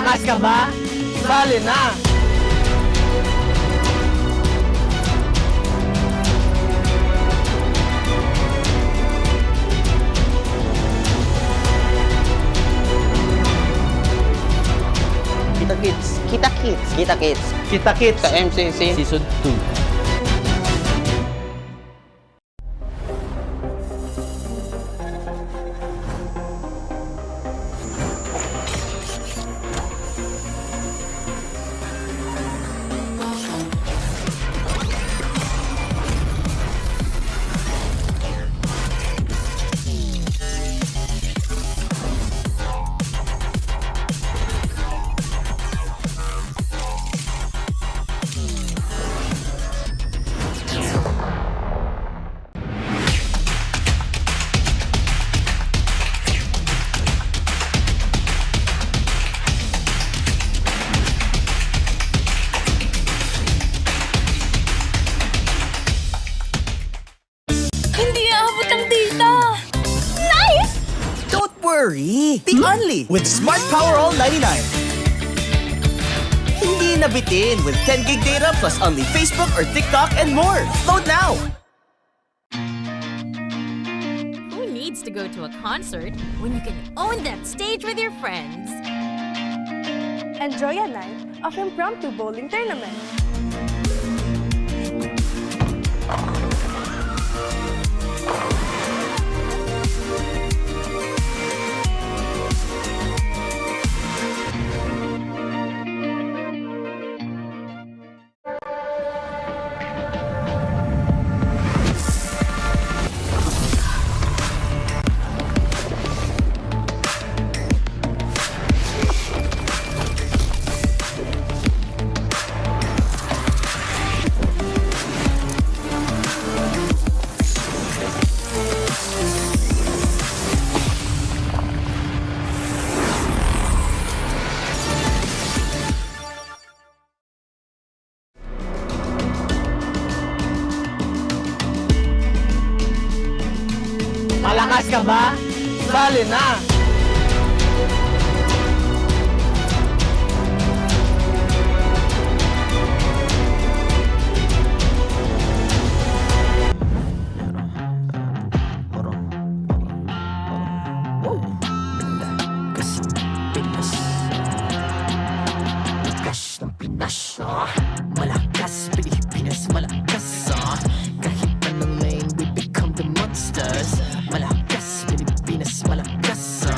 Malakas ka ba? Sali na! Kita Kids. Kita Kids. Kita Kids. Kita Kids Sa MCC Season 2. Hindi aabot ang data. Nice! Don't worry! The Only with Smart Power All 99. Hindi nabitin with 10 gig data plus only Facebook or TikTok and more. Load now! Who needs to go to a concert when you can own that stage with your friends? Enjoy a night of impromptu bowling tournament. Malakas ka ba? Sali na! Malakas, Pilipinas, malakas, kahit anong lane, we become the monsters. Malakas, Pilipinas, malakas,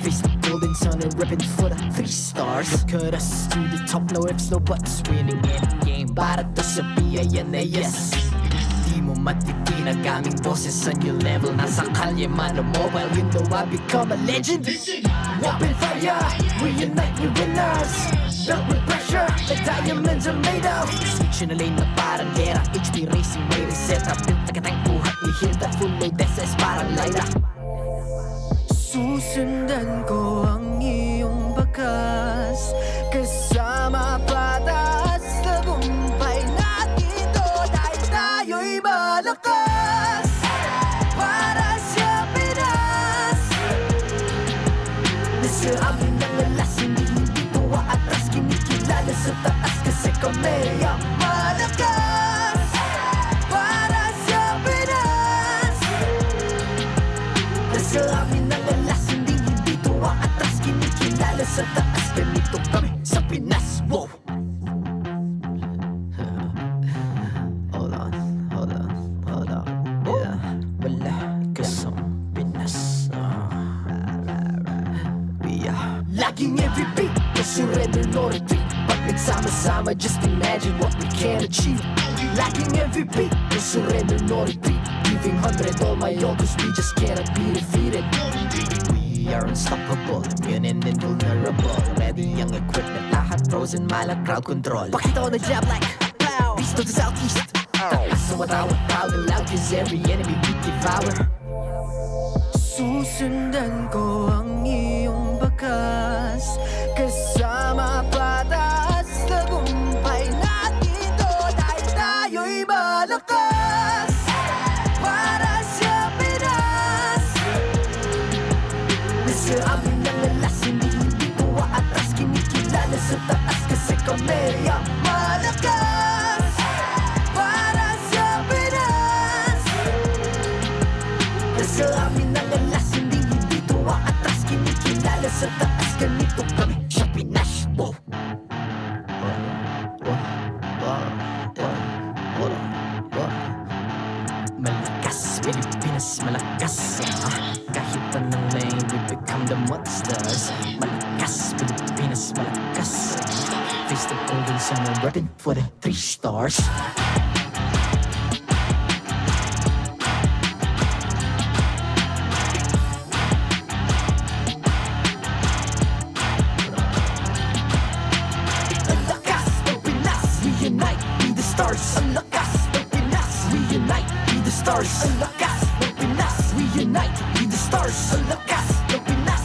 face the golden sun and ribbon for the 3 stars. Look at us to the top, no ifs, no buts, winning any game. Para to sa PINAS. Di mo matitinag aming boses on your level. Nasa kalye man o mobile, you know I become a legend. Open fire, we unite, we winners. Built with pressure, like diamonds are made of. Switch in a lane na parang gera, HP racing, may reset up. Built like a tank, buhat ni Hilda, full load SS parang Lyra. Susundan ko ang iyong bakas, kasama patas, tagumpay natin to, dahil tayo'y malakas. Para sa Pinas, nasa amin ang lalas, hindi to atras, kinikilala sa taas kasi kami ang malakas. Para sa Pinas, nasa amin ang lalas, hindi to atras, kinikilala sa taas, ganito kami sa Pinas. Wow! Hold on, hold on, hold on. Yeah, wala kasang Pinas. We are laging MVP, no surrender, no retreat. Pag nagsama-sama, just imagine what we can achieve. Laging MVP, no surrender, no retreat. Giving 100 all my all, cause we just cannot be defeated. We are unstoppable, immune and invulnerable. Ready ang equipment, lahat frozen, malak crowd control. Pakita ko na jab like pow, east to the southeast. So matawa, proud and loud, cause every enemy we devour. Susundan ko ang iyong bakas, kasama patas, tagumpay natin to, dahil tayo'y malakas. Para sa Pinas, nasa amin ang lalas, hindi to atras, kinikilala Kahit anong lane, we become the monsters. Malakas, Pilipinas, malakas. Face the golden sun and repping for the 3 stars. Ang lakas ng Pinas, we unite, be the stars. Ang lakas ng Pinas, we unite, be the stars. Ang lakas ng Pinas, we unite, be the stars. Ang lakas ng Pinas,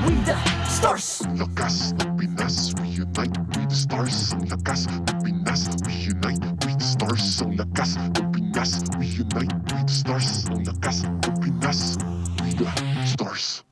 we the stars. Ang lakas ng Pinas, we unite, we the stars. Ang lakas ng Pinas, we unite, we the stars. Ang lakas ng Pinas, we unite, we the stars. Ang lakas ng Pinas, we the stars.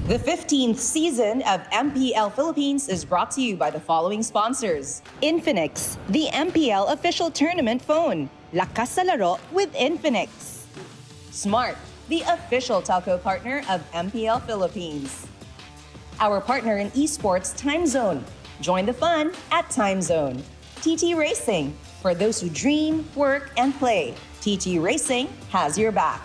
The 15th season of MPL Philippines is brought to you by the following sponsors. Infinix, the MPL official tournament phone. Lakas sa laro with Infinix. Smart, the official telco partner of MPL Philippines. Our partner in esports, Time Zone. Join the fun at Time Zone. TT Racing, for those who dream, work, and play. TT Racing has your back.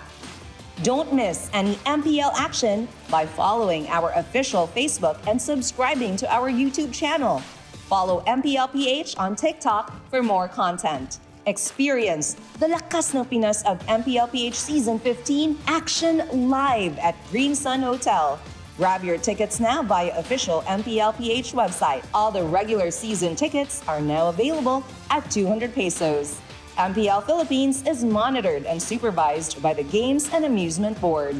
Don't miss any MPL action by following our official Facebook and subscribing to our YouTube channel. Follow MPLPH on TikTok for more content. Experience the Lakas ng Pinas of MPLPH Season 15 action live at Green Sun Hotel. Grab your tickets now via official MPLPH website. All the regular season tickets are now available at 200 pesos. MPL Philippines is monitored and supervised by the Games and Amusement Board.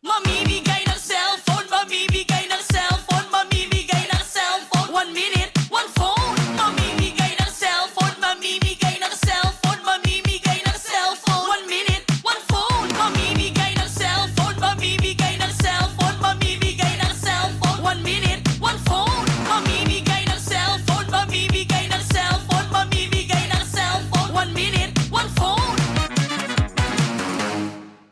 Mamimigay ng cellphone, mamimigay ng cellphone, mamimigay ng cellphone. 1 minute, 1 phone. Mamimigay ng cellphone, mamimigay ng cellphone, mamimigay ng cellphone. 1 minute, 1 phone. Mamimigay ng cellphone, mamimigay ng cellphone, mamimigay ng cellphone. 1 minute, 1 phone. Mamimigay ng cellphone, mamimigay ng cellphone, mamimigay ng cellphone. 1 minute, 1 phone.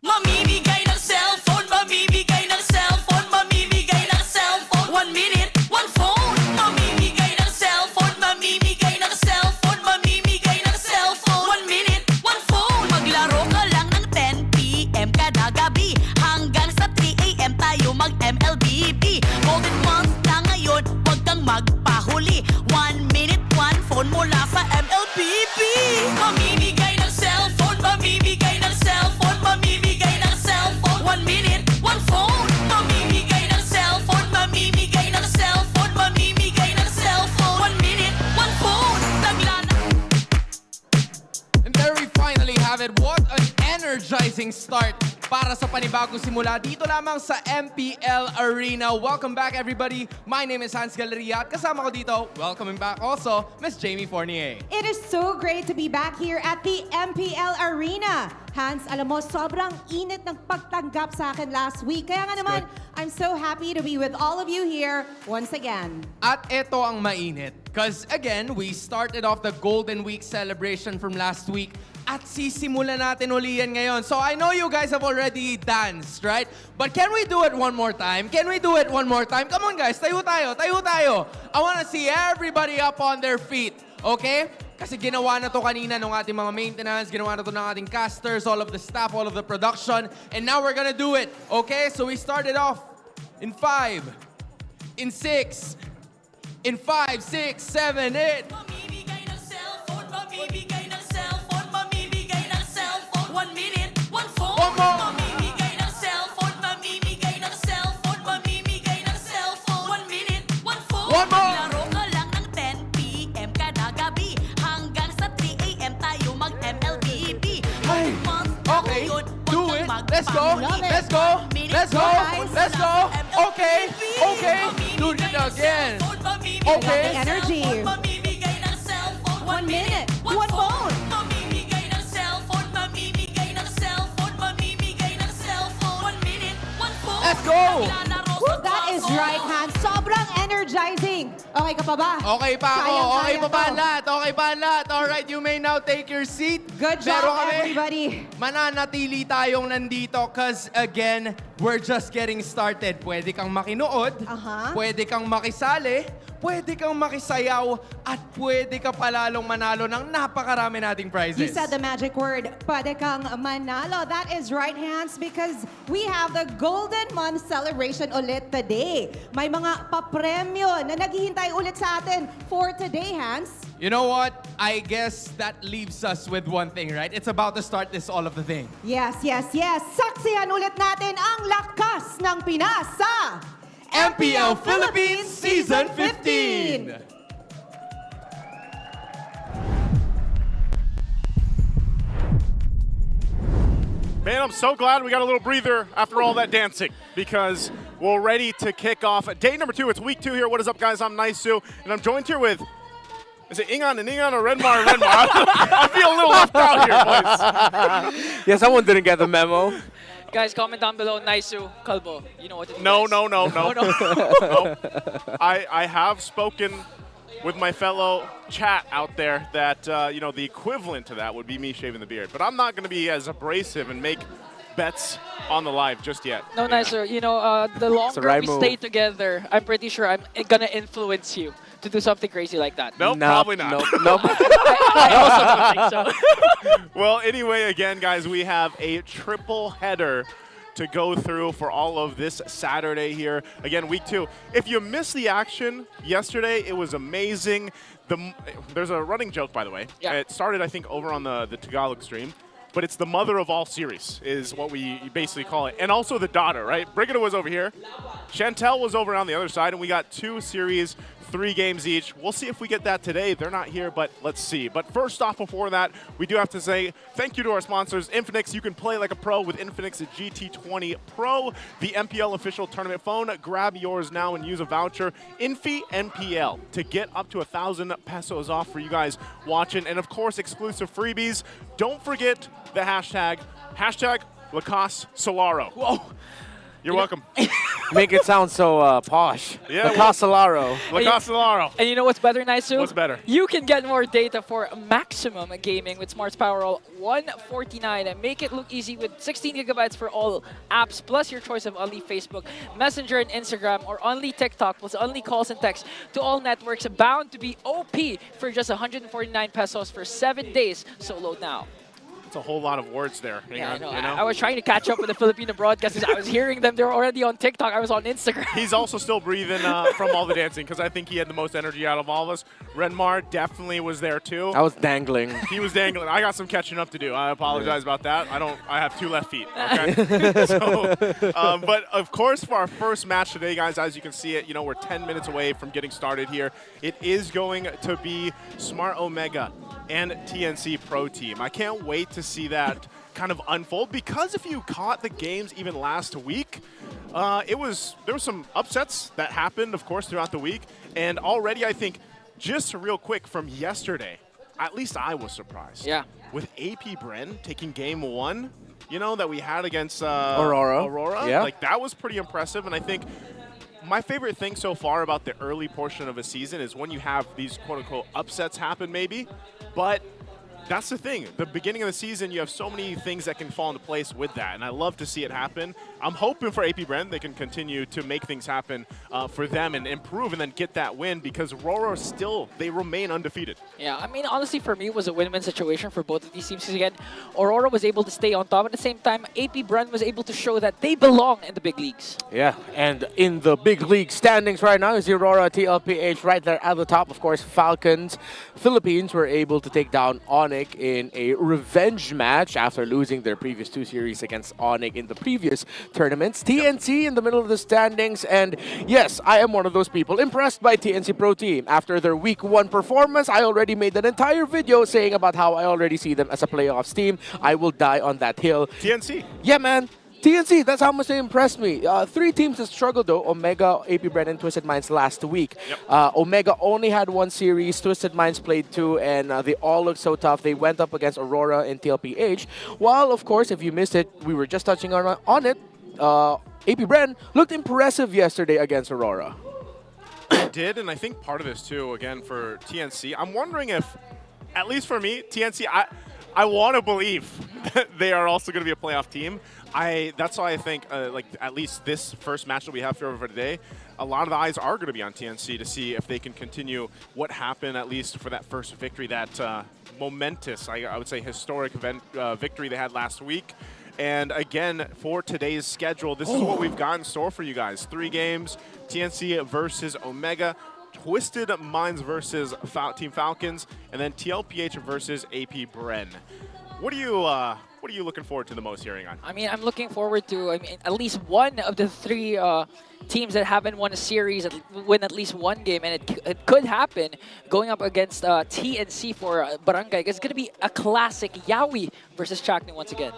Mamimigay ng cellphone, mamimigay ng cellphone, mamimigay ng cellphone. 1 minute, 1 phone. Mamimigay ng cellphone, mamimigay ng cellphone, mamimigay ng cellphone. 1 minute, 1 phone. Maglaro ka lang ng 10 PM kada gabi. Hanggang sa 3 AM tayo mag-MLBB. Golden month na ngayon, huwag kang magpahuli. 1 minute, 1 phone mula sa MLBB. Mamimigay ng cellphone, mamimigay ng cellphone, mamimigay ng cellphone. 1 minute, 1 phone. Mamimigay ng cellphone, mamimigay ng cellphone, mamimigay ng cellphone. 1 minute, 1 phone. And there we finally have it. What an energizing start para sa panibagong simula dito lamang sa MPL Arena. Welcome back, everybody. My name is Hans Galeria at kasama ko dito, welcoming back also, Miss Jamie Fournier. It is so great to be back here at the MPL Arena. Hans, alam mo, sobrang init ng pagtanggap sa akin last week. Kaya nga naman, I'm so happy to be with all of you here once again. At ito ang mainit. Because again, we started off the Golden Week celebration from last week. At sisimulan natin uli yan ngayon. So I know you guys have already danced, right? But can we do it one more time? Can we do it one more time? Come on guys, tayo tayo, tayo tayo. I want to see everybody up on their feet. Okay? Kasi ginawa na to kanina ng ating mga maintenance, ginawa na to ng ating casters, all of the staff, all of the production. And now we're gonna do it. Okay? So we started off in 5, in 6, in 5, 6, 7, 8. Mamimigay ng cellphone, mamimigay ng cellphone, mamimigay ng cellphone. 1 minute, 1 phone. One more. Mamimigay ng cellphone, mamimigay ng cellphone, mamimigay ng cellphone. 1 minute, 1 phone. One more. Maglaro ka lang ng 10 p.m. kada gabi. Hanggang sa 3 a.m. tayo mag-MLBB. Ay, okay, do it. Let's go, let's go, let's go, let's go. Okay, okay, do it again. Okay. Energy. Mamimigay ng cellphone. 1 minute, 1 phone. Mamimigay ng cellphone. Mamimigay ng cellphone. Mamimigay ng cellphone. 1 minute, 1 phone. Let's go. That is right, Hans. Sobrang energizing. Okay ka pa ba? Okay pa ako. Kayang-kaya Okay pa ba to. ang lahat? Okay pa ang lahat? Alright, you may now take your seat. Good job, Meron kami. everybody. Mananatili tayong nandito because again, we're just getting started. Pwede kang makinood, pwede kang makisali, pwede kang makisayaw, at pwede ka palalong manalo ng napakarami nating prizes. You said the magic word, pwede kang manalo. That is right, Hans, because we have the Golden Month celebration ulit today. May mga papremyo na naghihintay ulit sa atin for today, Hans. You know what? I guess that leaves us with one thing, right? It's about to start this all of the thing. Yes, yes, yes. Saksihan ulit natin ang lakas ng Pinas sa MPL Philippines Season 15! Man, I'm so glad we got a little breather after all that dancing because we're ready to kick off day number 2. It's week 2 here. What is up, guys? I'm Naisu, and I'm joined here with, is it Ingan and Ingan or Renmar and Renmar? I feel a little left out here, boys. Yeah, someone didn't get the memo. Guys, comment down below, Naisu, Kalbo. You know what to do. No, guys. no, no, no. No. I have spoken with my fellow chat out there that, you know, the equivalent to that would be me shaving the beard. But I'm not going to be as abrasive and make bets on the live just yet. No, Naisu, you know, the longer we stay together, I'm pretty sure I'm going to influence you to do something crazy like that. Nope, probably not. Nope. I also don't think so. Well, anyway, again, guys, we have a triple header to go through for all of this Saturday here. Again, week 2. If you missed the action yesterday, it was amazing. There's a running joke, by the way. Yeah. It started, I think, over on the Tagalog stream. But it's the mother of all series is what we basically call it. And also the daughter, right? Brigida was over here. Chantel was over on the other side. And we got 2 series, 3 games each. We'll see if we get that today. They're not here, but let's see. But first off, before that, we do have to say thank you to our sponsors, Infinix. You can play like a pro with Infinix GT20 Pro, the MPL official tournament phone. Grab yours now and use a voucher, Infi MPL, to get up to 1,000 pesos off for you guys watching. And of course, exclusive freebies. Don't forget the hashtag Lacoste Solaro. Whoa. You're welcome. Make it sound so posh. Yeah, Lacoste Solaro. Lacoste Solaro. And you know what's better, Naisu? What's better? You can get more data for maximum gaming with Smart's Powerroll 149 and make it look easy with 16 gigabytes for all apps, plus your choice of only Facebook, Messenger, and Instagram, or only TikTok, plus only calls and texts to all networks, bound to be OP for just 149 pesos for 7 days. So load now. It's a whole lot of words there. Yeah, I know. You know? I was trying to catch up with the Filipino broadcasters. I was hearing them. They were already on TikTok. I was on Instagram. He's also still breathing from all the dancing because I think he had the most energy out of all of us. Renmar definitely was there too. I was dangling. He was dangling. I got some catching up to do. I apologize about that. I have 2 left feet. Okay. But of course, for our first match today, guys, as you can see it, you know, we're 10 minutes away from getting started here. It is going to be Smart Omega and TNC Pro Team. I can't wait to see that kind of unfold because if you caught the games even last week, there were some upsets that happened, of course, throughout the week. And already, I think, just real quick from yesterday, at least I was surprised. Yeah. with AP Bren taking game 1, you know, that we had against Aurora. Yeah. Like, that was pretty impressive, and I think my favorite thing so far about the early portion of a season is when you have these quote-unquote upsets happen maybe, but that's the thing. The beginning of the season, you have so many things that can fall into place with that, and I love to see it happen. I'm hoping for AP Bren they can continue to make things happen for them and improve and then get that win, because Aurora still, they remain undefeated. Yeah, I mean, honestly, for me, it was a win-win situation for both of these teams. Because again, Aurora was able to stay on top. At the same time, AP Bren was able to show that they belong in the big leagues. Yeah, and in the big league standings right now is Aurora, TLPH right there at the top. Of course, Falcons Philippines were able to take down Onyx in a revenge match after losing their previous 2 series against Onyx in the previous tournaments. TNC in the middle of the standings, and yes, I am one of those people impressed by TNC Pro Team. After their week 1 performance, I already made an entire video saying about how I already see them as a playoffs team. I will die on that hill. TNC. Yeah, man. TNC, that's how much they impressed me. 3 teams that struggled though, Omega, AP Bren, and Twisted Minds last week. Yep. Omega only had 1 series, Twisted Minds played 2, and they all looked so tough. They went up against Aurora and TLPH. While, of course, if you missed it, we were just touching on it. AP Bren looked impressive yesterday against Aurora. It did, and I think part of this too, again, for TNC, I'm wondering if, at least for me, TNC, I want to believe that they are also going to be a playoff team. That's why I think, like, at least this first match that we have for today, a lot of the eyes are going to be on TNC to see if they can continue what happened, at least for that first victory, that momentous, I would say, historic event victory they had last week. And again, for today's schedule, this is what we've got in store for you guys. 3 games, TNC versus Omega, Twisted Minds versus Team Falcons, and then TLPH versus AP Bren. What are you looking forward to the most here, Ingan? I mean, I'm looking forward to at least one of the 3 teams that haven't won a series win at least 1 game, and it could happen going up against TNC for Barangay. It's going to be a classic Yawi versus Chakni once again.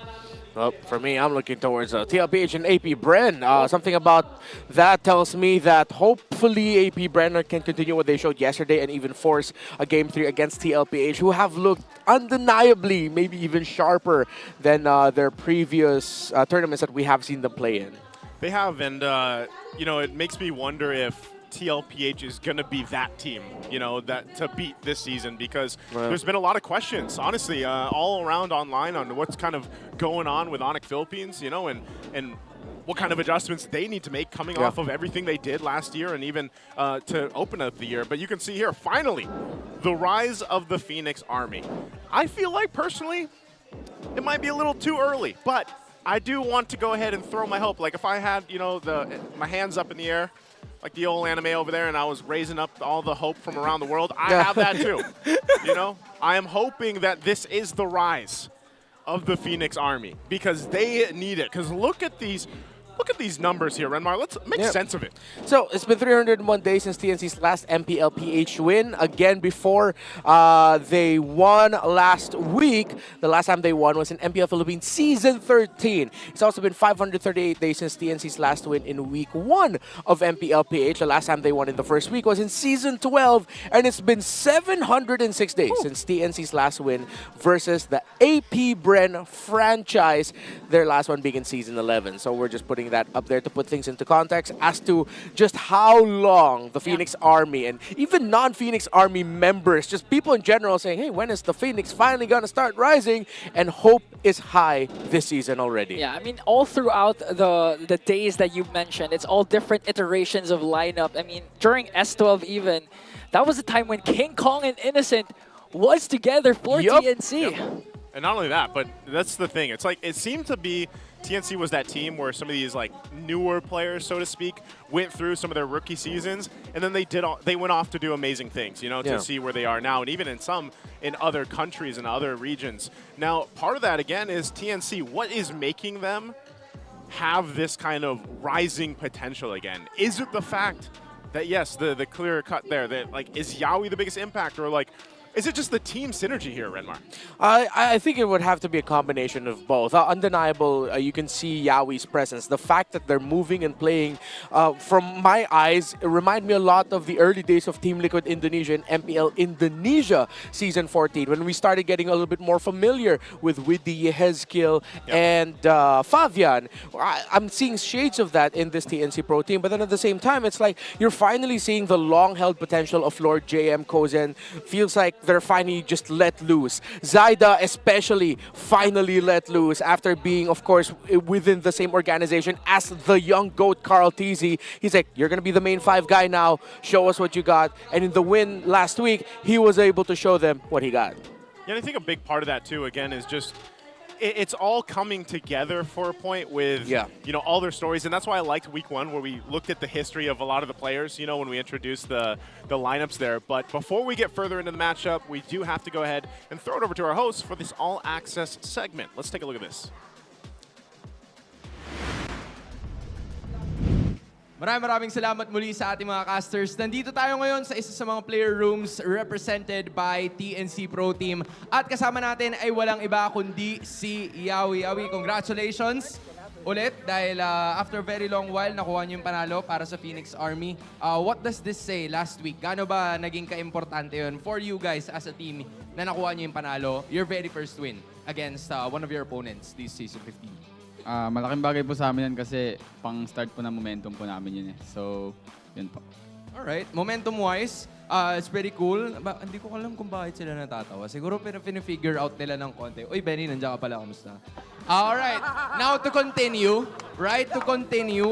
Well, for me, I'm looking towards TLPH and AP Bren. Something about that tells me that hopefully AP Bren can continue what they showed yesterday and even force a Game 3 against TLPH, who have looked undeniably maybe even sharper than their previous tournaments that we have seen them play in. They have, and you know, it makes me wonder if TLPH is going to be that team, you know, that to beat this season, because there's been a lot of questions, honestly, all around online on what's kind of going on with Onyx Philippines, you know, and what kind of adjustments they need to make coming off of everything they did last year and even to open up the year. But you can see here, finally, the rise of the Phoenix Army. I feel like, personally, it might be a little too early, but I do want to go ahead and throw my hope. Like, if I had, you know, my hands up in the air, like the old anime over there, and I was raising up all the hope from around the world, I have that too. You know, I am hoping that this is the rise of the Phoenix Army, because they need it. Because look at these numbers here, Renmar. Let's make sense of it. So it's been 301 days since TNC's last MPL PH win. Again, before they won last week, the last time they won was in MPL Philippines Season 13. It's also been 538 days since TNC's last win in Week 1 of MPL PH. The last time they won in the first week was in Season 12. And it's been 706 days since TNC's last win versus the AP Bren franchise, their last one being in Season 11. So we're just putting that up there to put things into context as to just how long the Phoenix Army and even non-Phoenix Army members, just people in general saying, hey, when is the Phoenix finally going to start rising? And hope is high this season already. Yeah, I mean, all throughout the days that you mentioned, it's all different iterations of lineup. I mean, during S12 even, that was the time when King Kong and Innocent was together for TNC. Yep. And not only that, but that's the thing. It's like, it seemed to be TNC was that team where some of these like newer players, so to speak, went through some of their rookie seasons, and then they went off to do amazing things, you know, to see where they are now, and even in other countries and other regions. Now, part of that again is TNC. What is making them have this kind of rising potential again? Is it the fact that, yes, the clear cut there, that like, is Yawi the biggest impact, or like Is it just the team synergy here, Renmar? I think it would have to be a combination of both. Undeniable, you can see Yawi's presence. The fact that they're moving and playing, from my eyes, it remind me a lot of the early days of Team Liquid Indonesia and MPL Indonesia Season 14, when we started getting a little bit more familiar with Widdy, Hezkiel, and Fabian. I'm seeing shades of that in this TNC Pro team, but then at the same time, it's like you're finally seeing the long-held potential of Lord JM Kozen. Feels like they're finally just let loose. Zaida especially finally let loose after being, of course, within the same organization as the young GOAT Carl TZ. He's like, you're going to be the main 5 guy now. Show us what you got. And in the win last week, he was able to show them what he got. Yeah, and I think a big part of that, too, again, is just it's all coming together for a point with, you know, all their stories. And that's why I liked week 1, where we looked at the history of a lot of the players, you know, when we introduced the lineups there. But before we get further into the matchup, we do have to go ahead and throw it over to our hosts for this all-access segment. Let's take a look at this. Maraming salamat muli sa ating mga casters. Nandito tayo ngayon sa isa sa mga player rooms represented by TNC Pro Team. At kasama natin ay walang iba kundi si Yawi. Yawi, congratulations ulit dahil after a very long while nakuha niyo yung panalo para sa Phoenix Army. What does this say last week? Gaano ba naging ka-importante yun for you guys as a team na nakuha niyo yung panalo? Your very first win against one of your opponents this season 15. Malaking bagay po sa amin yan kasi pang-start po ng momentum po namin yun eh. So, yun po. Alright, momentum-wise, it's pretty cool. Hindi ko alam kung bakit sila natatawa. Siguro pinifigure out nila ng konti. Uy, Benny, nandiyan ka pala. Kamusta? Alright, now to continue,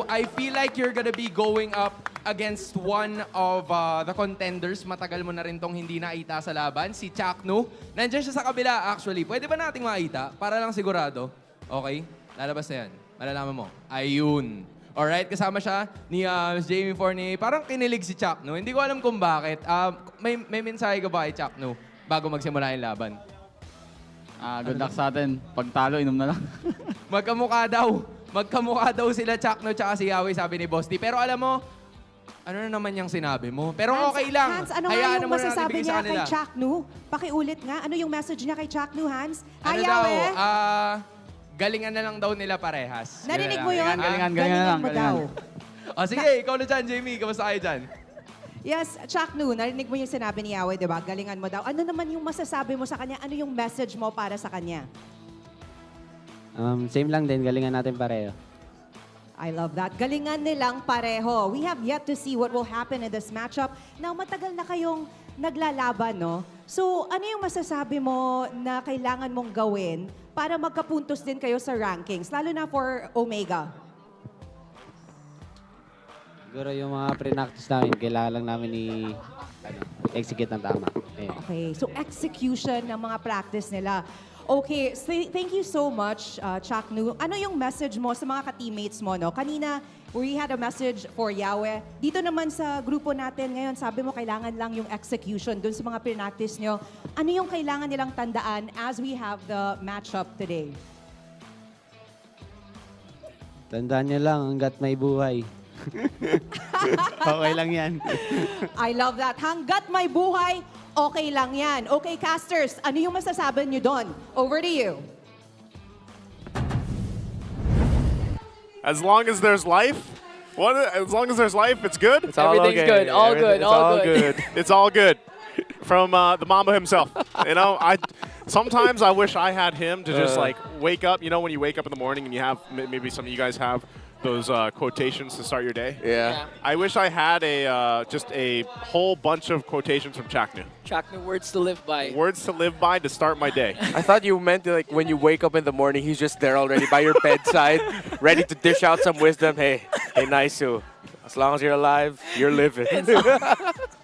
I feel like you're gonna be going up against one of the contenders. Matagal mo na rin tong hindi nakita sa laban, si Chaknu. Nandiyan siya sa kabila, actually. Pwede ba nating makita? Para lang sigurado. Okay? Lalabas na yan. Malalaman mo. Ayun. Alright, kasama siya ni Jamie Forney. Parang kinilig si Chaknu. Hindi ko alam kung bakit. May mensahe ka ba kay Chaknu bago magsimula yung laban? Good luck sa atin. Pag talo, inom na lang. Magkamukha daw. Magkamukha daw sila Chaknu tsaka si Yawi, sabi ni Boss D. Pero alam mo, ano na naman yung sinabi mo? Pero okay lang. Hans, ano nga yung masasabi niya kay Chaknu? Pakiulit nga. Ano yung message niya kay Chaknu, Hans? Ano daw? Galingan na lang daw nila parehas. Narinig mo yun? Galingan mo daw. O sige, ikaw na dyan, Jamie. Kamusta kayo dyan? Yes, Chaknu, narinig mo yung sinabi ni Yawi, di ba? Galingan mo daw. Ano naman yung masasabi mo sa kanya? Ano yung message mo para sa kanya? Same lang din, galingan natin pareho. I love that. Galingan nilang pareho. We have yet to see what will happen in this matchup. Now, matagal na kayong naglalaban, no? So, ano yung masasabi mo na kailangan mong gawin para magkapuntos din kayo sa rankings, lalo na for Omega? Siguro yung mga pre-practice namin, kailangan lang namin i-execute ng tama. Okay, so execution ng mga practice nila. Okay, so thank you so much, Chaknu. Ano yung message mo sa mga ka-teammates mo, no? Kanina, we had a message for Yawe. Dito naman sa grupo natin ngayon, sabi mo kailangan lang yung execution dun sa mga pre-practice nyo. Ano yung kailangan nilang tandaan as we have the matchup today? Tandaan nyo lang, hanggat may buhay. Okay lang yan. I love that. Hanggat may buhay, okay lang yan. Okay, casters, ano yung masasabi nyo doon? Over to you. As long as there's life, as long as there's life, it's good. It's everything's good. All good. All good. It's all good. From the Mamba himself. You know, sometimes I wish I had him to just like wake up. You know, when you wake up in the morning and you have maybe some of you guys have those quotations to start your day. Yeah. I wish I had just a whole bunch of quotations from Chaknu. Chaknu, words to live by. Words to live by to start my day. I thought you meant like when you wake up in the morning, he's just there already by your bedside, ready to dish out some wisdom. Hey, Naisu, as long as you're alive, you're living.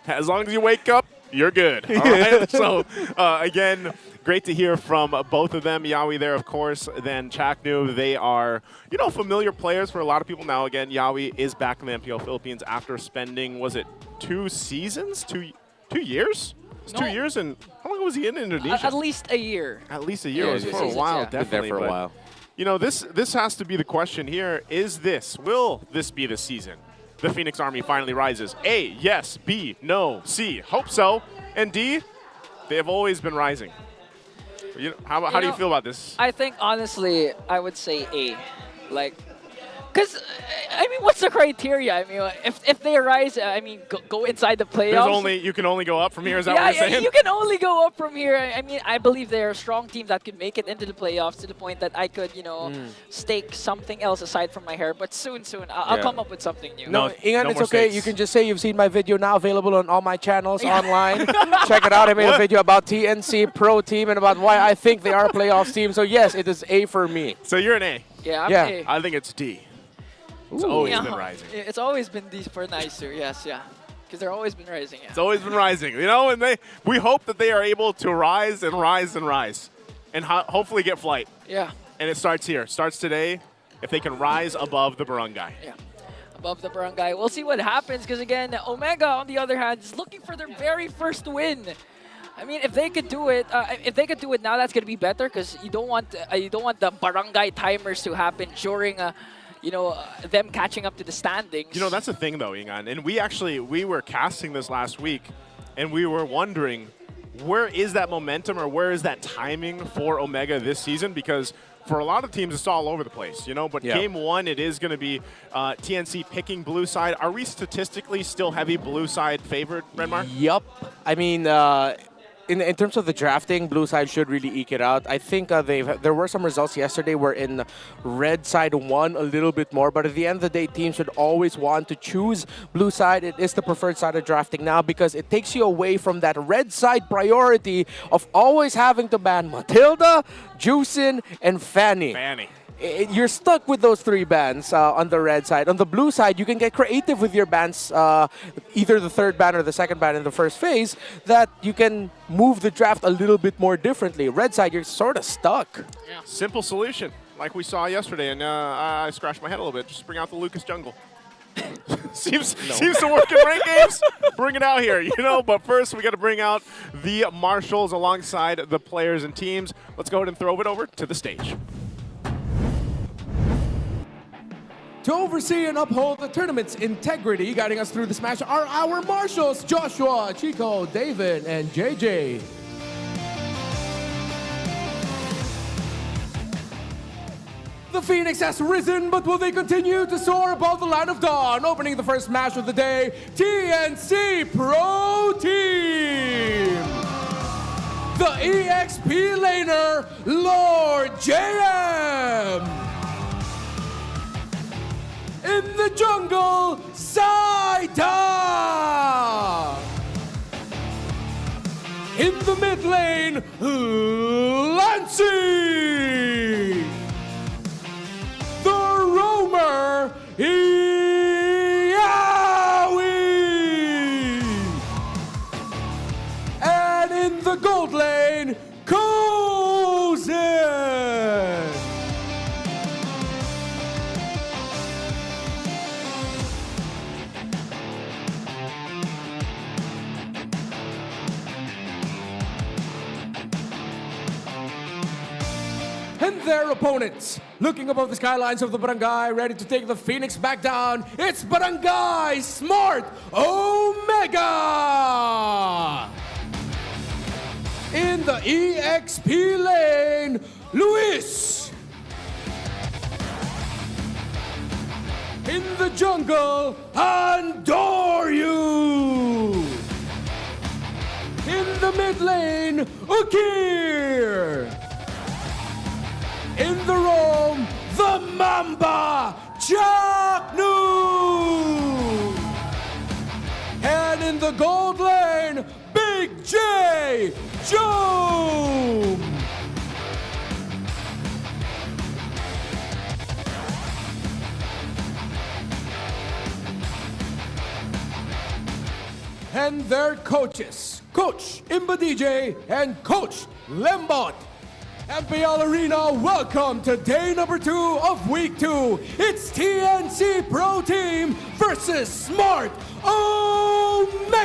As long as you wake up, you're good. All right. So again, great to hear from both of them. Yawi there, of course, then Chaknu. They are, you know, familiar players for a lot of people now. Again, Yawi is back in the MPL Philippines after spending, was it 2 seasons? 2 years? It's 2 years, and how long was he in Indonesia? At least a year. At least a year. Yeah, It was for a while, definitely. Been there for a while. You know, this has to be the question here. Will this be the season? The Phoenix Army finally rises. A, yes. B, no. C, hope so. And D, They have always been rising. How do you feel about this? I think, honestly, I would say A. Like, because, I mean, what's the criteria? I mean, if they rise, I mean, go inside the playoffs. You can only go up from here, is that what you're saying? You can only go up from here. I mean, I believe they're a strong team that could make it into the playoffs to the point that I could, stake something else aside from my hair. But soon, I'll come up with something new. No, Ingan, it's okay. You can just say you've seen my video now available on all my channels online. Check it out. I made a video about TNC Pro Team and about why I think they are a playoffs team. So yes, it is A for me. So you're an A. Yeah, I'm A. I think it's D. It's always been rising. It's always been D for nicer, yes, yeah. Because they've always been rising, yeah. It's always been rising, and we hope that they are able to rise and rise and rise, and hopefully get flight. Yeah. And it starts here. Starts today. If they can rise above the barangay. Yeah. Above the barangay. We'll see what happens. Because again, Omega, on the other hand, is looking for their very first win. I mean, if they could do it, now, that's gonna be better. Because you don't want the barangay timers to happen during them catching up to the standings. That's the thing, though, Ingan. And we were casting this last week, and we were wondering, where is that momentum or where is that timing for Omega this season? Because for a lot of teams, it's all over the place, But game one, it is going to be TNC picking blue side. Are we statistically still heavy blue side favored, Renmar? Yup. I mean, in terms of the drafting, blue side should really eke it out. I think there were some results yesterday wherein red side won a little bit more, but at the end of the day, teams should always want to choose blue side. It is the preferred side of drafting now because it takes you away from that red side priority of always having to ban Matilda, Juicin, and Fanny. You're stuck with those three bans on the red side. On the blue side, you can get creative with your bans, either the third ban or the second ban in the first phase, that you can move the draft a little bit more differently. Red side, you're sort of stuck. Yeah. Simple solution, like we saw yesterday, and I scratched my head a little bit. Just bring out the Lucas Jungle. seems to work in ranked games. Bring it out here, But first, we got to bring out the marshals alongside the players and teams. Let's go ahead and throw it over to the stage. To oversee and uphold the tournament's integrity, guiding us through this match are our marshals, Joshua, Chico, David, and JJ. The Phoenix has risen, but will they continue to soar above the line of dawn? Opening the first match of the day, TNC Pro Team. The EXP laner, Lord JM. In the jungle, Saida! In the mid lane, Lancy! The roamer, Yawi! And in the gold lane, Kozen! And their opponents, looking above the skylines of the barangay, ready to take the Phoenix back down, it's Barangay Smart Omega! In the EXP lane, Luis! In the jungle, Andoryu! In the mid lane, Ukir! In the roam, the Mamba, Chaknu! And in the gold lane, Big J, Joom! And their coaches, Coach Imba DJ and Coach Lembot. MPL Arena, welcome to day number 2 of week 2. It's TNC Pro Team versus Smart Omega!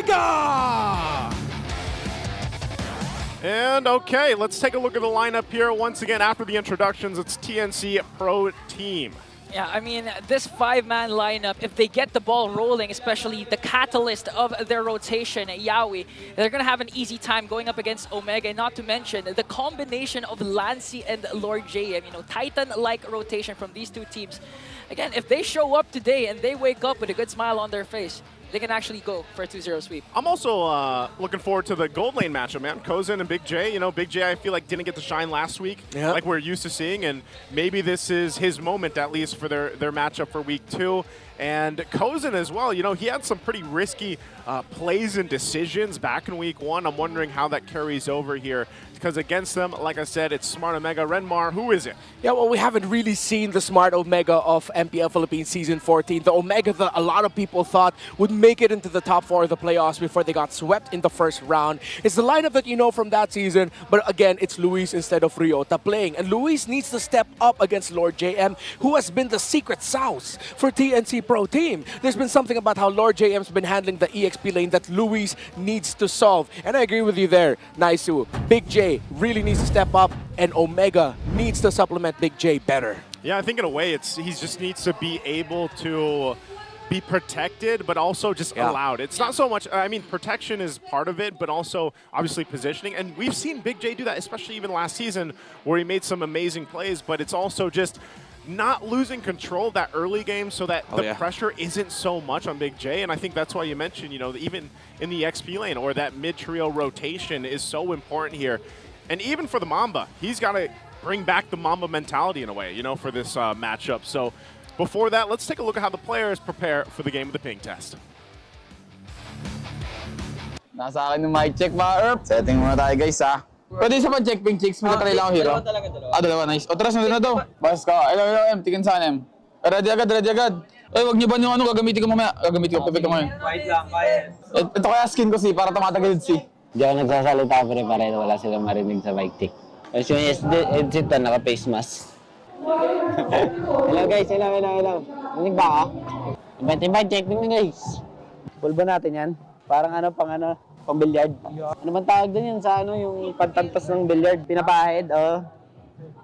And okay, let's take a look at the lineup here. Once again, after the introductions, it's TNC Pro Team. Yeah, I mean, this five-man lineup, if they get the ball rolling, especially the catalyst of their rotation, Yawi, they're going to have an easy time going up against Omega. And not to mention the combination of Lancy and Lord JM, you know, Titan-like rotation from these two teams. Again, if they show up today and they wake up with a good smile on their face, they can actually go for a 2-0 sweep. I'm also looking forward to the gold lane matchup, man. Kozin and Big J. You know, Big J, I feel like didn't get to shine last week, like we're used to seeing, and maybe this is his moment, at least, for their matchup for week 2. And Kozin as well, you know, he had some pretty risky plays and decisions back in week 1. I'm wondering how that carries over here, because against them, like I said, it's Smart Omega. Renmar, who is it? Yeah, well, we haven't really seen the Smart Omega of MPL Philippines Season 14. The Omega that a lot of people thought would make it into the top 4 of the playoffs before they got swept in the first round. It's the lineup that you know from that season, but again, it's Luis instead of Ryota playing. And Luis needs to step up against Lord JM, who has been the secret sauce for TNC Pro Team. There's been something about how Lord JM's been handling the EXP lane that Luis needs to solve. And I agree with you there, Naisu. Big J really needs to step up, and Omega needs to supplement Big J better. Yeah, I think in a way, he just needs to be able to be protected, but also just allowed. It's not so much, I mean, protection is part of it, but also obviously positioning. And we've seen Big J do that, especially even last season, where he made some amazing plays, but it's also just not losing control of that early game so that the pressure isn't so much on Big J. And I think that's why you mentioned, you know, even in the XP lane or that mid-trio rotation is so important here. And even for the Mamba, he's got to bring back the Mamba mentality in a way, you know, for this matchup. So before that, let's take a look at how the players prepare for the game of the ping test. Nasa akin yung mic check, mga Erp. Setting muna tayo, guys, ha. Pwede sa pag-check ping chicks, may katry lang hero. Dalawa, nice. O, tara, sunod na to. Bas ka. Hello, M. Tikin saan, M. Ready agad, ready agad. Wag niyo ba yung ano, gagamitin ko mamaya? Gagamitin ko, pipito ko ngayon. Wait lang, kaya. Ito kaya skin ko, si, para tumatagilid, si. Hindi ako nagsasalita pre para wala silang marinig sa mic check. Tapos yung headset na naka-face mask. Hello guys, hello. Narinig ba ako? Invite check din guys. Full ba natin yan? Parang pang billiard. Ano man tawag din yan sa yung pantantas ng billiard? Pinapahid,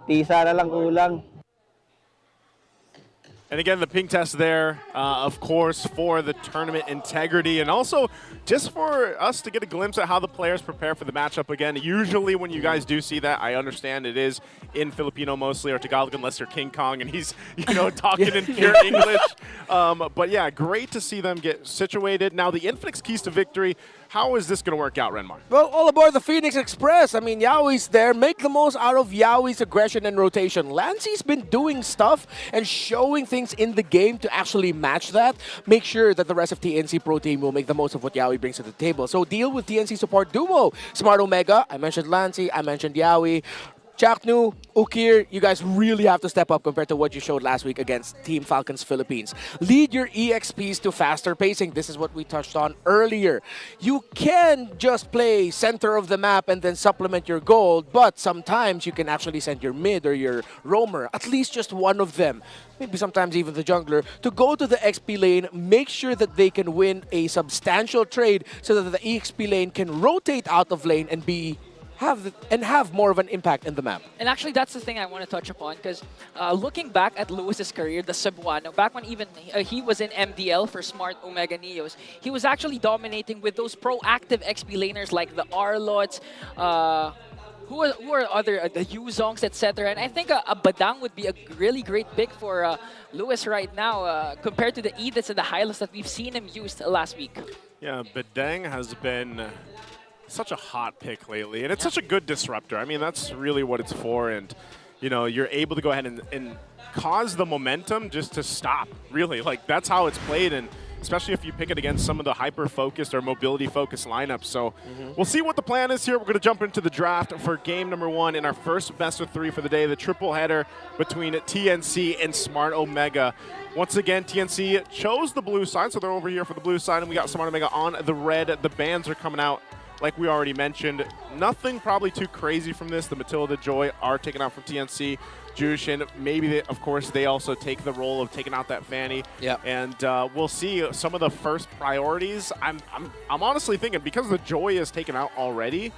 tisa na lang kulang. And again, the ping test there, of course, for the tournament integrity and also just for us to get a glimpse at how the players prepare for the matchup again. Usually when you guys do see that, I understand it is in Filipino mostly or Tagalog unless you're King Kong and he's, you know, talking in pure English. But yeah, great to see them get situated. Now the Infinix keys to victory. How is this going to work out, Renmar? Well, all aboard the Phoenix Express. I mean, Yawi's there. Make the most out of Yawi's aggression and rotation. Lancy's been doing stuff and showing things in the game to actually match that. Make sure that the rest of TNC Pro Team will make the most of what Yawi brings to the table. So deal with TNC support duo. Smart Omega, I mentioned Lancy, I mentioned Yawi. Chaknu, Ukir, you guys really have to step up compared to what you showed last week against Team Falcons Philippines. Lead your EXPs to faster pacing. This is what we touched on earlier. You can just play center of the map and then supplement your gold, but sometimes you can actually send your mid or your roamer, at least just one of them, maybe sometimes even the jungler, to go to the XP lane, make sure that they can win a substantial trade so that the EXP lane can rotate out of lane and have more of an impact in the map. And actually, that's the thing I want to touch upon, because looking back at Lewis's career, the Cebuano, back when even he was in MDL for Smart Omega Neos, he was actually dominating with those proactive XP laners like the Arlots, who are other, the Yuzongs, etc. And I think a Badang would be a really great pick for Lewis right now, compared to the Ediths and the Hylas that we've seen him used last week. Yeah, Badang has been such a hot pick lately, and it's such a good disruptor. I mean, that's really what it's for, and you know, you're able to go ahead and cause the momentum just to stop, really. Like, that's how it's played, and especially if you pick it against some of the hyper-focused or mobility-focused lineups. So we'll see what the plan is here. We're going to jump into the draft for game number 1 in our first best-of-3 for the day, the triple header between TNC and Smart Omega. Once again, TNC chose the blue side, so they're over here for the blue side, and we got Smart Omega on the red. The bans are coming out. Like we already mentioned, nothing probably too crazy from this. The Matilda Joy are taken out from TNC. Jushin, maybe, of course, they also take the role of taking out that Fanny. Yeah. And we'll see some of the first priorities. I'm honestly thinking, because the Joy is taken out already,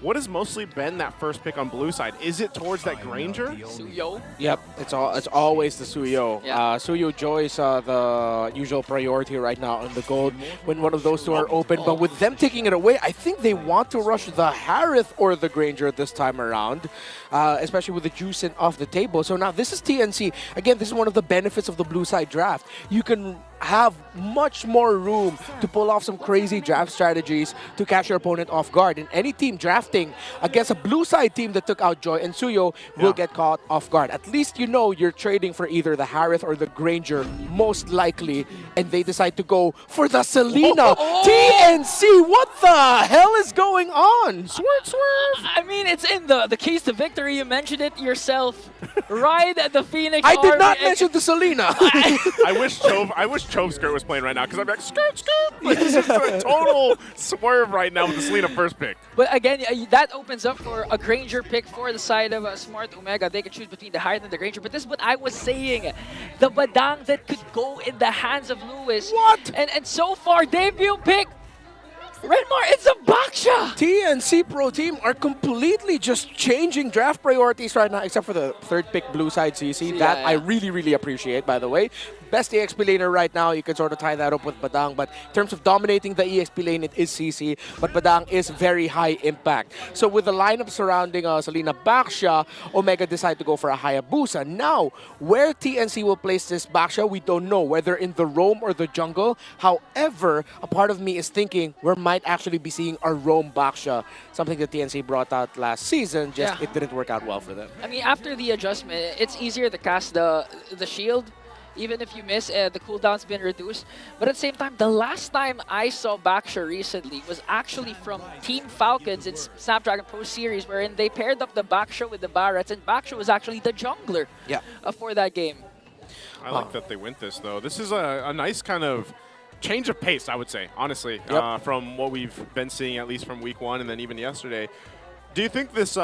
what has mostly been that first pick on blue side? Is it towards that Granger? Suyo. Yep, it's always the Suyo. Yeah. Suyo Joy is the usual priority right now on the gold when one of those two are open. But with them taking it away, I think they want to rush the Harith or the Granger this time around, especially with the Juicing off the table. So now this is TNC. Again, this is one of the benefits of the blue side draft. You can have much more room to pull off some crazy draft strategies to catch your opponent off guard. And any team drafting against a blue side team that took out Joy and Suyo will get caught off guard. At least you know you're trading for either the Harith or the Granger, most likely, and they decide to go for the Selena. TNC, what the hell is going on? Swerve, swerve. I mean, it's in the keys to victory. You mentioned it yourself. Ride the Phoenix I did not Army. mention the Selena. I wish Chove Skirt was playing right now because I'm like, skirt, skirt. Like, this is a total swerve right now with the Selena first pick. But again, that opens up for a Granger pick for the side of Smart Omega. They can choose between the Harith and the Granger. But this is what I was saying. The Badang that could go in the hands of Lewis. What? And so far, debut pick. Redmar, it's a Baksha! TNC Pro Team are completely just changing draft priorities right now, except for the third pick blue side CC. That I really, really appreciate, by the way. Best EXP laner right now, you can sort of tie that up with Badang, but in terms of dominating the EXP lane, it is CC, but Badang is very high impact. So with the lineup surrounding Selena Baksha, Omega decide to go for a Hayabusa. Now, where TNC will place this Baksha, we don't know, whether in the roam or the jungle. However, a part of me is thinking we might actually be seeing a roam Baksha, something that TNC brought out last season, just it didn't work out well for them. I mean, after the adjustment, it's easier to cast the shield. Even if you miss, the cooldown's been reduced. But at the same time, the last time I saw Baksha recently was actually from Team Falcons in Snapdragon Pro Series, wherein they paired up the Baksha with the Barretts, and Baksha was actually the jungler for that game. I like that they went this, though. This is a nice kind of change of pace, I would say, honestly, from what we've been seeing, at least from week one and then even yesterday. Do you think this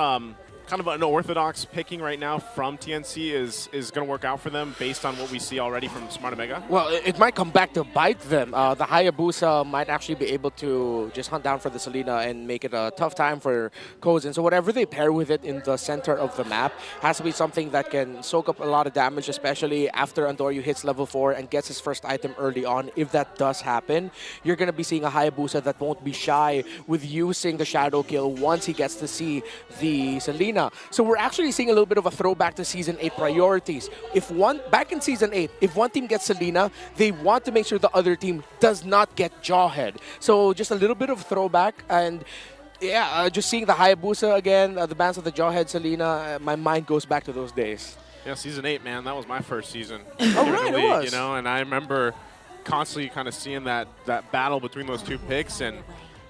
kind of unorthodox picking right now from TNC is going to work out for them based on what we see already from Smart Omega? Well, it might come back to bite them. The Hayabusa might actually be able to just hunt down for the Selena and make it a tough time for Kozin. So whatever they pair with it in the center of the map has to be something that can soak up a lot of damage, especially after Andoryu hits level 4 and gets his first item early on. If that does happen, you're going to be seeing a Hayabusa that won't be shy with using the Shadow Kill once he gets to see the Selena. So we're actually seeing a little bit of a throwback to Season 8 priorities. Back in Season 8, if one team gets Selena, they want to make sure the other team does not get Jawhead. So just a little bit of throwback, and just seeing the Hayabusa again, the bans of the Jawhead Selena, my mind goes back to those days. Yeah, Season 8, man, that was my first season. Oh, right, it was. You know, and I remember constantly kind of seeing that battle between those two picks, and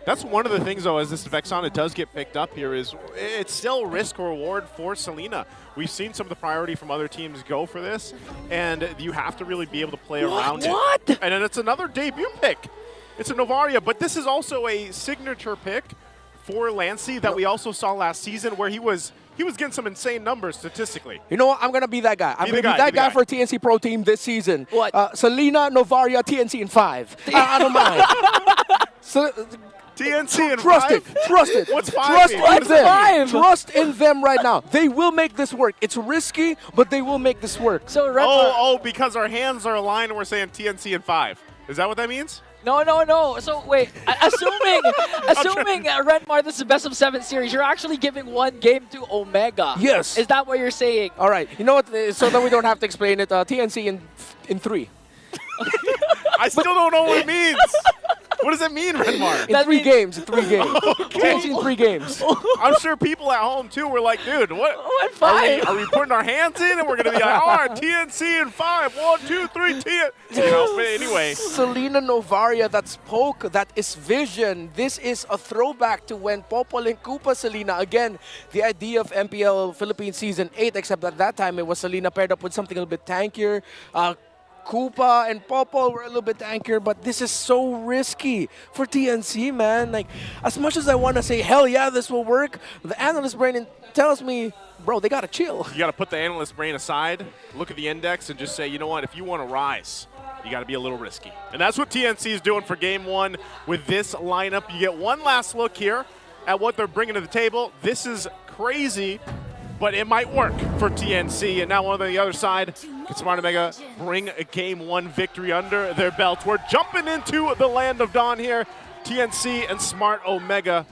that's one of the things, though, as this Vexana does get picked up here, is it's still risk or reward for Selena. We've seen some of the priority from other teams go for this, and you have to really be able to play around it. And then it's another debut pick. It's a Novaria, but this is also a signature pick for Lancey that we also saw last season, where he was getting some insane numbers statistically. You know what? I'm going to be that guy. I'm going to be that guy for TNC Pro Team this season. What? Selena, Novaria, TNC in 5. I don't mind. TNC in Trust 5? it. Trust it. What's 5 Trust mean? in them. Trust in them right now. They will make this work. It's risky, but they will make this work. So because our hands are aligned and we're saying TNC in 5. Is that what that means? No. So wait, assuming Redmar, this is the best of 7 series, you're actually giving one game to Omega. Yes. Is that what you're saying? All right. You know what? So that we don't have to explain it. TNC in 3. I still don't know what it means. What does it mean, Redmar? In 3 games. 3 games. TNC in 3 games. I'm sure people at home, too, were like, dude, what? Are we putting our hands in and we're going to be like, all right, TNC in 5. 1, 2, 3, TNC. You know, but anyway. Selena Novaria, that's Poke, that is Vision. This is a throwback to when Popol and Koopa Selena. Again, the idea of MPL Philippines Season 8, except at that time it was Selena paired up with something a little bit tankier. Koopa and Popol were a little bit tankier, but this is so risky for TNC, man. Like, as much as I want to say, hell yeah, this will work, the analyst brain tells me, bro, they got to chill. You got to put the analyst brain aside, look at the index, and just say, you know what, if you want to rise, you got to be a little risky. And that's what TNC is doing for Game 1 with this lineup. You get one last look here at what they're bringing to the table. This is crazy, but it might work for TNC. And now on the other side, can Smart Omega bring a Game 1 victory under their belt? We're jumping into the land of Dawn here. TNC and Smart Omega.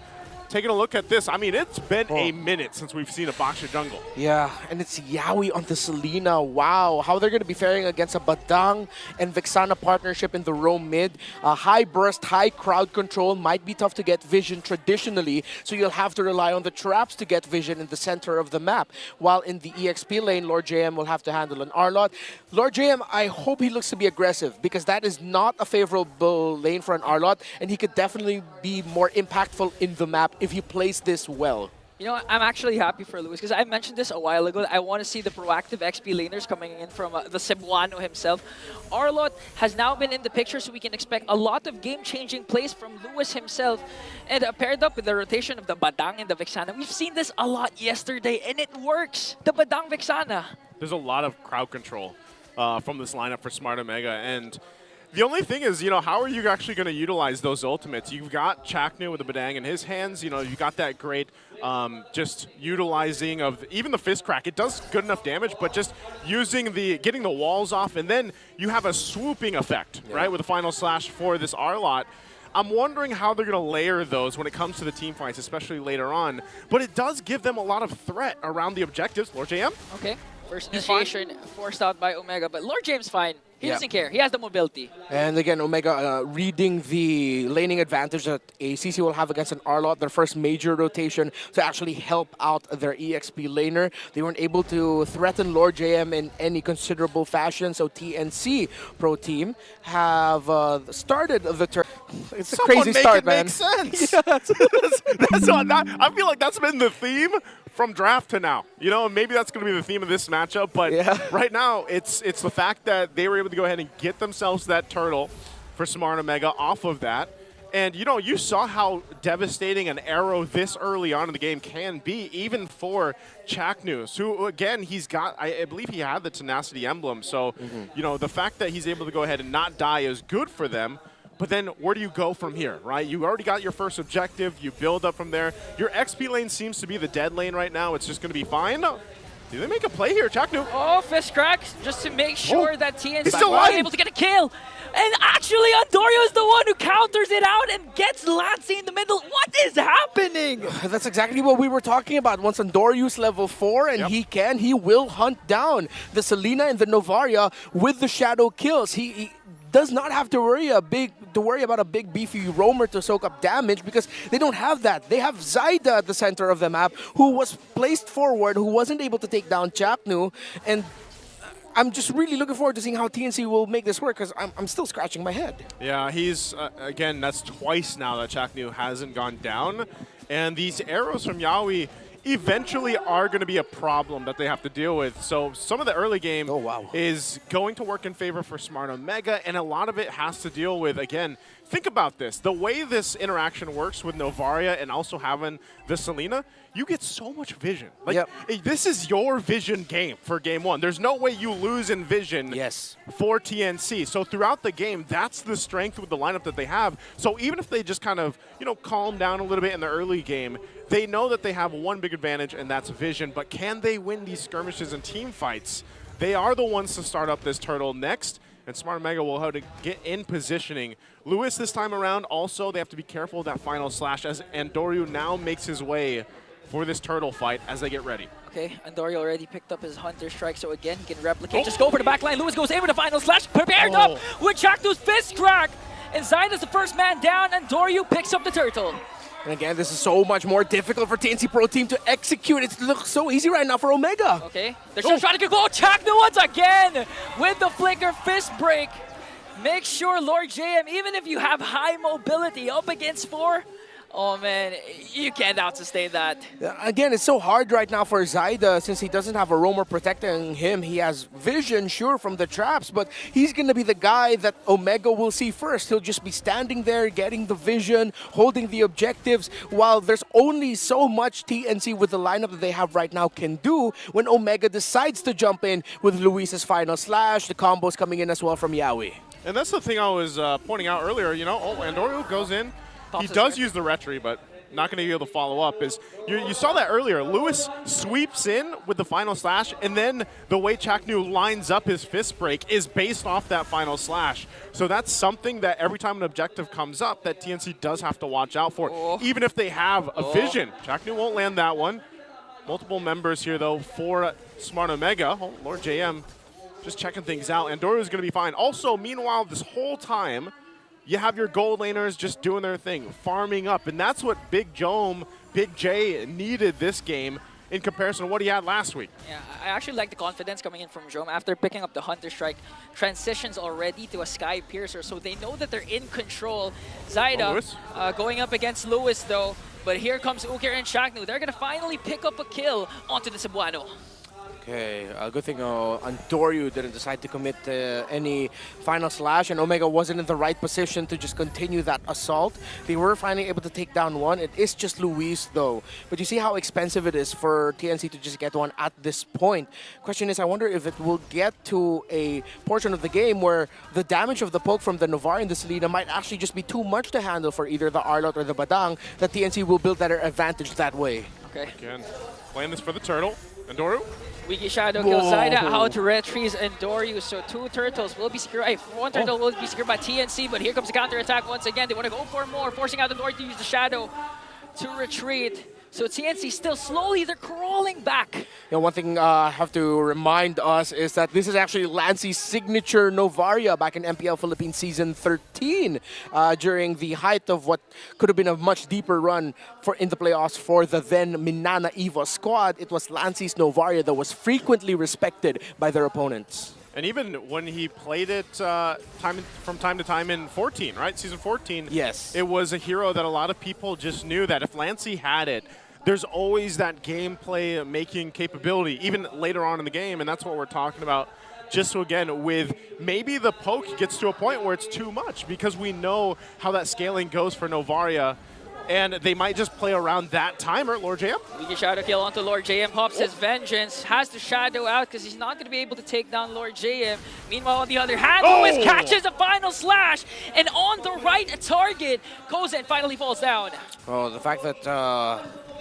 Taking a look at this, I mean, it's been a minute since we've seen a Boxer jungle. Yeah, and it's Yawi on the Selena. Wow, how they're going to be faring against a Badang and Vexana partnership in the roam mid. High burst, high crowd control might be tough to get vision traditionally, so you'll have to rely on the traps to get vision in the center of the map. While in the EXP lane, Lord JM will have to handle an Arlot. Lord JM, I hope he looks to be aggressive because that is not a favorable lane for an Arlot, and he could definitely be more impactful in the map if he plays this well. You know, I'm actually happy for Lewis because I mentioned this a while ago. I want to see the proactive XP laners coming in from the Cebuano himself. Arlot has now been in the picture, so we can expect a lot of game-changing plays from Lewis himself. And paired up with the rotation of the Badang and the Vexana, we've seen this a lot yesterday, and it works. The Badang Vexana. There's a lot of crowd control from this lineup for Smart Omega, and the only thing is, you know, how are you actually going to utilize those ultimates? You've got Chaknu with the Badang in his hands. You know, you got that great just utilizing of even the fist crack. It does good enough damage, but just using getting the walls off, and then you have a swooping effect, right, with the final slash for this Arlot. I'm wondering how they're going to layer those when it comes to the team fights, especially later on. But it does give them a lot of threat around the objectives. Lord JM? Okay. First initiation forced out by Omega, but Lord James fine. He doesn't care. He has the mobility. And again, Omega reading the laning advantage that ACC will have against an Arlot, their first major rotation to actually help out their EXP laner. They weren't able to threaten Lord JM in any considerable fashion, so TNC Pro Team have started the turn. It's a crazy start, man. Make sense. that's what I feel like that's been the theme from draft to now. You know, maybe that's going to be the theme of this matchup, but right now it's the fact that they were able to go ahead and get themselves that turtle for Smart Omega off of that. And, you know, you saw how devastating an arrow this early on in the game can be, even for Chaknus, who, again, he's got, I believe he had the Tenacity emblem. So, you know, the fact that he's able to go ahead and not die is good for them. But then where do you go from here, right? You already got your first objective. You build up from there. Your XP lane seems to be the dead lane right now. It's just going to be fine. Do they make a play here, Chaknu? Oh, fist cracks, just to make sure that TNC is able to get a kill. And actually, Andorio is the one who counters it out and gets Lansing in the middle. What is happening? That's exactly what we were talking about. Once Andoriu's level 4 and he will hunt down the Selena and the Novaria with the shadow kills. He does not have to worry about a big beefy roamer to soak up damage because they don't have that. They have Zyda at the center of the map who was placed forward, who wasn't able to take down Chaknu, and I'm just really looking forward to seeing how TNC will make this work because I'm still scratching my head. Yeah, he's, again, that's twice now that Chaknu hasn't gone down, and these arrows from Yawi eventually are going to be a problem that they have to deal with. So some of the early game is going to work in favor for Smart Omega, and a lot of it has to deal with, again, think about this. The way this interaction works with Novaria and also having the Selena, you get so much vision. Like, this is your vision game for game 1. There's no way you lose in vision for TNC. So throughout the game, that's the strength with the lineup that they have. So even if they just kind of, you know, calm down a little bit in the early game, they know that they have one big advantage, and that's vision. But can they win these skirmishes and team fights? They are the ones to start up this turtle next, and Smart Omega will have to get in positioning. Lewis this time around, also, they have to be careful of that final slash as Andoriu now makes his way for this turtle fight as they get ready. Okay, Andorio already picked up his Hunter Strike, so again, he can replicate. Just go for the backline. Lewis goes in with the final slash, prepared up with Chaknu's fist crack. And Zyda's the first man down, and Andorio picks up the turtle. And again, this is so much more difficult for TNC Pro Team to execute. It looks so easy right now for Omega. Okay, they're still trying to go. Chaknu once again with the flicker fist break. Make sure, Lord JM, even if you have high mobility up against 4, oh man, you can't out-sustain that. Again, it's so hard right now for Zyda since he doesn't have a roamer protecting him. He has vision, sure, from the traps, but he's going to be the guy that Omega will see first. He'll just be standing there, getting the vision, holding the objectives, while there's only so much TNC with the lineup that they have right now can do when Omega decides to jump in with Luis's final slash, the combos coming in as well from Yawi. And that's the thing I was pointing out earlier, you know, Andorio goes in. He does use the retry, but not going to be able to follow up is you saw that earlier. Lewis sweeps in with the final slash, and then the way Chaknu lines up his fist break is based off that final slash. So that's something that every time an objective comes up that TNC does have to watch out for, even if they have a vision. Chaknu won't land that one. Multiple members here, though, for Smart Omega. Oh, Lord JM just checking things out. Andoru is going to be fine. Also, meanwhile, this whole time, you have your gold laners just doing their thing, farming up. And that's what Big J needed this game in comparison to what he had last week. Yeah, I actually like the confidence coming in from Jome after picking up the Hunter Strike. Transitions already to a Sky Piercer, so they know that they're in control. Zaida going up against Lewis, though. But here comes Ukir and Chaknu. They're going to finally pick up a kill onto the Cebuano. Okay, good thing Andoryu didn't decide to commit any final slash, and Omega wasn't in the right position to just continue that assault. They were finally able to take down one. It is just Luis, though. But you see how expensive it is for TNC to just get one at this point. Question is, I wonder if it will get to a portion of the game where the damage of the poke from the Novar and the Selena might actually just be too much to handle for either the Arlot or the Badang, that TNC will build that advantage that way. Okay. Again, playing this for the turtle. Andoru? Wiki Shadow kills Zaida out to retrieve Andoryu, so 2 turtles will be secured. 1 turtle will be secured by TNC, but here comes the counter attack once again. They want to go for more, forcing out Andoryu to use the Shadow to retreat. So TNC still slowly, they're crawling back. One thing I have to remind us is that this is actually Lancy's signature Novaria back in MPL Philippines Season 13 during the height of what could have been a much deeper run in the playoffs for the then Minana Evo squad. It was Lancy's Novaria that was frequently respected by their opponents. And even when he played it from time to time in 14, right? Season 14. Yes. It was a hero that a lot of people just knew that if Lancy had it, there's always that gameplay making capability, even later on in the game, and that's what we're talking about. Just so again, with maybe the poke gets to a point where it's too much, because we know how that scaling goes for Novaria, and they might just play around that timer. Lord JM? Wiki Shadow kill onto Lord JM. Pops his vengeance, has the Shadow out because he's not going to be able to take down Lord JM. Meanwhile, on the other hand, Lewis catches a final slash, and on the right target, Kozen finally falls down. Oh, the fact that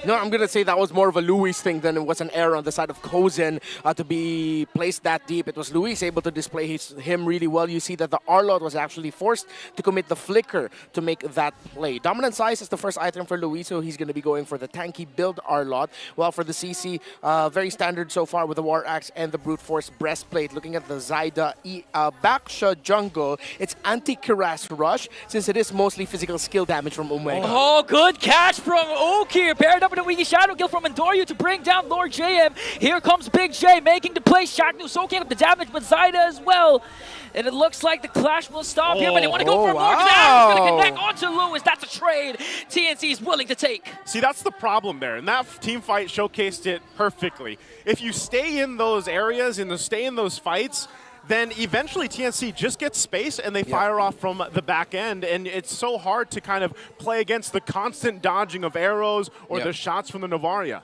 no, I'm going to say that was more of a Luis thing than it was an error on the side of Kozen to be placed that deep. It was Luis able to display him really well. You see that the Arlot was actually forced to commit the flicker to make that play. Dominant Size is the first item for Luis, so he's going to be going for the tanky build Arlot. While for the CC, very standard so far with the War Axe and the Brute Force Breastplate. Looking at the Zaida Baksha jungle, it's anti-Kiras Rush, since it is mostly physical skill damage from Omega. Oh, good catch from Ukir, paired up with a Wiki Shadow kill from Andoryu to bring down Lord JM. Here comes Big J making the play. Chaknu soaking up the damage, but Zaida as well. And it looks like the clash will stop here, but they want to go for more. Arrow's going to connect onto Lewis. That's a trade TNC is willing to take. See, that's the problem there, and that team fight showcased it perfectly. If you stay in those areas and stay in those fights, then eventually TNC just gets space and they fire off from the back end, and it's so hard to kind of play against the constant dodging of arrows or the shots from the Novaria.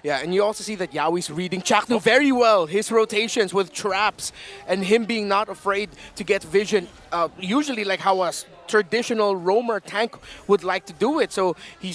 Yeah, and you also see that Yawi's reading Chaknu very well. His rotations with traps and him being not afraid to get vision, usually like how a traditional roamer tank would like to do it. So he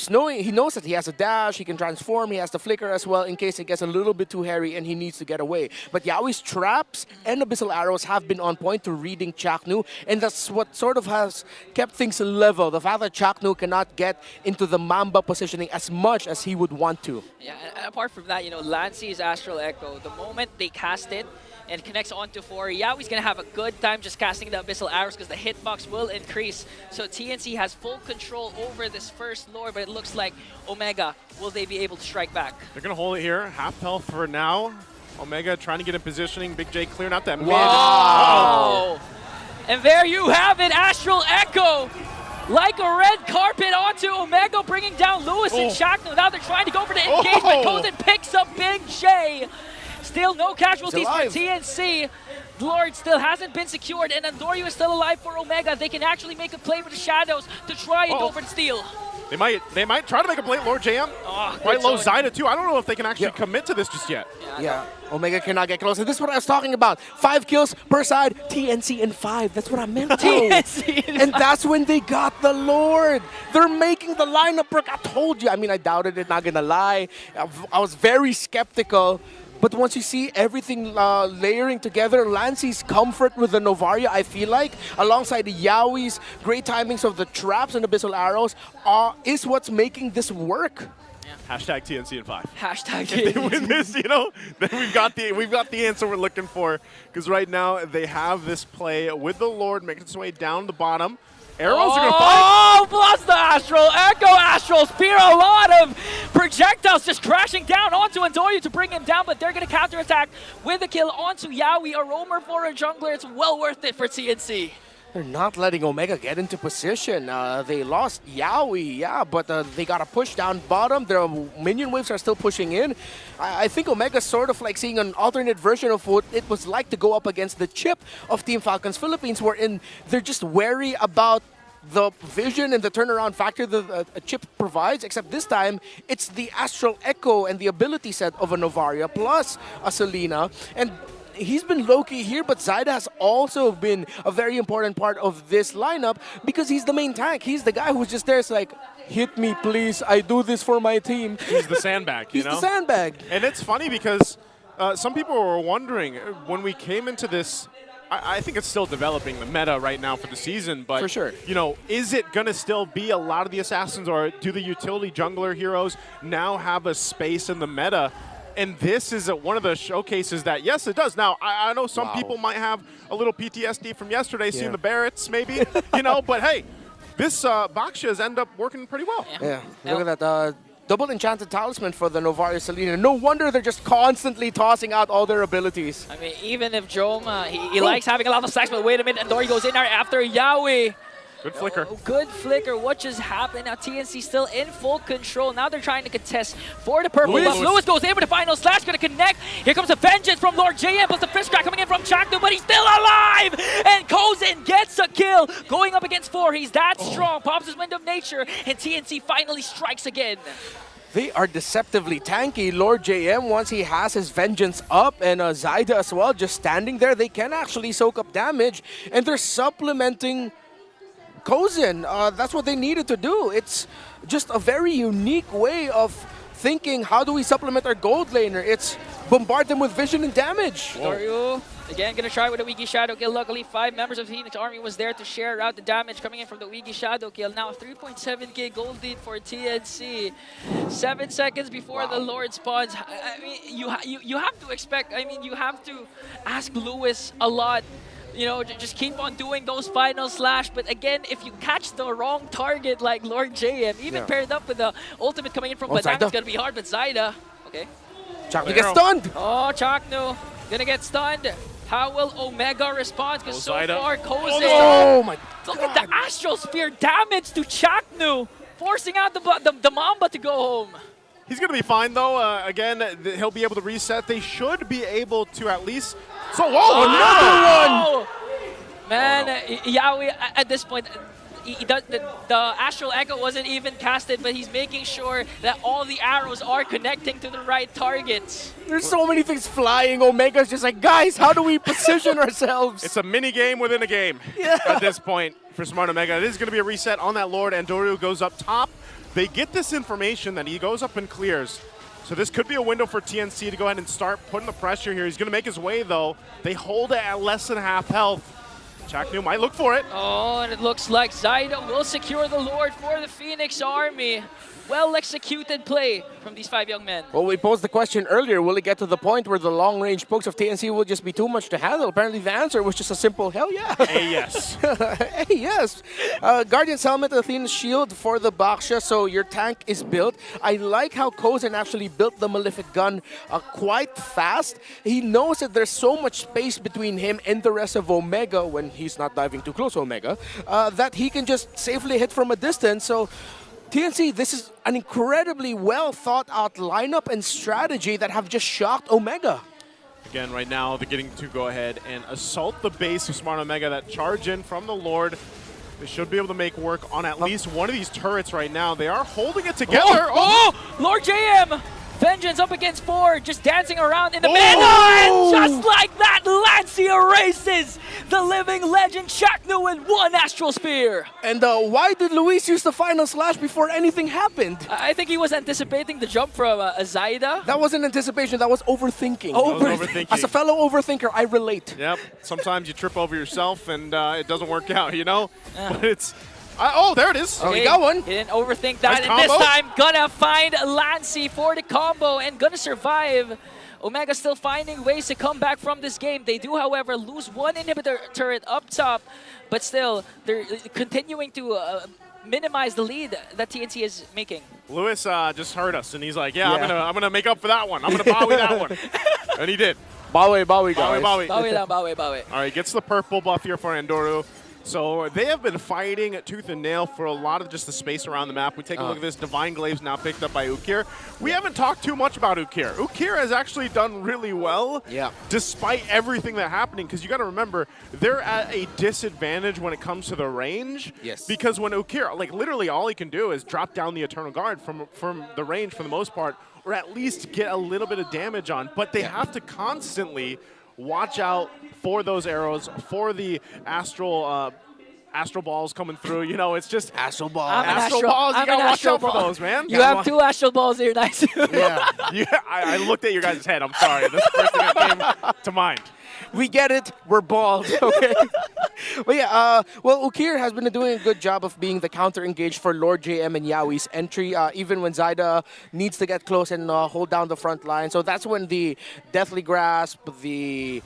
knows that he has a dash, he can transform, he has the flicker as well in case it gets a little bit too hairy and he needs to get away. But Yawi's traps and Abyssal Arrows have been on point to reading Chaknu, and that's what sort of has kept things level. The fact that Chaknu cannot get into the Mamba positioning as much as he would want to. Yeah, and apart from that, Lancy's Astral Echo, the moment they cast it, and connects onto 4. Yawi's going to have a good time just casting the Abyssal Arrows because the hitbox will increase. So TNC has full control over this first lore, but it looks like Omega, will they be able to strike back? They're going to hold it here. Half health for now. Omega trying to get in positioning. Big J clearing out that mid. Wow! And there you have it, Astral Echo. Like a red carpet onto Omega, bringing down Lewis and Chaknu. Now they're trying to go for the engagement. Kozen picks up Big J. Still no casualties for TNC. Lord still hasn't been secured, and Andoryu is still alive for Omega. They can actually make a play with the Shadows to try and go for the steal. They might try to make a play. Lord JM, quite low. Zyda too. I don't know if they can actually commit to this just yet. Yeah, Omega cannot get close. And this is what I was talking about. 5 kills per side, TNC in 5. That's what I meant. TNC and that's when they got the Lord. They're making the lineup work. I told you. I mean, I doubted it, not gonna lie. I was very skeptical. But once you see everything layering together, Lancey's comfort with the Novaria, I feel like, alongside the Yawi's great timings of the traps and Abyssal Arrows, is what's making this work. Hashtag TNC in 5. Hashtag TNC. If they win this, you know, then we've got the answer we're looking for. Because right now they have this play with the Lord making its way down the bottom. Arrows are going to fight. Oh, plus the Astral Echo Astral Spear. A lot of projectiles just crashing down onto Andorio to bring him down, but they're going to counterattack with a kill onto Yawi. A roamer for a jungler. It's well worth it for TNC. They're not letting Omega get into position. They lost Yawi, yeah, but they got a push down bottom. Their minion waves are still pushing in. I think Omega's sort of like seeing an alternate version of what it was like to go up against the chip of Team Falcons Philippines, wherein they're just wary about the vision and the turnaround factor that a chip provides, except this time it's the Astral Echo and the ability set of a Novaria plus a Selena. And he's been low-key here, but Zyda has also been a very important part of this lineup because he's the main tank. He's the guy who's just there. It's like, hit me, please. I do this for my team. He's the sandbag, you know? He's the sandbag. And it's funny because some people were wondering when we came into this, I think it's still developing the meta right now for the season, but for sure, you know, is it going to still be a lot of the assassins, or do the utility jungler heroes now have a space in the meta? And this is one of the showcases that, yes, it does. Now, I know some people might have a little PTSD from yesterday, seeing the Barretts, maybe, you know, but hey, this Bakshas end up working pretty well. Yeah, look at that. Double Enchanted Talisman for the Novaria Selena. No wonder they're just constantly tossing out all their abilities. I mean, even if Joma, he likes having a lot of stacks, but wait a minute, Andorio goes in there after Yawi. Good flicker. Good flicker. What just happened? Now TNC still in full control. Now they're trying to contest for the purple buff. Lewis goes in with the final slash, going to connect. Here comes a vengeance from Lord JM, plus the fish crack coming in from Chakdu, but he's still alive! And Kozin gets a kill. Going up against 4, he's that strong. Pops his Wind of Nature, and TNC finally strikes again. They are deceptively tanky. Lord JM, once he has his vengeance up, and Zyda as well, just standing there, they can actually soak up damage, and they're supplementing Kozin. That's what they needed to do. It's just a very unique way of thinking, how do we supplement our gold laner? It's bombard them with vision and damage. Andorio, again, gonna try with a Wiki Shadow kill. Luckily, 5 members of the Phoenix Army was there to share out the damage coming in from the Wiki Shadow kill. Now 3.7k gold lead for TNC. 7 seconds before the Lord spawns. I mean, you have to expect, I mean, you have to ask Lewis a lot. You know, just keep on doing those final slash. But again, if you catch the wrong target like Lord JM, even paired up with the ultimate coming in from Badang, it's going to be hard. But Zyda, okay. Chaknu gets stunned. Oh, Chaknu gonna get stunned. How will Omega respond? Because so far, Kozin. Oh my God. Look at the Astral Spear damage to Chaknu, forcing out the Mamba to go home. He's going to be fine, though. Again, he'll be able to reset. They should be able to at least... So, whoa, another one! Man, Yawi, at this point, the Astral Echo wasn't even casted, but he's making sure that all the arrows are connecting to the right targets. There's so many things flying. Omega's just like, guys, how do we position ourselves? It's a mini game within a game at this point for Smart Omega. It is going to be a reset on that Lord. Andorio goes up top. They get this information that he goes up and clears. So this could be a window for TNC to go ahead and start putting the pressure here. He's going to make his way, though. They hold it at less than half health. Chaknu might look for it. Oh, and it looks like Zyda will secure the Lord for the Phoenix Army. Well-executed play from these 5 young men. Well, we posed the question earlier, will it get to the point where the long-range pokes of TNC will just be too much to handle? Apparently the answer was just a simple, hell yeah. Hey, yes. Hey, yes. Guardian's Helmet, Athena's Shield for the Baksha, so your tank is built. I like how Kozin actually built the Malefic Gun quite fast. He knows that there's so much space between him and the rest of Omega, when he's not diving too close to Omega, that he can just safely hit from a distance. So TNC, this is an incredibly well thought out lineup and strategy that have just shocked Omega. Again, right now, they're getting to go ahead and assault the base of Smart Omega. That charge in from the Lord They should be able to make work on at least one of these turrets right now. They are holding it together. Oh! Lord JM! Vengeance up against 4, just dancing around in the middle, and just like that, Lancey erases the living legend Shaknu in one Astral Spear. And why did Luis use the final slash before anything happened? I think he was anticipating the jump from Zaida. That wasn't anticipation, that was overthinking. Overthinking. As a fellow overthinker, I relate. Yep. Sometimes you trip over yourself and it doesn't work out, you know? But it's... oh, there it is. Oh, we got one. He didn't overthink that, Nice and this combo. time gonna find Lancey for the combo and gonna survive. Omega still finding ways to come back from this game. They do, however, lose one inhibitor turret up top, but still, they're continuing to minimize the lead that TNC is making. Lewis just heard us, and he's like, yeah. I'm gonna make up for that one. I'm gonna Bowie that one. And he did. Bowie, guys. Bowie. Bowie down, Bowie. All right, gets the purple buff here for Andoru. So they have been fighting tooth and nail for a lot of just the space around the map. We take a look at this. Divine Glaive's now picked up by Ukir. We haven't talked too much about Ukir. Ukir has actually done really well, despite everything that's happening. Because you got to remember, they're at a disadvantage when it comes to the range. Yes. Because when Ukir, like literally all he can do is drop down the Eternal Guard from the range for the most part, or at least get a little bit of damage on. But they have to constantly watch out for those arrows, for the astral balls coming through. You know, it's just astral balls. Astral balls. You gotta watch out for those, man. You have 2 astral balls here, nice. Yeah. I looked at your guys' head. I'm sorry. That's the first thing that came to mind. We get it. We're bald. Okay. But yeah, well, Ukir has been doing a good job of being the counter-engaged for Lord JM and Yawi's entry, even when Zaida needs to get close and hold down the front line. So that's when the Deathly Grasp, the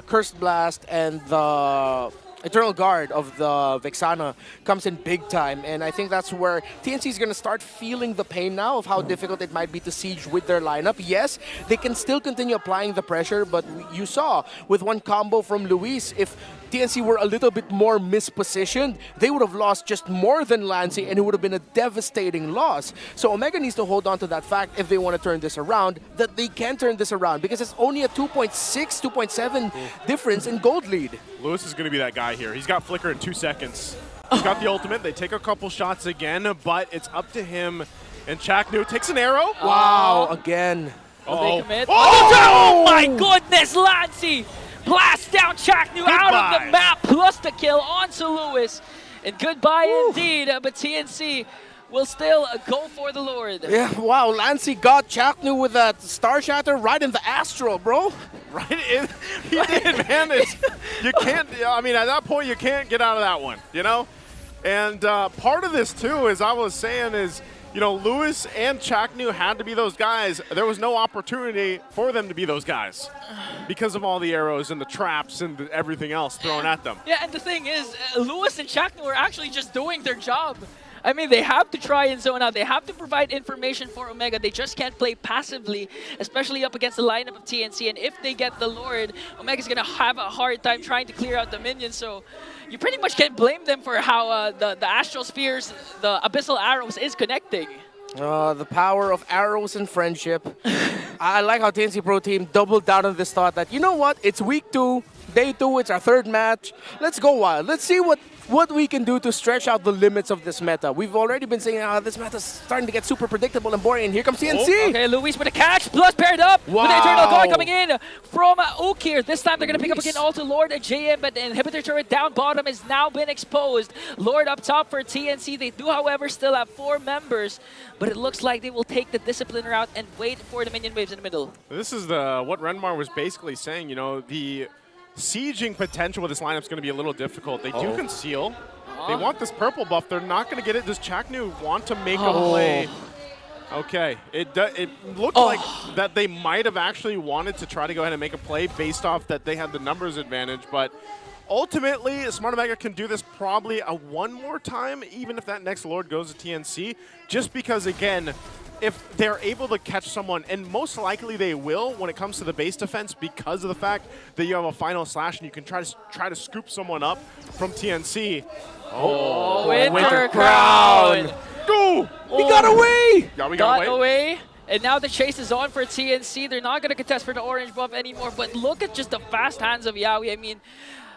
Cursed Blast, and the Eternal Guard of the Vexana comes in big time, and I think that's where TNC is going to start feeling the pain now of how difficult it might be to siege with their lineup. Yes, they can still continue applying the pressure, but you saw with one combo from Luis, if TNC were a little bit more mispositioned, they would have lost just more than Lancey, and it would have been a devastating loss. So Omega needs to hold on to that fact if they want to turn this around, that they can turn this around, because it's only a 2.6, 2.7 difference in gold lead. Lewis is going to be that guy here. He's got Flicker in 2 seconds. He's got the ultimate. They take a couple shots again, but it's up to him. And Chaknu takes an arrow. Wow, again. They commit. Oh my goodness, Lancey! Blast down Chaknu out of the map, plus the kill onto Lewis. And goodbye indeed, but TNC will still go for the Lord. Yeah, wow, Lancey got Chaknu with that Star Shatter right in the Astral, bro. Right in, he did, man. You can't, I mean, at that point, you can't get out of that one, you know? And part of this, too, as I was saying, is, you know, Lewis and Chaknu had to be those guys. There was no opportunity for them to be those guys because of all the arrows and the traps and everything else thrown at them. Yeah, and the thing is, Lewis and Chaknu are actually just doing their job. I mean, they have to try and zone out. They have to provide information for Omega. They just can't play passively, especially up against the lineup of TNC. And if they get the Lord, Omega's going to have a hard time trying to clear out the minions. So you pretty much can't blame them for how the Astral Spears, the Abyssal Arrows is connecting. The power of arrows and friendship. I like how TNC Pro Team doubled down on this thought that, you know what, it's week 2, day 2, it's our 3rd match. Let's go wild. Let's see what we can do to stretch out the limits of this meta. We've already been saying this meta is starting to get super predictable and boring, and here comes TNC. Okay, Luis with a catch, plus paired up with the Eternal Guard coming in from Ukir. This time they're going to pick up again also Lord and JM, but the inhibitor turret down bottom has now been exposed. Lord up top for TNC. They do, however, still have 4 members, but it looks like they will take the discipline route and wait for the minion waves in the middle. This is what Renmar was basically saying, you know, the sieging potential with this lineup is going to be a little difficult. They do conceal. They want this purple buff. They're not going to get it. Does Chaknu want to make a play? Okay. It looked like that they might have actually wanted to try to go ahead and make a play based off that they had the numbers advantage, but ultimately, Smart Omega can do this probably one more time, even if that next Lord goes to TNC, just because, again, if they're able to catch someone, and most likely they will when it comes to the base defense because of the fact that you have a final slash and you can try to scoop someone up from TNC. Winter Crown! Go! He got away! Yeah, we got away. And now the chase is on for TNC. They're not going to contest for the orange buff anymore, but look at just the fast hands of Yawi. I mean,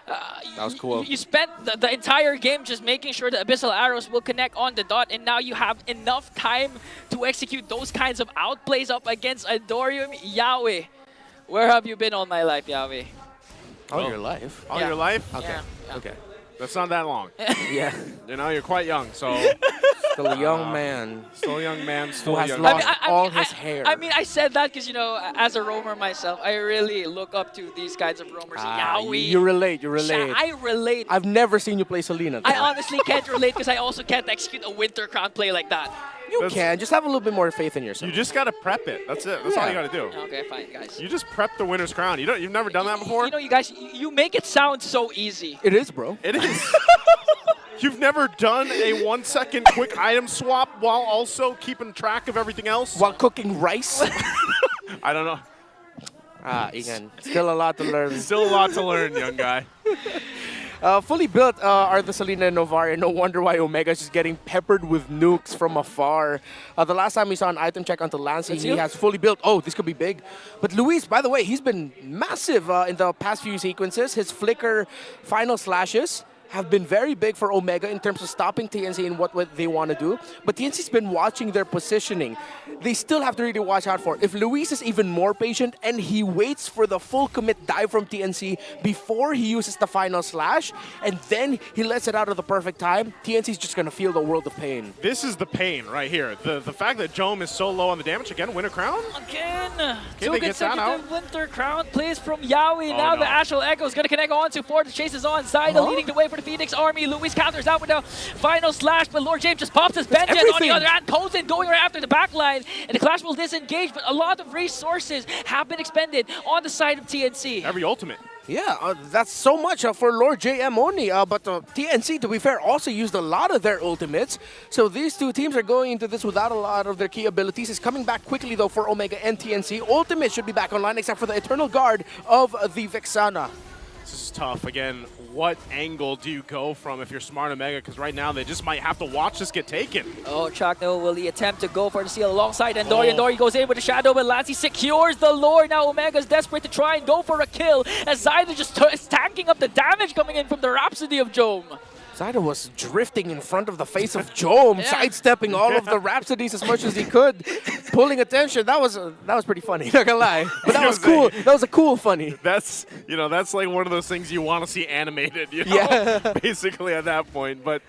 That was cool. You spent the entire game just making sure the Abyssal Arrows will connect on the dot, and now you have enough time to execute those kinds of outplays up against Adorium. Yawi, where have you been all my life, Yawi? All your life? All your life? Okay. Yeah. Okay. That's not that long. Yeah. You know, you're quite young, so... Still a young man. Still a young man, still Who a has young lost man. all his hair. I mean, I said that because, you know, as a roamer myself, I really look up to these kinds of roamers. Yawi. You relate, you relate. I relate. I've never seen you play Selena. I honestly can't relate because I also can't execute a Winter Crown play like that. You can. Just have a little bit more faith in yourself. You just gotta prep it. That's it. That's all you gotta do. Okay, fine, guys. You just prep the Winner's Crown. You've never done that before? You know, you guys, you make it sound so easy. It is, bro. It is. You've never done a 1 second quick item swap while also keeping track of everything else? While cooking rice? I don't know. Ian. Still a lot to learn. Still a lot to learn, young guy. Fully built are the Selena and Novaria. No wonder why Omega's just getting peppered with nukes from afar. The last time we saw an item check onto Lancey, he has fully built. Oh, this could be big. But Luis, by the way, he's been massive in the past few sequences. His flicker final slashes have been very big for Omega in terms of stopping TNC in what they want to do. But TNC's been watching their positioning. They still have to really watch out for it. If Luis is even more patient and he waits for the full commit dive from TNC before he uses the final slash, and then he lets it out at the perfect time, TNC's just going to feel the world of pain. This is the pain right here. The fact that Jome is so low on the damage. Again, Winter Crown? Again, two they get that out? consecutive Winter Crown plays from Yawi. Oh, Now no. the Astral Echo is going to connect on to Ford. The chase is on. Zyda leading the way for the Phoenix Army. Luis counters out with the final slash, but Lord James just pops his Benjen. On the other hand, Posen going right after the backline, and the Clash will disengage, but a lot of resources have been expended on the side of TNC. Every ultimate. Yeah, that's so much for Lord JM only. But TNC, to be fair, also used a lot of their ultimates. So these two teams are going into this without a lot of their key abilities. It's coming back quickly, though, for Omega and TNC. Ultimate should be back online, except for the Eternal Guard of the Vexana. This is tough. Again, what angle do you go from if you're smart Omega? Because right now they just might have to watch this get taken. Oh, Chakno will he attempt to go for the steal alongside Andori. Andori goes in with a shadow, but Lancey secures the Lord. Now Omega's desperate to try and go for a kill as Zyda just is tanking up the damage coming in from the Rhapsody of Jome. Zyda was drifting in front of the face of Jome, sidestepping all of the Rhapsodies as much as he could, pulling attention. That was pretty funny, not gonna lie. But that was cool. That was a cool funny. That's that's like one of those things you want to see animated. Basically at that point. But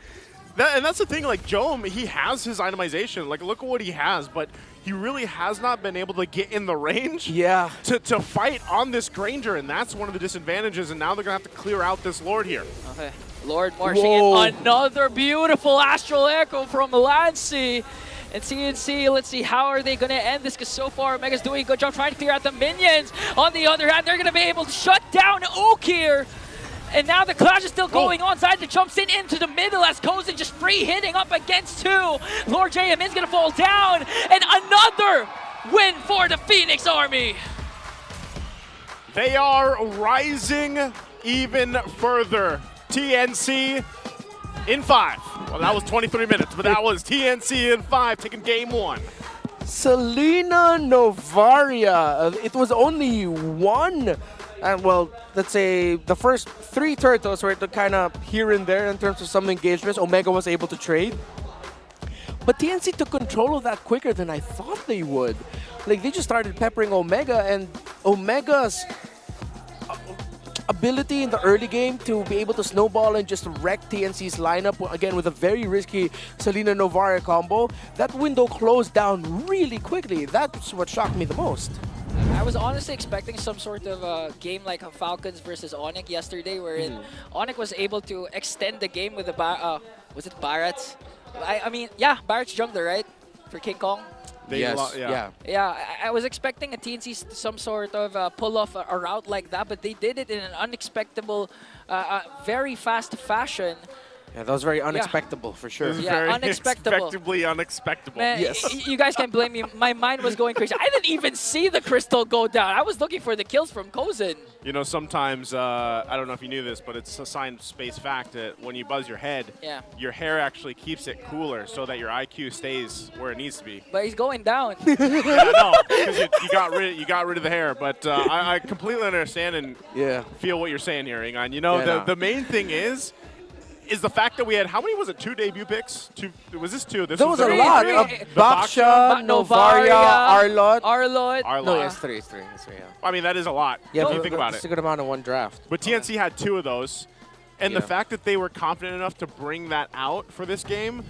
that's the thing. Like Jome, he has his itemization. Like look at what he has, but he really has not been able to get in the range. To fight on this Granger, and that's one of the disadvantages. And now they're gonna have to clear out this Lord here. Okay. Lord marching in. Another beautiful Astral Echo from Lancey. And TNC, let's see, how are they going to end this? Because so far, Omega's doing a good job trying to clear out the minions. On the other hand, they're going to be able to shut down Ook here. And now the clash is still going on. Zyda jumps into the middle as Kozin just free hitting up against two. Lord JM is going to fall down. And another win for the Phoenix Army. They are rising even further. TNC in 5. Well, that was 23 minutes, but that was TNC in 5 taking game 1. Selena Novaria. It was only one. Well, let's say the first 3 turtles were kind of here and there in terms of some engagements. Omega was able to trade. But TNC took control of that quicker than I thought they would. Like, they just started peppering Omega, and Omega's ability in the early game to be able to snowball and just wreck TNC's lineup, again, with a very risky Selena Novaria combo, that window closed down really quickly. That's what shocked me the most. I was honestly expecting some sort of game like Falcons versus Onyx yesterday, wherein Onyx was able to extend the game with the was it Barrett's? I mean, yeah, Barrett's jungler, right? For King Kong. Yeah, I was expecting a TNC some sort of pull off a route like that, but they did it in an unexpected, very fast fashion. Yeah, that was very unexpected for sure. It was Yeah, very unexpectable. expectably unexpectable. Man, you guys can blame me. My mind was going crazy. I didn't even see the crystal go down. I was looking for the kills from Kozin. You know, sometimes, I don't know if you knew this, but it's a science space fact that when you buzz your head, your hair actually keeps it cooler so that your IQ stays where it needs to be. But he's going down. Yeah, no, because you got rid of the hair. But I completely understand and feel what you're saying here, Ingan. You know, the main thing is the fact that we had, how many was it, 2 debut picks? Was this 2? This there was a three. lot. Baksha, Novaria, Arlot. No, it's three. It's three, yeah. I mean, that is a lot if you think about It's it. a good amount in one draft. But TNC had 2 of those. And the fact that they were confident enough to bring that out for this game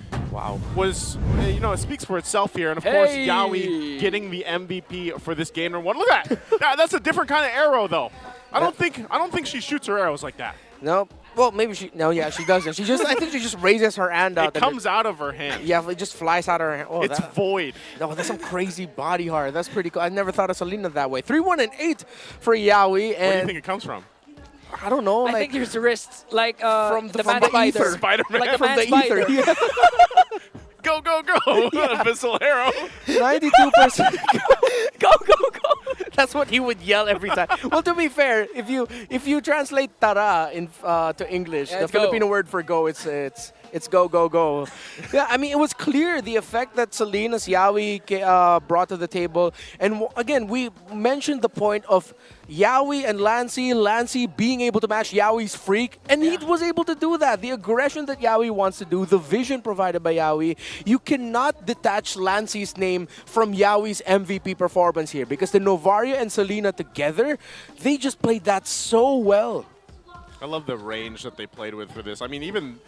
was, you know, it speaks for itself here. And, of course, Yawi getting the MVP for this game. And look at that. That's a different kind of arrow, though. I don't think she shoots her arrows like that. No. Well, maybe she. No, yeah, she doesn't. I think she just raises her hand out. It comes out of her hand. Yeah, it just flies out of her hand. Oh, it's void. No, that's some crazy body horror. That's pretty cool. I never thought of Selena that way. 3-1-8 for Yawi. And where do you think it comes from? I don't know. I think there's the wrists, like from the man spider. Spider-Man. Like the from man the spider. ether. Go, go, go. Abyssal arrow. 92%. Go, go, go. That's what he would yell every time. Well, to be fair, if you translate tara to English, the Filipino word for go, it's go, go, go. Yeah, I mean, it was clear the effect that Selena's Yawi brought to the table. And again, we mentioned the point of Yawi and Lancey being able to match Yawi's freak, and he was able to do that. The aggression that Yawi wants to do, the vision provided by Yawi, you cannot detach Lancey's name from Yawi's MVP performance here, because the Novaria and Selena together, they just played that so well. I love the range that they played with for this. I mean, even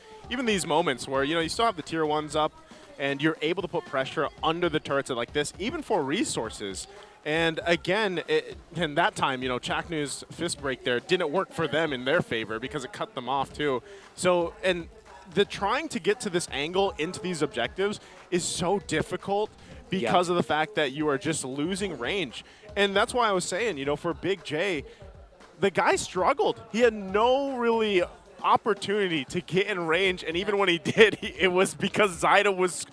these moments where, you know, you still have the tier 1s up and you're able to put pressure under the turrets like this, even for resources. And again, in that time, you know, Chaknu's fist break there didn't work for them in their favor because it cut them off too. So, and the trying to get to this angle into these objectives is so difficult because of the fact that you are just losing range. And that's why I was saying, you know, for Big J, the guy struggled. He had no really opportunity to get in range, and even when he did, it was because Zaida was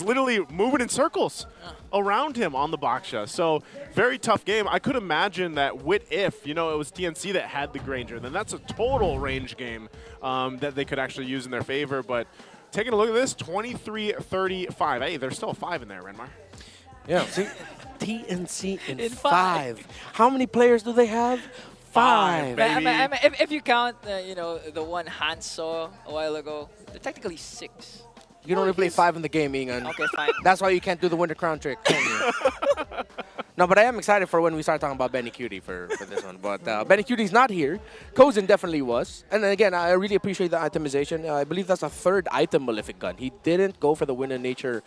literally moving in circles around him on the Baksha. So very tough game. I could imagine that if, you know, it was TNC that had the Granger, then that's a total range game that they could actually use in their favor. But taking a look at this, 23-35. Hey, there's still a 5 in there, Renmar. Yeah, see, TNC in 5. How many players do they have? 5. If you count, you know, the one Hans saw a while ago, they're technically 6. You can only play 5 in the game, Ingan. Okay, fine. That's why you can't do the Winter Crown trick, can you? No, but I am excited for when we start talking about Benny Cutie for this one. But Benny Cutie's not here. Kozin definitely was. And then again, I really appreciate the itemization. I believe that's a 3rd item Malefic Gun. He didn't go for the Wind of Nature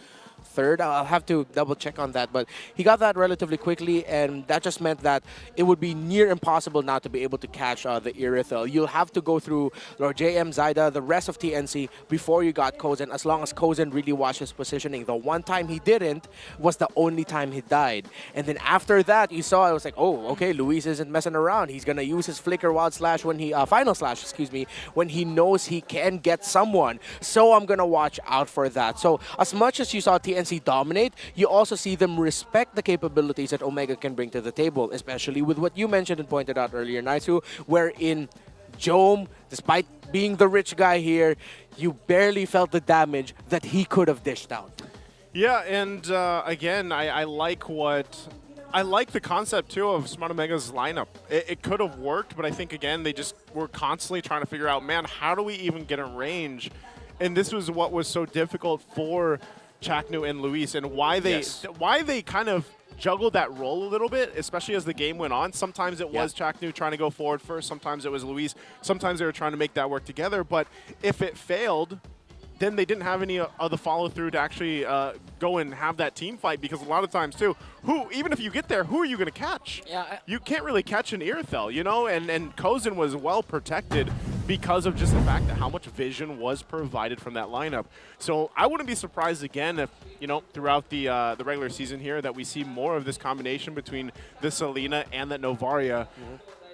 3rd. I'll have to double check on that, but he got that relatively quickly, and that just meant that it would be near impossible now to be able to catch the Irithel. You'll have to go through Lord JM, Zaida, the rest of TNC before you got Kozin, as long as Kozin really watched his positioning. The one time he didn't was the only time he died. And then after that, you saw, I was like, oh, okay, Luis isn't messing around. He's gonna use his Flicker Wild Slash when he, Final Slash, excuse me, when he knows he can get someone. So I'm gonna watch out for that. So as much as you saw TNC dominate, you also see them respect the capabilities that Omega can bring to the table, especially with what you mentioned and pointed out earlier, Naisu, wherein Jome, despite being the rich guy here, you barely felt the damage that he could have dished out. Yeah, and again, I like the concept too of Smart Omega's lineup. It could have worked, but I think again they just were constantly trying to figure out, man, how do we even get in range? And this was what was so difficult for Chaknu and Luis, and why they kind of juggled that role a little bit, especially as the game went on. Sometimes it was Chaknu trying to go forward first, sometimes it was Luis, sometimes they were trying to make that work together, but if it failed, then they didn't have any of the follow-through to actually go and have that team fight, because a lot of times, too, even if you get there, who are you going to catch? Yeah, you can't really catch an Irithel, you know? And Kozin was well protected because of just the fact that how much vision was provided from that lineup. So I wouldn't be surprised again if, you know, throughout the regular season here that we see more of this combination between the Selena and that Novaria.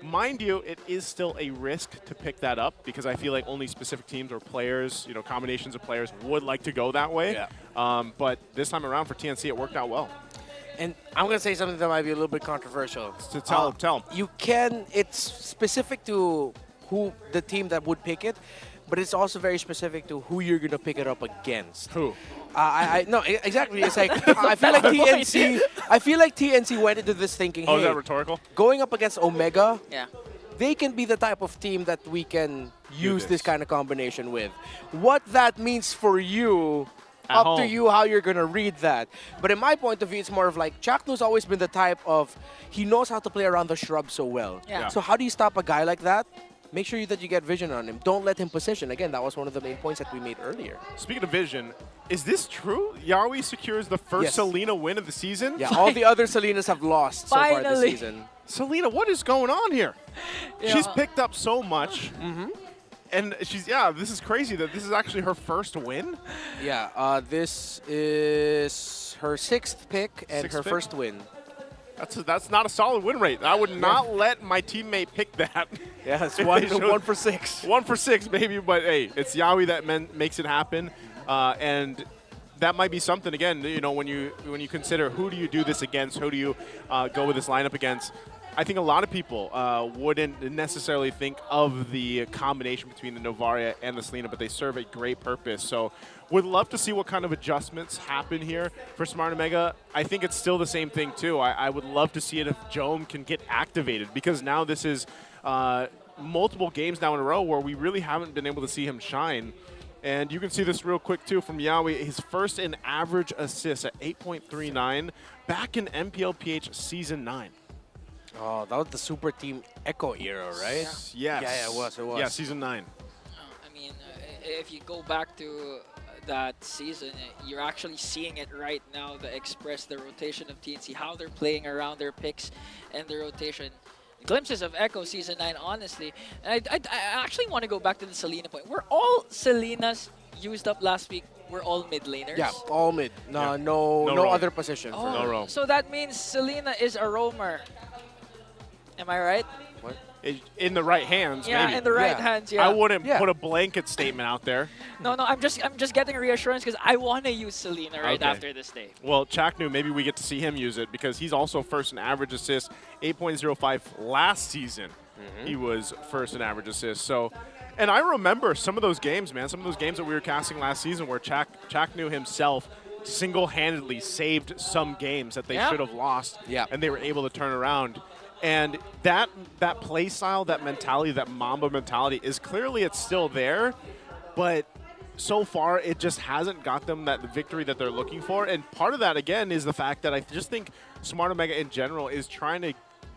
Mind you, it is still a risk to pick that up because I feel like only specific teams or players, combinations of players would like to go that way. Yeah. But this time around for TNC, it worked out well. And I'm going to say something that might be a little bit controversial. So tell them. You can, it's specific to who the team that would pick it, but it's also very specific to who you're going to pick it up against. Who? No, exactly. It's like I feel like TNC went into this thinking, Oh, hey, is that rhetorical? going up against Omega, Yeah. they can be the type of team that we can use this. this kind of combination with. What that means for you, At up to home. you how you're going to read that. But in my point of view, it's more of like, Chaknu's always been the type of, he knows how to play around the shrub so well. Yeah. So how do you stop a guy like that? Make sure that you get vision on him. Don't let him position. Again, that was one of the main points that we made earlier. Speaking of vision, is this true? Yawi secures the first Yes. Selena win of the season? Yeah, all the other Selenas have lost so far this Finally. season. Selena, what is going on here? Yeah. She's picked up so much. And this is crazy that this is actually her first win. Yeah, this is her 6th pick and Sixth her pick? first win. That's not a solid win rate. I would not let my teammate pick that. Yeah, it's If one, they showed- 1 for 6. 1 for 6, maybe, but hey, it's Yawi that makes it happen. And that might be something, again, when you consider who do you do this against, who do you go with this lineup against. I think a lot of people wouldn't necessarily think of the combination between the Novaria and the Selena, but they serve a great purpose. So would love to see what kind of adjustments happen here for Smart Omega. I think it's still the same thing, too. I would love to see it if Jome can get activated, because now this is multiple games now in a row where we really haven't been able to see him shine. And you can see this real quick, too, from Yawi. His first in average assists at 8.39 back in MPL PH Season 9. Oh, that was the Super Team Echo era, right? Yes. Yeah, it was. Yeah, Season 9. I mean, if you go back to that season, you're actually seeing it right now, the Express, the rotation of TNC, how they're playing around their picks and the rotation. Glimpses of Echo Season 9, honestly. And I actually want to go back to the Selena point. Were all Selenas used up last week? We're all mid laners? Yeah, all mid. No roam. other position. Oh, No roam. so that means Selena is a roamer. Am I right? What? In the right hands, Yeah, maybe. in the right hands, yeah. I wouldn't put a blanket statement out there. No, I'm just getting reassurance because I want to use Selena right Okay. after this day. Well, Chaknu, maybe we get to see him use it because he's also first in average assists, 8.05 last season. He was first in average assists. So, and I remember some of those games, man, some of those games that we were casting last season where Chaknu himself single-handedly saved some games that they should have lost, and they were able to turn around. And that play style, that mentality, that Mamba mentality is clearly it's still there, but so far it just hasn't got them that victory that they're looking for. And part of that, again, is the fact that I just think Smart Omega in general is trying to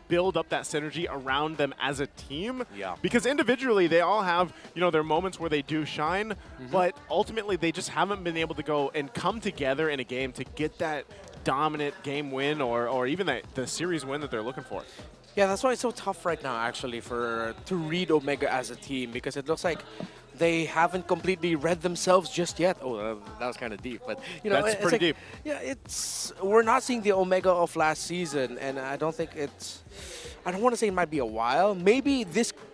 build up that synergy around them as a team. Yeah. Because individually they all have, their moments where they do shine, but ultimately they just haven't been able to go and come together in a game to get that dominant game win or even the series win that they're looking for. Yeah, that's why it's so tough right now, actually, to read Omega as a team, because it looks like they haven't completely read themselves just yet. Oh, that was kind of deep, but That's it's pretty like, deep. Yeah, we're not seeing the Omega of last season, and I don't think I don't want to say it might be a while. Maybe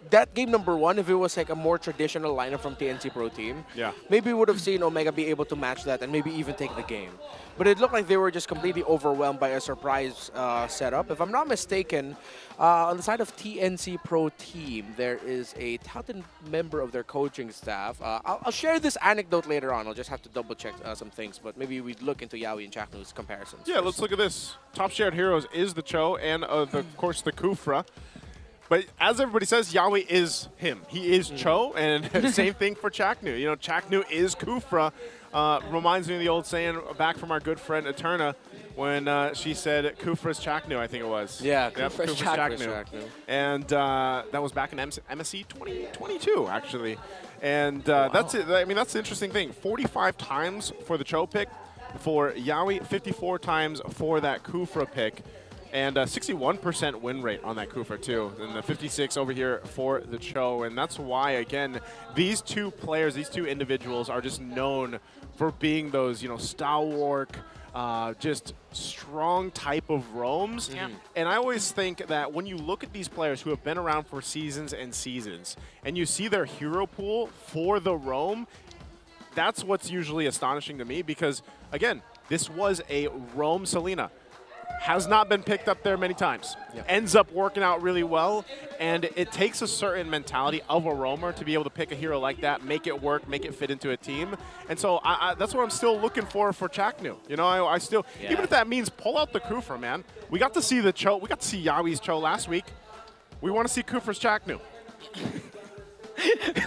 that game number 1, if it was like a more traditional lineup from TNC Pro Team, maybe we would have seen Omega be able to match that and maybe even take the game. But it looked like they were just completely overwhelmed by a surprise setup. If I'm not mistaken, on the side of TNC Pro Team, there is a talented member of their coaching staff. I'll share this anecdote later on. I'll just have to double check some things, but maybe we look into Yawi and Chaknu's comparisons. Yeah, let's look at this. Top shared heroes is the Cho and, of course, the Kufra. But as everybody says, Yawi is him. He is Cho, and same thing for Chaknu. Chaknu is Kufra. Reminds me of the old saying back from our good friend Eterna when she said Kufra's Chaknu, I think it was. Yeah, Kufra's Chaknu. And that was back in MSC 2022, actually. And that's it. I mean, that's the interesting thing. 45 times for the Cho pick. For Yawi, 54 times for that Kufra pick. And 61% win rate on that Kufra too, and the 56 over here for the Cho. And that's why, again, these two players, these two individuals are just known for being those, you know, stalwart, just strong type of roams. Yeah. And I always think that when you look at these players who have been around for seasons and seasons, and you see their hero pool for the roam, that's what's usually astonishing to me because, again, this was a roam Selena. Has not been picked up there many times. Ends up working out really well, and it takes a certain mentality of a roamer to be able to pick a hero like that, make it work, make it fit into a team. And so that's what I'm still looking for Chaknu. You know, I still, even if that means pull out the Kufra, man. We got to see the Cho, we got to see Yawi's Cho last week. We want to see Kufra's Chaknu.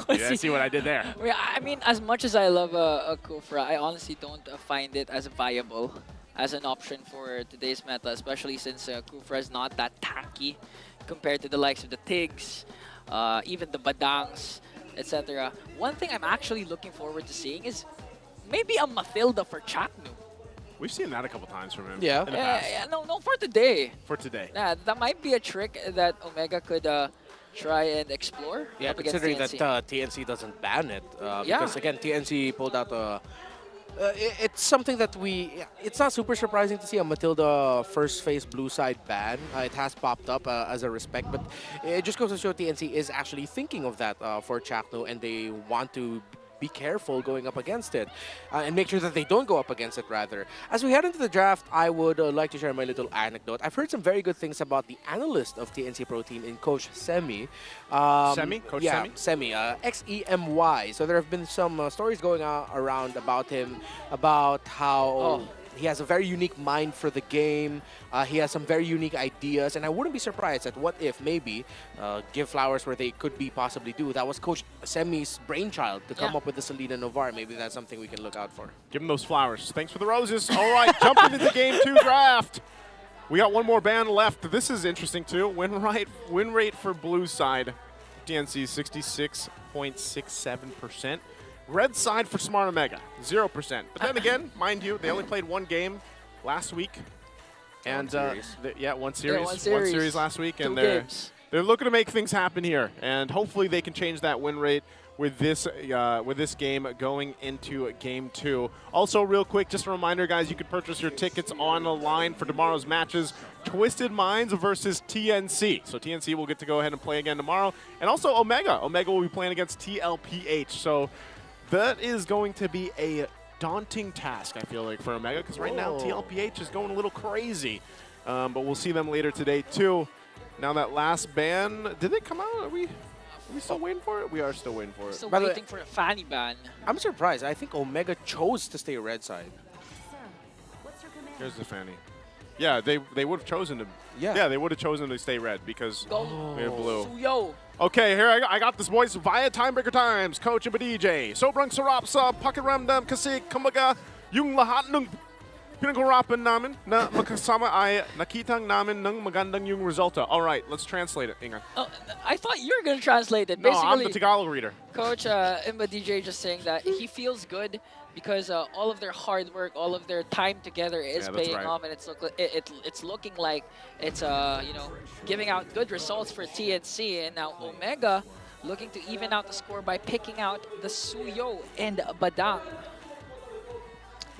Yeah, see what I did there. I mean, as much as I love a Kufra, I honestly don't find it as viable as an option for today's meta, especially since Kufra is not that tanky compared to the likes of the Tigs, even the Badangs, etc. One thing I'm actually looking forward to seeing is maybe a Mathilda for Chaknu. We've seen that a couple times from him. Yeah. In the past. No, for today. For today. Yeah, that might be a trick that Omega could try and explore. Yeah, up against considering TNC. that TNC doesn't ban it. Because again, TNC pulled out a... it's something that it's not super surprising to see a Matilda first phase blue side ban. It has popped up as a respect, but it just goes to show TNC is actually thinking of that for Chakno, and they want to be careful going up against it and make sure that they don't go up against it, rather. As we head into the draft, I would like to share my little anecdote. I've heard some very good things about the analyst of TNC Pro Team in Coach Semi. Semi? Coach Semi? Semi, Xemy. So there have been some stories going around about him, about how he has a very unique mind for the game. He has some very unique ideas, and I wouldn't be surprised at what if maybe give flowers where they could be possibly due. That was Coach Semi's brainchild to come up with the Selena Novar. Maybe that's something we can look out for. Give him those flowers. Thanks for the roses. All right, jumping into Game 2 draft. We got one more band left. This is interesting too. Win rate for blue side, TNC 66.67%. Red side for Smart Omega, 0%. But then again, mind you, they only played one game last week. And one series. One series last week. And they're looking to make things happen here. And hopefully they can change that win rate with this game going into Game 2. Also, real quick, just a reminder, guys, you can purchase your tickets on the line for tomorrow's matches. Twisted Minds versus TNC. So TNC will get to go ahead and play again tomorrow. And also Omega. Omega will be playing against TLPH. So that is going to be a daunting task, I feel like, for Omega, because right now TLPH is going a little crazy. But we'll see them later today, too. Now that last ban, did they come out? Are we still waiting for it? We are still waiting for it. Still waiting for a Fanny ban. I'm surprised. I think Omega chose to stay red side. Here's the Fanny. Yeah, they would have chosen to. Yeah, they would have chosen to stay red because we have blue. Suyo. Okay, here I got this, boys. Via Timebreaker Times, Coach and DJ. Sobrang sarap sa pakiramdam kasi kumbaga yung lahat ng pinag-urapan namin na magkasama ay nakitang namin ng magandang yung resulta. All right, let's translate it. Inga. Oh, I thought you were going to translate it. No, Basically, I'm the Tagalog reader. Coach Imba DJ just saying that he feels good because all of their hard work, all of their time together is paying off, and it's looking like it's giving out good results for TNC. And now Omega looking to even out the score by picking out the Suyo and Badang.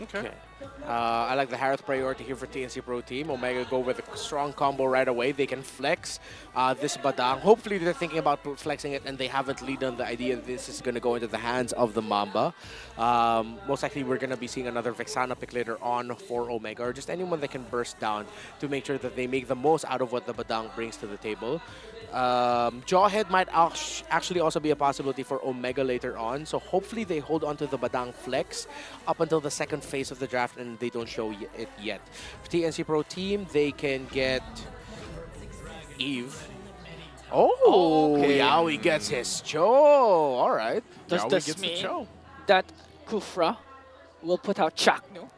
Okay. I like the Harith priority here for TNC Pro Team. Omega go with a strong combo right away. They can flex this Badang. Hopefully they're thinking about flexing it and they haven't lead on the idea that this is going to go into the hands of the Mamba. Most likely we're going to be seeing another Vexana pick later on for Omega, or just anyone that can burst down to make sure that they make the most out of what the Badang brings to the table. Jawhead might actually also be a possibility for Omega later on, so hopefully they hold on to the Badang flex up until the second phase of the draft and they don't show it yet. For TNC Pro Team, they can get Eve. Oh, okay. Yawi gets his Cho. All right. Does this mean that Kufra will put out Chaknu?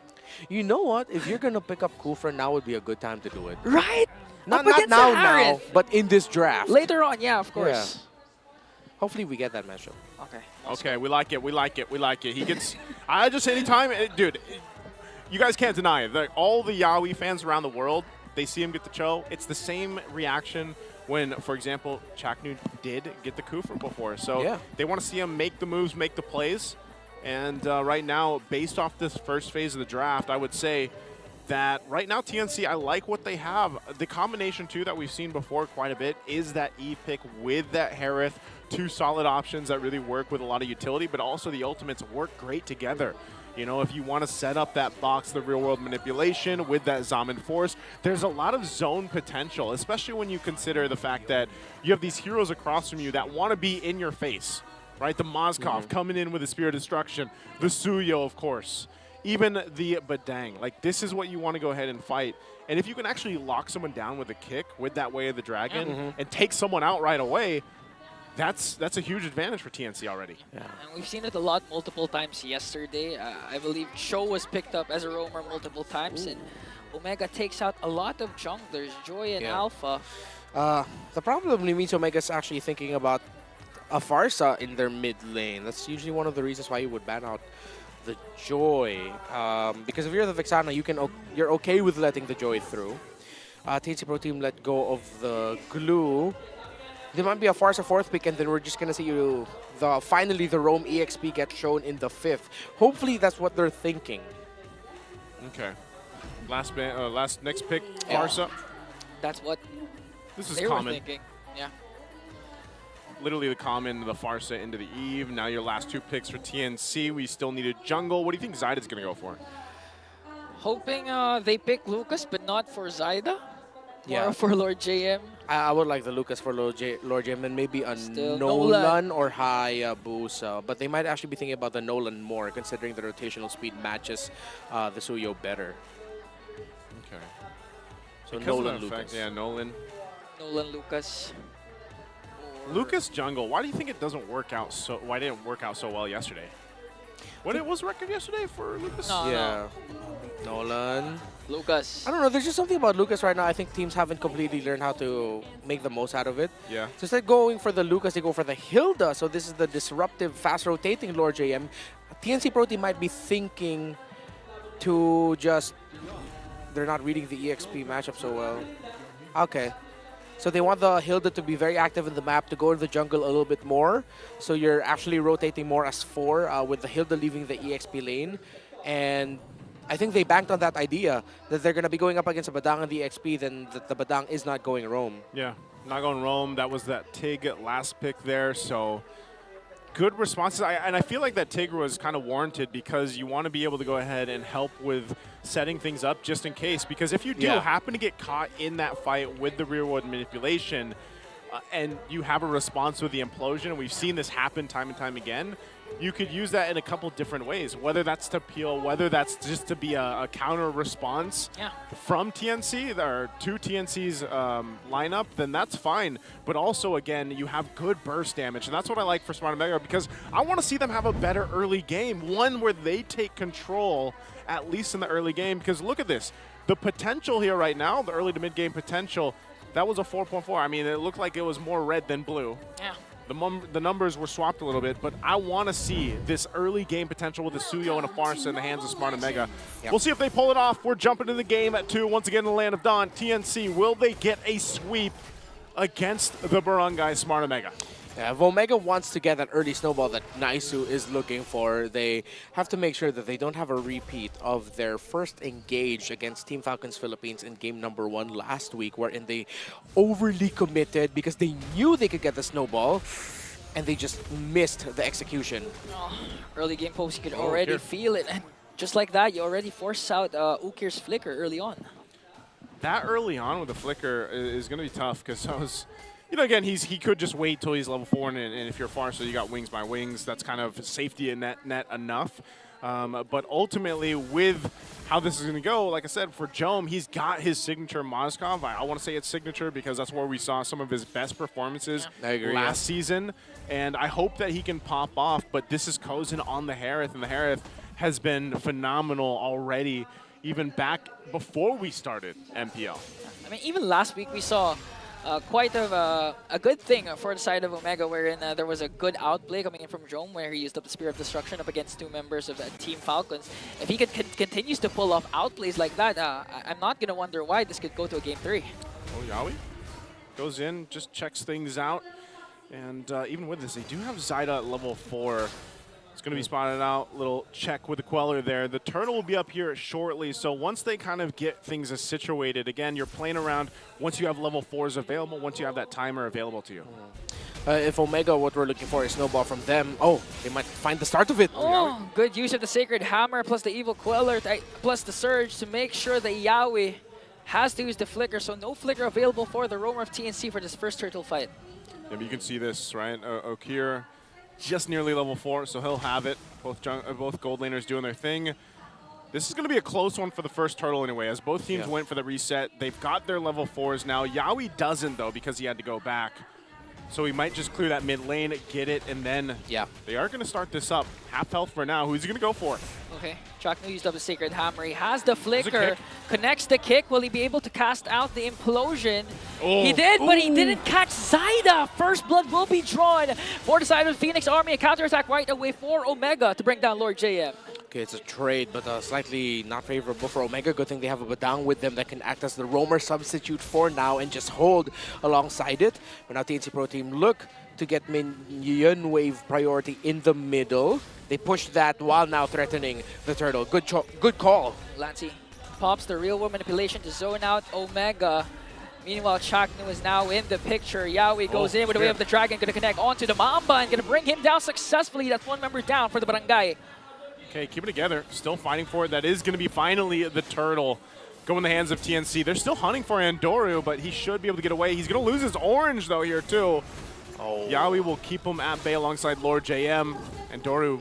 You know what? If you're going to pick up Kufra, now would be a good time to do it. Right? Not now, but in this draft. Later on, yeah, of course. Yeah. Hopefully we get that matchup. Okay. Okay, we like it. We like it. We like it. He gets. I just anytime, dude. You guys can't deny it. All the Yawi fans around the world, they see him get the Cho. It's the same reaction when, for example, Chaknu did get the Kufr before. So they want to see him make the moves, make the plays. And right now, based off this first phase of the draft, I would say that right now TNC, I like what they have. The combination too that we've seen before quite a bit is that E pick with that Harith, two solid options that really work with a lot of utility, but also the ultimates work great together. You know, if you want to set up that box, the real world manipulation with that Zaman Force, there's a lot of zone potential, especially when you consider the fact that you have these heroes across from you that want to be in your face, right? The Mozkov coming in with the Spear of Destruction, the Suyo, of course, even the Badang. Like, this is what you want to go ahead and fight. And if you can actually lock someone down with a kick with that Way of the Dragon and take someone out right away, that's a huge advantage for TNC already. And we've seen it a lot multiple times yesterday. I believe Cho was picked up as a roamer multiple times, and Omega takes out a lot of junglers, Joy and Alpha. The problem means Omega's actually thinking about a Farsa in their mid lane. That's usually one of the reasons why you would ban out the Joy. Because if you're the Vexana, you're okay with letting the Joy through. TNC Pro Team let go of the Glue. There might be a Farsa 4th pick, and then we're just gonna see finally the Roam EXP get shown in the 5th. Hopefully that's what they're thinking. Okay. Next pick, Farsa. That's what this is they common. were thinking. Yeah. Literally the common, the Farsa into the Eve. Now your last two picks for TNC. We still need a jungle. What do you think Zyda's gonna go for? Hoping they pick Lucas, but not for Zyda. Or for Lord JM. I would like the Lucas for Lord JM, and maybe a Still Nolan or Hayabusa. But they might actually be thinking about the Nolan more, considering the rotational speed matches the Suyo better. Okay. So Because of Nolan, that effect, Lucas. Yeah, Nolan. Nolan, Lucas. Lucas jungle. Why do you think it doesn't work out so? Why didn't it work out so well yesterday? What it was record yesterday for Lucas? No. Nolan. Lucas. I don't know. There's just something about Lucas right now. I think teams haven't completely learned how to make the most out of it. Yeah. So instead of going for the Lucas, they go for the Hilda. So this is the disruptive, fast-rotating Lord JM. TNC Pro Team might be thinking to just... They're not reading the EXP matchup so well. Okay. So they want the Hilda to be very active in the map, to go in the jungle a little bit more. So you're actually rotating more as 4 with the Hilda leaving the EXP lane. And I think they banked on that idea that they're going to be going up against a Badang on the EXP, then the Badang is not going roam. Yeah, not going roam. That was that Tig last pick there. So good responses. And I feel like that Tig was kind of warranted because you want to be able to go ahead and help with setting things up just in case. Because if you do happen to get caught in that fight with the rear world manipulation and you have a response with the implosion, and we've seen this happen time and time again, you could use that in a couple different ways, whether that's to peel, whether that's just to be a counter response from TNC or to TNC's lineup, then that's fine. But also, again, you have good burst damage, and that's what I like for Smart Omega, because I want to see them have a better early game, one where they take control, at least in the early game, because look at this. The potential here right now, the early to mid-game potential, that was a 4.4. I mean, it looked like it was more red than blue. Yeah. The numbers were swapped a little bit, but I want to see this early game potential with a Suyo and a Farsa in the hands of Smart Omega. We'll see if they pull it off. We're jumping into the game at 2. Once again in the Land of Dawn. TNC, will they get a sweep against the Barangay Smart Omega? Yeah, if Omega wants to get that early snowball that Naisu is looking for, they have to make sure that they don't have a repeat of their first engage against Team Falcons Philippines in game number 1 last week, wherein they overly committed because they knew they could get the snowball, and they just missed the execution. Early game post, you could already feel it. And just like that, you already forced out Ukir's Flicker early on. That early on with the Flicker is going to be tough, because I was... You know, again, he could just wait till he's level 4, and if you're Farsa, you got Wings by Wings. That's kind of safety and net enough. But ultimately, with how this is going to go, like I said, for Jome, he's got his signature Mozkov. I want to say it's signature because that's where we saw some of his best performances last season. And I hope that he can pop off, but this is Kozin on the Harith, and the Harith has been phenomenal already, even back before we started MPL. I mean, even last week we saw quite of a good thing for the side of Omega, wherein there was a good outplay coming in from Jome, where he used up the Spear of Destruction up against 2 members of Team Falcons. If he continues to pull off outplays like that, I'm not going to wonder why this could go to a Game 3. Oh, Yawi goes in, just checks things out. And even with this, they do have Zyda at level 4. It's going to be spotted out. Little check with the Queller there. The turtle will be up here shortly. So once they kind of get things situated, again, you're playing around once you have level 4s available, once you have that timer available to you. If Omega, what we're looking for is snowball from them, they might find the start of it. Oh, good use of the Sacred Hammer plus the Evil Queller plus the Surge to make sure that Yawi has to use the Flicker. So no Flicker available for the Roamer of TNC for this first turtle fight. Yeah, but you can see this, right? Okir just nearly level 4, so he'll have it. Both gold laners doing their thing. This is going to be a close one for the first turtle anyway, as both teams went for the reset. They've got their level 4s now. Yawi doesn't, though, because he had to go back. So he might just clear that mid lane, get it, and then they are going to start this up. Half health for now. Who's he going to go for? Okay, Chaknu used up the Sacred Hammer. He has the Flicker, connects the kick. Will he be able to cast out the Implosion? Oh. He did, but he didn't catch Zyda. First blood will be drawn for the side of the Phoenix Army. A counterattack right away for Omega to bring down Lord JM. Okay, it's a trade, but slightly not favorable for Omega. Good thing they have a Badang with them that can act as the roamer substitute for now and just hold alongside it. But now TNC Pro Team look to get minion wave priority in the middle. They push that while now threatening the turtle. Good call. Lancy pops the real world manipulation to zone out Omega. Meanwhile, Chaknu is now in the picture. Yawi goes in with the way of the dragon, going to connect onto the Mamba and going to bring him down successfully. That's 1 member down for the Barangay. Okay, keep it together. Still fighting for it. That is going to be finally the turtle. Go in the hands of TNC. They're still hunting for Andoru, but he should be able to get away. He's going to lose his orange, though, here, too. Yawi will keep him at bay alongside Lord JM. Andoru,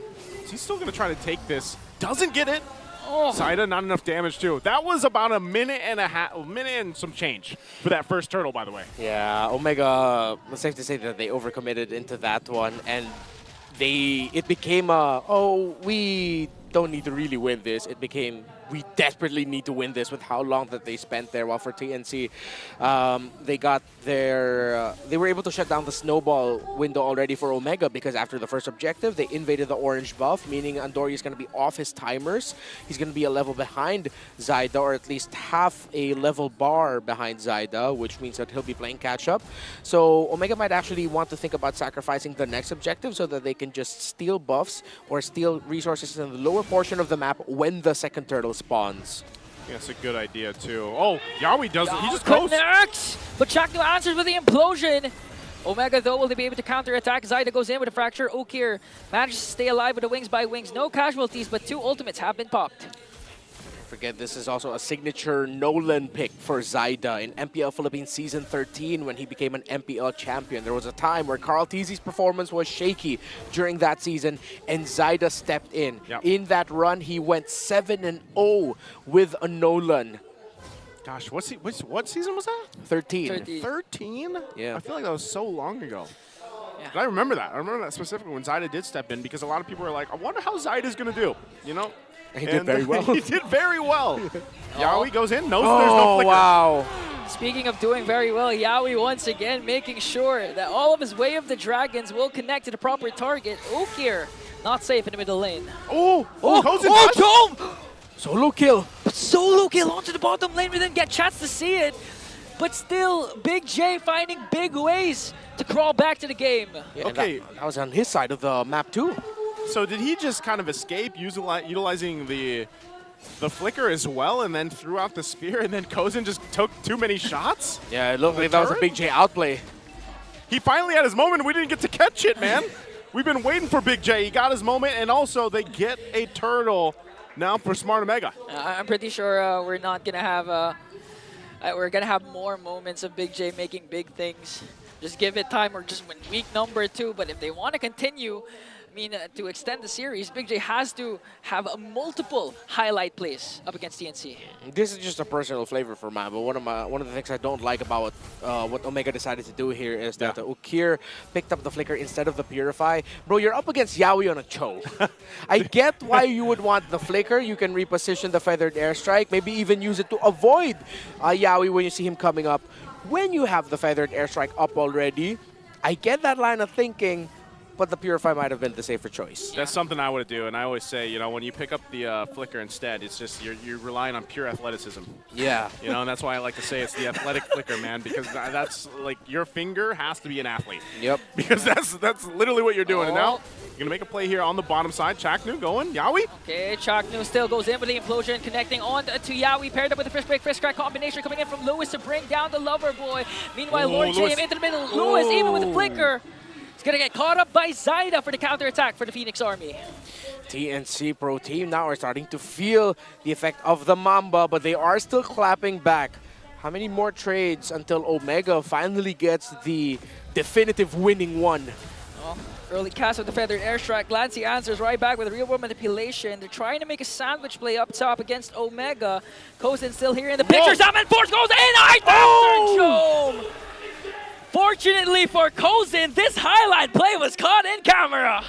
he's still going to try to take this. Doesn't get it. Zyda, not enough damage, too. That was about a minute and some change for that first turtle, by the way. Yeah, Omega, it's safe to say that they overcommitted into that one, and it became we don't need to really win this. It became, we desperately need to win this with how long that they spent there. While for TNC, they got they were able to shut down the snowball window already for Omega, because after the first objective, they invaded the orange buff, meaning Andori is going to be off his timers. He's going to be a level behind Zyda, or at least half a level bar behind Zyda, which means that he'll be playing catch up. So Omega might actually want to think about sacrificing the next objective so that they can just steal buffs or steal resources in the lower portion of the map when the second turtle spawns. Yeah, that's a good idea, too. Oh, Yawi does it. He just goes. Connects! But Chaknu answers with the Implosion. Omega, though, will they be able to counter-attack? Zyda goes in with a Fracture. Okir manages to stay alive with the Wings by Wings. No casualties, but 2 ultimates have been popped. Forget, this is also a signature Nolan pick for Zyda in MPL Philippines Season 13 when he became an MPL champion. There was a time where Carl Tizzi's performance was shaky during that season, and Zyda stepped in. In that run, he went 7-0 with a Nolan. Gosh, what season was that? 13. 13? Yeah. I feel like that was so long ago. Yeah. But I remember that. I remember that specifically when Zyda did step in, because a lot of people were like, I wonder how Zyda's going to do, you know? He did very well. He did very well. Yawi goes in, knows there's no flicker. Wow. Speaking of doing very well, Yawi once again making sure that all of his Way of the Dragons will connect to the proper target. Okir, not safe in the middle lane. Jome! Solo kill. But solo kill onto the bottom lane. We didn't get a chance to see it. But still, Big J finding big ways to crawl back to the game. Yeah, okay. That was on his side of the map, too. So did he just kind of escape utilizing the flicker as well, and then threw out the spear, and then Kozin just took too many shots? Yeah, it looked like that was a Big J outplay. He finally had his moment. We didn't get to catch it, man. We've been waiting for Big J. He got his moment, and also they get a turtle now for Smart Omega. I'm pretty sure we're not gonna have we're gonna have more moments of Big J making big things. Just give it time, or just win week number 2. But if they want to continue, to extend the series, Big J has to have a multiple highlight plays up against TNC. This is just a personal flavor for mine, but one of the things I don't like about what Omega decided to do here is that Okir picked up the flicker instead of the Purify. Bro, you're up against Yawi on a Cho. I get why you would want the flicker. You can reposition the Feathered Airstrike, maybe even use it to avoid Yawi when you see him coming up. when you have the feathered airstrike up already, I get that line of thinking, but the Purify might have been the safer choice. That's something I would do, and I always say, you know, when you pick up the Flicker instead, it's just you're relying on pure athleticism. Yeah. You know, and that's why I like to say it's the athletic Flicker, man, because that's like your finger has to be an athlete. Yep. Because that's literally what you're doing. And now you're gonna make a play here on the bottom side. Chaknu going, Yawi. Okay, Chaknu still goes in with the implosion, connecting on to Yawi, paired up with the fish break, fish crack combination coming in from Lewis to bring down the lover boy. Meanwhile, Lord Lewis. JM into the middle. Lewis, even with the flicker, is gonna get caught up by Zyda for the counterattack for the Phoenix Army. TNC Pro Team now are starting to feel the effect of the Mamba, but they are still clapping back. How many more trades until Omega finally gets the definitive winning one? Oh, early cast with the feathered airstrike. Lancy answers right back with real world manipulation. They're trying to make a sandwich play up top against Omega. Kozin still here in the picture. Salmon Force goes in. After Jome. Fortunately for Kozin, this highlight play was caught in camera.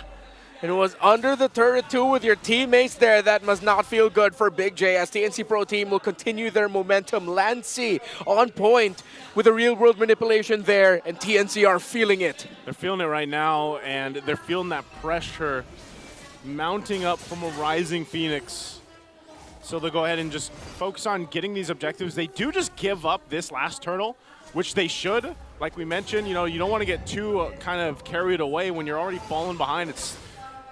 It was under the turret too with your teammates there. That must not feel good for Big J as TNC Pro Team will continue their momentum. Lancy on point with a real world manipulation there, and TNC are feeling it. They're feeling it right now, and they're feeling that pressure mounting up from a rising Phoenix. So they'll go ahead and just focus on getting these objectives. They do just give up this last turtle, which they should. Like we mentioned, you know, you don't want to get too kind of carried away when you're already falling behind. It's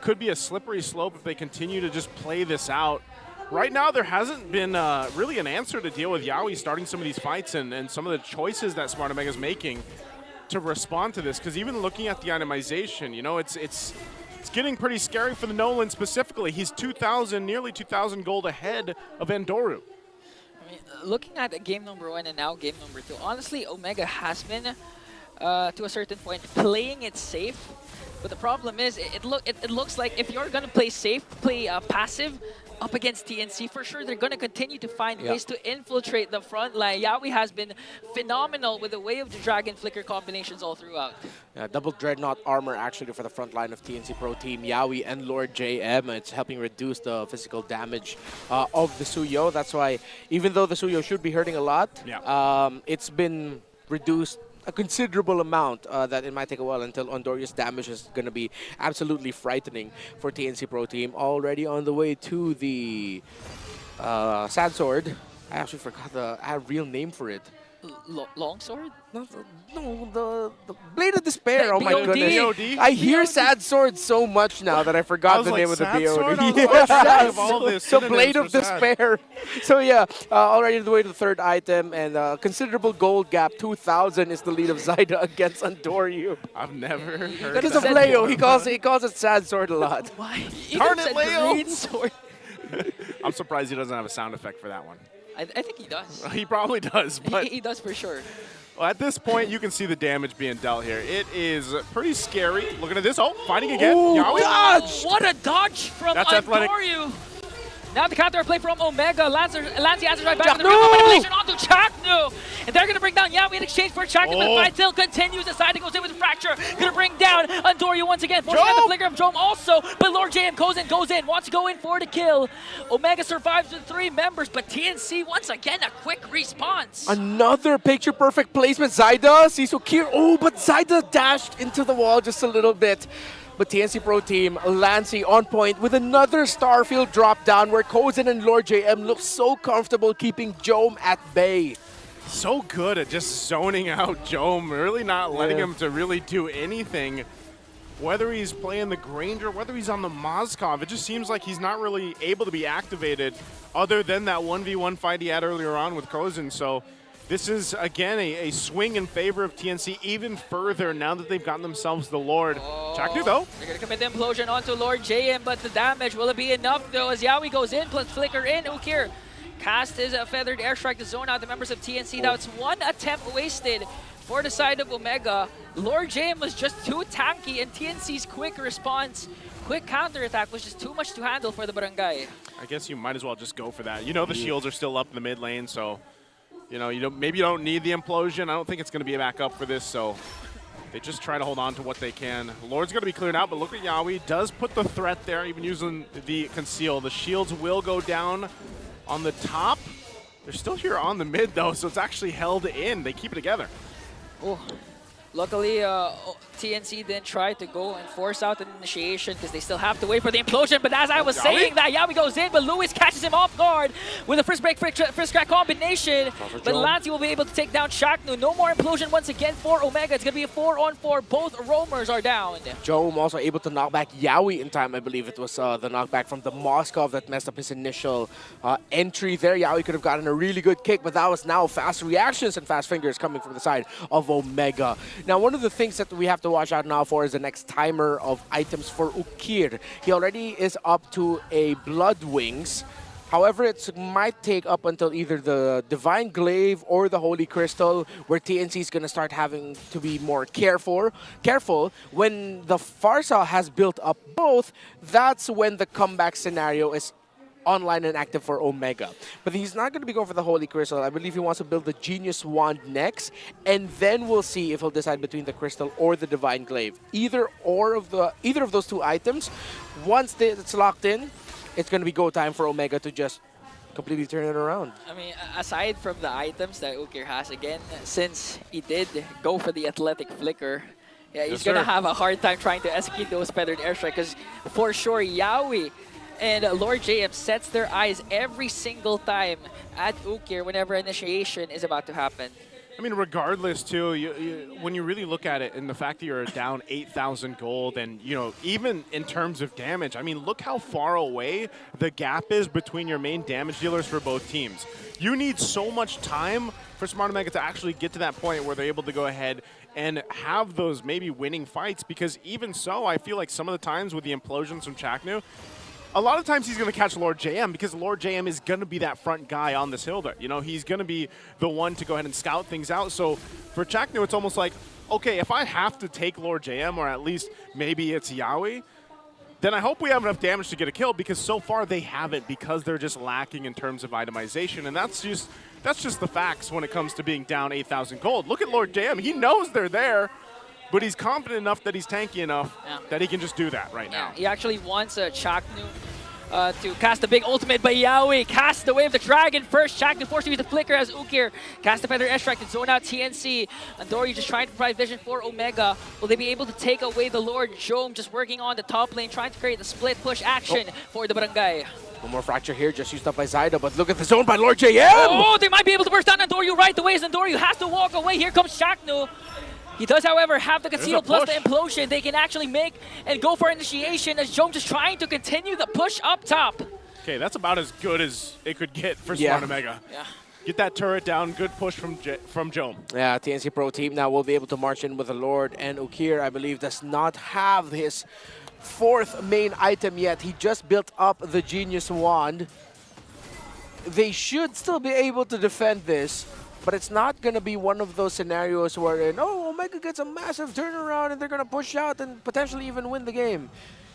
could be a slippery slope if they continue to just play this out. Right now, there hasn't been really an answer to deal with Yawi starting some of these fights and some of the choices that Smart Omega is making to respond to this. Because even looking at the itemization, you know, it's getting pretty scary for the Nolan specifically. He's 2,000, nearly 2,000 gold ahead of Endoru. I mean, looking at game number 1 and now game number 2, honestly, Omega has been, to a certain point, playing it safe. But the problem is, it looks like if you're going to play safe, play passive up against TNC, for sure they're going to continue to find ways to infiltrate the front line. Yawi has been phenomenal with the way of the Dragon Flicker combinations all throughout. Yeah, double Dreadnought armor actually for the front line of TNC Pro Team, Yawi and Lord JM. It's helping reduce the physical damage of the Suyo. That's why, even though the Suyo should be hurting a lot, it's been reduced a considerable amount that it might take a while until Ondoria's damage is going to be absolutely frightening for TNC Pro Team. Already on the way to the Sad Sword. I actually forgot the real name for it. Longsword? No, the Blade of Despair. Oh my BOD. goodness. BOD? I hear Sad Sword so much now that I forgot the name of the BOD. The Blade of Despair. So yeah, already on the way to the third item, and considerable gold gap. 2,000 is the lead of Zyda against Andoryu. I've never heard because of Leo. He calls it Sad Sword a lot. Why? Darn it, Leo! Green sword. I'm surprised he doesn't have a sound effect for that one. I think he does. He probably does, but He does for sure. Well, at this point, you can see the damage being dealt here. It is pretty scary. Looking at this. Oh, fighting again. Ooh, Yawi. dodge! What a dodge from That's athletic. Andoryu. Now the counter play from Omega. Lancy answers right back with the real manipulation onto Chaknu. And they're going to bring down Yawi in exchange for Chaknu. But the fight still continues. The side goes in with a fracture. Going to bring down Andoryu once again. Forcing out the flicker of Jome also. But Lord JM goes in. Wants to go in for the kill. Omega survives with 3 members. But TNC, once again, a quick response. Another picture-perfect placement. Zyda, Sisukir. Oh, but Zyda dashed into the wall just a little bit. But TNC Pro Team, Lancy on point with another Starfield drop down where Kozin and Lord JM look so comfortable keeping Jome at bay. So good at just zoning out Jome, really not letting him to really do anything. Whether he's playing the Granger, whether he's on the Moskov, it just seems like he's not really able to be activated other than that 1v1 fight he had earlier on with Kozin. So this is, again, a swing in favor of TNC even further now that they've gotten themselves the Lord. Chaknu, though. They're going to commit the implosion onto Lord JM, but the damage, will it be enough, though, as Yawi goes in, plus flicker in. Ukir cast his feathered airstrike to zone out the members of TNC. Now it's 1 attempt wasted for the side of Omega. Lord JM was just too tanky, and TNC's quick response, quick counterattack was just too much to handle for the Barangay. I guess you might as well just go for that. You know the shields are still up in the mid lane, so you know, maybe you don't need the implosion. I don't think it's going to be a backup for this, so they just try to hold on to what they can. Lord's going to be cleared out, but look at Yawi. Does put the threat there, even using the conceal. The shields will go down on the top. They're still here on the mid, though, so it's actually held in. They keep it together. Oh, luckily, TNC didn't try to go and force out an initiation because they still have to wait for the implosion. But as I was saying, that Yawi goes in, but Lewis catches him off guard with a first break, first crack combination. But Lancy will be able to take down Chaknu. No more implosion once again for Omega. It's going to be a 4-on-4. Both roamers are down. Jome also able to knock back Yawi in time. I believe it was the knockback from the Moskov that messed up his initial entry there. Yawi could have gotten a really good kick, but that was now fast reactions and fast fingers coming from the side of Omega. Now, one of the things that we have to watch out now for is the next timer of items for Ukir. He already is up to a Blood Wings. However, it might take up until either the Divine Glaive or the Holy Crystal, where TNC is going to start having to be more careful. When the Farsa has built up both, that's when the comeback scenario is online and active for Omega. But he's not going to be going for the Holy Crystal. I believe he wants to build the Genius Wand next, and then we'll see if he'll decide between the Crystal or the Divine Glaive. Either of those two items, once it's locked in, it's going to be go time for Omega to just completely turn it around. I mean, aside from the items that Ukir has, again, since he did go for the Athletic Flicker, yeah, he's going to have a hard time trying to execute those Feathered Airstrike, because for sure, Yawi and Lord JM sets their eyes every single time at Ukir whenever initiation is about to happen. I mean, regardless, too, when you really look at it and the fact that you're down 8,000 gold and, even in terms of damage, I mean, look how far away the gap is between your main damage dealers for both teams. You need so much time for Smart Omega to actually get to that point where they're able to go ahead and have those maybe winning fights, because even so, I feel like some of the times with the implosions from Chaknu, a lot of times he's going to catch Lord JM because Lord JM is going to be that front guy on this Hilda. He's going to be the one to go ahead and scout things out. So for Chaknu, it's almost like, okay, if I have to take Lord JM, or at least maybe it's Yawi, then I hope we have enough damage to get a kill, because so far they haven't, because they're just lacking in terms of itemization. And that's just the facts when it comes to being down 8,000 gold. Look at Lord JM. He knows they're there, but he's confident enough that he's tanky enough that he can just do that right now. He actually wants Chaknu to cast a big ultimate, but Yawi casts the Wave of the Dragon first. Chaknu forced to use the Flicker as Ukir cast the Feather Airstrike to zone out TNC. Andori just trying to provide vision for Omega. Will they be able to take away the Lord? Jome just working on the top lane, trying to create the split push action for the Barangay. One more fracture here, just used up by Zyda, but look at the zone by Lord JM! Oh, they might be able to burst down Andoryu right away, as Andoryu has to walk away. Here comes Chaknu. He does, however, have the Conceal plus the Implosion. They can actually make and go for initiation, as Jome just trying to continue the push up top. Okay, that's about as good as it could get for Smart Omega. Yeah. Get that turret down, good push from Jome. Yeah, TNC Pro Team now will be able to march in with the Lord, and Ukir, I believe, does not have his fourth main item yet. He just built up the Genius Wand. They should still be able to defend this, but it's not going to be one of those scenarios where, Omega gets a massive turnaround and they're going to push out and potentially even win the game.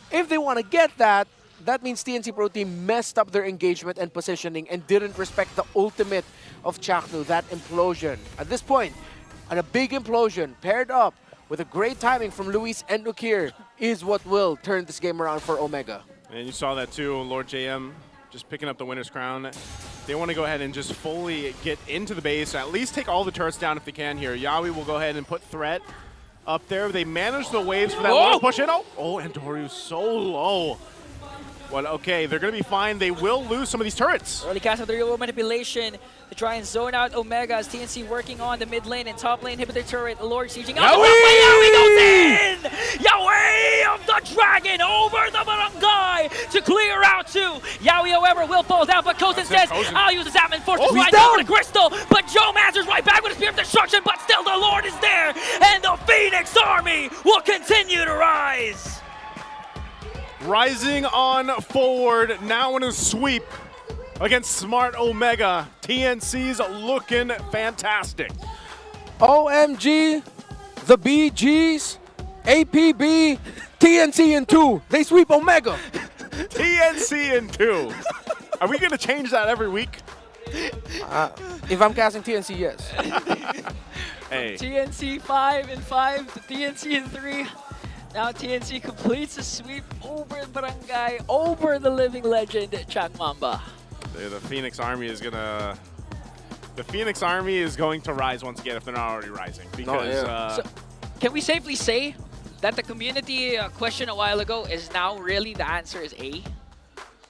If they want to get that, that means TNC Pro Team messed up their engagement and positioning and didn't respect the ultimate of Chaknu, that implosion. At this point, and a big implosion paired up with a great timing from Luis and Ukir is what will turn this game around for Omega. And you saw that too, Lord JM just picking up the winner's crown. They want to go ahead and just fully get into the base, at least take all the turrets down if they can here. Yawi will go ahead and put Threat up there. They manage the waves for that little push in. Oh, and Doryu's so low. Well, okay, they're going to be fine. They will lose some of these turrets. Early cast of the real manipulation to try and zone out Omega, as TNC working on the mid lane and top lane, inhibitor turret. The Lord sieging out. Yawi goes in! Yawi of the Dragon over the Barangay to clear out two. Yawi, however, will fall down, but Kozen says, I'll use the Zap and force to try down the Crystal. But Jome answers right back with a Spear of Destruction, but still the Lord is there, and the Phoenix Army will continue to rise. Rising on forward, now in a sweep against Smart Omega. TNC's looking fantastic. OMG, the BGs, APB, TNC in 2. They sweep Omega. TNC in 2. Are we going to change that every week? If I'm casting TNC, yes. Hey. TNC 5-5 to TNC in 3. Now TNC completes a sweep over the Barangay, over the living legend, Chak Mamba. The Phoenix Army is going to the Phoenix Army is going to rise once again if they're not already rising. Because So, can we safely say that the community question a while ago is now really the answer is A?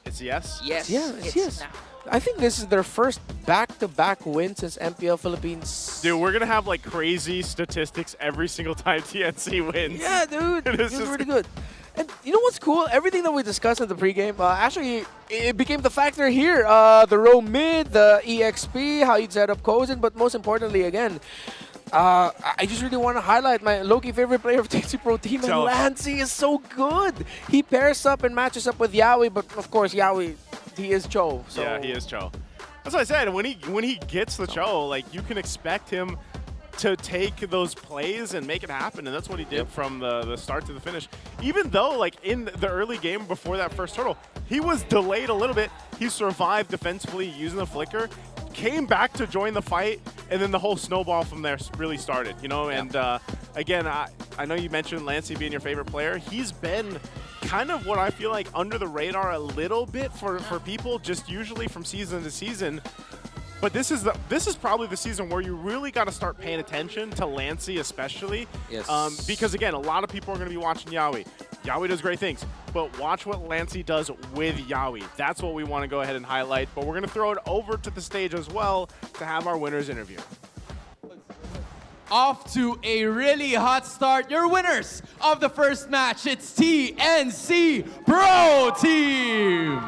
It's yes? Yes. Yeah, it's yes. now. I think this is their first back-to-back win since MPL Philippines. Dude, we're going to have like crazy statistics every single time TNC wins. Yeah, dude. It's It's just really good. And you know what's cool? Everything that we discussed in the pregame, actually, it became the factor here. The row mid, the EXP, how you'd set up Cozen, but most importantly, again, I just really want to highlight my low-key favorite player of TNC Pro Team, and Joe. Lancey is so good. He pairs up and matches up with Yawi, but of course, Yawi, he is Cho. So. Yeah, he is Cho. That's what I said. When he gets the Cho, like you can expect him to take those plays and make it happen, and that's what he did from the start to the finish. Even though, like, in the early game before that first turtle, he was delayed a little bit. He survived defensively using the flicker, came back to join the fight, and then the whole snowball from there really started, you know? And again, I know you mentioned Lancey being your favorite player. He's been kind of what I feel like under the radar a little bit for people, just usually from season to season. But this is probably the season where you really got to start paying attention to Lancey, especially. Yes. Because again, a lot of people are going to be watching Yawi. Yawi does great things, but watch what Lancey does with Yawi. That's what we want to go ahead and highlight. But we're going to throw it over to the stage as well to have our winners interview. Off to a really hot start. Your winners of the first match, it's TNC Pro Team.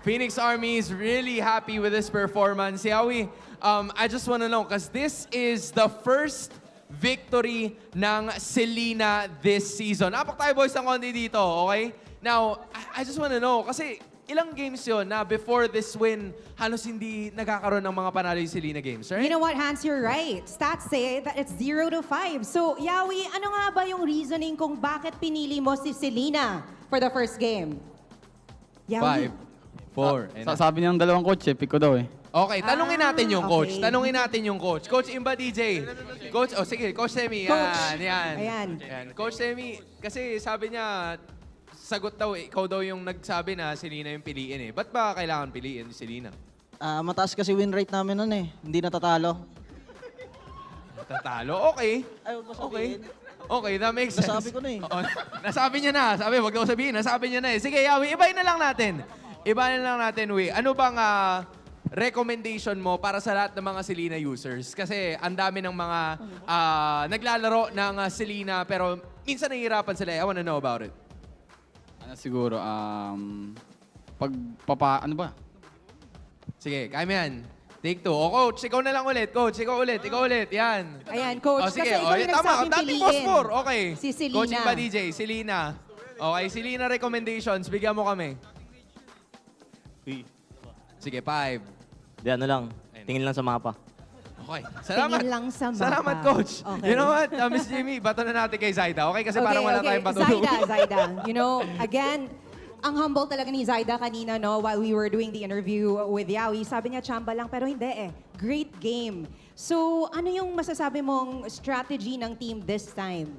Phoenix Army is really happy with this performance. Yawi, I just want to know, because this is the first victory ng Selena this season. Apak tayo boys ng konti dito, okay? Now, I just want to know, kasi ilang games yon na before this win, halos hindi nagkakaroon ng mga panalo yung Selena games, right? You know what, Hans, you're right. Stats say that it's 0-5. So, Yawi, ano nga ba yung reasoning kung bakit pinili mo si Selena for the first game? Yawi? 5, 4. Sabi niyang dalawang coach, pick ko daw eh. Okay, tanungin natin yung coach. okay. Tanungin natin yung coach. Coach Imba DJ. Coach, sige, Coach Semi. Coach. Yan. Ayan. Coach Semi, kasi sabi niya, sagot daw, ikaw daw yung nagsabi na si Selena yung piliin eh. Ba't ba kailangan piliin si Selena? Mataas kasi win rate namin nun eh. Hindi natatalo. Tatalo? Okay. Ay, huwag mo Okay. sabihin. Okay, that makes sense. Nasabi ko na eh. Oo, nasabi niya na. Sabi, wag daw sabihin. Nasabi niya na eh. Sige, Yawi, ibahin na lang natin. Ibahin na lang natin, Wi. Ano bang recommendation mo para sa lahat ng mga Selena users? Kasi ang dami ng mga naglalaro ng Selena pero minsan nahihirapan sila. I wanna know about it. Ano siguro, ano ba? Sige, kaya mo yan. Take 2. O, Coach, ikaw na lang ulit. Coach, ikaw ulit. Yan. Ayan, Coach, O, sige. kasi ikaw yung nagsabing Dating piliin. boss 4. Okay. Si Selena. Coach Imba DJ, Selena. Okay, Selena recommendations. Bigyan mo kami. Sige, 5. Di ano lang, tingin lang sa mapa. Okay. Salamat. Tingin lang sa mapa. Salamat, Coach. Okay. You know what, Miss Jimmy, bato na natin kay Zaida. Okay? Kasi parang wala tayong patulog. Zaida. You know, again, ang humble talaga ni Zaida kanina, no, while we were doing the interview with Yawi. Sabi niya, chamba lang, pero hindi eh. Great game. So, ano yung masasabi mong strategy ng team this time,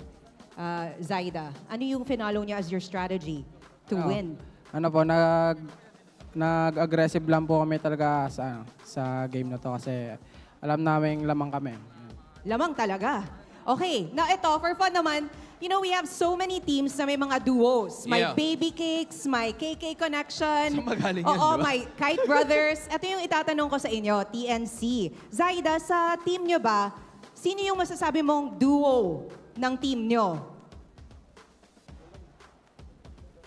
Zaida? Ano yung finalo niya as your strategy to win? Ano po, nag-aggressive lang po kami talaga sa game na to kasi alam namin lamang kami. Lamang talaga. Okay, now ito, for fun naman, you know, we have so many teams na may mga duos. May Yeah. Baby Cakes, may KK Connection. Saan magaling yan, Oo, di ba? may Kite Brothers. Ito yung itatanong ko sa inyo, TNC. Zaida, sa team nyo ba, sino yung masasabi mong duo ng team nyo?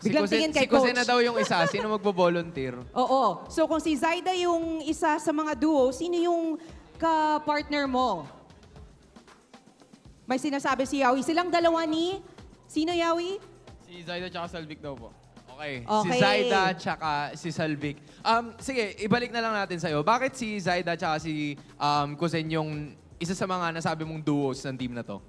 Biglang tingin kay Si Jose Coach. na daw yung isa. Sino magbo-volunteer? Oo. So kung si Zaida yung isa sa mga duo, sino yung ka-partner mo? May sinasabi si Yawi. Silang dalawa ni... Sino, Yawi? Si Zaida tsaka Salvic daw po. Okay. Si Okay. Zaida tsaka si Salvic. Sige, ibalik na lang natin sa'yo. Bakit si Zaida tsaka si Kusen yung isa sa mga nasabi mong duos ng team na to?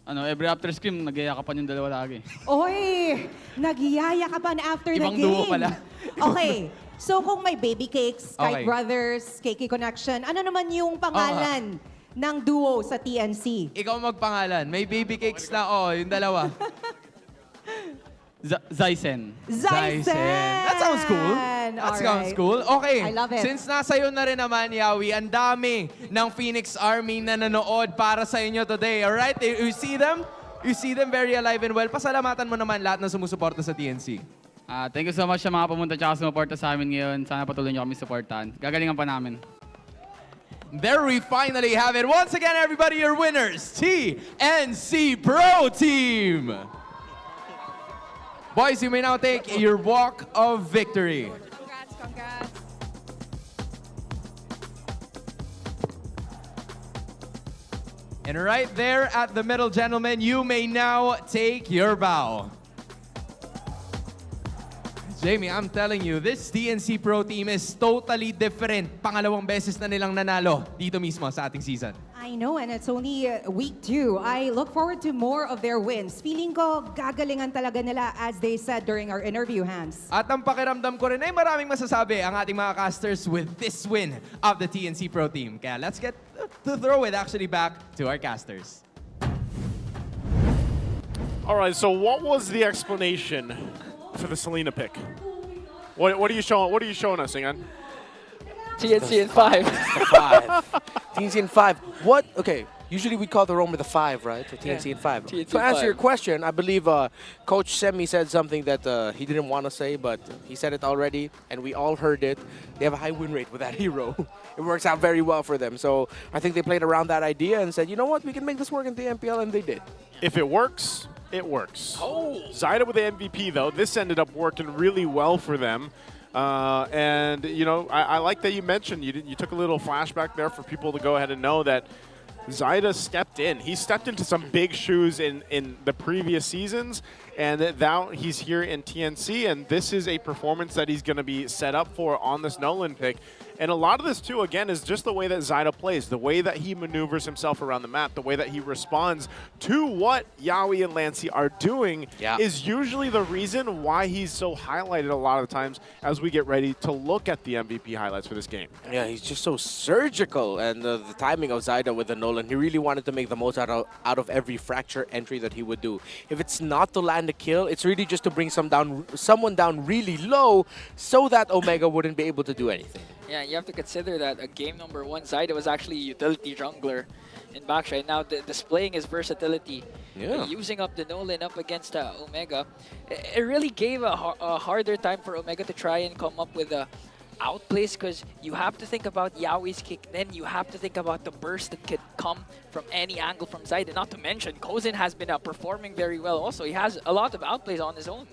Every after scrim, nagyayakapan yung dalawa lagi. Oy! Nagyaya ka pa na after Ibang the game. duo pala. Okay. So kung may Baby Cakes, Okay. Kite Brothers, KK Connection, ano naman yung pangalan ng duo sa TNC? Ikaw magpangalan. May baby cakes na, yung dalawa. Zaisen. Zaisen! That sounds cool. fun. That All sounds right. cool. Okay, I love it. since nasa iyo na rin naman, Yawi, ang dami ng Phoenix Army na nanood para sa inyo today. Alright? You see them? You see them very alive and well. Pasalamatan mo naman lahat na sumusuporta sa TNC. Thank you so much sa mga pumunta at sumuporta sa amin ngayon. Sana patuloy niyo kami supportahan. Gagalingan pa namin. There we finally have it. Once again, everybody, your winners, TNC Pro Team. Boys, you may now take your walk of victory. Congrats, congrats. And right there at the middle, gentlemen, you may now take your bow. Jamie, I'm telling you, this TNC Pro Team is totally different. Pangalawang beses na nilang nanalo dito mismo sa ating season. I know, and it's only week 2. I look forward to more of their wins. Feeling ko, gagalingan talaga nila as they said during our interview, Hans. At ang pakiramdam ko rin ay maraming masasabi ang ating mga casters with this win of the TNC Pro Team. Kaya let's get to throw it actually back to our casters. All right, so what was the explanation for the Selena pick? What are you showing? What are you showing us, Ingan? TNC in 5. The 5. TNC in 5. What? Okay. Usually we call the roamer the 5, right? So TNC in 5. TNC To answer 5. your question, I believe Coach Semi said something that he didn't want to say, but he said it already, and we all heard it. They have a high win rate with that hero. It works out very well for them. So I think they played around that idea and said, you know what, we can make this work in the MPL, and they did. If it works, it works. Oh, Zyda with the MVP though. This ended up working really well for them. And you know, I like that you mentioned you took a little flashback there for people to go ahead and know that Zyda stepped in. He stepped into some big shoes in the previous seasons, and now he's here in TNC, and this is a performance that he's going to be set up for on this Nolan pick. And a lot of this, too, again, is just the way that Zyda plays, the way that he maneuvers himself around the map, the way that he responds to what Yawi and Lancey are doing is usually the reason why he's so highlighted a lot of the times as we get ready to look at the MVP highlights for this game. Yeah, he's just so surgical, and the timing of Zyda with the Nolan, he really wanted to make the most out of every fracture entry that he would do. If it's not to land a kill, it's really just to bring someone down really low so that Omega wouldn't be able to do anything. Yeah, you have to consider that game number 1, Zyda was actually a utility jungler in backside. Now displaying his versatility, using up the Nolan up against Omega, it really gave a harder time for Omega to try and come up with a outplays, because you have to think about Yawi's kick, then you have to think about the burst that could come from any angle from Zyda. Not to mention, Kozin has been performing very well also. He has a lot of outplays on his own.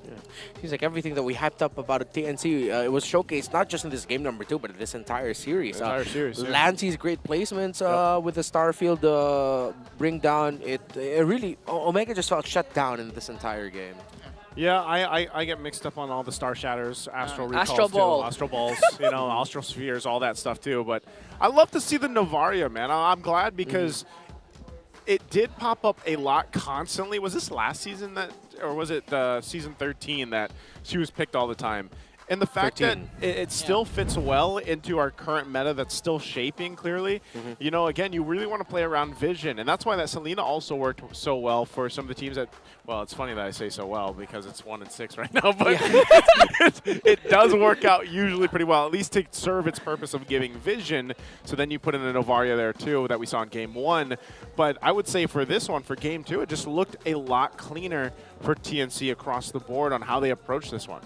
Yeah. Seems like everything that we hyped up about TNC, it was showcased not just in this game number 2, but in this entire series. Lancey's great placements with the Starfield bring down, it really, Omega just felt shut down in this entire game. Yeah, I get mixed up on all the Star Shatters, Astral Recalls, Astral Ball. Astral Balls, you know, Astral Spheres, all that stuff too. But I love to see the Novaria, man. I'm glad because it did pop up a lot constantly. Was this last season that, or was it season 13 that she was picked all the time? And the fact 13. That it still fits well into our current meta that's still shaping clearly, you know, again, you really want to play around vision. And that's why that Selena also worked so well for some of the teams that, well, it's funny that I say so well because it's 1 and 6 right now, but it does work out usually pretty well, at least to serve its purpose of giving vision. So then you put in a Novaria there too that we saw in game 1. But I would say for this one, for game 2, it just looked a lot cleaner for TNC across the board on how they approach this one.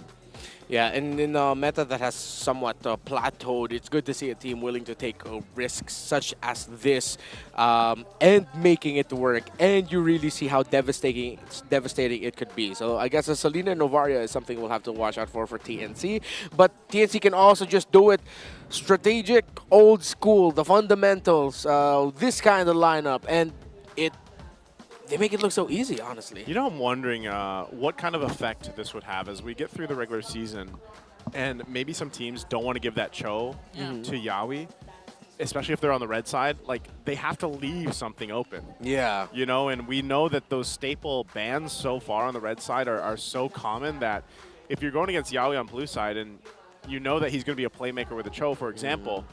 Yeah, and in a meta that has somewhat plateaued, it's good to see a team willing to take risks such as this and making it work. And you really see how devastating it could be. So I guess a Selena and Novaria is something we'll have to watch out for TNC. But TNC can also just do it strategic, old school, the fundamentals, this kind of lineup, and they make it look so easy, honestly. You know, I'm wondering what kind of effect this would have as we get through the regular season, and maybe some teams don't want to give that Cho to Yawi, especially if they're on the red side. Like, they have to leave something open. Yeah. You know, and we know that those staple bans so far on the red side are so common that if you're going against Yawi on blue side and you know that he's going to be a playmaker with a Cho, for example,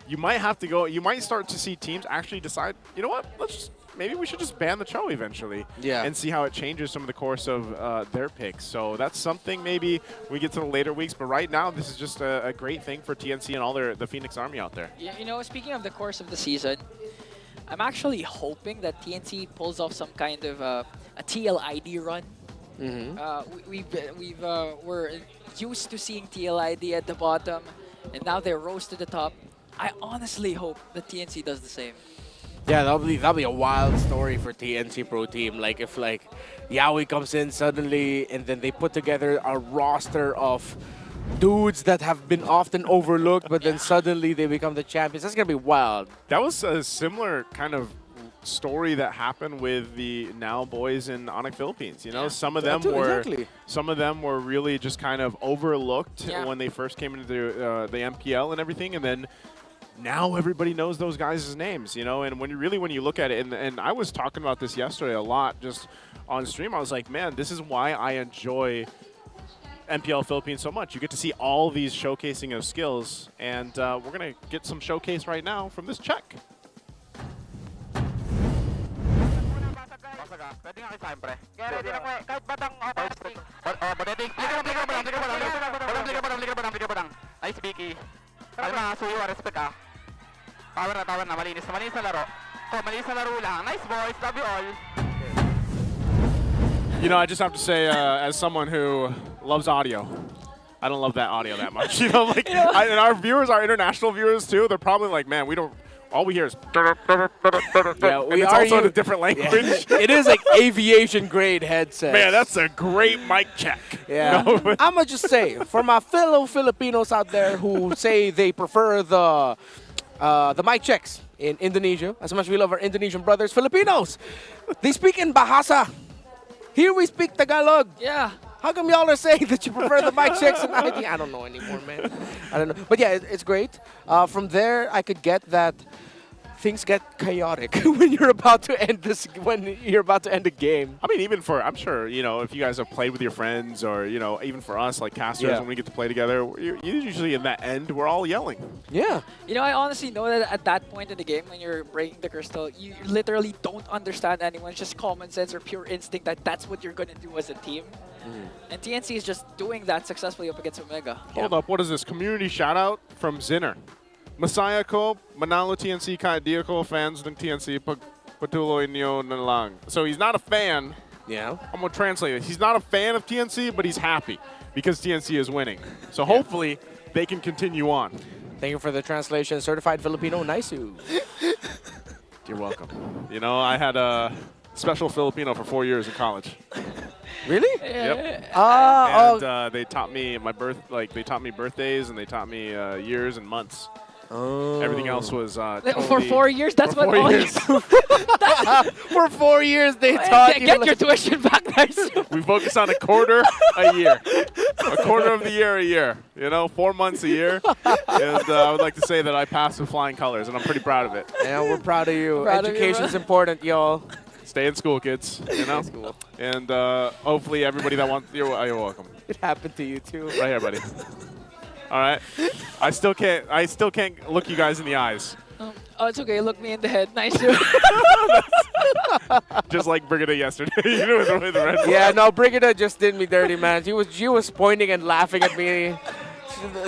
you might have to go, you might start to see teams actually decide, you know what, let's maybe we should just ban the Cho eventually. Yeah. And see how it changes some of the course of their picks. So that's something maybe we get to the later weeks. But right now, this is just a great thing for TNC and all the Phoenix Army out there. You know, speaking of the course of the season, I'm actually hoping that TNC pulls off some kind of a TLID run. We're used to seeing TLID at the bottom, and now they rose to the top. I honestly hope that TNC does the same. Yeah, that'll be a wild story for TNC Pro Team. Like if Yawi comes in suddenly and then they put together a roster of dudes that have been often overlooked, but then suddenly they become the champions. That's gonna be wild. That was a similar kind of story that happened with the now boys in Onyx Philippines. You know, some of them were really just kind of overlooked when they first came into the MPL and everything, and then now everybody knows those guys' names, you know. And when you look at it, and I was talking about this yesterday a lot just on stream, I was like, man, this is why I enjoy MPL Philippines so much. You get to see all these showcasing of skills, and we're gonna get some showcase right now from this check. Nice, Vicky. Kalma, suyo, respect ah. Power na, malinis na laro. Oh, malinis na laro lang. Nice boys, love you all. You know, I just have to say, as someone who loves audio, I don't love that audio that much. You know, like, and our viewers, our international viewers too, they're probably like, man, all we hear is yeah, and it's also in a different language. Yeah. It is like aviation grade headset. Man, that's a great mic check. Yeah. You know? I'm going to just say, for my fellow Filipinos out there who say they prefer the mic checks in Indonesia, as much as we love our Indonesian brothers, Filipinos, they speak in Bahasa. Here we speak Tagalog. Yeah. How come y'all are saying that you prefer the mic checks? And I don't know anymore, man. I don't know. But yeah, it's great. From there, I could get that things get chaotic when you're about to end the game. I mean, I'm sure, you know, if you guys have played with your friends or, you know, even for us, like casters, when we get to play together, usually in that end, we're all yelling. Yeah. You know, I honestly know that at that point in the game, when you're breaking the crystal, you literally don't understand anyone. It's just common sense or pure instinct that that's what you're going to do as a team. And TNC is just doing that successfully up against Omega. Hold up, what is this? Community shout out from Zinner. Masaya ko, manalo TNC kahit di ako fans ng TNC pag patuloy niyo na lang. So he's not a fan. Yeah. I'm going to translate it. He's not a fan of TNC, but he's happy because TNC is winning. So hopefully they can continue on. Thank you for the translation. Certified Filipino, Naisu. You're welcome. You know, I had a special Filipino for 4 years in college. Really? Yep. And they taught me they taught me birthdays and they taught me years and months. Oh. Everything else was totally for 4 years. That's what all you do. For 4 years they taught you. Get your tuition back, guys. We focus on a quarter a year, a quarter of the year a year. You know, 4 months a year. And I would like to say that I passed with flying colors, and I'm pretty proud of it. Yeah, we're proud of you. Education's important, y'all. Stay in school, kids. You know. School. And hopefully everybody that wants you're welcome. It happened to you too. Right here, buddy. All right. I still can't look you guys in the eyes. Oh, it's okay. Look me in the head. Nice. Just like Brigida yesterday. You know, with the red yeah, no, Brigida just did me dirty, man. She was pointing and laughing at me.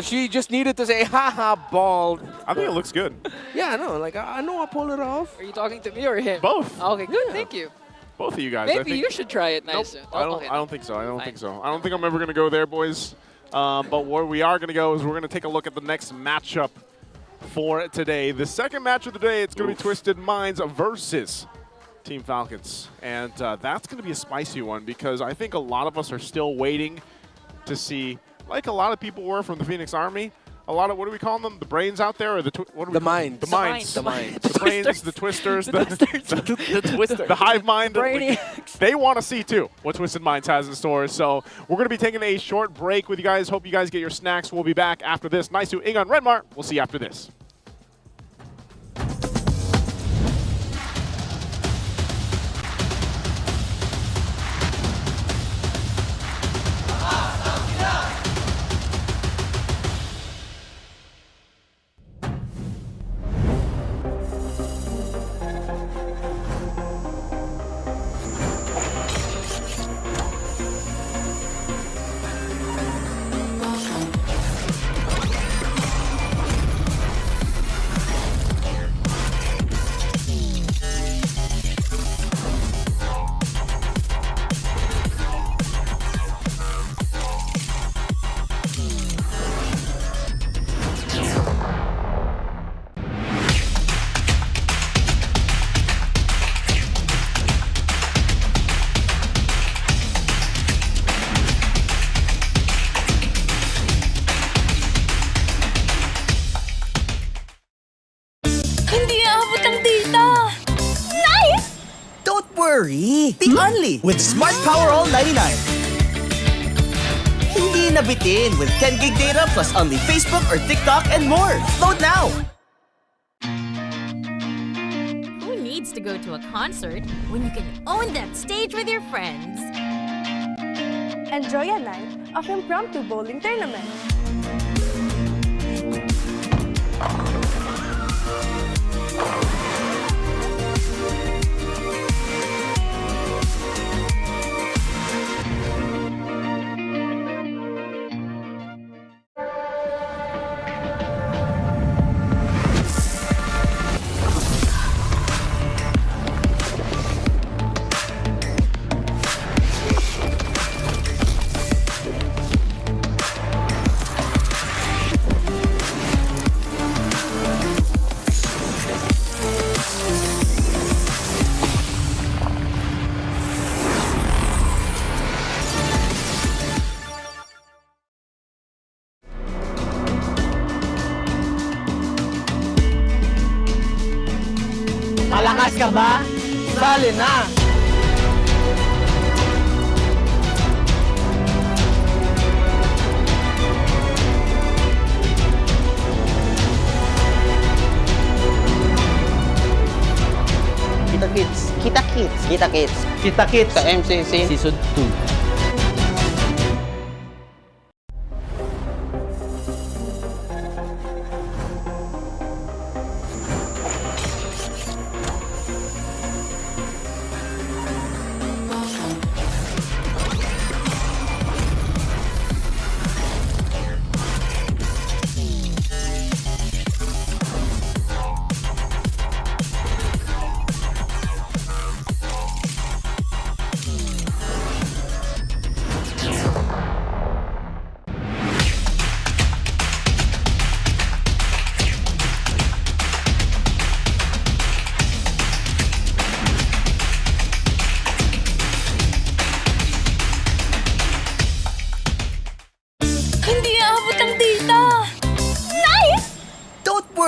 She just needed to say, haha, bald. I think it looks good. Yeah, I know. Like, I know I'll pull it off. Are you talking to me or him? Both. Okay, good. Thank you. Both of you guys. Maybe I think, you should try it. Nice. Nope, I don't think so. I don't think so. I don't think I'm ever going to go there, boys. But where we are going to go is we're going to take a look at the next matchup for today. The second match of the day, it's going to be Twisted Minds versus Team Falcons. And that's going to be a spicy one because I think a lot of us are still waiting to see, like a lot of people were from the Phoenix Army, a lot of, what do we call them? The brains out there? Or the minds. The minds. The minds. The brains, the twisters, the twisters. The hive mind. They want to see, too, what Twisted Minds has in store. So we're going to be taking a short break with you guys. Hope you guys get your snacks. We'll be back after this. Naisu, Ingon, Redmar. We'll see you after this. worry, be only with Smart Power All 99. Hindi nabitin with 10 gig data plus only Facebook or TikTok and more. Load now! Who needs to go to a concert when you can own that stage with your friends? Enjoy a night of impromptu bowling tournament. Malakas ka ba? Sali na! Kita Kids. Kita Kids. Kita Kids. Kita Kids. Sa MCC. Season 2.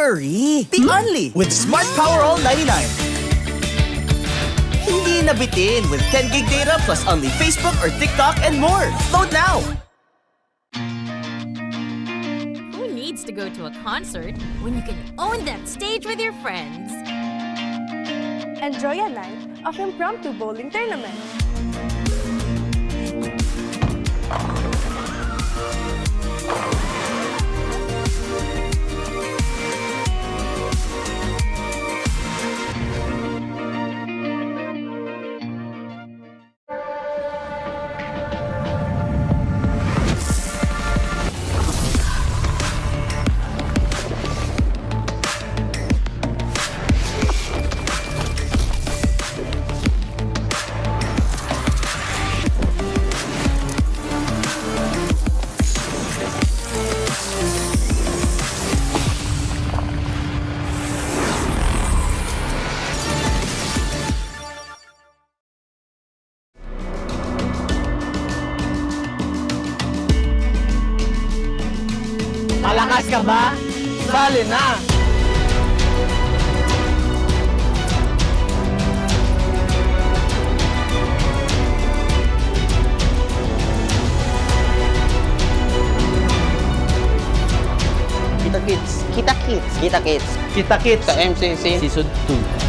worry, be only with Smart Power All 99. Hindi nabitin with 10 gig data plus only Facebook or TikTok and more. Load now! Who needs to go to a concert when you can own that stage with your friends? Enjoy a night of impromptu bowling tournament. Malakas ka ba? Sali na! Kita Kids. Kita Kids. Kita Kids. Kita Kids. Sa MCC. Season 2.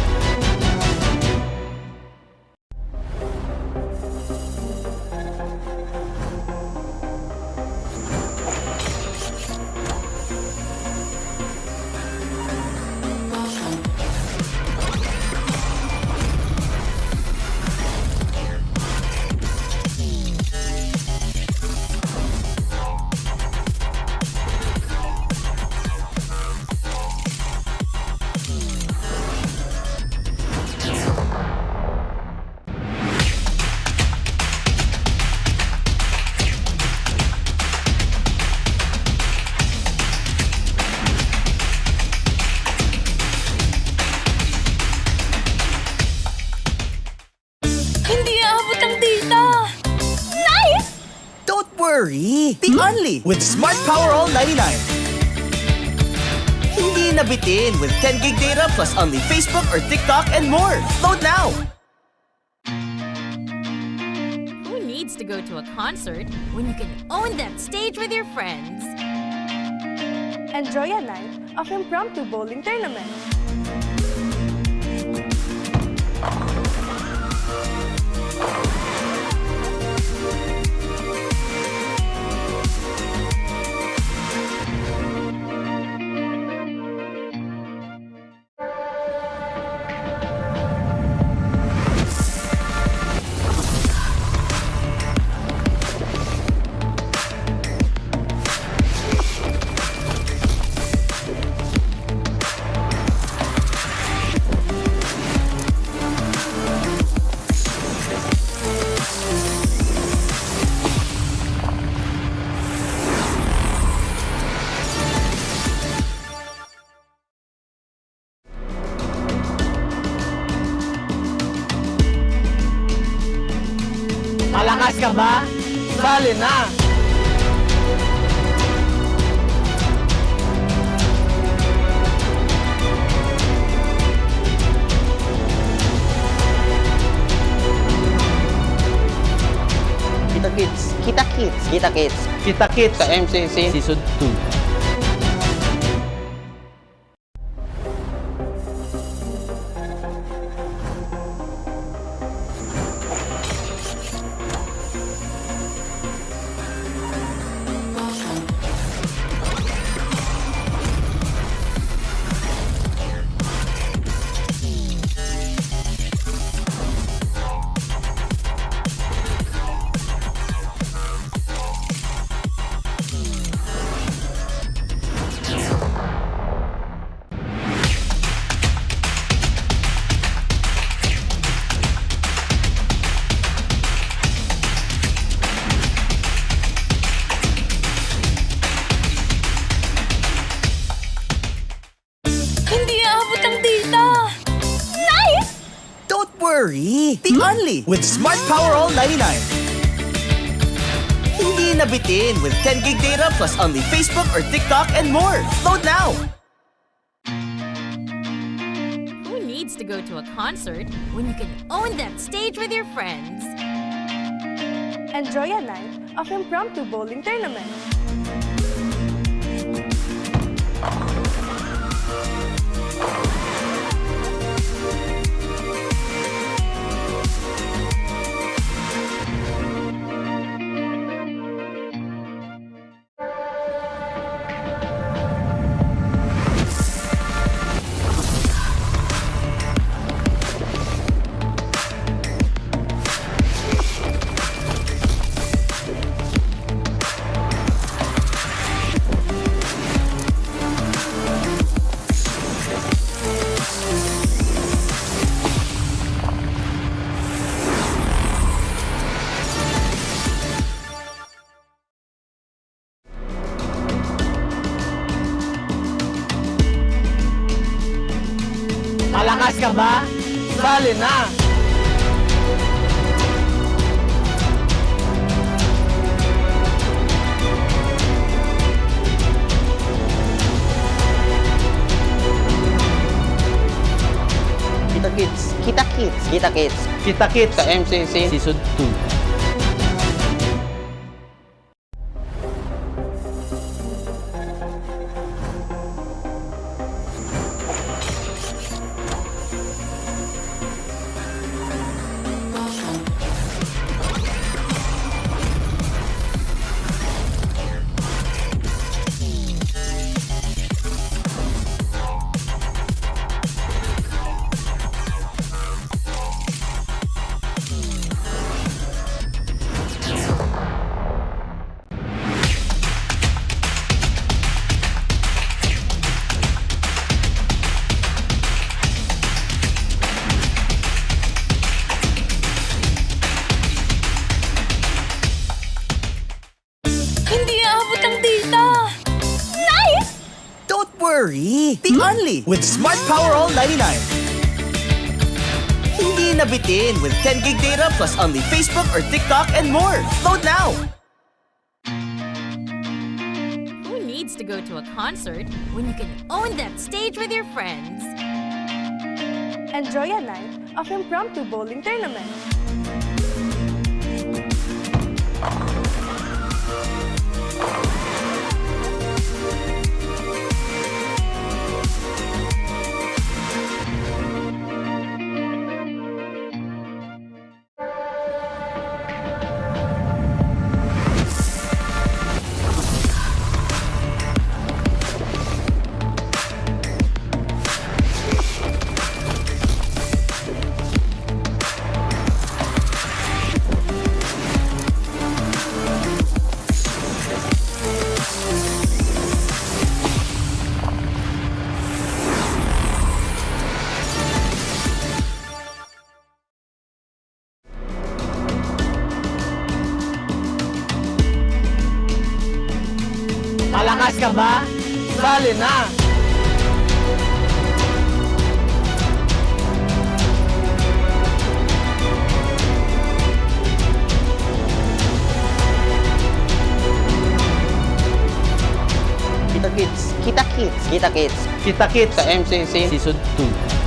Worry, be only with Smart Power All 99. Hindi nabitin with 10 gig data plus only Facebook or TikTok and more. Load now! needs to go to a concert when you can own that stage with your friends? Enjoy a night of impromptu bowling tournament. Malakas ka ba? Sali na! Kita Kids. Kita Kids. Kita Kids. Kita Kids Sa MCC. Season 2. Worry! Be only with Smart Power All 99. Hindi nabitin with 10 gig data plus only Facebook or TikTok and more. Load now! Who needs to go to a concert when you can own that stage with your friends? Enjoy a night of impromptu bowling tournament. Malakas ka ba? Sali na! Kita Kids. Kita Kids. Kita Kids. Kita Kids Sa MCC. Season 2. Worry! Be only with Smart Power All 99. Hindi nabitin with 10 gig data plus only Facebook or TikTok and more. Load now! Who needs to go to a concert when you can own that stage with your friends? Enjoy a night of impromptu bowling tournament. Malakas ka ba? Sali na! Kita Kids. Kita Kids. Kita Kids. Kita Kids. Sa MCC Season 2.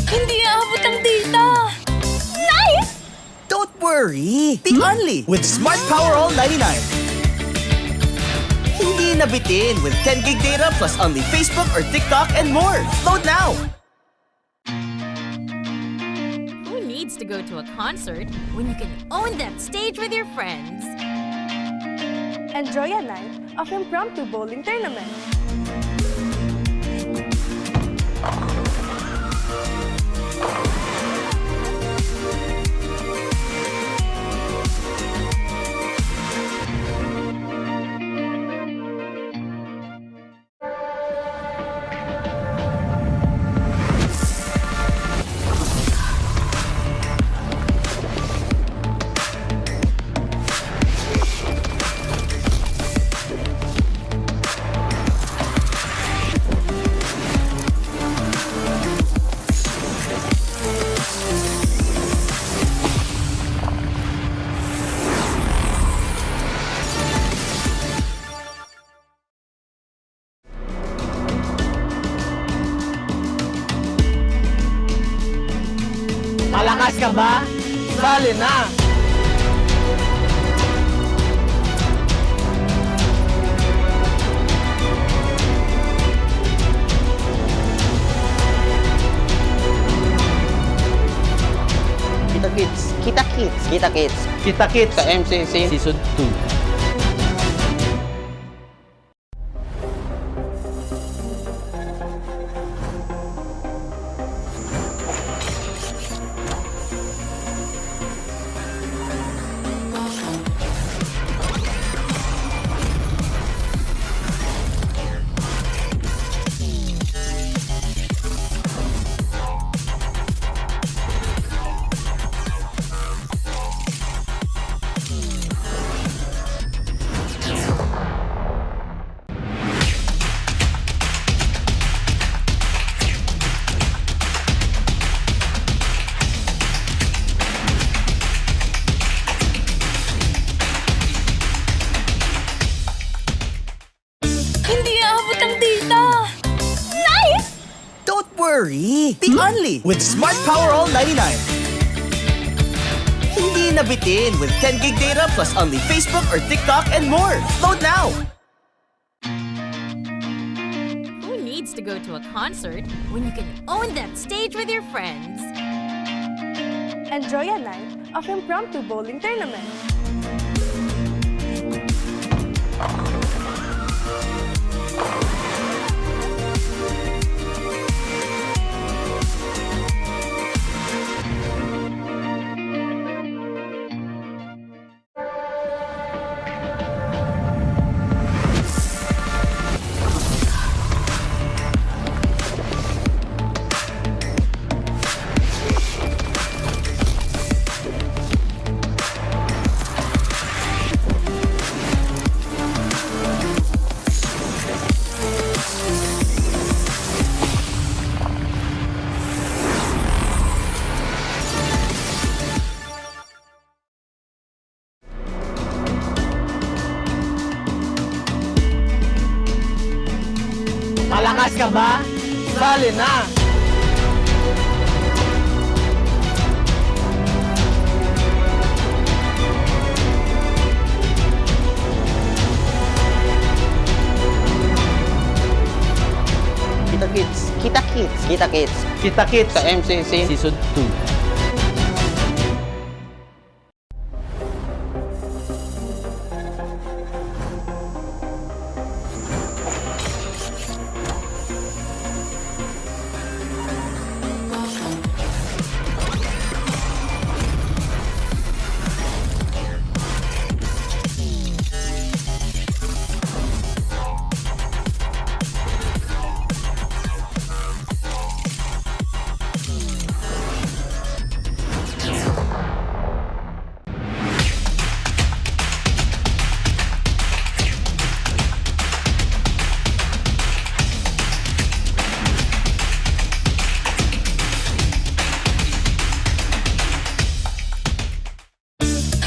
Hindi aabot ang data. Nice! Don't worry! The Only with Smart Power All 99. Hindi nabitin with 10 gig data plus only Facebook or TikTok and more. Load now! Who needs to go to a concert when you can own that stage with your friends? Enjoy a night of impromptu bowling tournament. Malakas ka ba? Sali na! Kita Kids. Kita Kids. Kita Kids. Kita Kids. Sa MCC Season 2. Hindi aabot ang data. Nice! Don't worry! The Only with Smart Power All 99. Hindi nabitin with 10 gig data plus only Facebook or TikTok and more. Load now! Who needs to go to a concert when you can own that stage with your friends? Enjoy a night of impromptu bowling tournament. Malakas ka ba? Sali na! Kita Kids. Kita Kids. Kita Kids. Kita Kids. Sa MCC Season 2.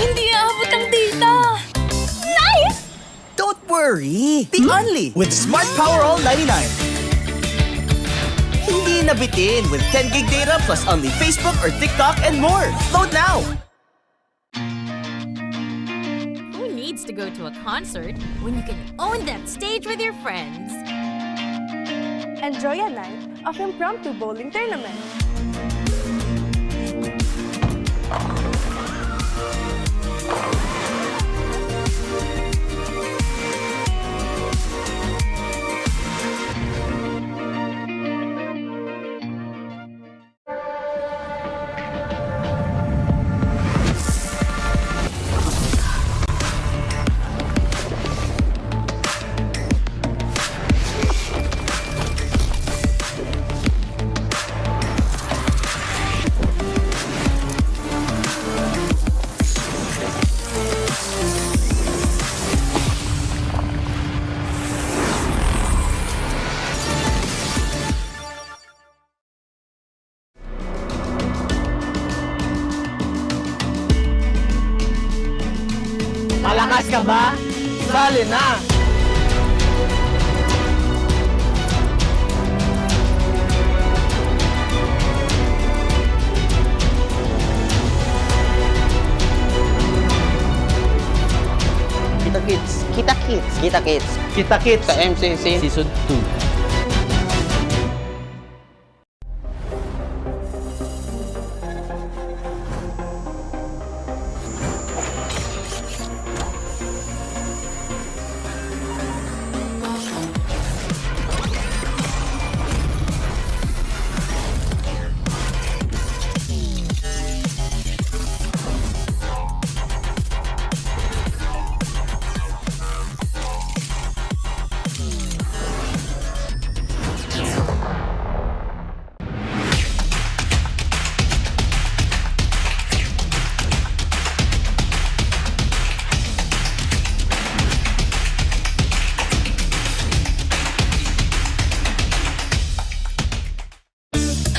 Hindi aabot ang data! Nice! Don't worry! Be only with Smart Power All 99. Hindi nabitin with 10 gig data plus only Facebook or TikTok and more. Load now! Who needs to go to a concert when you can own that stage with your friends? Enjoy a night of impromptu bowling tournament. Malakas ka ba? Sali na! Kita Kids. Kita Kids. Kita Kids. Kita Kids. Sa MCC Season 2.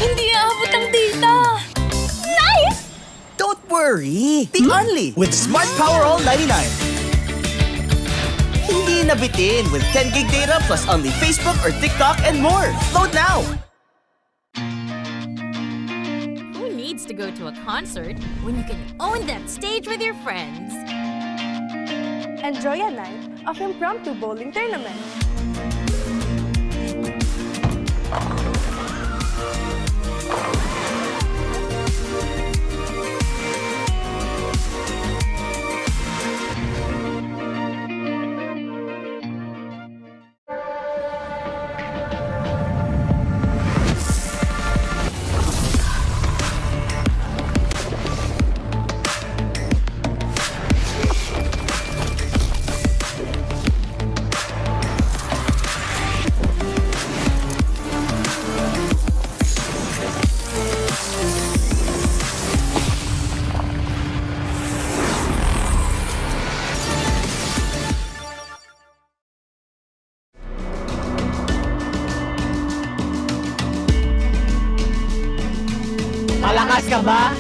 Hindi aabot ang data! Nice! Don't worry! Be only with Smart Power All 99. Hindi nabitin with 10 gig data plus only Facebook or TikTok and more. Load now! Who needs to go to a concert when you can own that stage with your friends? Enjoy a night of impromptu bowling tournament. Malakas ka ba?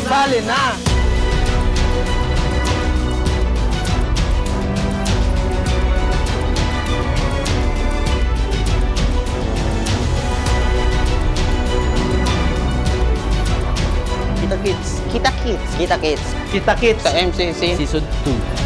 Sali na! Kita Kids. Kita Kids. Kita Kids. Kita Kids. Sa MCC Season 2.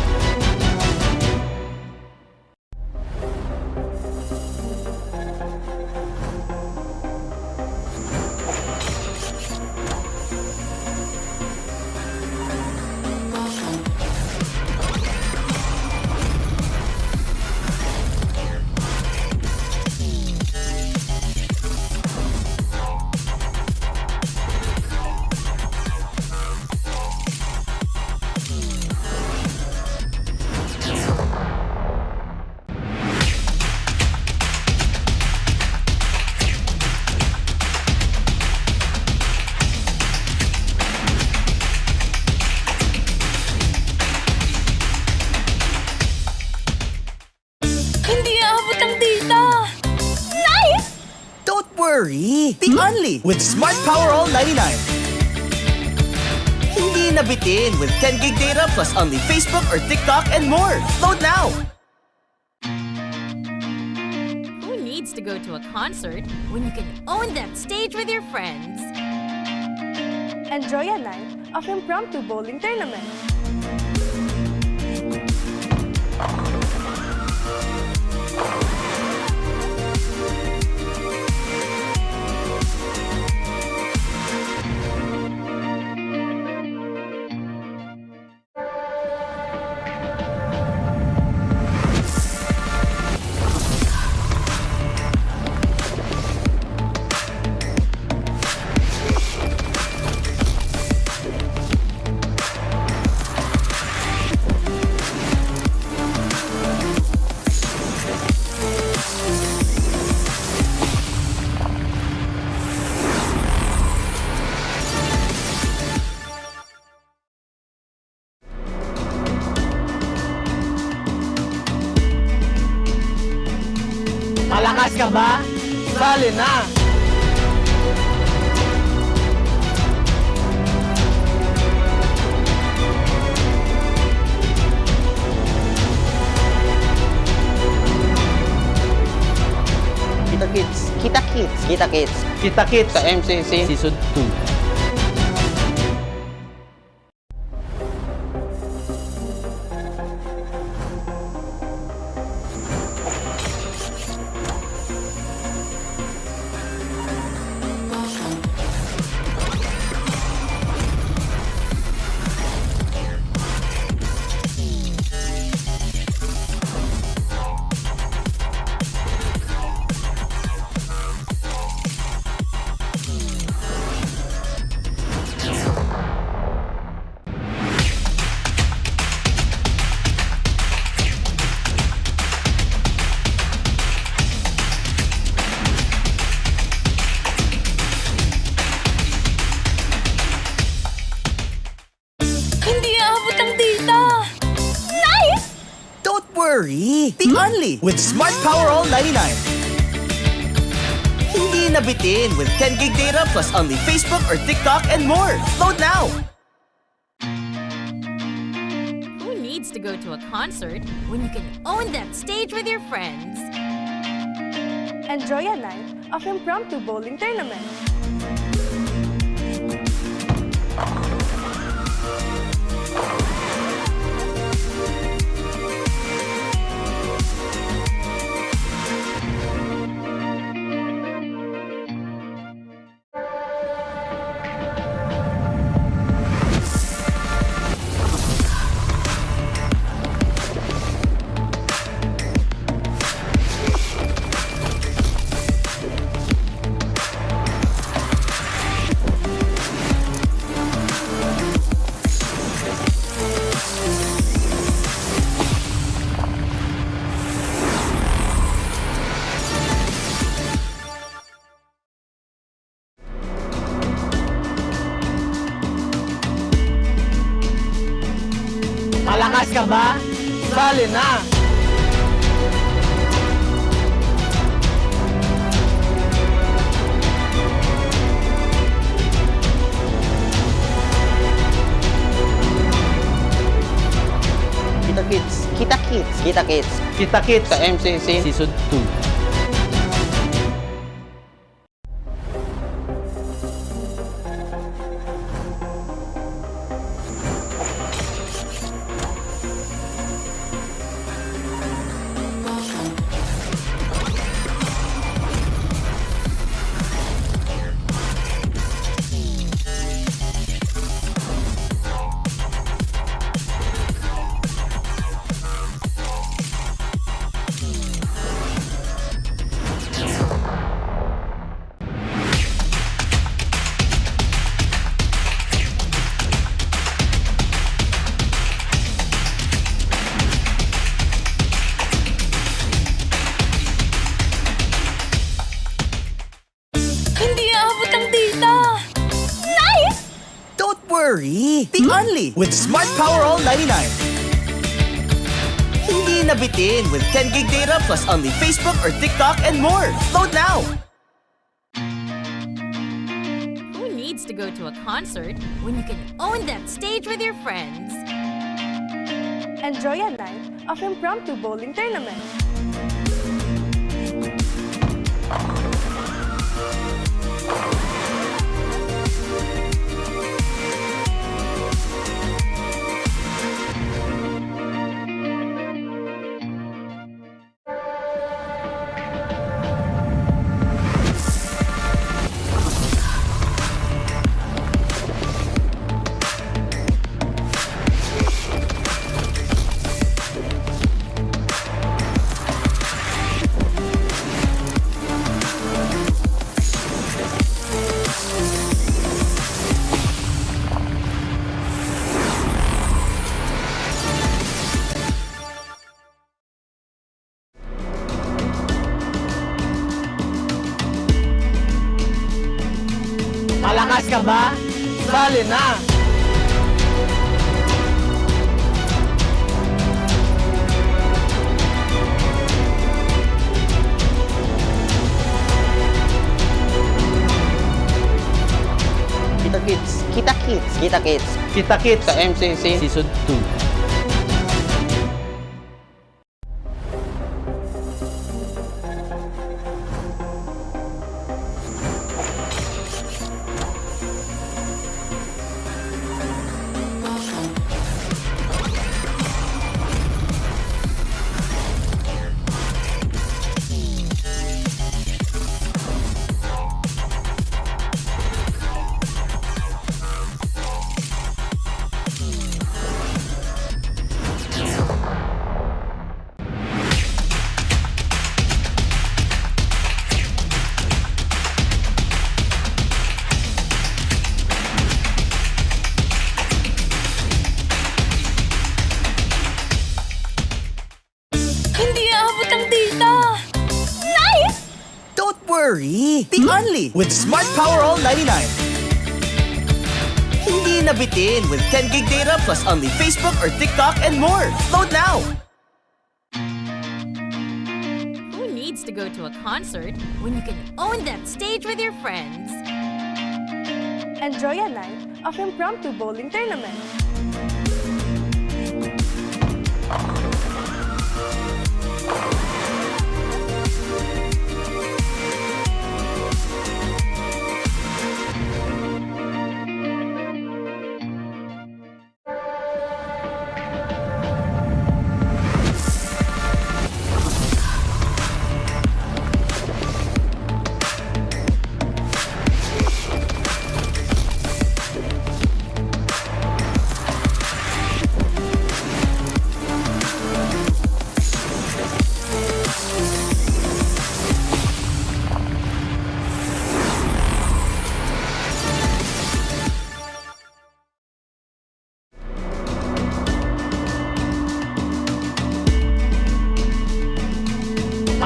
worry! Be only with Smart Power All 99. Hindi nabitin with 10 gig data plus only Facebook or TikTok and more. Load now! Who needs to go to a concert when you can own that stage with your friends? Enjoy a night of impromptu bowling tournament. Malakas ka ba? Sali na! Kita Kids. Kita Kids. Kita Kids. Kita Kids. Sa MCC. Season 2. worry! Be only with Smart Power All 99. Hindi nabitin with 10 gig data plus only Facebook or TikTok and more. Load now! Who needs to go to a concert when you can own that stage with your friends? Enjoy a night of impromptu bowling tournament. Malakas ka ba? Sali na! Kita Kids. Kita Kids. Kita Kids. Kita Kids. Sa MCC. Season 2. Worry! Be only with Smart Power All 99. Hindi nabitin with 10 gig data plus only Facebook or TikTok and more. Load now! needs to go to a concert when you can own that stage with your friends? Enjoy a night of impromptu bowling tournament. Malakas ka ba? Sali na! Kita Kids. Kita Kids. Kita Kids. Kita Kids sa MCC Season 2. Worry! Be only with Smart Power All 99. Hindi nabitin with 10 gig data plus only Facebook or TikTok and more. Load now! Who needs to go to a concert when you can own that stage with your friends? Enjoy a night of impromptu bowling tournament.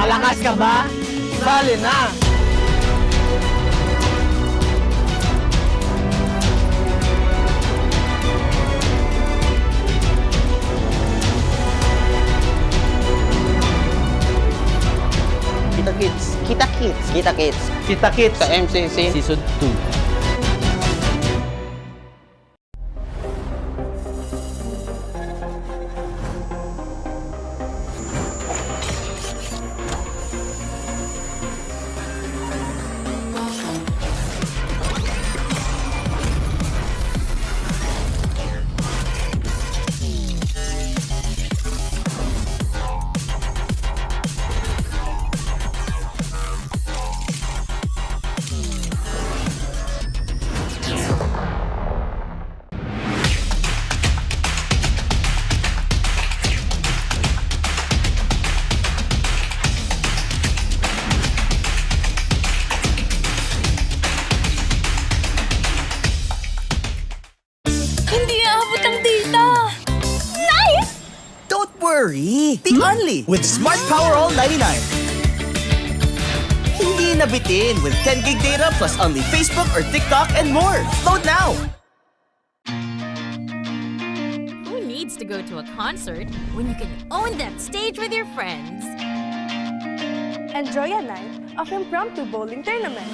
Malakas ka ba? Sali na! Kita Kids. Kita Kids. Kita Kids. Kita Kids sa MCC Season 2. Worry! Be only with Smart Power All 99. Hindi nabitin with 10 gig data plus only Facebook or TikTok and more. Load now! Who needs to go to a concert when you can own that stage with your friends? Enjoy a night of impromptu bowling tournament.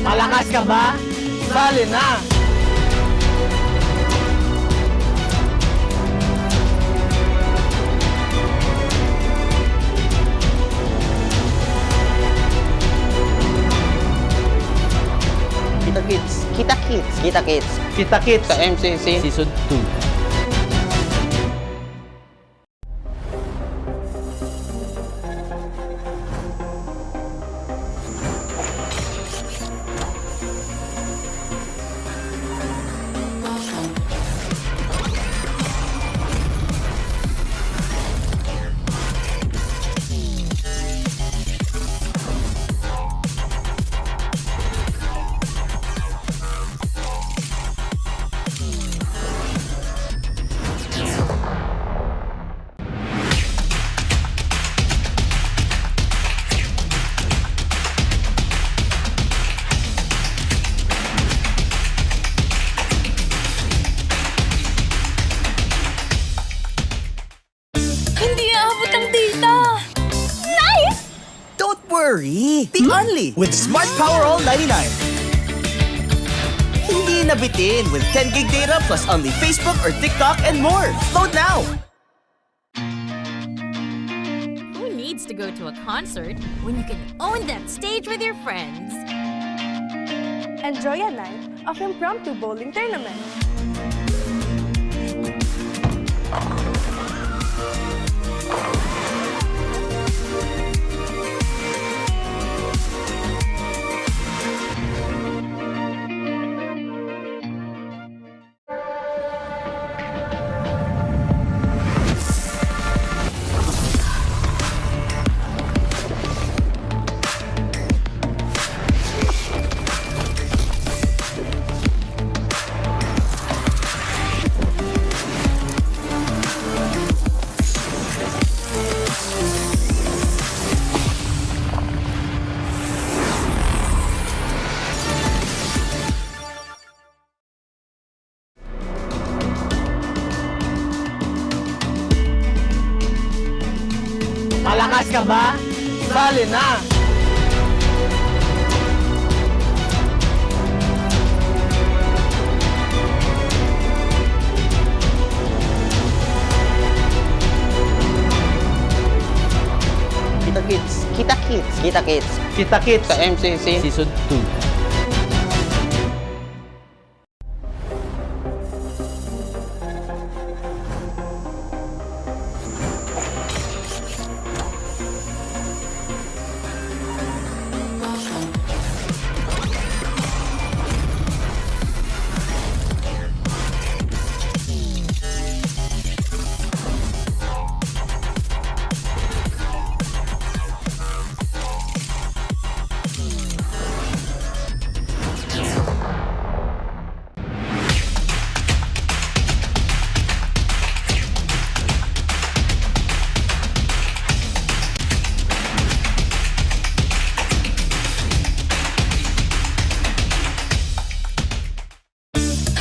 Malakas ka ba? Sali na! Kita Kids. Kita Kids. Kita Kids. Kita Kids. Sa MCC. Season 2. Hindi aabot ang data! Nice! Don't worry! Be only with Smart Power All 99. Hindi nabitin with 10 gig data plus only Facebook or TikTok and more. Load now! Who needs to go to a concert when you can own that stage with your friends? Enjoy a night of impromptu bowling tournament. Malakas ka ba? Sali na! Kita Kids. Kita Kids. Kita Kids. Kita Kids. Sa MCC. Season 2.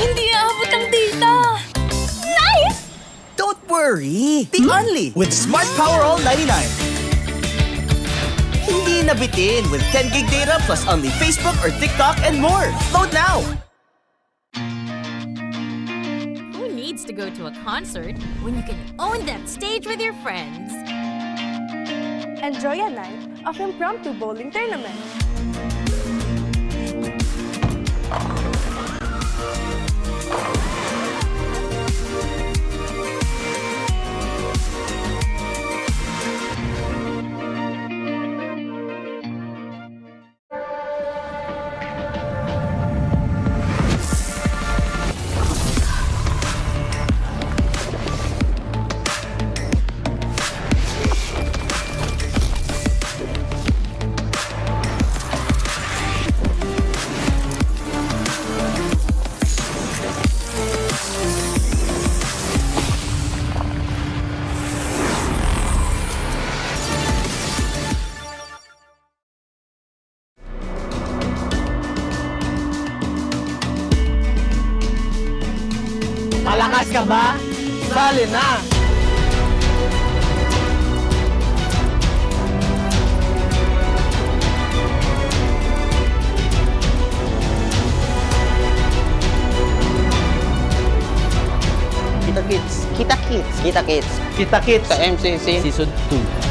Hindi aabot ang data! Nice! Don't worry! Be only with Smart Power All 99. Hindi nabitin with 10 gig data plus only Facebook or TikTok and more. Load now! Who needs to go to a concert when you can own that stage with your friends? Enjoy a night of impromptu bowling tournament. ka ba? Sali na! Kita Kids. Kita Kids. Kita Kids. Kita Kids. Sa MCC. Season 2.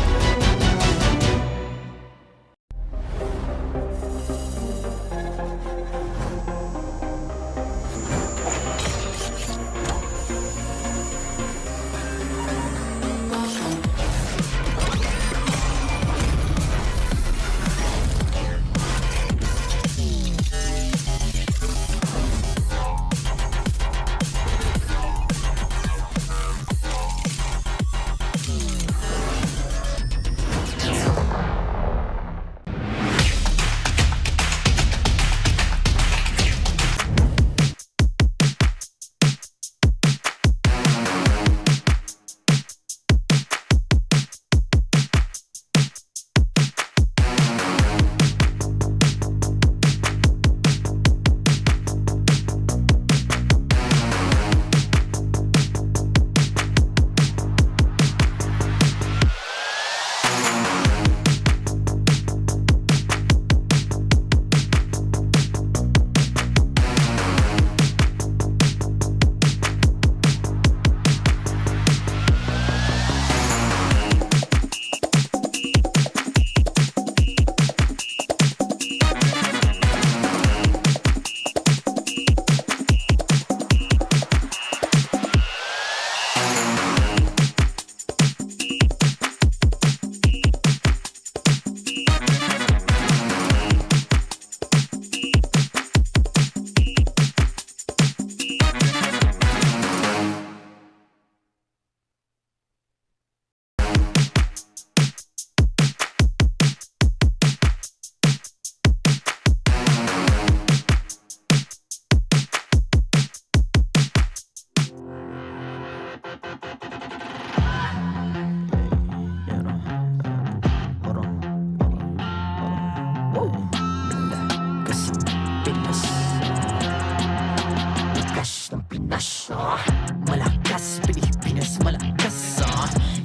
Malakas, Pilipinas, malakas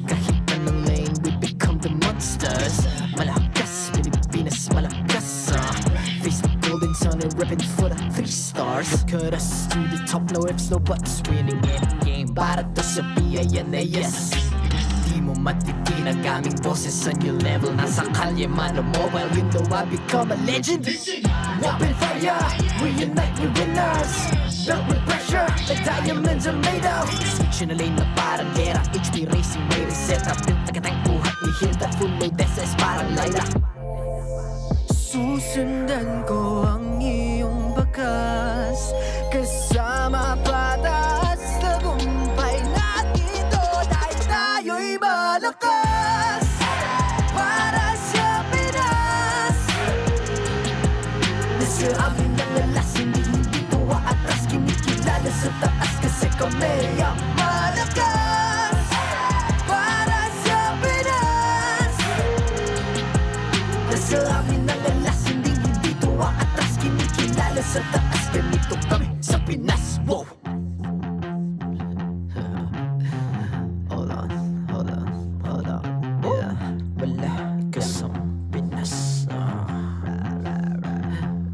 Kahit anong lane, we become the monsters Malakas, Pilipinas, malakas Face the golden sun and ribbon for the 3 stars Look at us to the top, no ifs, no buts Winning any game, para to sa yan na yes Di mo matitinag aming boses sa new level Nasa kalye man o mobile, you know I become a legend Open fire, we unite, we winners Built with pressure, the diamonds are made of Switch na lane na parang gera HP racing, way reset up Built tagatang buhat, we hear that full load SS parang Laila Susundan ko ang iyong bakas Kasama patas Tagumpay natin ito Dahil tayo'y malakas Para sa Pinas Nasa amin ang lalas Hindi ko atras Kinikilala sa taas Kasi kami ang malakas Para sa Pinas Nasa amin ang lalas Hindi ko atras Kinikilala sa taas Ganito kami sa Pinas Wow! Hold on Yeah, malakas ang Pinas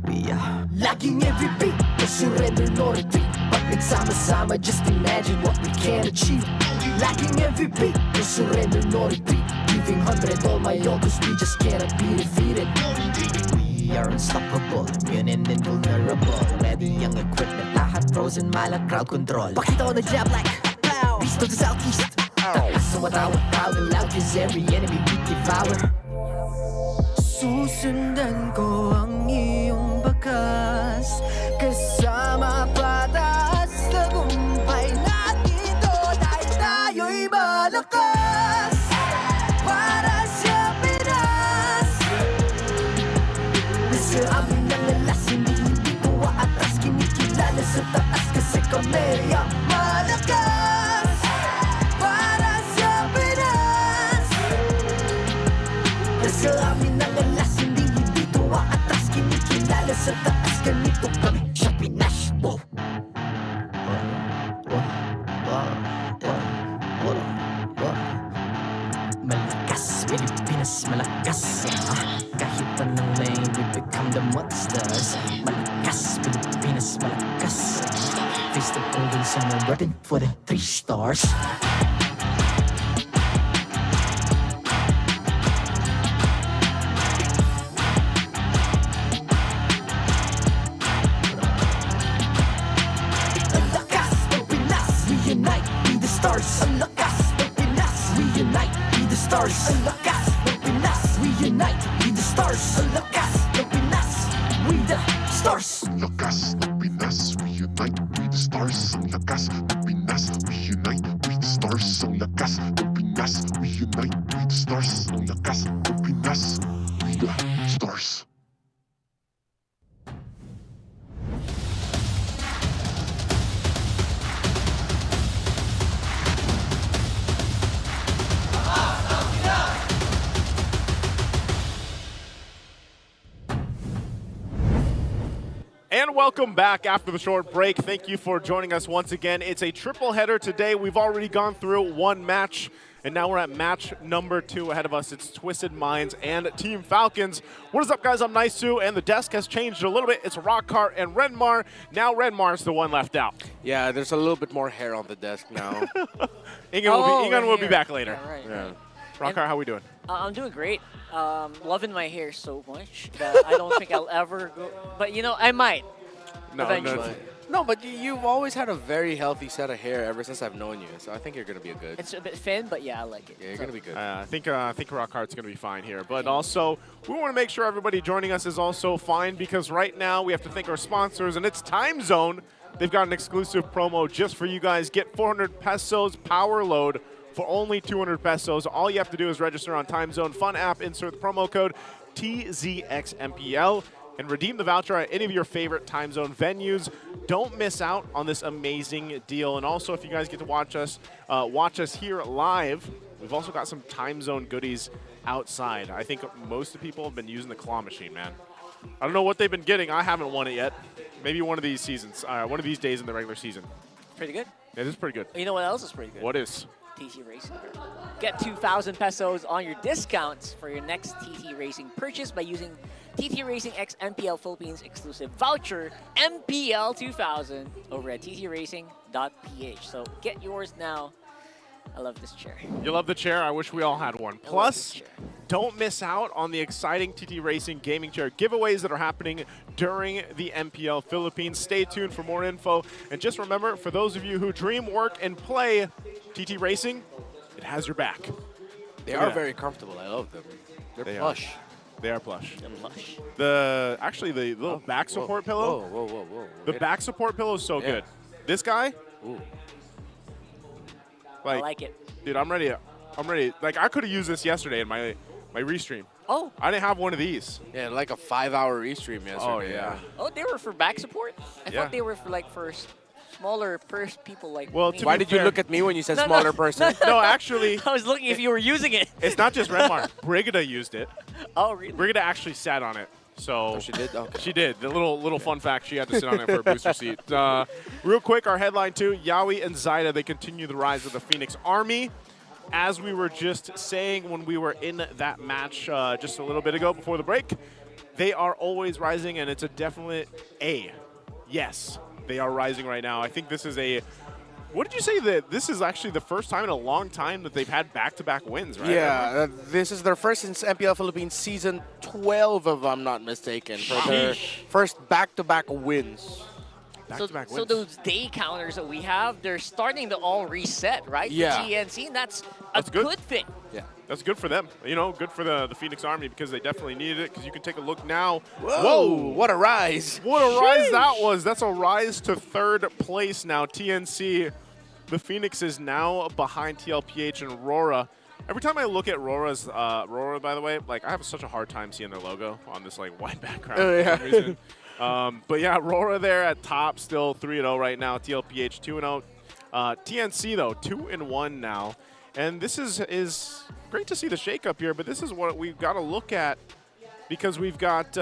We are laging MVP No surrender, no retreat Pag nagsama-sama, just imagine what we can achieve Laging MVP No surrender, no retreat Giving 100 all my all Cause we just cannot be defeated We are unstoppable, immune and invulnerable Ready ang equipment, lahat frozen, malang crowd control Pakita ko na jab like pow East to the southeast Takas sa watawat, proud and loud Cause every enemy we devour Susundan ko ang iyong bakas Kasama patas Tagumpay natin ito Dahil tayo'y malakas Para sa Pinas Nasa amin ang lalas Hindi ko atras Kinikilala sa taas Kasi kami ang malakas Para sa Pinas Nasa amin ang lalas Hindi ko atras Kinikilala sa taas Ganito kami sa Pinas Wow! Pilipinas malakas kahit anong lane we become the monsters. Malakas, Pilipinas malakas. Face the golden sun and repping for the 3 stars. Unite, be the stars. Ang lakas ng Pinas. We unite, be the stars. Ang lakas ng Pinas. We unite, be the stars. Ang lakas ng Pinas. We the stars. Ang lakas ng Pinas. We unite, we the stars. Ang lakas ng Pinas. We unite, we the stars. Ang lakas ng Pinas. We unite, we the stars. Ang lakas ng Pinas. We the stars. And welcome back after the short break. Thank you for joining us once again. It's a triple header today. We've already gone through 1 match, and now we're at match number 2. Ahead of us, it's Twisted Minds and Team Falcons. What is up, guys? I'm Nice2, and the desk has changed a little bit. It's Rockhart and Renmar. Now Renmar's the one left out. Yeah, there's a little bit more hair on the desk now. Ingan will be back later. Yeah, right. Yeah. Rockhart, how we doing? I'm doing great. Loving my hair so much that I don't think I'll ever go. But you know, I might. Eventually. No, but you've always had a very healthy set of hair ever since I've known you. So I think you're gonna be good. It's a bit thin, but yeah, I like it. Yeah, you're gonna be good. I think Rockhart's gonna be fine here. But also, we want to make sure everybody joining us is also fine, because right now we have to thank our sponsors, and it's Time Zone. They've got an exclusive promo just for you guys. Get 400 pesos power load for only 200 pesos. All you have to do is register on Time Zone Fun app, insert the promo code TZXMPL, and redeem the voucher at any of your favorite Time Zone venues. Don't miss out on this amazing deal. And also, if you guys get to watch us here live, we've also got some Time Zone goodies outside. I think most of the people have been using the claw machine, man. I don't know what they've been getting. I haven't won it yet. Maybe one of these seasons, one of these days in the regular season. Pretty good. It is pretty good. You know what else is pretty good? What is? TT Racing. Get 2,000 pesos on your discounts for your next TT Racing purchase by using TT Racing X MPL Philippines exclusive voucher MPL 2000 over at ttracing.ph. So get yours now. I love this chair. You love the chair? I wish we all had one. Plus, don't miss out on the exciting TT Racing gaming chair giveaways that are happening during the MPL Philippines. Stay tuned for more info. And just remember, for those of you who dream, work, and play TT Racing, it has your back. They are very comfortable. I love them. They're plush. They are plush. They're plush. Actually, the little back support pillow. Whoa. The back support pillow is so good. This guy. Ooh. I like it. Dude, I'm ready. Like, I could have used this yesterday in my restream. Oh. I didn't have one of these. Yeah, like a 5-hour restream yesterday. Oh, yeah. Oh, they were for back support? I thought they were for like smaller people like well, me. Why did you look at me when you said smaller person? No, actually. I was looking if you were using it. It's not just Renmar. Brigida used it. Oh, really? Brigida actually sat on it. So she did? Okay. She did. The little fun fact, she had to sit on it for a booster seat. Real quick, our headline too, Yawi and Zaida, they continue the rise of the Phoenix Army. As we were just saying when we were in that match just a little bit ago before the break, they are always rising, and it's a definite A. Yes, they are rising right now. I think this is a... What did you say that this is actually the first time in a long time that they've had back-to-back wins, right? Yeah, this is their first since MPL Philippines season 12, if I'm not mistaken, for their first back-to-back wins. So those day counters that we have, they're starting to all reset, right? Yeah. The GNC, that's a good thing. Yeah. That's good for them. You know, good for the Phoenix Army, because they definitely needed it, because you can take a look now. Whoa, what a rise. What a rise that was. That's a rise to 3rd place now. TNC, the Phoenix is now behind TLPH and Aurora. Every time I look at Aurora, by the way, like, I have such a hard time seeing their logo on this like white background for some reason. But yeah, Aurora there at top, still 3-0 right now. TLPH 2-0. TNC though 2-1 now, and this is great to see the shakeup here. But this is what we've got to look at, because we've got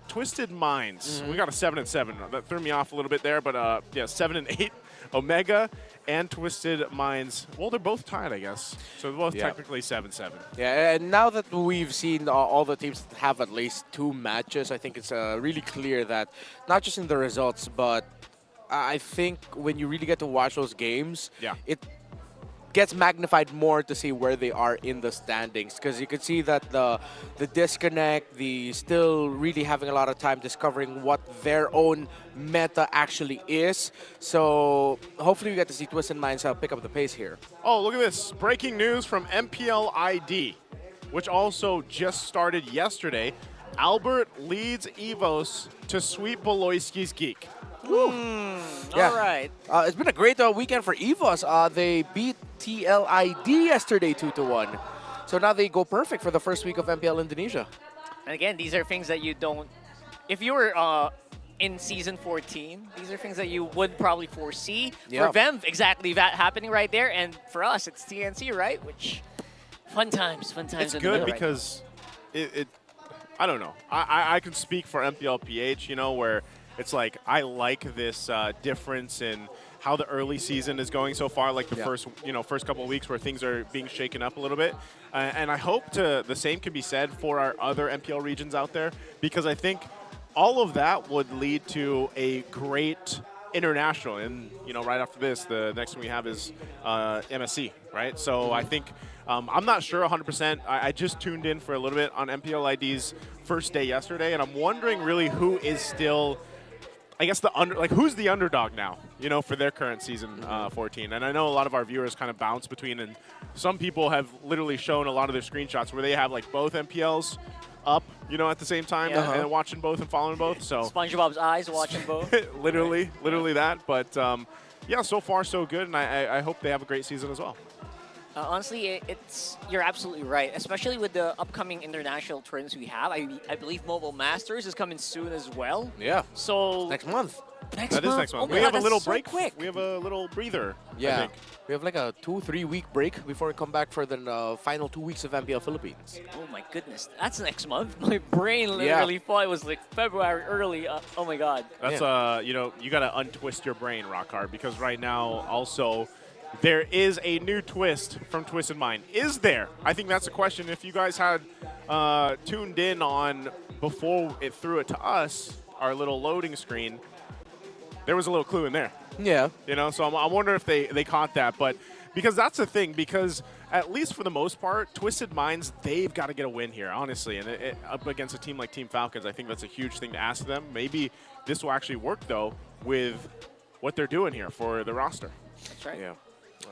Twisted Minds. We got a 7-7. That threw me off a little bit there, but yeah, 7-8. Omega and Twisted Minds, well, they're both tied, I guess. So they're both Yeah. technically 7-7. Yeah, and now that we've seen all the teams that have at least 2 matches, I think it's really clear that not just in the results, but I think when you really get to watch those games, it gets magnified more to see where they are in the standings, because you can see that the disconnect, the still really having a lot of time discovering what their own meta actually is. So hopefully we get to see Twisted Minds pick up the pace here. Oh, look at this. Breaking news from MPL ID, which also just started yesterday. Albert leads EVOS to sweep Beloyski's Geek. Yeah. All right. It's been a great weekend for EVOS. They beat TLID yesterday 2-1. So now they go perfect for the first week of MPL Indonesia. And again, these are things that you don't. If you were in season 14, these are things that you would probably foresee. Yeah. For them, exactly that happening right there. And for us, it's TNC, right? Which fun times. It's in the good middle because I don't know. I can speak for MPLPH, you know, where it's like I like this difference in how the early season is going so far, like the first couple of weeks where things are being shaken up a little bit. And I hope the same can be said for our other MPL regions out there, because I think all of that would lead to a great international. And, you know, right after this, the next one we have is MSC, right? So I think I'm not sure 100%. I just tuned in for a little bit on MPL ID's first day yesterday, and I'm wondering really who is still, I guess, who's the underdog now, you know, for their current season 14. And I know a lot of our viewers kind of bounce between, and some people have literally shown a lot of their screenshots where they have like both MPLs up, you know, at the same time, and watching both and following both. So SpongeBob's eyes watching both. literally that. But yeah, so far so good, and I hope they have a great season as well. Honestly, you're absolutely right, especially with the upcoming international tournaments we have. I believe Mobile Masters is coming soon as well. Yeah. So next month. That is next month. Oh we have God, a little so break. Quick. We have a little breather. Yeah. I think. We have like a 2-3 week break before we come back for the final 2 weeks of MPL Philippines. Oh my goodness, that's next month. My brain literally thought it was like February early. Oh my God. That's you know, you gotta untwist your brain, Rockhard, because right now also there is a new twist from Twisted Mind. Is there? I think that's a question. If you guys had tuned in on before it threw it to us, our little loading screen, there was a little clue in there. Yeah. You know, so I wonder if they caught that. But because that's the thing, because at least for the most part, Twisted Minds, they've got to get a win here, honestly. And up against a team like Team Falcons, I think that's a huge thing to ask them. Maybe this will actually work, though, with what they're doing here for the roster. That's right. Yeah.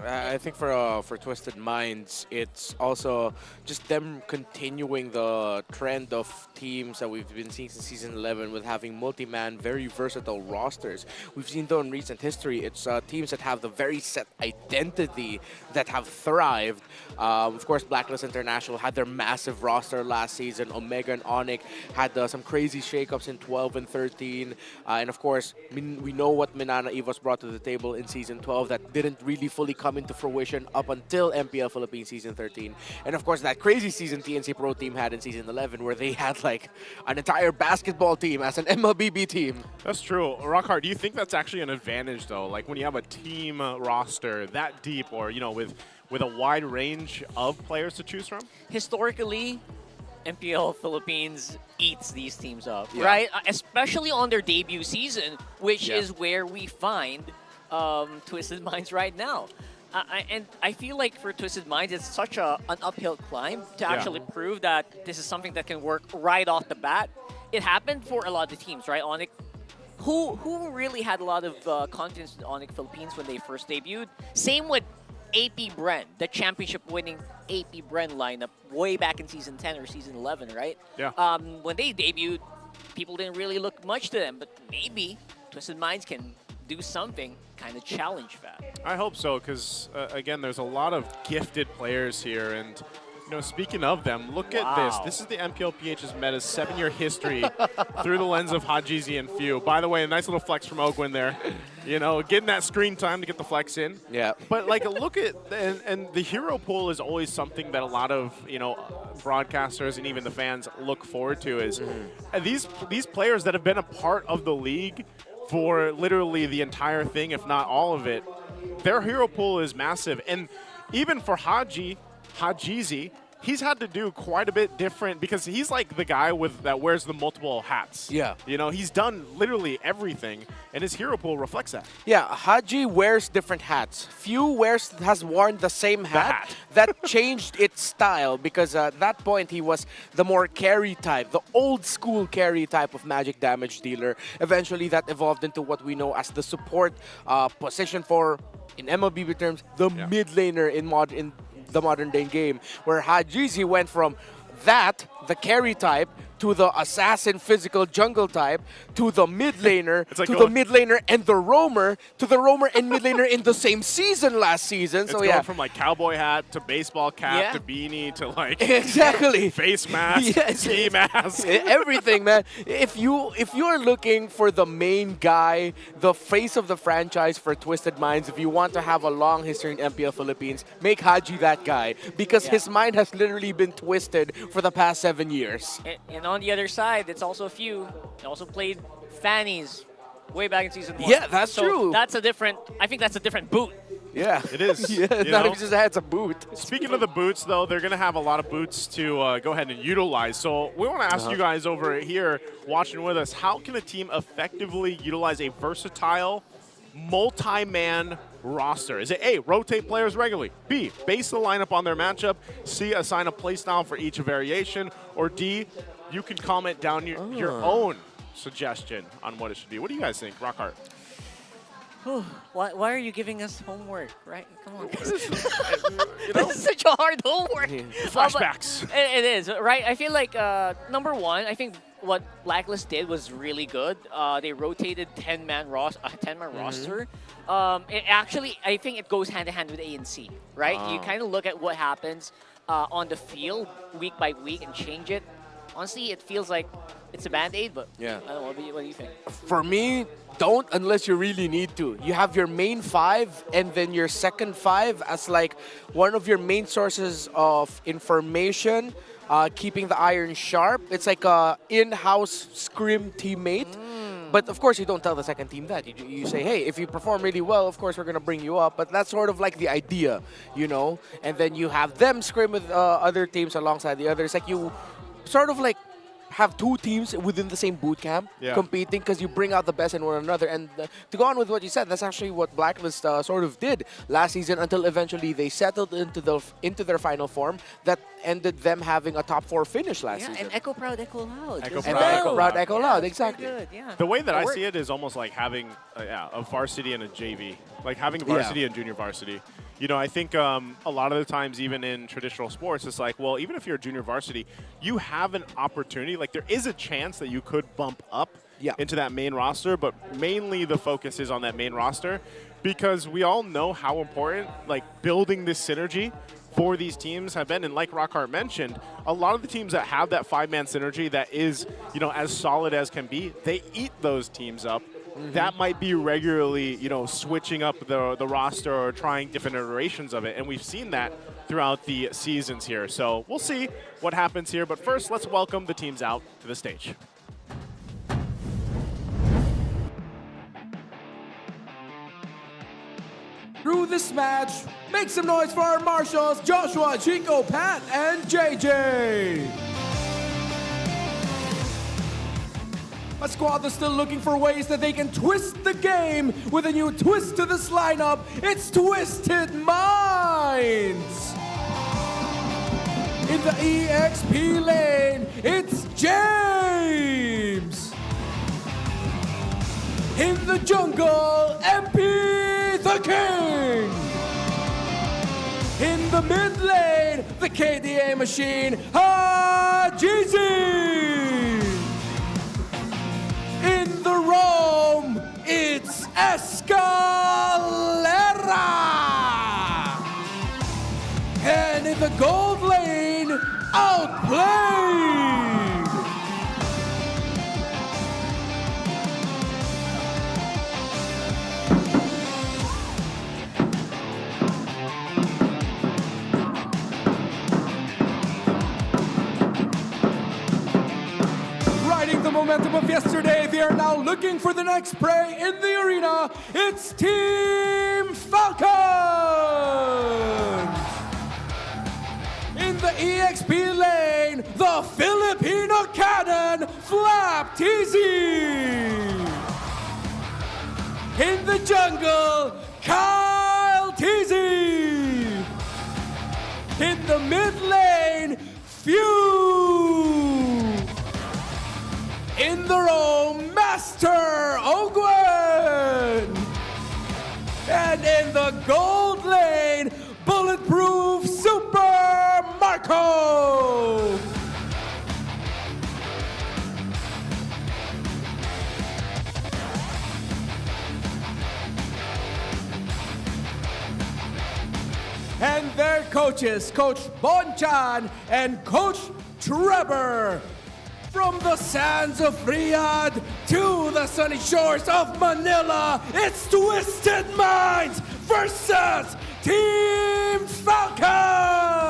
I think for Twisted Minds, it's also just them continuing the trend of teams that we've been seeing since Season 11 with having multi-man, very versatile rosters. We've seen, though, in recent history, it's teams that have the very set identity that have thrived. Of course, Blacklist International had their massive roster last season. Omega and Onyx had some crazy shakeups in 12 and 13. And, of course, we know what Minana EVOS brought to the table in Season 12 that didn't really fully come into fruition up until MPL Philippines Season 13. And of course, that crazy season TNC Pro team had in Season 11 where they had like an entire basketball team as an MLBB team. That's true. Rockhard, do you think that's actually an advantage, though? Like when you have a team roster that deep, or, you know, with a wide range of players to choose from? Historically, MPL Philippines eats these teams up, right? Especially on their debut season, which is where we find Twisted Minds right now. And I feel like for Twisted Minds, it's such an uphill climb to actually prove that this is something that can work right off the bat. It happened for a lot of the teams, right? Onyx, who really had a lot of confidence in Onyx Philippines when they first debuted. Same with AP Bren, the championship-winning AP Bren lineup way back in Season 10 or Season 11, right? Yeah. When they debuted, people didn't really look much to them, but maybe Twisted Minds can do something, kind of challenge that. I hope so, because again, there's a lot of gifted players here, and you know, speaking of them, look at this. This is the MPLPH's meta's 7-year history through the lens of Hajizi and Few. By the way, a nice little flex from Ogwin there. You know, getting that screen time to get the flex in. Yeah. But like, look at and the hero pool is always something that a lot of, you know, broadcasters and even the fans look forward to. Is these players that have been a part of the league for literally the entire thing, if not all of it. Their hero pool is massive. And even for Hajizi, he's had to do quite a bit different because he's like the guy that wears the multiple hats. Yeah. You know, he's done literally everything, and his hero pool reflects that. Yeah, Haji wears different hats. Few has worn the same hat. That changed its style because at that point he was the more carry type, the old school carry type of magic damage dealer. Eventually that evolved into what we know as the support position for, in MLBB terms, the mid laner in the modern day game, where Hajizi went from the carry type, to the assassin physical jungle type, to the mid laner, like to the mid laner and the roamer, to the roamer and mid laner in the same season last season. It's So going from like cowboy hat to baseball cap to beanie to like exactly face mask, ski mask, everything, man. If you are looking for the main guy, the face of the franchise for Twisted Minds, if you want to have a long history in MPL Philippines, make Haji that guy because his mind has literally been twisted for the past 7 years. And on the other side, it's also a few. They also played Fannies way back in Season 1. Yeah, that's so true. I think that's a different boot. Yeah, it is. Yeah, you not know? even just a a boot. Speaking of the boots, though, they're going to have a lot of boots to go ahead and utilize. So we want to ask you guys over here watching with us, how can a team effectively utilize a versatile, multi-man roster? Is it A, rotate players regularly, B, base the lineup on their matchup, C, assign a playstyle for each variation, or D, you can comment down your own suggestion on what it should be. What do you guys think, Rockhart? Why are you giving us homework, right? Come on. This is such a hard homework. Flashbacks. It is, right? I feel like, number one, I think what Blacklist did was really good. They rotated 10-man roster. It actually, I think it goes hand-in-hand with ANC, right? You kind of look at what happens on the field week by week and change it. Honestly, it feels like it's a Band-Aid, but I don't know. What do you think? For me, don't unless you really need to. You have your main 5 and then your second 5 as like one of your main sources of information, keeping the iron sharp. It's like a in-house scrim teammate. But of course, you don't tell the second team that. You say, hey, if you perform really well, of course, we're going to bring you up. But that's sort of like the idea, you know? And then you have them scrim with other teams alongside the others. Like you sort of like have 2 teams within the same boot camp competing because you bring out the best in one another. And to go on with what you said, that's actually what Blacklist sort of did last season until eventually they settled into their final form that ended them having a top 4 finish last season. And Echo Proud, Echo Loud. Echo Proud, Echo Loud, exactly. Good, yeah. The way that I see it is almost like having a varsity and a JV, like having varsity and junior varsity. You know, I think a lot of the times, even in traditional sports, it's like, well, even if you're a junior varsity, you have an opportunity. Like, there is a chance that you could bump up into that main roster, but mainly the focus is on that main roster because we all know how important, like, building this synergy for these teams have been. And like Rockhart mentioned, a lot of the teams that have that 5-man synergy that is, you know, as solid as can be, they eat those teams up. That might be regularly, you know, switching up the roster or trying different iterations of it. And we've seen that throughout the seasons here. So we'll see what happens here. But first, let's welcome the teams out to the stage. Through this match, make some noise for our marshals, Joshua, Chico, Pat, and JJ. A squad that's still looking for ways that they can twist the game with a new twist to this lineup. It's Twisted Minds. In the EXP lane, it's James. In the jungle, MP the King. In the mid lane, the KDA machine, Hajizi. In the roam, it's Escalera. And in the gold lane, Outplayed. Riding the momentum momentum of yesterday, they are now looking for the next prey in the arena. It's Team Falcons! In the EXP lane, the Filipino cannon, Flap TZ! In the jungle, Kyle TZ! In the mid lane, Few! In the roam, Master Ogwen! And in the gold lane, Bulletproof Super Marco! And their coaches, Coach Bonchan and Coach Trevor. From the sands of Riyadh to the sunny shores of Manila, it's Twisted Minds versus Team Falcons!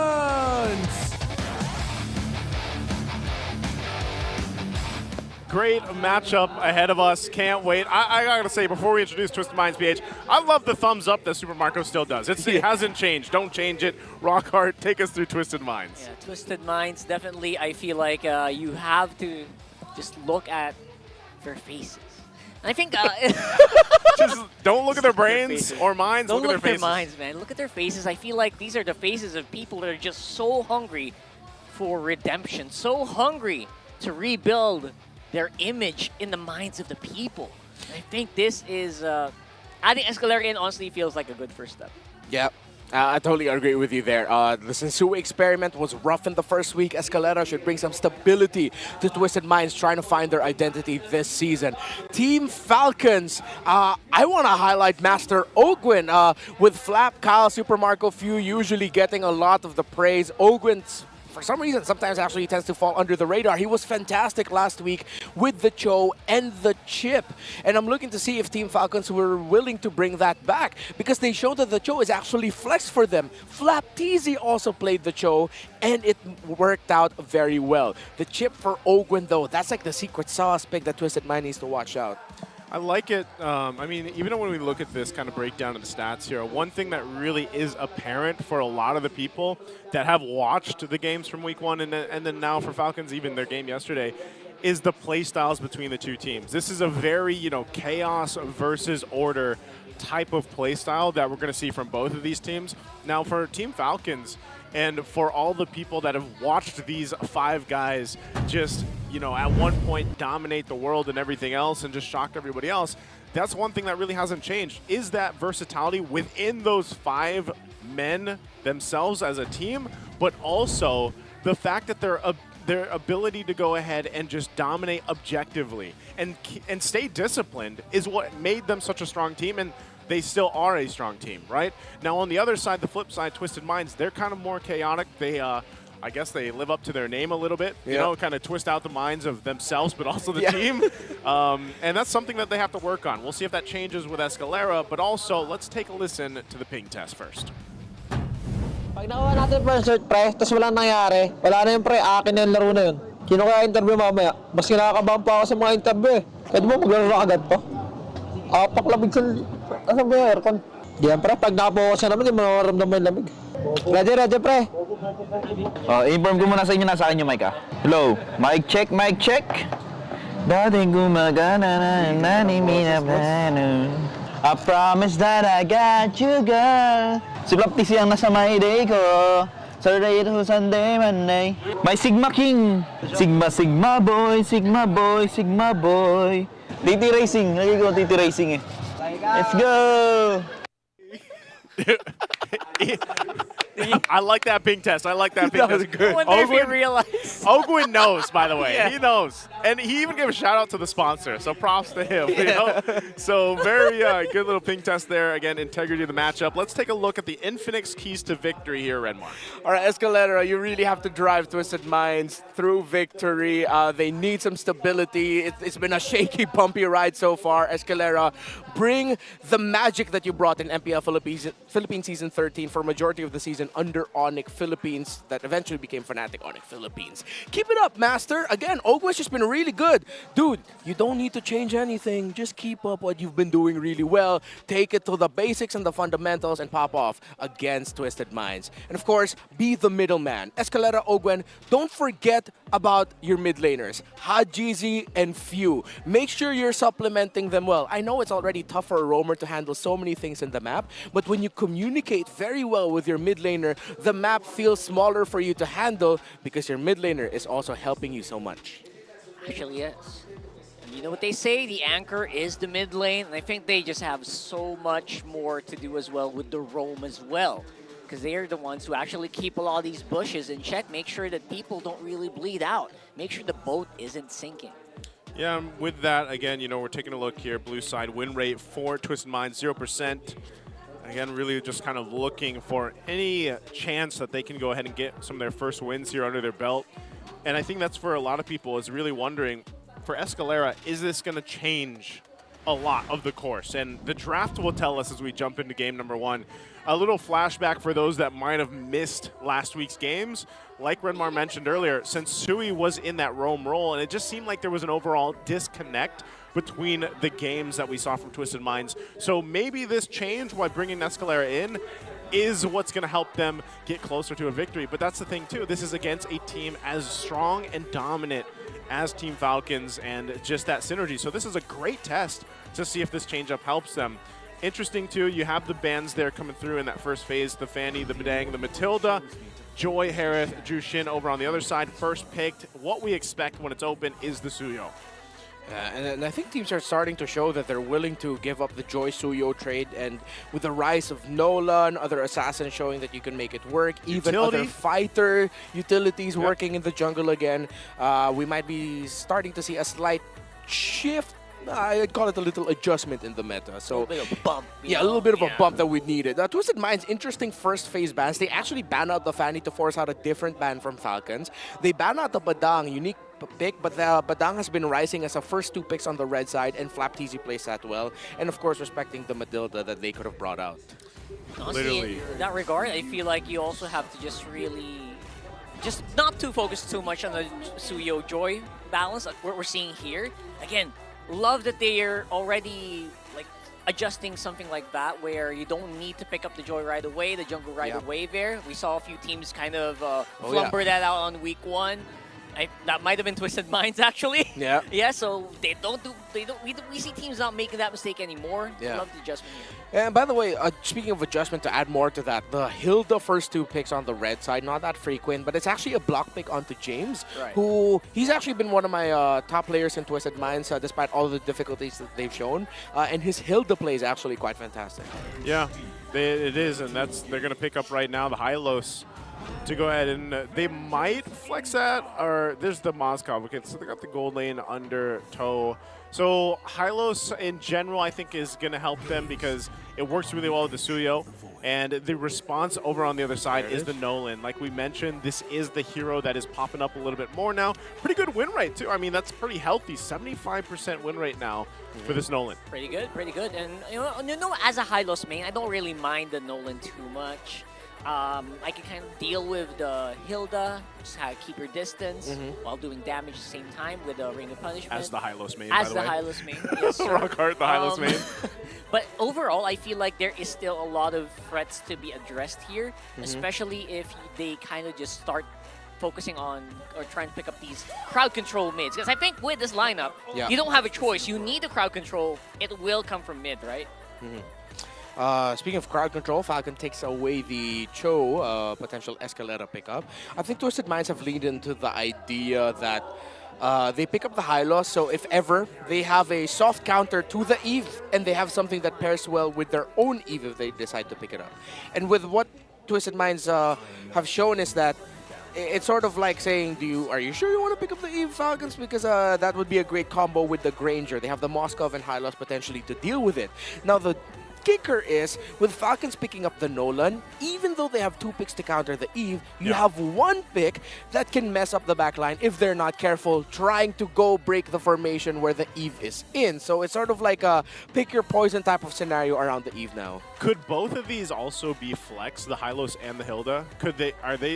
Great matchup ahead of us. Can't wait. I gotta say, before we introduce Twisted Minds PH, I love the thumbs up that Super Marco still does. It hasn't changed. Don't change it. Rock hard. Take us through Twisted Minds. Yeah, Twisted Minds, definitely, I feel like you have to just look at their faces. I think... just don't look at their brains or minds. Don't look at their faces. minds, man. Look at their faces. I feel like these are the faces of people that are just so hungry for redemption, so hungry to rebuild their image in the minds of the people. And I think this is, adding Escalera in honestly feels like a good first step. Yeah, I totally agree with you there. The Sensui experiment was rough in the first week. Escalera should bring some stability to Twisted Minds trying to find their identity this season. Team Falcons, I want to highlight Master Ogwin. With Flap, Kyle, Super Marco, Few usually getting a lot of the praise. Ogwin's for some reason, sometimes actually tends to fall under the radar. He was fantastic last week with the Cho and the Chip. And I'm looking to see if Team Falcons were willing to bring that back because they showed that the Cho is actually flex for them. Flap TZ also played the Cho and it worked out very well. The Chip for Ogwen, though, that's like the secret sauce pick that Twisted Mind needs to watch out. I like it. I mean, even when we look at this kind of breakdown of the stats here, one thing that really is apparent for a lot of the people that have watched the games from week one and then now for Falcons, even their game yesterday, is the play styles between the two teams. This is a very, chaos versus order type of play style that we're going to see from both of these teams. Now, for Team Falcons, and for all the people that have watched these five guys just, at one point dominate the world and everything else and just shock everybody else, that's one thing that really hasn't changed, is that versatility within those five men themselves as a team, but also the fact that their ability to go ahead and just dominate objectively and stay disciplined is what made them such a strong team. And they still are a strong team, right? Now, on the other side, the flip side, Twisted Minds, they're kind of more chaotic. They, I guess they live up to their name a little bit, kind of twist out the minds of themselves, but also the team. And that's something that they have to work on. We'll see if that changes with Escalera, but also, let's take a listen to the ping test first. Pag nakuha natin first search, pre, tapos walang nangyari, wala na yun, pre, akin na yung laro na yun. Sino kaya interview mamaya? Mas kinakabahan pa ako sa mga interview eh. Pwede mo maglaro agad pa? Paklamig sa... Asan ba yung aircon? Diyan, pre, pag nakapokus na naman, hindi mo nakaramdaman yung lamig. Ready, pre. Inform ko muna sa inyo, nasa akin yung mic Hello, mic check, mic check. Dating gumagana na nanimina. I promise that I got you, girl. Si Flap TZ ang nasa my day ko. Saturday to Sunday, Monday. My Sigma King. Sigma, Sigma boy, Sigma boy, Sigma boy. TT Racing. Lagi ko TT Racing eh. Let's go! I like that ping test. I like that ping test. Good. Ogwin knows, by the way. Yeah. He knows. And he even gave a shout out to the sponsor. So props to him. So very good little ping test there. Again, integrity of the matchup. Let's take a look at the Infinix keys to victory here, Redmar. All right, Escalera, you really have to drive Twisted Minds through victory. They need some stability. It's been a shaky, bumpy ride so far. Escalera, bring the magic that you brought in MPL Philippines Season 13 for majority of the season season under Onyx Philippines that eventually became Fnatic Onyx Philippines. Keep it up, Master. Again, Ogwish has been really good. Dude, you don't need to change anything. Just keep up what you've been doing really well. Take it to the basics and the fundamentals and pop off against Twisted Minds. And of course, be the middleman. Escalera, Ogwen, don't forget about your mid laners, Hajizi and Few. Make sure you're supplementing them well. I know it's already tough for a roamer to handle so many things in the map, but when you communicate very well with your mid laner, the map feels smaller for you to handle because your mid laner is also helping you so much. Actually, yes. And you know what they say? The anchor is the mid lane, and I think they just have so much more to do as well with the roam as well. Because they're the ones who actually keep a lot of these bushes in check, make sure that people don't really bleed out, make sure the boat isn't sinking. Yeah, with that, again, you know, we're taking a look here. Blue side win rate for Twisted Minds, 0%. Again, really just kind of looking for any chance that they can go ahead and get some of their first wins here under their belt. And I think that's for a lot of people is really wondering, for Escalera, is this going to change a lot of the course? And the draft will tell us as we jump into game number 1. A little flashback for those that might have missed last week's games. Like Renmar mentioned earlier, since Sui was in that roam role, and it just seemed like there was an overall disconnect between the games that we saw from Twisted Minds. So maybe this change by bringing Escalera in is what's going to help them get closer to a victory. But that's the thing, too. This is against a team as strong and dominant as Team Falcons and just that synergy. So this is a great test to see if this change-up helps them. Interesting, too, you have the bans there coming through in that first phase, the Fanny, the Bedang, the Matilda, Joy, Harith, Jushin over on the other side, first picked. What we expect when it's open is the Suyo. And I think teams are starting to show that they're willing to give up the Joy Suyo trade, and with the rise of Nolan, other assassins showing that you can make it work, even other fighter utilities working in the jungle again, we might be starting to see a slight shift. I'd call it a little adjustment in the meta. So, a little bit of a bump. Yeah, a little bit of a bump that we needed. Twisted Minds, interesting first phase bans. They actually ban out the Fanny to force out a different ban from Falcons. They ban out the Badang, unique pick, but the Badang has been rising as a first 2 picks on the red side, and Flap TZ plays that well. And of course, respecting the Matilda that they could have brought out. Honestly, in that regard, I feel like you also have to just really, just not to focus too much on the Suyo Joy balance, like what we're seeing here. Again, love that they are already like adjusting something like that where you don't need to pick up the Joy right away, the jungle right away there. We saw a few teams kind of flumper that out on week 1. That might have been Twisted Minds actually. Yeah. Yeah, so we see teams not making that mistake anymore. Yeah. Love the adjustment here. And by the way, speaking of adjustment, to add more to that, the Hilda first 2 picks on the red side, not that frequent, but it's actually a block pick onto James, who he's actually been one of my top players in Twisted Minds, despite all the difficulties that they've shown. And his Hilda play is actually quite fantastic. Yeah, it is, and they're going to pick up right now the Hylos to go ahead and they might flex that, or there's the Moskov. Okay, so they got the gold lane under toe. So Hylos in general, I think, is going to help them because it works really well with the Suyo. And the response over on the other side is the Nolan. Like we mentioned, this is the hero that is popping up a little bit more now. Pretty good win rate, too. I mean, that's pretty healthy. 75% win rate now for this Nolan. Pretty good, pretty good. And, you know, as a Hylos main, I don't really mind the Nolan too much. I can kind of deal with the Hilda, just keep her distance while doing damage at the same time with the Ring of Punishment. As the Hylos main, by the way. As the Hylos main, yes, sir. Rockhart, the Hylos main. But overall, I feel like there is still a lot of threats to be addressed here, especially if they kind of just start focusing on or trying to pick up these crowd control mids. Because I think with this lineup, you don't have a choice. You need the crowd control. It will come from mid, right? Speaking of crowd control, Falcon takes away the Cho potential Escalera pickup. I think Twisted Minds have leaned into the idea that they pick up the Hylos, so if ever they have a soft counter to the Eve, and they have something that pairs well with their own Eve if they decide to pick it up. And with what Twisted Minds have shown is that it's sort of like saying, are you sure you want to pick up the Eve Falcons? Because that would be a great combo with the Granger. They have the Moskov and Hylos potentially to deal with it. Now, the kicker is, with Falcons picking up the Nolan, even though they have 2 picks to counter the Eve, you have 1 pick that can mess up the backline if they're not careful, trying to go break the formation where the Eve is in. So it's sort of like a pick your poison type of scenario around the Eve now. Could both of these also be flex, the Hylos and the Hilda?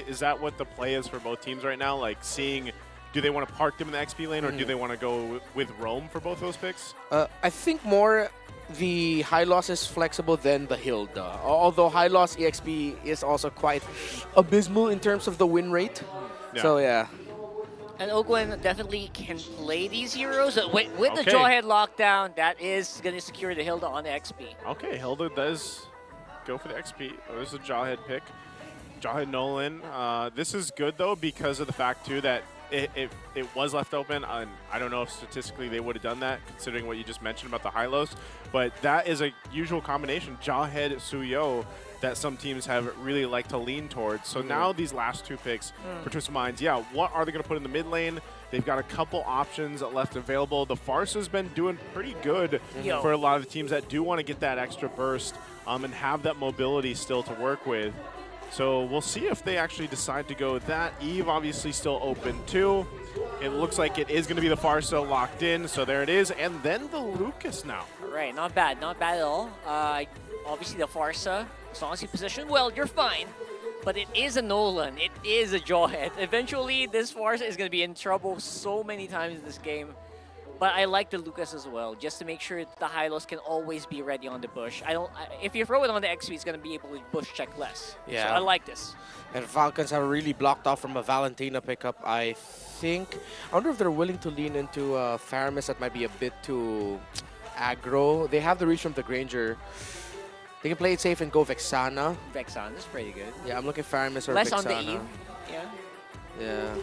Is that what the play is for both teams right now? Like seeing, do they want to park them in the XP lane or do they want to go with Roam for both those picks? I think more the Hylos is flexible than the Hilda. Although Hylos EXP is also quite abysmal in terms of the win rate. Yeah. So yeah. And Ogwen definitely can play these heroes. With the Jawhead lockdown, that is going to secure the Hilda on the XP. Okay, Hilda does go for the XP. Oh, this is a Jawhead pick. Jawhead Nolan. This is good, though, because of the fact, too, that it was left open. And I don't know if statistically they would have done that, considering what you just mentioned about the Hylos. But that is a usual combination, Jawhead, Suyo, that some teams have really liked to lean towards. So now these last 2 picks for Twisted Minds, what are they going to put in the mid lane? They've got a couple options left available. The Farce has been doing pretty good for a lot of the teams that do want to get that extra burst and have that mobility still to work with. So we'll see if they actually decide to go with that. Eve obviously still open too. It looks like it is going to be the Farsa locked in. So there it is. And then the Lucas now. All right, not bad. Not bad at all. Obviously the Farsa, as long as you position well, you're fine. But it is a Nolan. It is a Jawhead. Eventually, this Farsa is going to be in trouble so many times in this game. But I like the Lucas as well, just to make sure the Hylos can always be ready on the bush. If you throw it on the XP, it's going to be able to bush check less. Yeah. So I like this. And Falcons are really blocked off from a Valentina pickup, I think. I wonder if they're willing to lean into Faramis that might be a bit too aggro. They have the reach from the Granger. They can play it safe and go Vexana. Vexana is pretty good. Yeah, I'm looking Faramis or Less Vexana. on the Eve. Yeah. Yeah.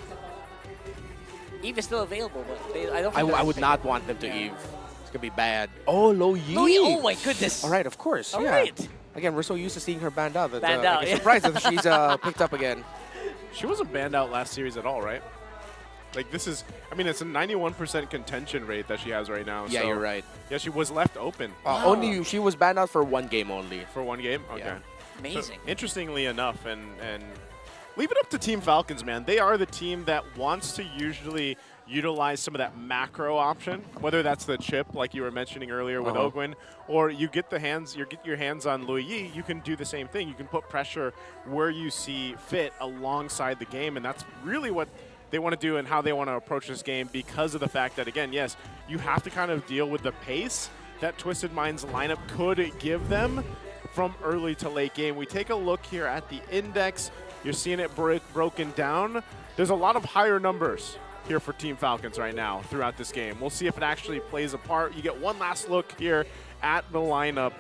Eve is still available, but I don't. I would not want them to Eve. It's gonna be bad. Oh, Lo Yi. Lo Yi, oh my goodness. All right, of course. All yeah. right. Again, we're so used to seeing her banned out. That, Banned out, I'm yeah. surprised that she's picked up again. She wasn't banned out last series at all, right? Like this is, I mean, it's a 91% contention rate that she has right now. Yeah, so you're right. Yeah, she was left open. Only she was banned out for 1 game only. For 1 game? Okay. Yeah. Amazing. So, interestingly enough, and leave it up to Team Falcons, man. They are the team that wants to usually utilize some of that macro option, whether that's the chip, like you were mentioning earlier with Ogwin, or you get your hands on Lo Yi. You can do the same thing. You can put pressure where you see fit alongside the game, and that's really what they want to do and how they want to approach this game, because of the fact that, again, yes, you have to kind of deal with the pace that Twisted Minds lineup could give them from early to late game. We take a look here at the index. You're seeing it broken down. There's a lot of higher numbers here for Team Falcons right now throughout this game. We'll see if it actually plays a part. You get one last look here at the lineup.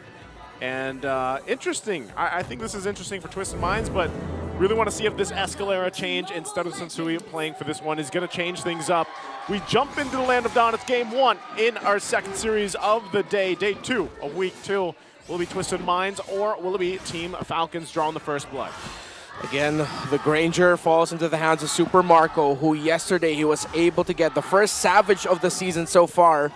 And interesting. I think this is interesting for Twisted Minds, but really want to see if this Escalera change instead of Sensui playing for this one is going to change things up. We jump into the Land of Dawn. It's game 1 in our second series of the day 2 of week 2. Will it be Twisted Minds or will it be Team Falcons drawing the first blood? Again, the Granger falls into the hands of Super Marco, who yesterday he was able to get the first Savage of the season so far.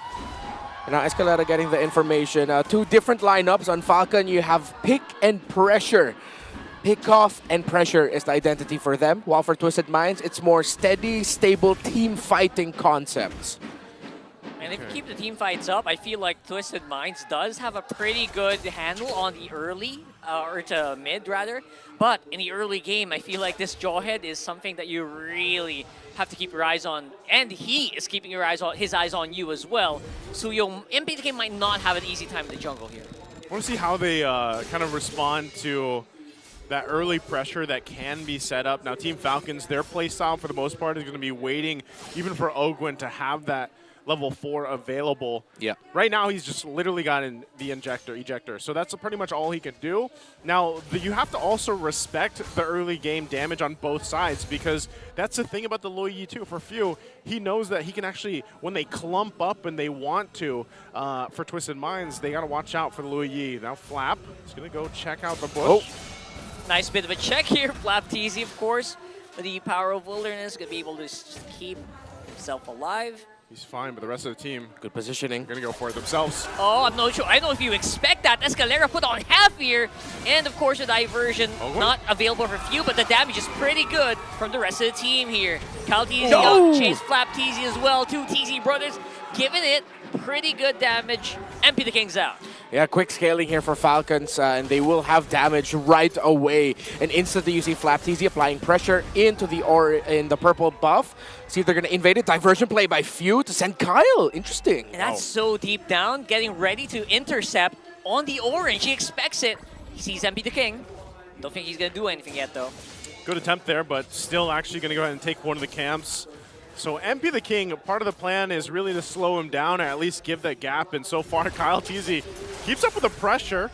And now Escalera getting the information. 2 different lineups. On Falcon, you have pick and pressure. Pick off and pressure is the identity for them. While for Twisted Minds, it's more steady, stable team fighting concepts. And if you keep the team fights up, I feel like Twisted Minds does have a pretty good handle on the early, or to mid rather. But in the early game, I feel like this Jawhead is something that you really have to keep your eyes on. And he is keeping his eyes on you as well. So MPK might not have an easy time in the jungle here. I want to see how they kind of respond to that early pressure that can be set up. Now, Team Falcons, their play style for the most part is going to be waiting even for Ogwin to have that level 4 available. Yeah. Right now, he's just literally got in the ejector. So that's pretty much all he can do. Now, you have to also respect the early game damage on both sides, because that's the thing about the Lo Yi too. For Few, he knows that he can actually, when they clump up and they want to, for Twisted Minds, they got to watch out for the Lo Yi. Now, Flap is going to go check out the bush. Nice bit of a check here. Flap TZ, of course. The power of wilderness, going to be able to keep himself alive. He's fine, but the rest of the team, good positioning, going to go for it themselves. Oh, I'm not sure. I don't know if you expect that. Escalera put on half here. And, of course, the diversion not available for few, but the damage is pretty good from the rest of the team here. Kaltizi got chased Flap TZ as well. Two TZ brothers giving it pretty good damage. MP the King's out. Yeah, quick scaling here for Falcons, and they will have damage right away. And instantly you see Flap TZ applying pressure into the purple buff. See if they're going to invade it. Diversion play by Few to send Kyle. Interesting. And that's so deep down, getting ready to intercept on the orange. He expects it. He sees MP the King. Don't think he's going to do anything yet, though. Good attempt there, but still actually going to go ahead and take one of the camps. So MP the King, part of the plan is really to slow him down or at least give that gap. And so far, Kyle TZ keeps up with the pressure.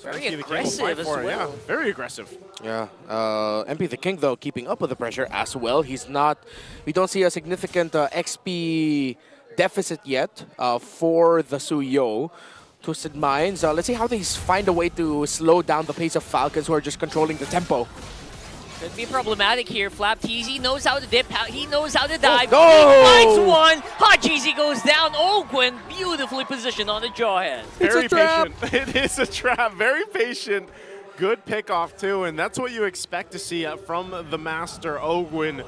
Very aggressive as well. Yeah, very aggressive. Yeah, MP the King, though, keeping up with the pressure as well. We don't see a significant XP deficit yet for the Suyo. Twisted Minds, let's see how they find a way to slow down the pace of Falcons, who are just controlling the tempo. Could be problematic here. Flap TZ knows how to dip. He knows how to dive. Oh, He finds one. Hot GZ goes down. Ogwen beautifully positioned on the jawhead. Very patient. It is a trap. Very patient. Good pickoff, too. And that's what you expect to see from the master, Ogwen,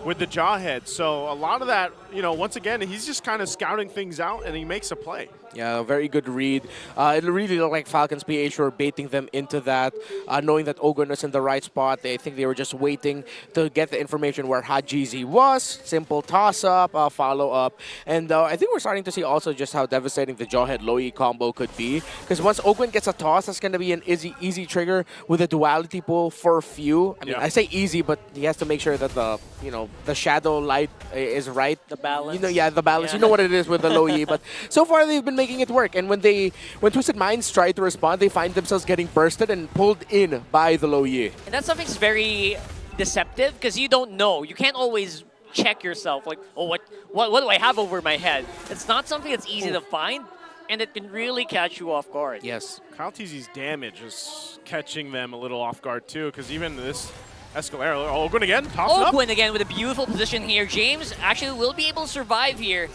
with the jawhead. So a lot of that, once again, he's just kind of scouting things out, and he makes a play. Yeah, very good read. It really looked like Falcons PH were baiting them into that, knowing that Ogwen was in the right spot. I think they were just waiting to get the information where Hajizi was. Simple toss-up, follow-up. And I think we're starting to see also just how devastating the Jawhead Loyi combo could be. Because once Ogwen gets a toss, that's going to be an easy trigger with a duality pull for Few. I mean, I say easy, but he has to make sure that the shadow light is right. The balance. The balance. Yeah. You know what it is with the Loyi. But so far, they've been making it work. And when Twisted Minds try to respond, they find themselves getting bursted and pulled in by the Loyi. And that's something that's very deceptive because you don't know. You can't always check yourself like, oh, what do I have over my head? It's not something that's easy to find, and it can really catch you off guard. Yes. Kyle TZ's damage is catching them a little off guard too, because even this Escalera, Ogwen again, toss it up. Ogwen again with a beautiful position here. James actually will be able to survive here.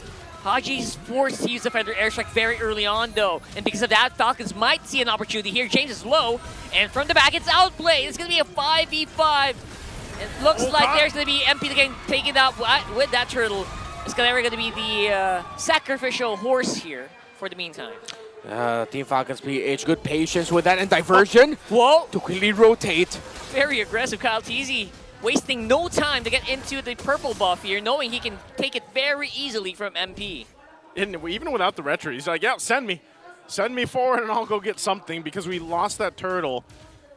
Haji's forced to use the Feather Airstrike very early on, though. And because of that, Falcons might see an opportunity here. James is low, and from the back, it's outplay. It's going to be a 5v5. It looks like there's going to be MP the King taking out with that turtle. Escalera going to be the sacrificial horse here for the meantime. Team Falcons PH, good patience with that, and diversion. Whoa! To quickly rotate. Very aggressive, Kyle TZ. Wasting no time to get into the purple buff here, knowing he can take it very easily from MP. And even without the retro, he's like, yeah, send me. Send me forward and I'll go get something because we lost that turtle.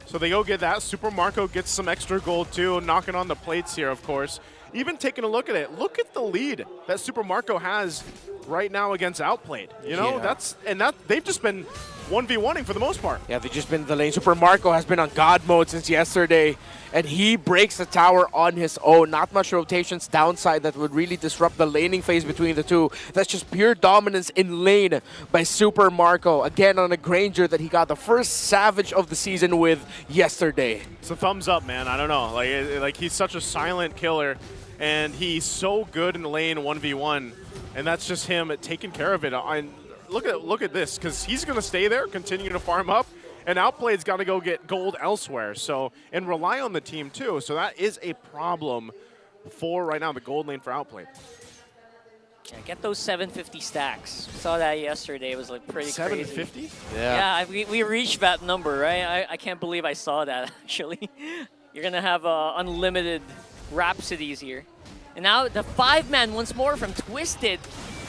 So they go get that. Super Marco gets some extra gold too, knocking on the plates here, of course. Even taking a look at it, look at the lead that Super Marco has right now against Outplayed. They've just been 1v1ing for the most part. Yeah, they've just been in the lane. Super Marco has been on God mode since yesterday, and he breaks the tower on his own. Not much rotations downside that would really disrupt the laning phase between the two. That's just pure dominance in lane by Super Marco. Again, on a Granger that he got the first Savage of the season with yesterday. It's a thumbs up, man. I don't know. Like he's such a silent killer, and he's so good in the lane 1v1, and that's just him taking care of it. Look at this, because he's going to stay there, continue to farm up, and Outplayed's got to go get gold elsewhere. So, and rely on the team too. So that is a problem for right now the gold lane for Outplayed. Yeah, get those 750 stacks. Saw that yesterday. It was like pretty 750? crazy. Yeah, we reached that number, right? I can't believe I saw that actually. You're gonna have unlimited Rhapsodies here. And now the 5-man once more from Twisted.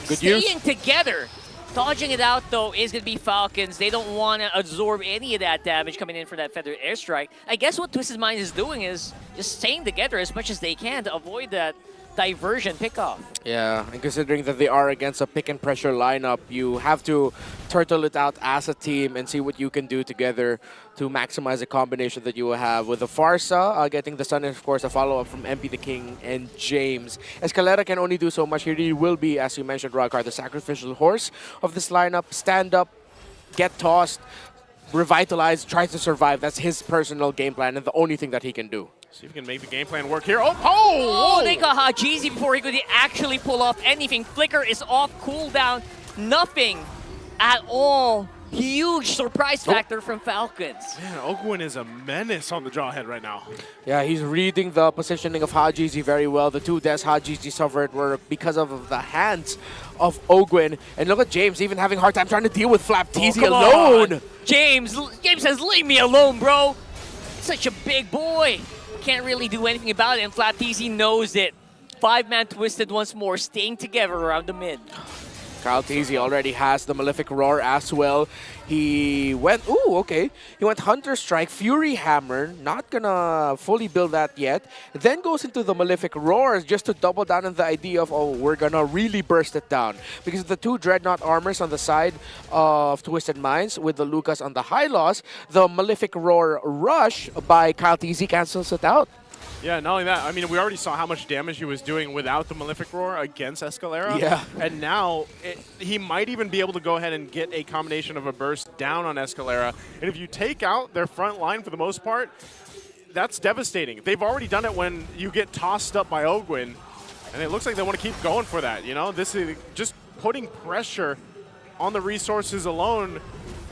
Good staying use. together. Dodging it out, though, is going to be Falcons. They don't want to absorb any of that damage coming in for that Feather Airstrike. I guess what Twisted Mind is doing is just staying together as much as they can to avoid that diversion pickoff. Yeah, and considering that they are against a pick and pressure lineup, you have to turtle it out as a team and see what you can do together to maximize the combination that you will have with the Farsa, getting the stun, and of course a follow-up from MP the King and James. Escalera can only do so much. He will be, as you mentioned, Rockar, the sacrificial horse of this lineup. Stand up, get tossed, revitalize, try to survive. That's his personal game plan and the only thing that he can do. See if we can make the game plan work here. Oh, Oh, they got Hajizi before he could actually pull off anything. Flicker is off cooldown. Nothing at all. Huge surprise factor from Falcons. Man, Ogwin is a menace on the Jawhead right now. Yeah, he's reading the positioning of Hajizi very well. The two deaths Hajizi suffered were because of the hands of Ogwin. And look at James even having a hard time trying to deal with Flap TZ alone. On. James says, leave me alone, bro. Such a big boy. Can't really do anything about it, and Flap TZ knows it. 5-man twisted once more, staying together around the mid. Kyle TZ already has the Malefic Roar as well. He went, he went Hunter Strike, Fury Hammer, not gonna fully build that yet. Then goes into the Malefic Roar just to double down on the idea of, we're gonna really burst it down. Because of the two Dreadnought armors on the side of Twisted Minds with the Lucas on the high loss, the Malefic Roar rush by Kyle TZ cancels it out. Yeah, not only that, I mean, we already saw how much damage he was doing without the Malefic Roar against Escalera. Yeah. And now, he might even be able to go ahead and get a combination of a burst down on Escalera. And if you take out their front line for the most part, that's devastating. They've already done it when you get tossed up by Ogwin, and it looks like they want to keep going for that, you know? This is just putting pressure on the resources alone.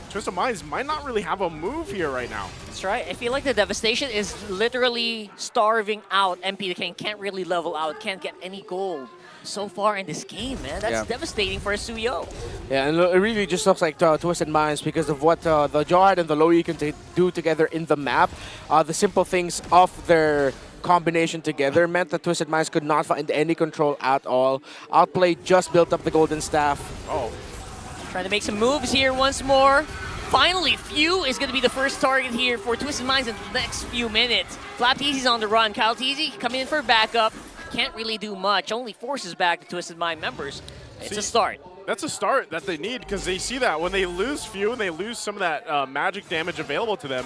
Twisted Minds might not really have a move here right now. That's right. I feel like the devastation is literally starving out MP the King. Can't really level out, can't get any gold so far in this game, man. That's devastating for a Suyo. Yeah, and it really just looks like Twisted Minds because of what the Jawhead and the Lowy can do together in the map. The simple things of their combination together meant that Twisted Minds could not find any control at all. Outplay just built up the Golden Staff. Trying to make some moves here once more. Finally, Few is going to be the first target here for Twisted Minds in the next few minutes. Flap TZ's on the run. Kyle TZ coming in for backup. Can't really do much. Only forces back the Twisted Mind members. It's a start. That's a start that they need because they see that when they lose Few and they lose some of that magic damage available to them,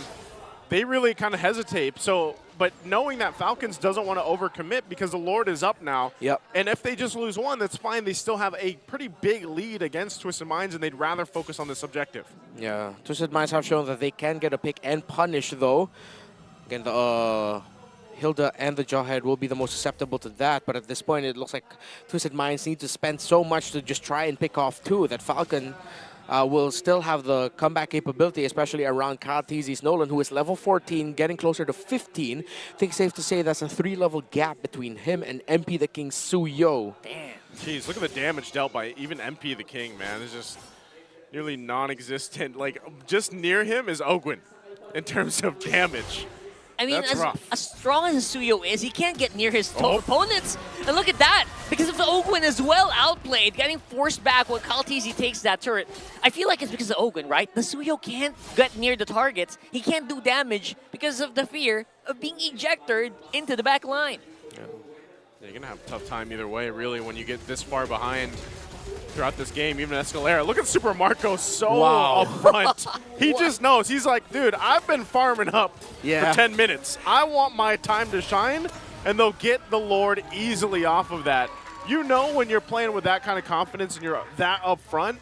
they really kind of hesitate. So, but knowing that Falcons doesn't want to overcommit because the Lord is up now. Yep. And if they just lose one, that's fine. They still have a pretty big lead against Twisted Minds, and they'd rather focus on this objective. Yeah, Twisted Minds have shown that they can get a pick and punish, though. Again, the Hilda and the Jawhead will be the most susceptible to that, but at this point, it looks like Twisted Minds need to spend so much to just try and pick off two that Falcon will still have the comeback capability, especially around Kyle TZ's Nolan, who is level 14, getting closer to 15. I think it's safe to say that's a 3-level gap between him and MP the King Suyo. Damn. Jeez, look at the damage dealt by even MP the King, man. It's just nearly non-existent. Like, just near him is Ogwin in terms of damage. I mean, That's rough. as strong as Suyo is, he can't get near his opponents. And look at that. Because of the Ogwin as well, outplayed, getting forced back when Kyle TZ takes that turret. I feel like it's because of Ogwin, right? The Suyo can't get near the targets. He can't do damage because of the fear of being ejected into the back line. Yeah. You're going to have a tough time either way, really, when you get this far behind throughout this game, even Escalera. Look at Super Marco so up front. He just knows. He's like, dude, I've been farming up for 10 minutes. I want my time to shine, and they'll get the Lord easily off of that. You know when you're playing with that kind of confidence and you're that up front,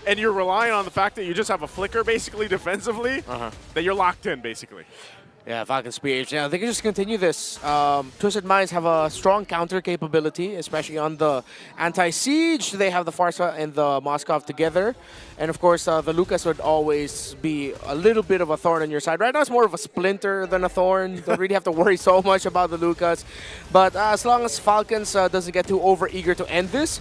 and you're relying on the fact that you just have a flicker, basically, defensively, that you're locked in, basically. Yeah, Falcons PH. Yeah, they can just continue this. Twisted Minds have a strong counter capability, especially on the anti-siege. They have the Farsa and the Moskov together. And of course, the Lucas would always be a little bit of a thorn on your side. Right now, it's more of a splinter than a thorn. Don't really have to worry so much about the Lucas. But as long as Falcons doesn't get too over-eager to end this,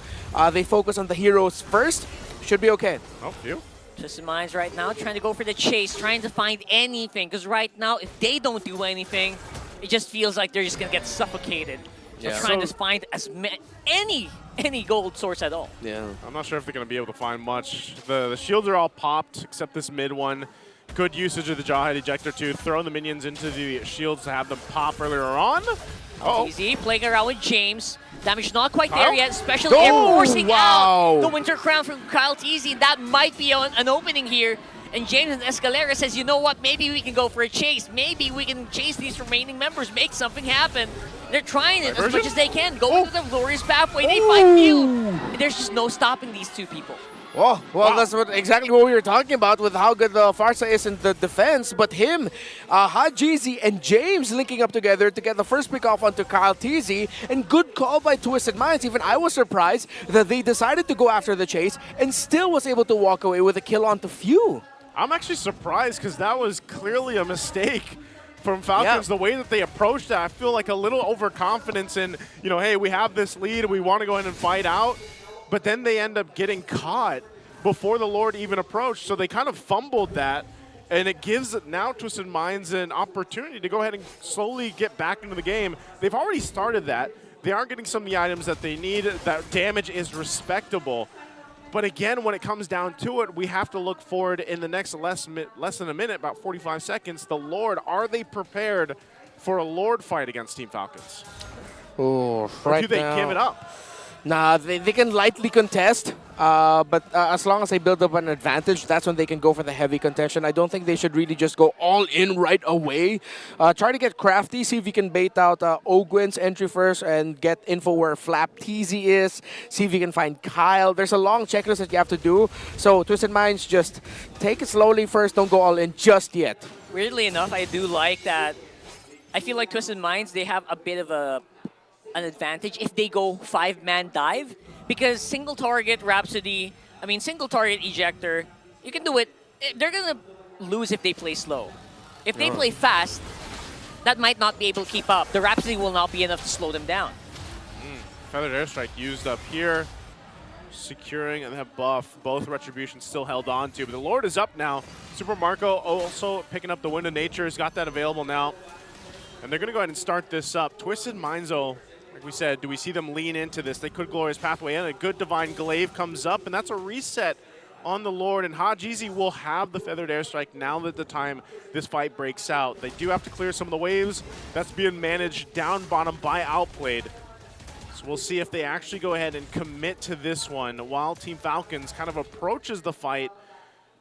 they focus on the heroes first, should be okay. Oh, phew. Twisted Minds right now trying to go for the chase, trying to find anything. Because right now, if they don't do anything, it just feels like they're just going to get suffocated. So trying to find as any gold source at all. Yeah. I'm not sure if they're going to be able to find much. The shields are all popped, except this mid one. Good usage of the Jawhead Ejector to throw the minions into the shields to have them pop earlier on. Easy, playing around with James. Damage not quite there yet, especially forcing out the Winter Crown from Kyle TZ. That might be an opening here. And James and Escalera says, you know what, maybe we can go for a chase. Maybe we can chase these remaining members, make something happen. They're trying it as much as they can. Go into the glorious pathway, they find Few. There's just no stopping these two people. Oh, well, that's exactly what we were talking about with how good Farsa is in the defense. But him, Hajizi, and James linking up together to get the first pick off onto Kyle TZ. And good call by Twisted Minds. Even I was surprised that they decided to go after the chase and still was able to walk away with a kill onto Few. I'm actually surprised because that was clearly a mistake from Falcons. The way that they approached that, I feel like a little overconfidence in, you know, hey, we have this lead, we want to go ahead and fight out. But then they end up getting caught before the Lord even approached. So they kind of fumbled that. And it gives now Twisted Minds an opportunity to go ahead and slowly get back into the game. They've already started that. They are getting some of the items that they need. That damage is respectable. But again, when it comes down to it, we have to look forward in the next less than a minute, about 45 seconds. The Lord, are they prepared for a Lord fight against Team Falcons? Oh, or do they give it up? Nah, they can lightly contest, but as long as they build up an advantage, that's when they can go for the heavy contention. I don't think they should really just go all in right away. Try to get crafty, see if you can bait out Ogwin's entry first and get info where Flap TZ is, see if you can find Kyle. There's a long checklist that you have to do, so Twisted Minds, just take it slowly first, don't go all in just yet. Weirdly enough, I do like that. I feel like Twisted Minds, they have a bit of an advantage if they go 5-man dive, because single target Rhapsody, single target Ejector, you can do it. They're gonna lose if they play slow. If they play fast, that might not be able to keep up. The Rhapsody will not be enough to slow them down. Feathered Airstrike used up here, securing and that buff. Both Retributions still held on to, but the Lord is up now. Super Marco also picking up the Wind of Nature, has got that available now. And they're gonna go ahead and start this up. Twisted Minds, though, like we said, do we see them lean into this? They could Glorious Pathway in. A good Divine Glaive comes up, and that's a reset on the Lord. And Hajizi will have the Feathered Airstrike now that the time this fight breaks out. They do have to clear some of the waves. That's being managed down bottom by Outplayed. So we'll see if they actually go ahead and commit to this one while Team Falcons kind of approaches the fight,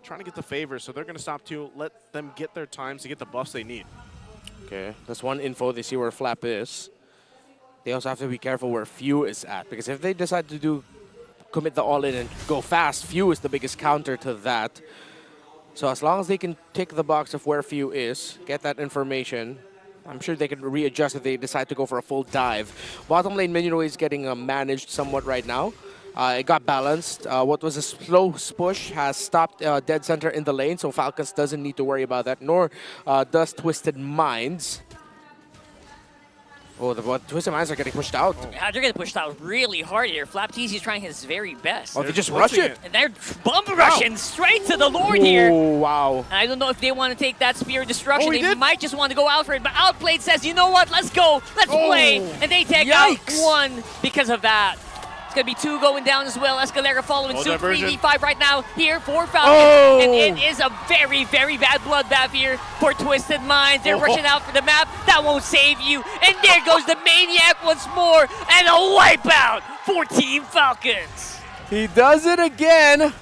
trying to get the favor. So they're going to stop to let them get their times to get the buffs they need. Okay, that's one info. They see where Flap is. They also have to be careful where Few is at, because if they decide to commit the all-in and go fast, Few is the biggest counter to that. So as long as they can tick the box of where Few is, get that information, I'm sure they can readjust if they decide to go for a full dive. Bottom lane Minion is getting managed somewhat right now. It got balanced. What was a slow push has stopped dead center in the lane, so Falcons doesn't need to worry about that, nor does Twisted Minds. Oh, the Twisted Minds are getting pushed out. Yeah, they're getting pushed out really hard here. Flap TZ is trying his very best. Oh, they just rush it. And they're bump rushing straight to the Lord here. Oh, wow. And I don't know if they want to take that Spear of Destruction. They might just want to go out for it. But Outplayed says, you know what? Let's go. Let's play. And they take out one because of that. It's going to be two going down as well. Escalera following suit. 3v5 right now here for Falcons. And it is a very, very bad bloodbath here for Twisted Minds. They're rushing out for the map. That won't save you. And there goes the Maniac once more. And a wipeout for Team Falcons. He does it again.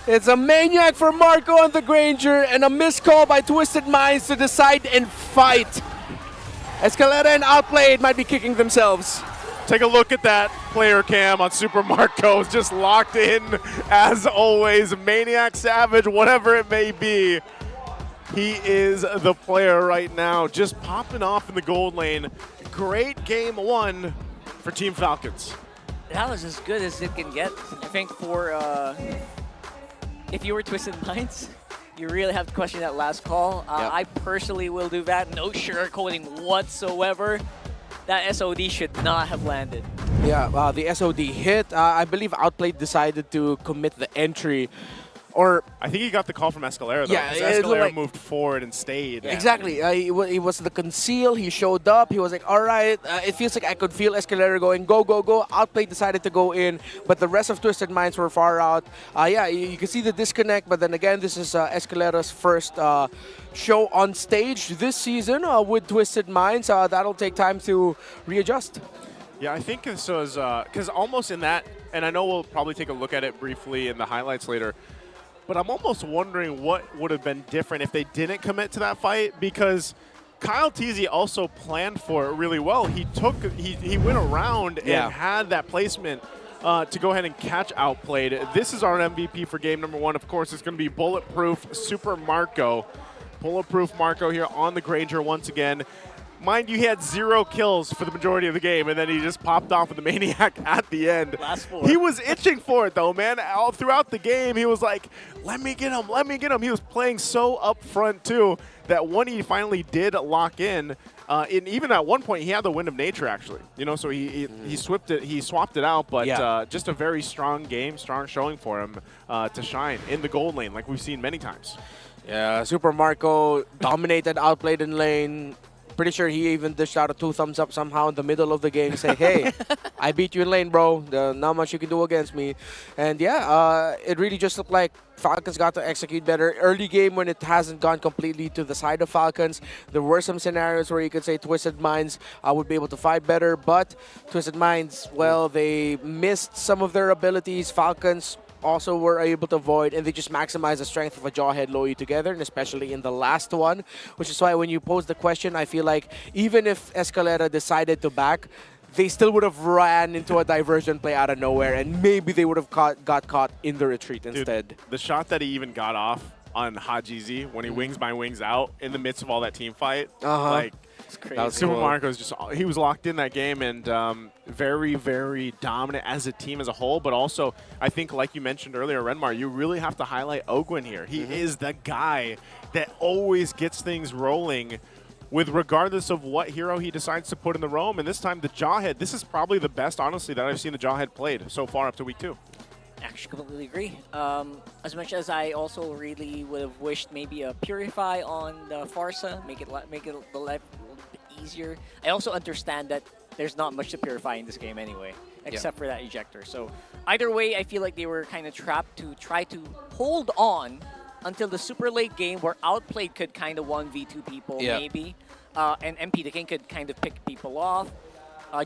It's a Maniac for Marco on the Granger and a missed call by Twisted Minds to decide and fight. Escalera and Outplayed might be kicking themselves. Take a look at that player cam on Super Marco, just locked in as always. Maniac, Savage, whatever it may be. He is the player right now, just popping off in the gold lane. Great game one for Team Falcons. That was as good as it can get. I think for, if you were Twisted Minds, you really have to question that last call. I personally will do that. No sugarcoating whatsoever. That SOD should not have landed. Yeah, the SOD hit. I believe Outplayed decided to commit the entry. Or I think he got the call from Escalera, though. Yeah, Escalera moved forward and stayed. Exactly. It was the conceal. He showed up. He was like, all right. It feels like I could feel Escalera going, go, go, go. Outplayed decided to go in, but the rest of Twisted Minds were far out. Yeah, you can see the disconnect, but then again, this is Escalera's first show on stage this season with Twisted Minds. That'll take time to readjust. Yeah, I think this was, because almost in that, and I know we'll probably take a look at it briefly in the highlights later, but I'm almost wondering what would have been different if they didn't commit to that fight, because Kyle TZ also planned for it really well. He went around and had that placement to go ahead and catch outplayed. This is our MVP for game number 1. Of course, it's going to be Bulletproof Super Marco. Bulletproof Marco here on the Granger once again. Mind you, he had 0 kills for the majority of the game, and then he just popped off with the Maniac at the end. Last 4. He was itching for it, though, man. All throughout the game, he was like, let me get him, let me get him. He was playing so up front, too, that when he finally did lock in, and even at one point, he had the Wind of Nature, actually. You know, so he swapped it out, but just a very strong game, strong showing for him to shine in the gold lane, like we've seen many times. Yeah, Super Marco dominated, outplayed in lane. Pretty sure he even dished out a 2 thumbs up somehow in the middle of the game, say, hey, I beat you in lane, bro. Not much you can do against me. And yeah, it really just looked like Falcons got to execute better. Early game when it hasn't gone completely to the side of Falcons, there were some scenarios where you could say Twisted Minds would be able to fight better, but Twisted Minds, well, they missed some of their abilities. Falcons also were able to avoid, and they just maximize the strength of a Jawhead Loyi together, and especially in the last one, which is why when you pose the question, I feel like even if Escalera decided to back, they still would have ran into a diversion play out of nowhere, and maybe they would have got caught in the retreat instead. Dude, the shot that he even got off on Hajizi when he wings by wings out in the midst of all that team fight, like, it's crazy. That was Super Marco's just, he was locked in that game, and very, very dominant as a team as a whole. But also, I think, like you mentioned earlier, Renmar, you really have to highlight Ogwin here. He is the guy that always gets things rolling with regardless of what hero he decides to put in the roam. And this time, the Jawhead, this is probably the best, honestly, that I've seen the Jawhead played so far up to week 2. Actually, completely agree. As much as I also really would have wished maybe a Purify on the Farsa, make it the life a little bit easier. I also understand that there's not much to Purify in this game anyway, except for that ejector. So either way, I feel like they were kind of trapped to try to hold on until the super late game where Outplayed could kind of 1v2 people maybe, and MP the King could kind of pick people off.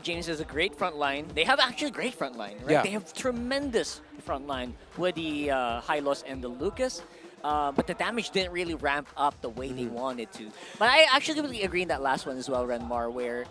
James has a great front line. They have actually great front line, right? Yeah. They have tremendous front line with the Hylos and the Lucas. But the damage didn't really ramp up the way they wanted to. But I actually completely agree in that last one as well, Renmar, where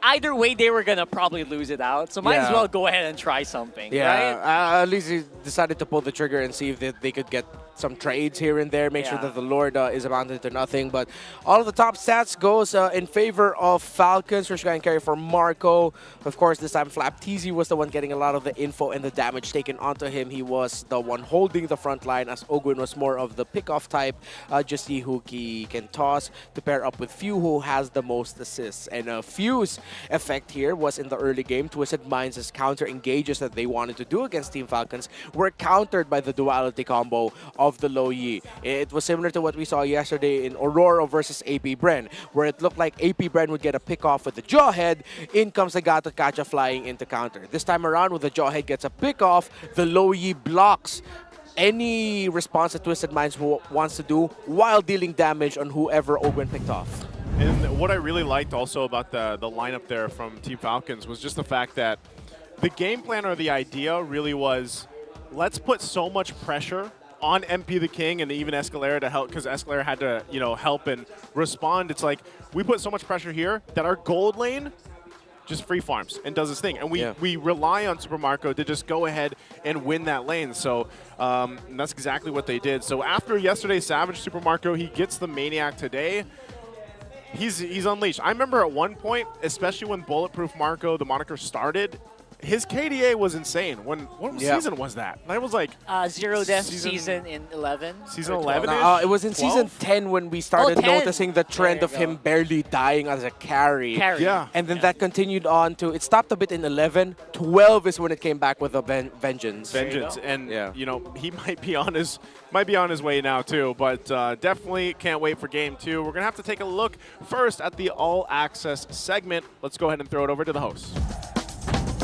either way they were going to probably lose it out. So might as well go ahead and try something, right? At least he decided to pull the trigger and see if they could get some trades here and there, make sure that the Lord is amounted to nothing. But all of the top stats goes in favor of Falcons. First guy and carry for Marco. Of course, this time Flap TZ was the one getting a lot of the info and the damage taken onto him. He was the one holding the front line, as Ogwin was more of the pick-off type. Just see who he can toss to pair up with Few, who has the most assists. And Few's effect here was in the early game. Twisted Minds' counter engages that they wanted to do against Team Falcons were countered by the duality combo of the Loyi. It was similar to what we saw yesterday in Aurora versus AP Bren, where it looked like AP Bren would get a pick off with the Jawhead. In comes the Gato Kacha flying into counter. This time around, when the Jawhead gets a pick off, the Loyi blocks any response that Twisted Minds wants to do while dealing damage on whoever Ogwin picked off. And what I really liked also about the lineup there from Team Falcons was just the fact that the game plan or the idea really was, let's put so much pressure on MP the King and even Escalera to help, because Escalera had to, help and respond. It's like, we put so much pressure here that our gold lane just free farms and does its thing. And we rely on Super Marco to just go ahead and win that lane. So that's exactly what they did. So after yesterday's Savage Super Marco, he gets the Maniac today. He's unleashed. I remember at one point, especially when Bulletproof Marco, the moniker, started, his KDA was insane. What season was that? That was like Zero Death season in 11. Season 11? It was in 12? Season 10 when we started noticing the trend of him barely dying as a carry. Yeah. And then that continued on to, it stopped a bit in 11. 12 is when it came back with a vengeance. And he might be on his way now too, but definitely can't wait for game 2. We're gonna have to take a look first at the All Access segment. Let's go ahead and throw it over to the host.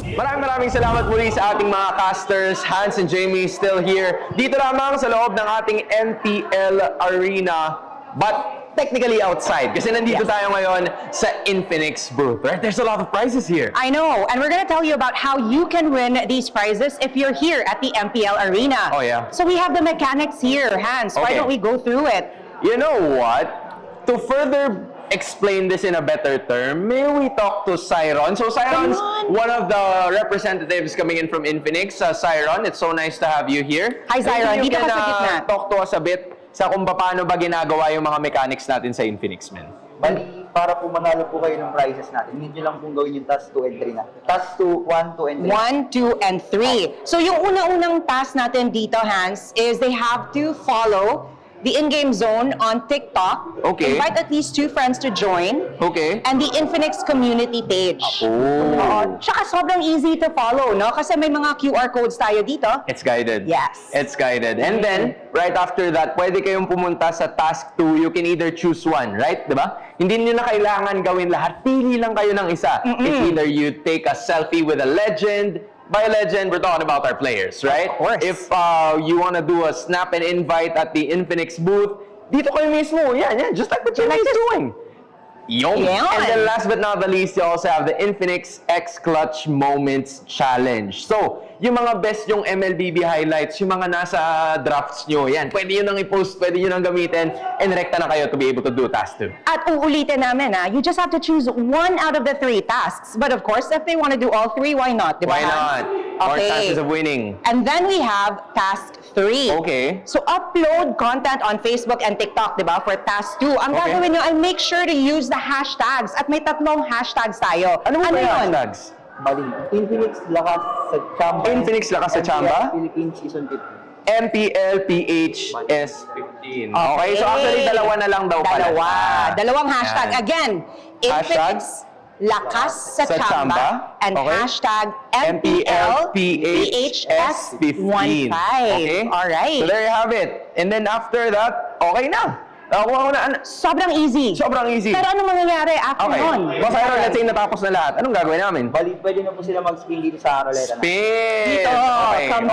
Maraming salamat muli sa ating mga casters. Hans and Jamie still here. Dito lamang sa loob ng ating MPL Arena. But technically outside. Kasi nandito tayo ngayon sa Infinix booth. Right? There's a lot of prizes here. I know. And we're going to tell you about how you can win these prizes if you're here at the MPL Arena. Oh, yeah. So we have the mechanics here, Hans. Why don't we go through it? You know what? To further explain this in a better term, may we talk to Siron? So Siron's one of the representatives coming in from Infinix. Siron, it's so nice to have you here. Hi, Siron. Maybe you Dito ka can, sa gitna. talk to us a bit sa kung paano ba ginagawa yung mga mechanics natin sa Infinix, man. Bali, para po manalo po kayo ng prizes natin, need nyo lang pong gawin yung task 2 and 3 na. Task 2, 1, 2, and 3. 1, 2, and 3. So yung una-unang task natin dito, Hans, is they have to follow the in-game zone on TikTok. Okay. Invite at least 2 friends to join. Okay. And the Infinix community page. Oh. Tsaka sobrang easy to follow, no? Kasi may mga QR codes tayo dito. It's guided. Yes. It's guided. And then, right after that, pwede kayong pumunta sa task 2. You can either choose one, right? Diba? Hindi nyo na kailangan gawin lahat. Pili lang kayo ng isa. It's either you take a selfie with a legend. By legend, we're talking about our players, right? Of course. If you want to do a snap and invite at the Infinix booth, dito kayo mismo. Yan. Just like what you're doing. Yum. And then last but not the least, you also have the Infinix X Clutch Moments Challenge. So, yung mga best yung MLBB highlights, yung mga nasa drafts nyo, yan. Pwede yun nang i-post, pwede yun nang gamitin, and rekta na kayo to be able to do task 2. At uulitin namin, you just have to choose 1 out of the 3 tasks. But of course, if they want to do all 3, why not? Diba? Why not? More chances of winning. And then we have task 3. Okay. So upload content on Facebook and TikTok, diba? For task 2. Ang gagawin nyo ay make sure to use the hashtags. At may 3 hashtags tayo. Ano ba yung yun? hashtags? Bali, Infinix Lakas sa Chamba. Infinix Lakas sa Chamba? MPL Philippines Season 15. MPL PH S15. Okay, so actually dalawa na lang daw pala. Dalawang hashtag. Yan. Again, Infinix Lakas sa Chamba and hashtag MPL PH S15. Okay? Alright. So there you have it. And then after that, okay na. Nakuha ko na. Sobrang easy. Sobrang easy. Pero ano mangyayari after nun? Boss Iron, let's say natapos na lahat. Anong gagawin namin? Bali, pwede na po sila mag-spin dito sa ruleta. Spin! Dito. Okay, Come.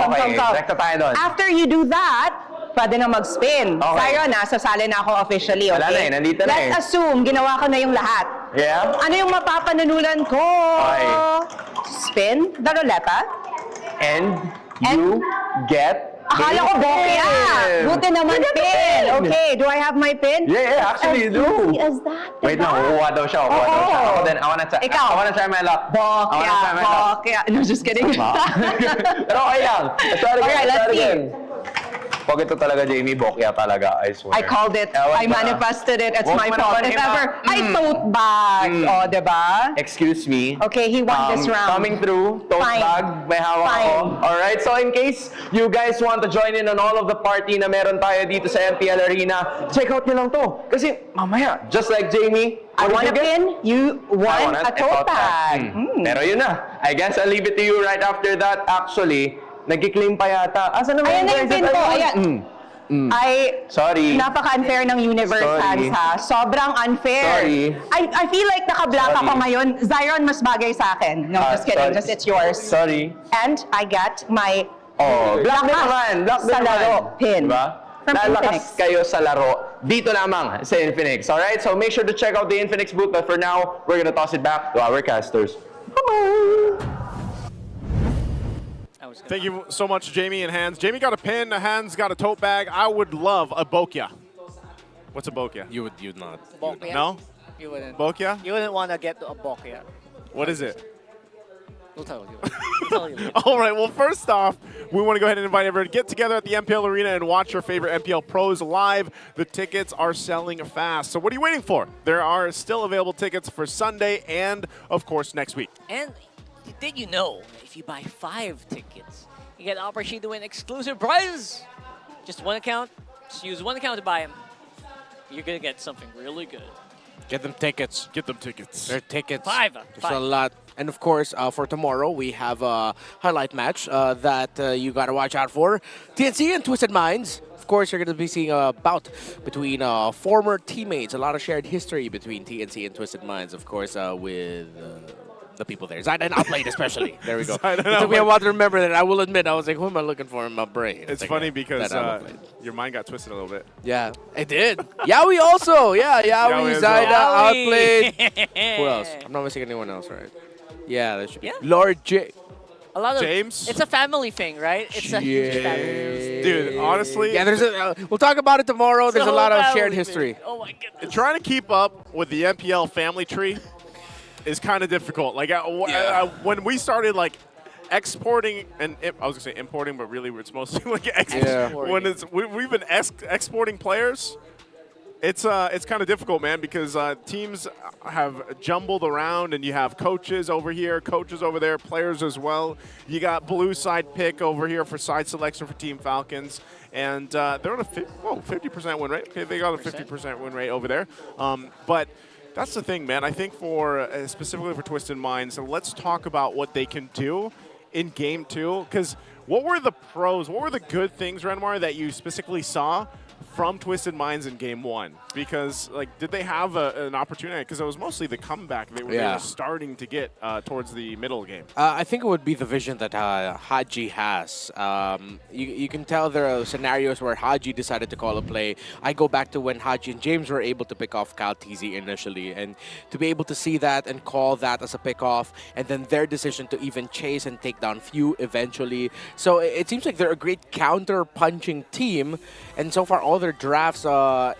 Rekta tayo doon. After you do that, pwede na mag-spin. Okay. Siron, sasali na ako officially, okay? Wala na nandito na Let's assume, ginawa ko na yung lahat. Yeah? Ano yung mapapananulan ko? Okay. Spin the ruleta. And you get Akala ko bokeh. Buti naman pin. Okay, do I have my pin? Yeah, actually you do. As easy as that. Wait lang, kukuha daw siya. Ako din, I wanna try my luck. Bokeh. No, just kidding. Pero okay lang. Alright, let's see. Pag ito talaga, Jamie, bokya talaga, I swear. I called it. I manifested it. It's my fault. If ever, I tote bag. O, diba? Excuse me. Okay, he won this round. Coming through, tote bag, may hawak ako. Alright, so in case you guys want to join in on all of the party na meron tayo dito sa MPL Arena, check out nyo lang to. Kasi mamaya, just like Jamie, I won a pin, you won a tote bag. Pero yun na. I guess I'll leave it to you right after that. Actually, nag-claim pa yata. Asan naman Ayan na yung pin ko. Ayan. Sorry. Napaka-unfair ng universe, Hans, ha? Sobrang unfair. Sorry. I feel like naka-black ako ngayon. Zion, mas bagay sa akin. No, just kidding. Just it's yours. Sorry. And I get my black din naman. Black din sa laro pin. Diba? From Lalakas Infinix. kayo sa laro dito lamang sa Infinix. Alright? So make sure to check out the Infinix booth. But for now, we're gonna toss it back to our casters. Thank you so much, Jamie and Hans. Jamie got a pin, Hans got a tote bag. I would love a bokya. What's a bokya? You'd not. Bokeh? No? You wouldn't. Bokya? You wouldn't want to get a bokeh. What is it? We'll tell you. We'll tell you. All right, well, first off, we want to go ahead and invite everyone to get together at the MPL Arena and watch your favorite MPL pros live. The tickets are selling fast. So what are you waiting for? There are still available tickets for Sunday and, of course, next week. And did you know, if you buy 5 tickets, you get an opportunity to win exclusive prizes? Just one account. Just use one account to buy them. You're going to get something really good. Get them tickets. Get them tickets. They're tickets. 5. There's a lot. And of course, for tomorrow, we have a highlight match that you got to watch out for. TNC and Twisted Minds. Of course, you're going to be seeing a bout between former teammates. A lot of shared history between TNC and Twisted Minds, of course, with the people there. Zayden Outplayed especially. There we go. It took me a while to remember that. I will admit, I was like, who am I looking for in my brain? It's like, funny because your mind got twisted a little bit. Yeah, it did. Yawi also. Yeah, Yawi, Zayden Outplayed. Who else? I'm not missing anyone else, right? Yeah, that should be. Lord J. A lot of James? It's a family thing, right? It's a huge family. Dude, honestly, Yeah, we'll talk about it tomorrow. There's a lot of shared history. Oh my goodness. trying to keep up with the MPL family tree is kind of difficult. Like when we started like exporting and I was gonna say importing, but really it's mostly like exporting. When we've been exporting players. It's kind of difficult, man, because teams have jumbled around, and you have coaches over here, coaches over there, players as well. You got blue side pick over here for side selection for Team Falcons, and they're on a 50% win rate. Okay, they got a 50% win rate over there. But that's the thing, man. I think for specifically for Twisted Minds, let's talk about what they can do in Game 2, because what were the pros, what were the good things, Renmar, that you specifically saw from Twisted Minds in Game 1? Because, like, did they have an opportunity? Because it was mostly the comeback they were starting to get towards the middle game. I think it would be the vision that Haji has. You can tell there are scenarios where Haji decided to call a play. I go back to when Haji and James were able to pick off Cal TZ initially, and to be able to see that and call that as a pickoff, and then their decision to even chase and take down Few eventually. So it seems like they're a great counter-punching team, and so far all their drafts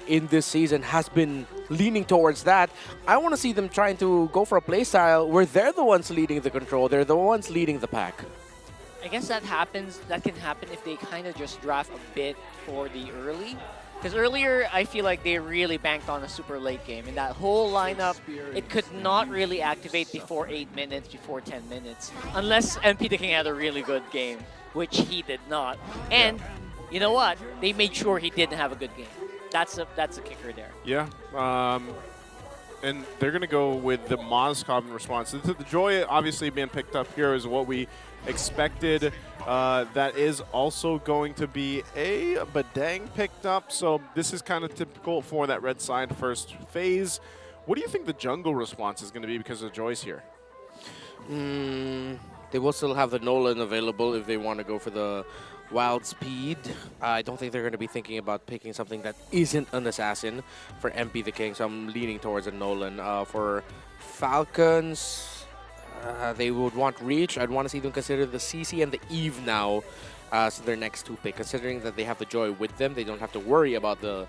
in this season has been leaning towards that. I want to see them trying to go for a play style where they're the ones leading the control, they're the ones leading the pack. I guess that can happen if they kind of just draft a bit for the early. Because earlier, I feel like they really banked on a super late game. And that whole lineup, it could not really activate before 8 minutes, before 10 minutes. Unless MP the King had a really good game, which he did not. And you know what? They made sure he didn't have a good game. That's a kicker there. Yeah. And they're going to go with the Mozcov in response. The Joy obviously being picked up here is what we expected. That is also going to be a Badang picked up. So this is kind of typical for that red side first phase. What do you think the jungle response is going to be because of Joy's here? They will still have the Nolan available if they want to go for the wild speed. I don't think they're going to be thinking about picking something that isn't an assassin for MP the King, so I'm leaning towards a Nolan. For Falcons, they would want Reach. I'd want to see them consider the CC and the Eve now as their next two pick. Considering that they have the Joy with them, they don't have to worry about the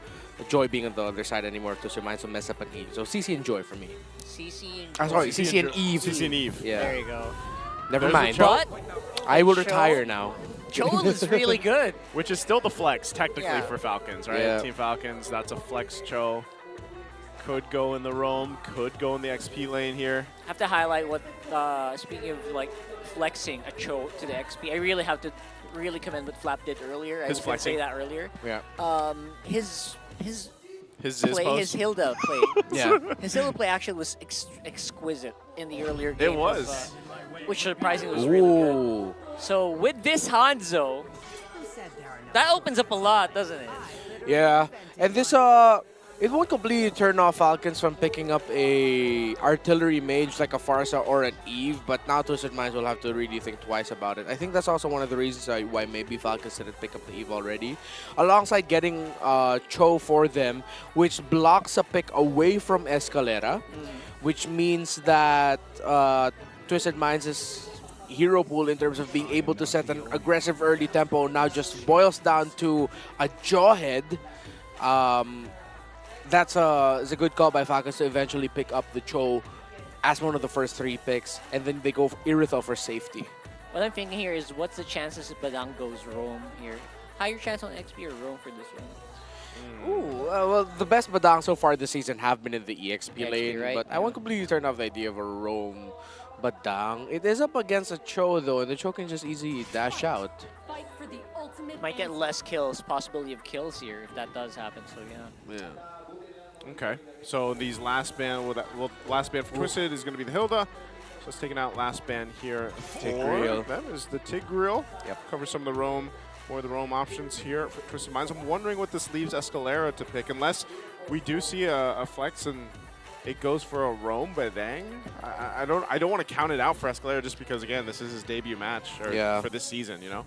Joy being on the other side anymore to surmise some mess up and Eve. So CC and Joy for me. CC and CC and Eve. CC and Eve. Yeah. There you go. Never mind. But I will retire now. Chol is really good. Which is still the flex, technically, for Falcons, right? Yeah. Team Falcons, that's a flex Cho. Could go in the roam, could go in the XP lane here. I have to highlight what, speaking of like flexing a Cho to the XP, I really have to really commend what Flap did earlier. I was going to say that earlier. Yeah. His play, his Hilda play. Yeah. His Hilda play actually was exquisite in the earlier game. It was. Which surprisingly was really good. So with this Hanzo, that opens up a lot, doesn't it? Yeah, and this it won't completely turn off Falcons from picking up a artillery mage like a Farsa or an Eve, but now Twisted Minds will have to really think twice about it. I think that's also one of the reasons why maybe Falcons didn't pick up the Eve already. Alongside getting Cho for them, which blocks a pick away from Escalera, which means that Twisted Minds' hero pool in terms of being able to set an aggressive early tempo now just boils down to a Jawhead. That's a good call by Falcons to eventually pick up the Cho as one of the first 3 picks, and then they go for Irithel for safety. What I'm thinking here is, what's the chances if Badang goes roam here? Higher chance on XP or roam for this one? Ooh, well, the best Badang so far this season have been in the EXP lane, right? but I won't completely turn off the idea of a roam Badang. It is up against a Cho though, and the Cho can just easily dash out. Might get less kills, possibility of kills here if that does happen, so yeah. Okay, so these last band, last band for Twisted is going to be the Hilda. So it's taking out last band here for them is the Tigreal. Yep, covers some of the roam, more of the roam options here for Twisted Minds. I'm wondering what this leaves Escalera to pick, unless we do see a flex and it goes for a roam Badang. I don't want to count it out for Escalera just because, again, this is his debut match for this season, you know?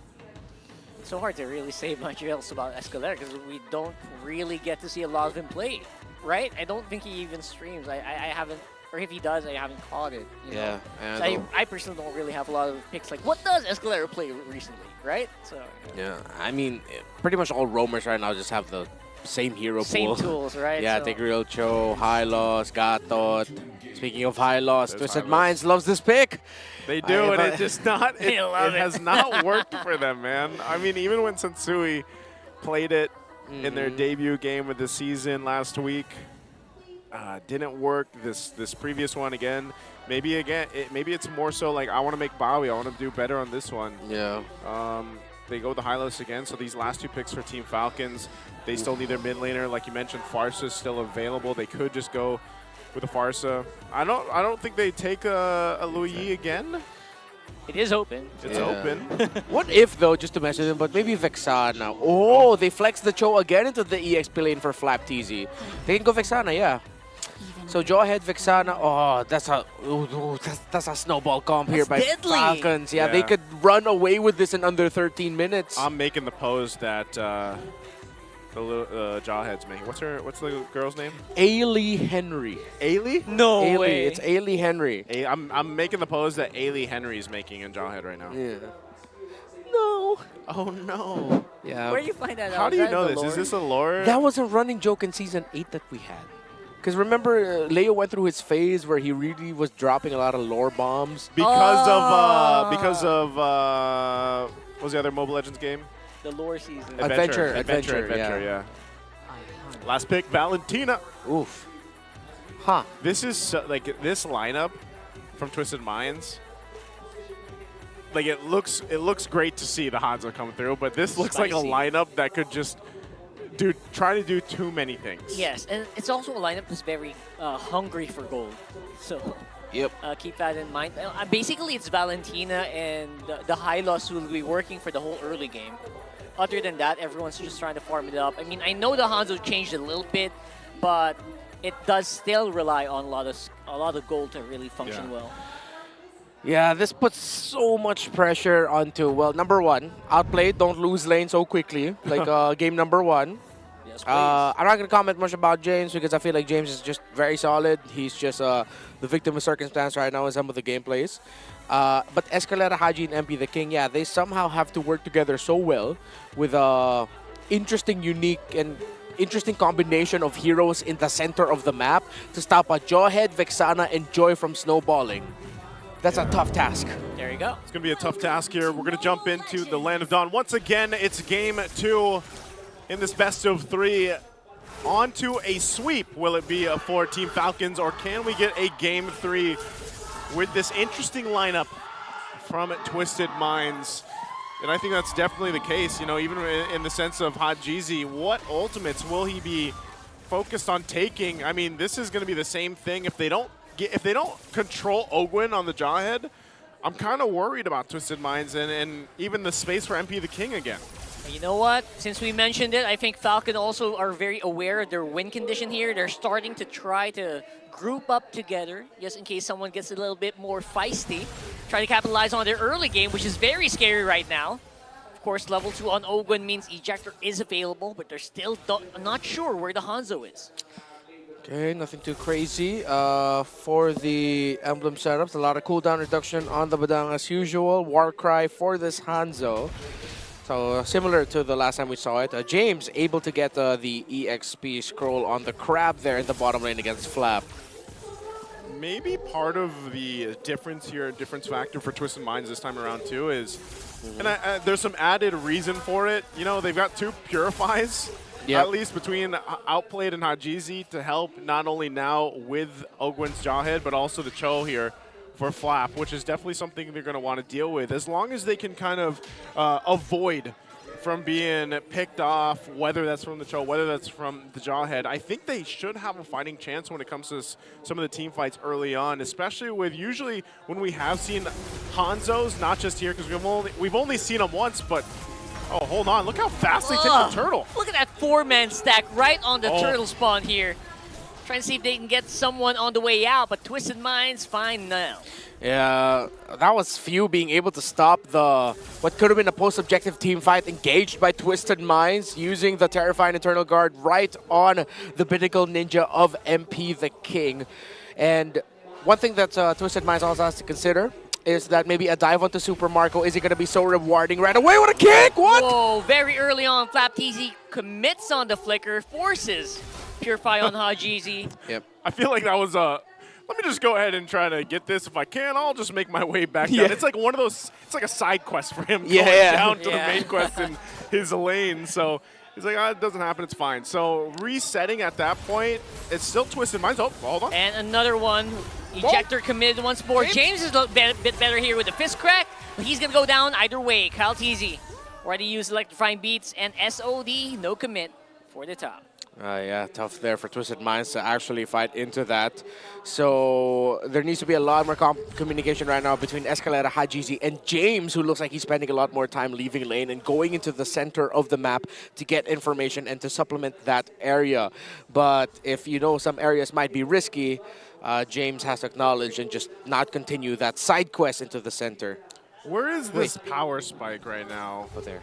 It's so hard to really say much else about Escalera because we don't really get to see a lot of him play, right? I don't think he even streams. I haven't Or if he does, I haven't caught it. You know? So I personally don't really have a lot of picks. Like, what does Escalera play recently, right? So Yeah, I mean, pretty much all roamers right now just have the same hero same pool. tools, right? Yeah, So- Tigreal Cho, Hylos, Gatot. Speaking of Hylos, Twisted Minds loves this pick. They do, and it just not. It, They love it has not worked for them, man. I mean, even when Sensui played it in their debut game of the season last week, didn't work. This previous one again. Maybe it's more so like I want to make Bawi. I want to do better on this one. Yeah. They go with the Hylos again. So these last 2 picks for Team Falcons, they still need their mid laner. Like you mentioned, Farsa is still available. They could just go with a Farsa. I don't think they take a Louis Yi again. It is open. It's open. What if, though, just to mention them, but maybe Vexana. Oh, they flex the Cho again into the EXP lane for Flap TZ. They can go Vexana, yeah. So Jawhead, Vexana. Oh, that's a snowball comp here by deadly. Falcons. Yeah, they could run away with this in under 13 minutes. I'm making the pose that the Jawhead's making. What's the girl's name? Ailey Henry. Ailey? No Ailey. way. It's Ailey Henry. I'm making the pose that Ailey Henry's making in Jawhead right now. Yeah. No. Oh no. Yeah. Where do you find that out? How do Is you that know the this? lore? Is this a lore? That was a running joke in Season 8 that we had. Because remember, Leo went through his phase where he really was dropping a lot of lore bombs. Because of what was the other Mobile Legends game? The lore season. Adventure, yeah. Last pick, Valentina. Oof. Huh. This is like this lineup from Twisted Minds. Like it looks great to see the Hanzo come through, but this looks like a lineup that could just try to do too many things. Yes, and it's also a lineup that's very hungry for gold. So keep that in mind. Basically, it's Valentina and the Hylos who will be working for the whole early game. Other than that, everyone's just trying to farm it up. I mean, I know the Hanzo changed a little bit, but it does still rely on a lot of gold to really function well. Yeah, this puts so much pressure onto, well, number one, outplayed, don't lose lane so quickly, like game number 1. Yes, I'm not going to comment much about James because I feel like James is just very solid. He's just the victim of circumstance right now in some of the gameplays. But Escalera, Haji, and MP the King, yeah, they somehow have to work together so well with a interesting, unique, and interesting combination of heroes in the center of the map to stop a Jawhead, Vexana, and Joy from snowballing. That's a tough task. There you go. It's going to be a tough task here. We're going to jump into the Land of Dawn. Once again, it's game 2 in this best of 3. On to a sweep. Will it be for Team Falcons, or can we get a game 3 with this interesting lineup from Twisted Minds? And I think that's definitely the case, you know, even in the sense of Hajizi. What ultimates will he be focused on taking? I mean, this is going to be the same thing if they don't control Ogwin on the Jawhead. I'm kind of worried about Twisted Minds and even the space for MP the King again. You know what? Since we mentioned it, I think Falcon also are very aware of their win condition here. They're starting to try to group up together, just in case someone gets a little bit more feisty. Try to capitalize on their early game, which is very scary right now. Of course, level 2 on Ogwin means Ejector is available, but they're still not sure where the Hanzo is. Okay, nothing too crazy. For the emblem setups, a lot of cooldown reduction on the Badang as usual. Warcry for this Hanzo. So similar to the last time we saw it. James able to get the EXP scroll on the Crab there in the bottom lane against Flap. Maybe part of the difference here, difference factor for Twisted Minds this time around too is, and there's some added reason for it. You know, they've got 2 Purifies. Yep. At least between Outplayed and Hajizi to help not only now with Ogwin's Jawhead, but also the Cho here for Flap, which is definitely something they're going to want to deal with. As long as they can kind of avoid from being picked off, whether that's from the Cho, whether that's from the Jawhead, I think they should have a fighting chance when it comes to some of the team fights early on, especially with usually when we have seen Hanzos, not just here, because we've only seen them once, but oh, hold on. Look how fast they take the turtle. Look at that 4-man stack right on the turtle spawn here. Trying to see if they can get someone on the way out, but Twisted Minds fine now. Yeah, that was few being able to stop the what could have been a post-objective team fight engaged by Twisted Minds using the Terrifying Eternal Guard right on the Pinnacle Ninja of MP the King. And one thing that Twisted Minds also has to consider is that maybe a dive onto Super Marco isn't going to be so rewarding right away. What a kick! What? Whoa, very early on, FlapTZ commits on the flicker, forces Purify on Hajizi. Yep. I feel like that was a... Let me just go ahead and try to get this. If I can, I'll just make my way back down. Yeah. It's like one of those... It's like a side quest for him Yeah, going yeah. down to the Yeah. main quest in his lane. So he's like, it doesn't happen. It's fine. So resetting at that point, it's still Twisted Minds. Oh, hold on. And another one. Ejector committed once more. James is a bit better here with the fist crack, but he's going to go down either way. Kyle TZ already used electrifying beats, and SOD, no commit for the top. Yeah, tough there for Twisted Minds to actually fight into that. So there needs to be a lot more communication right now between Escalera, Hajizi, and James, who looks like he's spending a lot more time leaving lane and going into the center of the map to get information and to supplement that area. But if you know some areas might be risky, James has to acknowledge and just not continue that side quest into the center. Where is this power spike right now? Oh, there.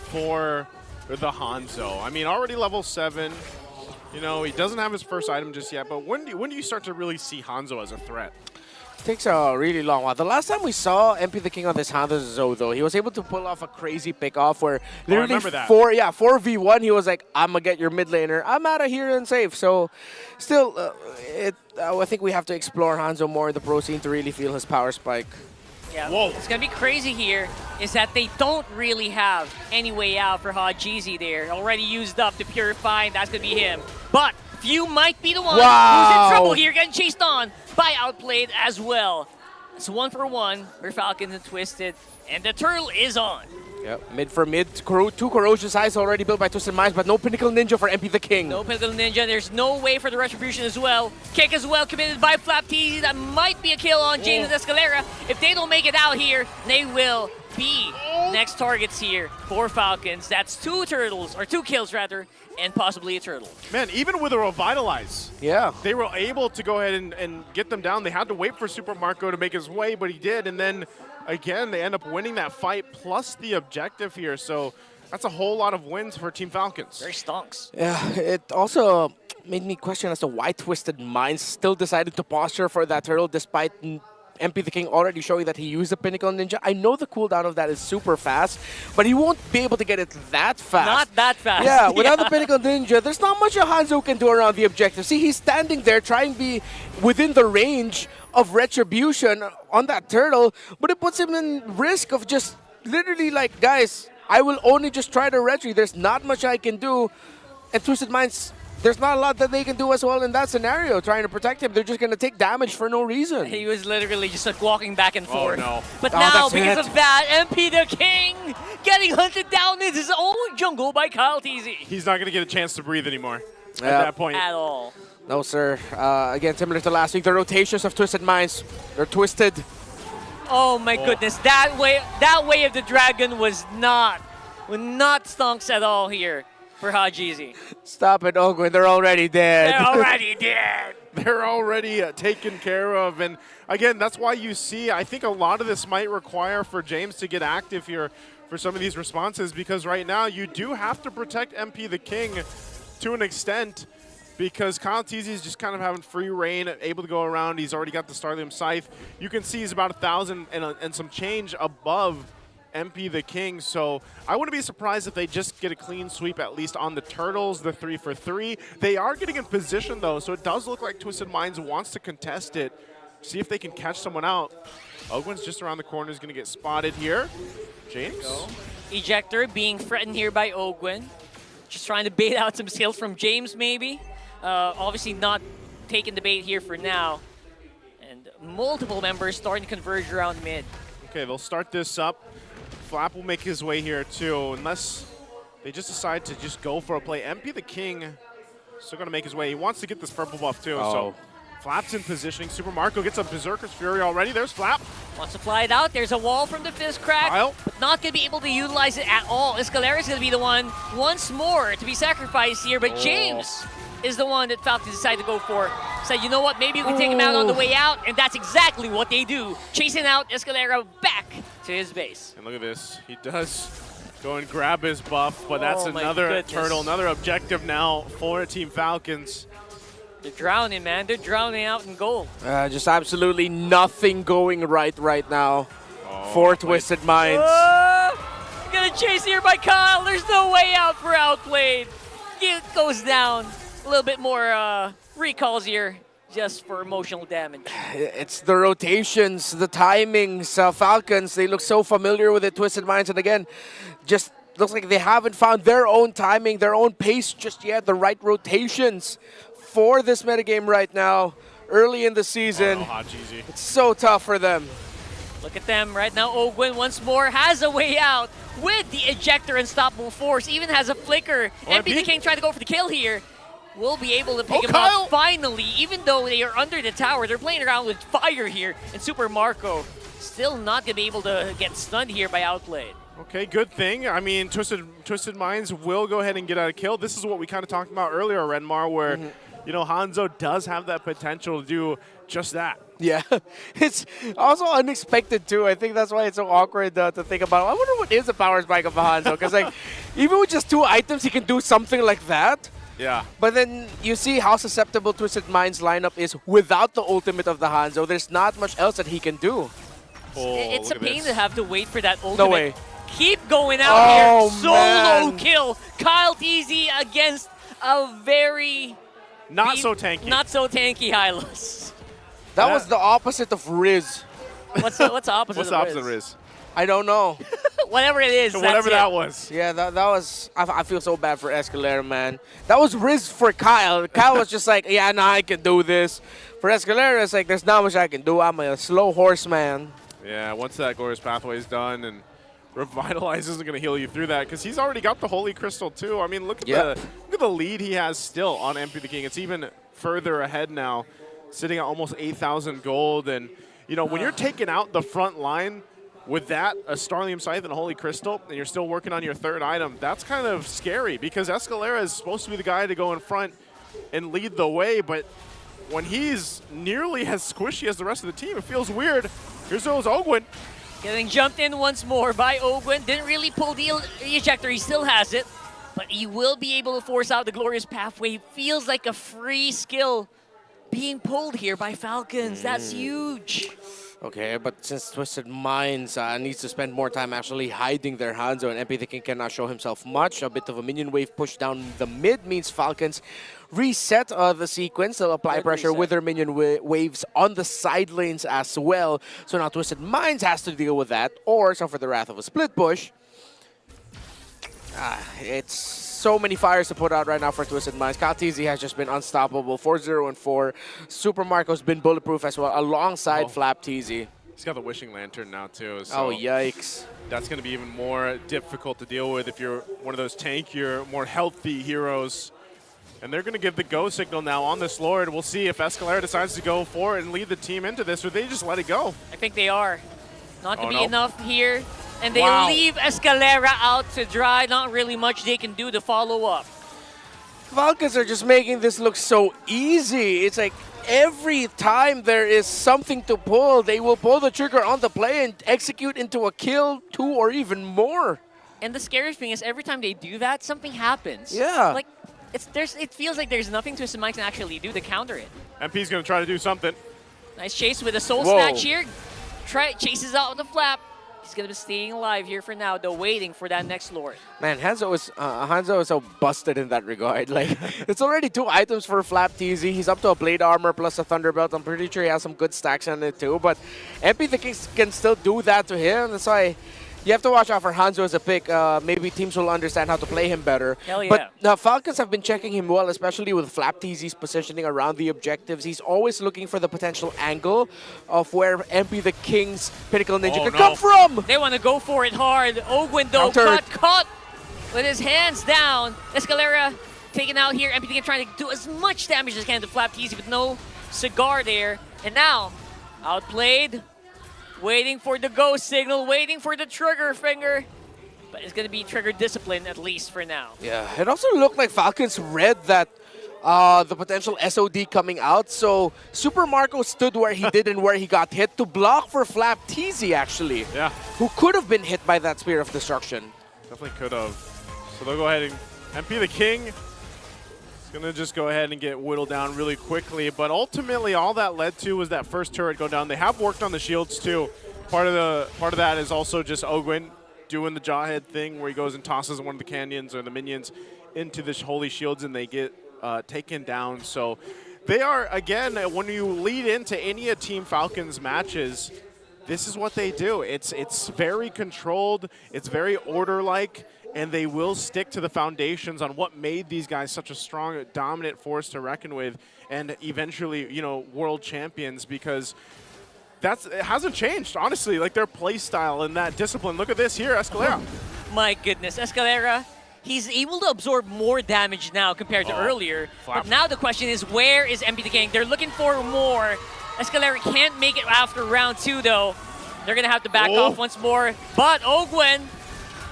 For the Hanzo. I mean, already level 7. You know, he doesn't have his first item just yet, but when do you start to really see Hanzo as a threat? Takes a really long while. The last time we saw MP the King on this Hanzo, though, he was able to pull off a crazy pick-off where literally remember that. 4v1, he was like, I'm going to get your mid laner. I'm out of here and safe. So, still, I think we have to explore Hanzo more in the pro scene to really feel his power spike. Yeah, what's going to be crazy here is that they don't really have any way out for Hajizi there. Already used up the Purify, and that's going to be him. But Few might be the one who's in trouble here, getting chased on by Outplayed as well. It's 1-for-1 for Falcons and Twisted, and the turtle is on. Yep, mid for mid. Two Corrosion Sides already built by Twisted Minds, but no Pinnacle Ninja for MP the King. No Pinnacle Ninja. There's no way for the Retribution as well. Kick as well committed by FlapTZ. That might be a kill on James and Escalera. If they don't make it out here, they will be next targets here for Falcons. That's 2 turtles, or 2 kills rather, and possibly a turtle. Man, even with a Revitalize, yeah, they were able to go ahead and get them down. They had to wait for Super Marco to make his way, but he did, and then again, they end up winning that fight plus the objective here. So that's a whole lot of wins for Team Falcons. Very stonks. Yeah, it also made me question as to why Twisted Minds still decided to posture for that turtle despite MP the King already showing that he used the Pinnacle Ninja. I know the cooldown of that is super fast, but he won't be able to get it that fast. Not that fast. Yeah, without the Pinnacle Ninja, there's not much a Hanzo can do around the objective. See, he's standing there trying to be within the range of Retribution on that turtle, but it puts him in risk of just literally like, guys, I will only just try to retry. There's not much I can do. And Twisted Minds, there's not a lot that they can do as well in that scenario, trying to protect him. They're just going to take damage for no reason. He was literally just like walking back and forth. no. But Oh, now, that's because it. of that, MP the King getting hunted down in his own jungle by Kyle TZ. He's not going to get a chance to breathe anymore at Yeah. that point. At all. No, sir. Again, similar to last week, the rotations of Twisted Minds, they're twisted. Oh my goodness, that way of the dragon was not stonks at all here for Hajizi. Stop it, Ogwin. They're already dead. They're already dead. They're already taken care of. And again, that's why you see, I think a lot of this might require for James to get active here for some of these responses, because right now you do have to protect MP the King to an extent, because Kyle TZ is just kind of having free reign, able to go around. He's already got the Starlium Scythe. You can see he's about 1,000 and some change above MP the King. So I wouldn't be surprised if they just get a clean sweep, at least on the Turtles, the 3-for-3. They are getting in position, though, so it does look like Twisted Minds wants to contest it, see if they can catch someone out. Ogwin's just around the corner, is going to get spotted here. James? Ejector being threatened here by Ogwin. Just trying to bait out some skills from James, maybe. Obviously not taking the bait here for now. And multiple members starting to converge around mid. Okay, they'll start this up. Flap will make his way here too, unless they just decide to just go for a play. MP the King still going to make his way. He wants to get this purple buff too, so Flap's in positioning. Super Marco gets a Berserker's Fury already. There's Flap. Wants to fly it out. There's a wall from the fist crack, but not going to be able to utilize it at all. Escalera is going to be the one once more to be sacrificed here, but James is the one that Falcons decided to go for. Said, you know what, maybe we can take him out on the way out, and that's exactly what they do. Chasing out Escalera back to his base. And look at this. He does go and grab his buff, but that's Oh my another goodness. turtle, another objective now for Team Falcons. They're drowning, man. They're drowning out in gold. Just absolutely nothing going right now for Twisted Minds. Gonna chase here by Kyle. There's no way out for Outplayed. It goes down. A little bit more recalls here just for emotional damage. It's the rotations, the timings. Falcons, they look so familiar with it, Twisted Minds. And again, just looks like they haven't found their own timing, their own pace just yet, the right rotations for this metagame right now, early in the season. It's so tough for them. Look at them right now. Ogwin once more has a way out with the ejector unstoppable force. Even has a flicker. MP the King trying to go for the kill here. Will be able to pick him up finally. Even though they are under the tower, they're playing around with fire here. And Super Marco still not going to be able to get stunned here by Outplayed. Okay, good thing. I mean, Twisted Minds will go ahead and get out a kill. This is what we kind of talked about earlier, Renmar, where you know, Hanzo does have that potential to do just that. Yeah, it's also unexpected too. I think that's why it's so awkward to think about. I wonder what is the power spike of Hanzo, because like even with just 2 items, he can do something like that. Yeah. But then you see how susceptible Twisted Minds lineup is without the ultimate of the Hanzo. There's not much else that he can do. It's a pain to have to wait for that ultimate. No way. Keep going out here. Solo man. kill. Kyle TZ against a very not so tanky Hylos. That was the opposite of Riz. What's the opposite What's of the opposite Riz? of Riz? I don't know. Whatever it is. Whatever that was. Yeah, that was. I feel so bad for Escalera, man. That was Riz for Kyle. Kyle was just like, yeah, nah, I can do this. For Escalera, it's like, there's not much I can do. I'm a slow horseman. Yeah, once that Glorious Pathway is done and Revitalize isn't going to heal you through that because he's already got the Holy Crystal too. I mean, look at the lead he has still on MP the King. It's even further ahead now, sitting at almost 8,000 gold. And, you know, when you're taking out the front line with that, a Starlium Scythe and a Holy Crystal, and you're still working on your 3rd item, that's kind of scary because Escalera is supposed to be the guy to go in front and lead the way, but when he's nearly as squishy as the rest of the team, it feels weird. Here's those Ogwin. Getting jumped in once more by Ogwin. Didn't really pull the ejector. He still has it. But he will be able to force out the Glorious Pathway. Feels like a free skill being pulled here by Falcons. That's huge. Okay, but since Twisted Minds needs to spend more time actually hiding their Hanzo and MP the King cannot show himself much, a bit of a minion wave push down the mid means Falcons reset the sequence. They'll apply pressure with their minion waves on the side lanes as well. So now Twisted Minds has to deal with that or suffer the wrath of a split push. It's so many fires to put out right now for Twisted Minds. Kyle TZ has just been unstoppable. 4-0 and 4. Super Marco's been bulletproof as well, alongside Flap TZ. He's got the Wishing Lantern now too. So oh, yikes. That's going to be even more difficult to deal with if you're one of those tankier, more healthy heroes. And they're going to give the go signal now on this Lord. We'll see if Escalera decides to go for it and lead the team into this, or they just let it go. I think they are. Not to be no. enough here. And they Wow. leave Escalera out to dry. Not really much they can do to follow up. Falcons are just making this look so easy. It's like every time there is something to pull, they will pull the trigger on the play and execute into a kill, 2 or even more. And the scariest thing is every time they do that, something happens. Yeah. Like, it feels like there's nothing Twisted Minds can actually do to counter it. MP's going to try to do something. Nice chase with a Soul Whoa. Snatch here. Chases out with the Flap. He's going to be staying alive here for now, though waiting for that next Lord. Man, Hanzo is so busted in that regard. Like, it's already 2 items for Flap TZ. He's up to a Blade Armor plus a Thunderbelt. I'm pretty sure he has some good stacks on it too. But MP the King can still do that to him. That's why you have to watch out for Hanzo as a pick. Maybe teams will understand how to play him better. Hell yeah. But the Falcons have been checking him well, especially with Flap TZ's positioning around the objectives. He's always looking for the potential angle of where MP the King's Pinnacle Ninja could come from. They want to go for it hard. Ogwin, though, got caught with his hands down. Escalera taken out here. MP the King trying to do as much damage as he can to Flap TZ with no cigar there. And now, outplayed. Waiting for the go signal, waiting for the trigger finger. But it's going to be trigger discipline, at least for now. Yeah, it also looked like Falcons read that the potential SOD coming out. So Super Marco stood where he did and where he got hit to block for Flap TZ, actually. Yeah. Who could have been hit by that Spear of Destruction. Definitely could have. So they'll go ahead and MP the King It's going to just go ahead and get whittled down really quickly. But ultimately, all that led to was that first turret go down. They have worked on the shields, too. Part of that is also just Ogwin doing the jawhead thing where he goes and tosses one of the canyons or the minions into the holy shields, and they get taken down. So they are, again, when you lead into any of Team Falcon's matches, this is what they do. It's very controlled, it's very order-like, and they will stick to the foundations on what made these guys such a strong, dominant force to reckon with, and eventually, you know, world champions, because it hasn't changed, honestly, like their play style and that discipline. Look at this here, Escalera. My goodness, Escalera, he's able to absorb more damage now compared to earlier. But now the question is, where is MP the King? They're looking for more. Escalera can't make it after round 2, though. They're going to have to back off once more. But Ogwin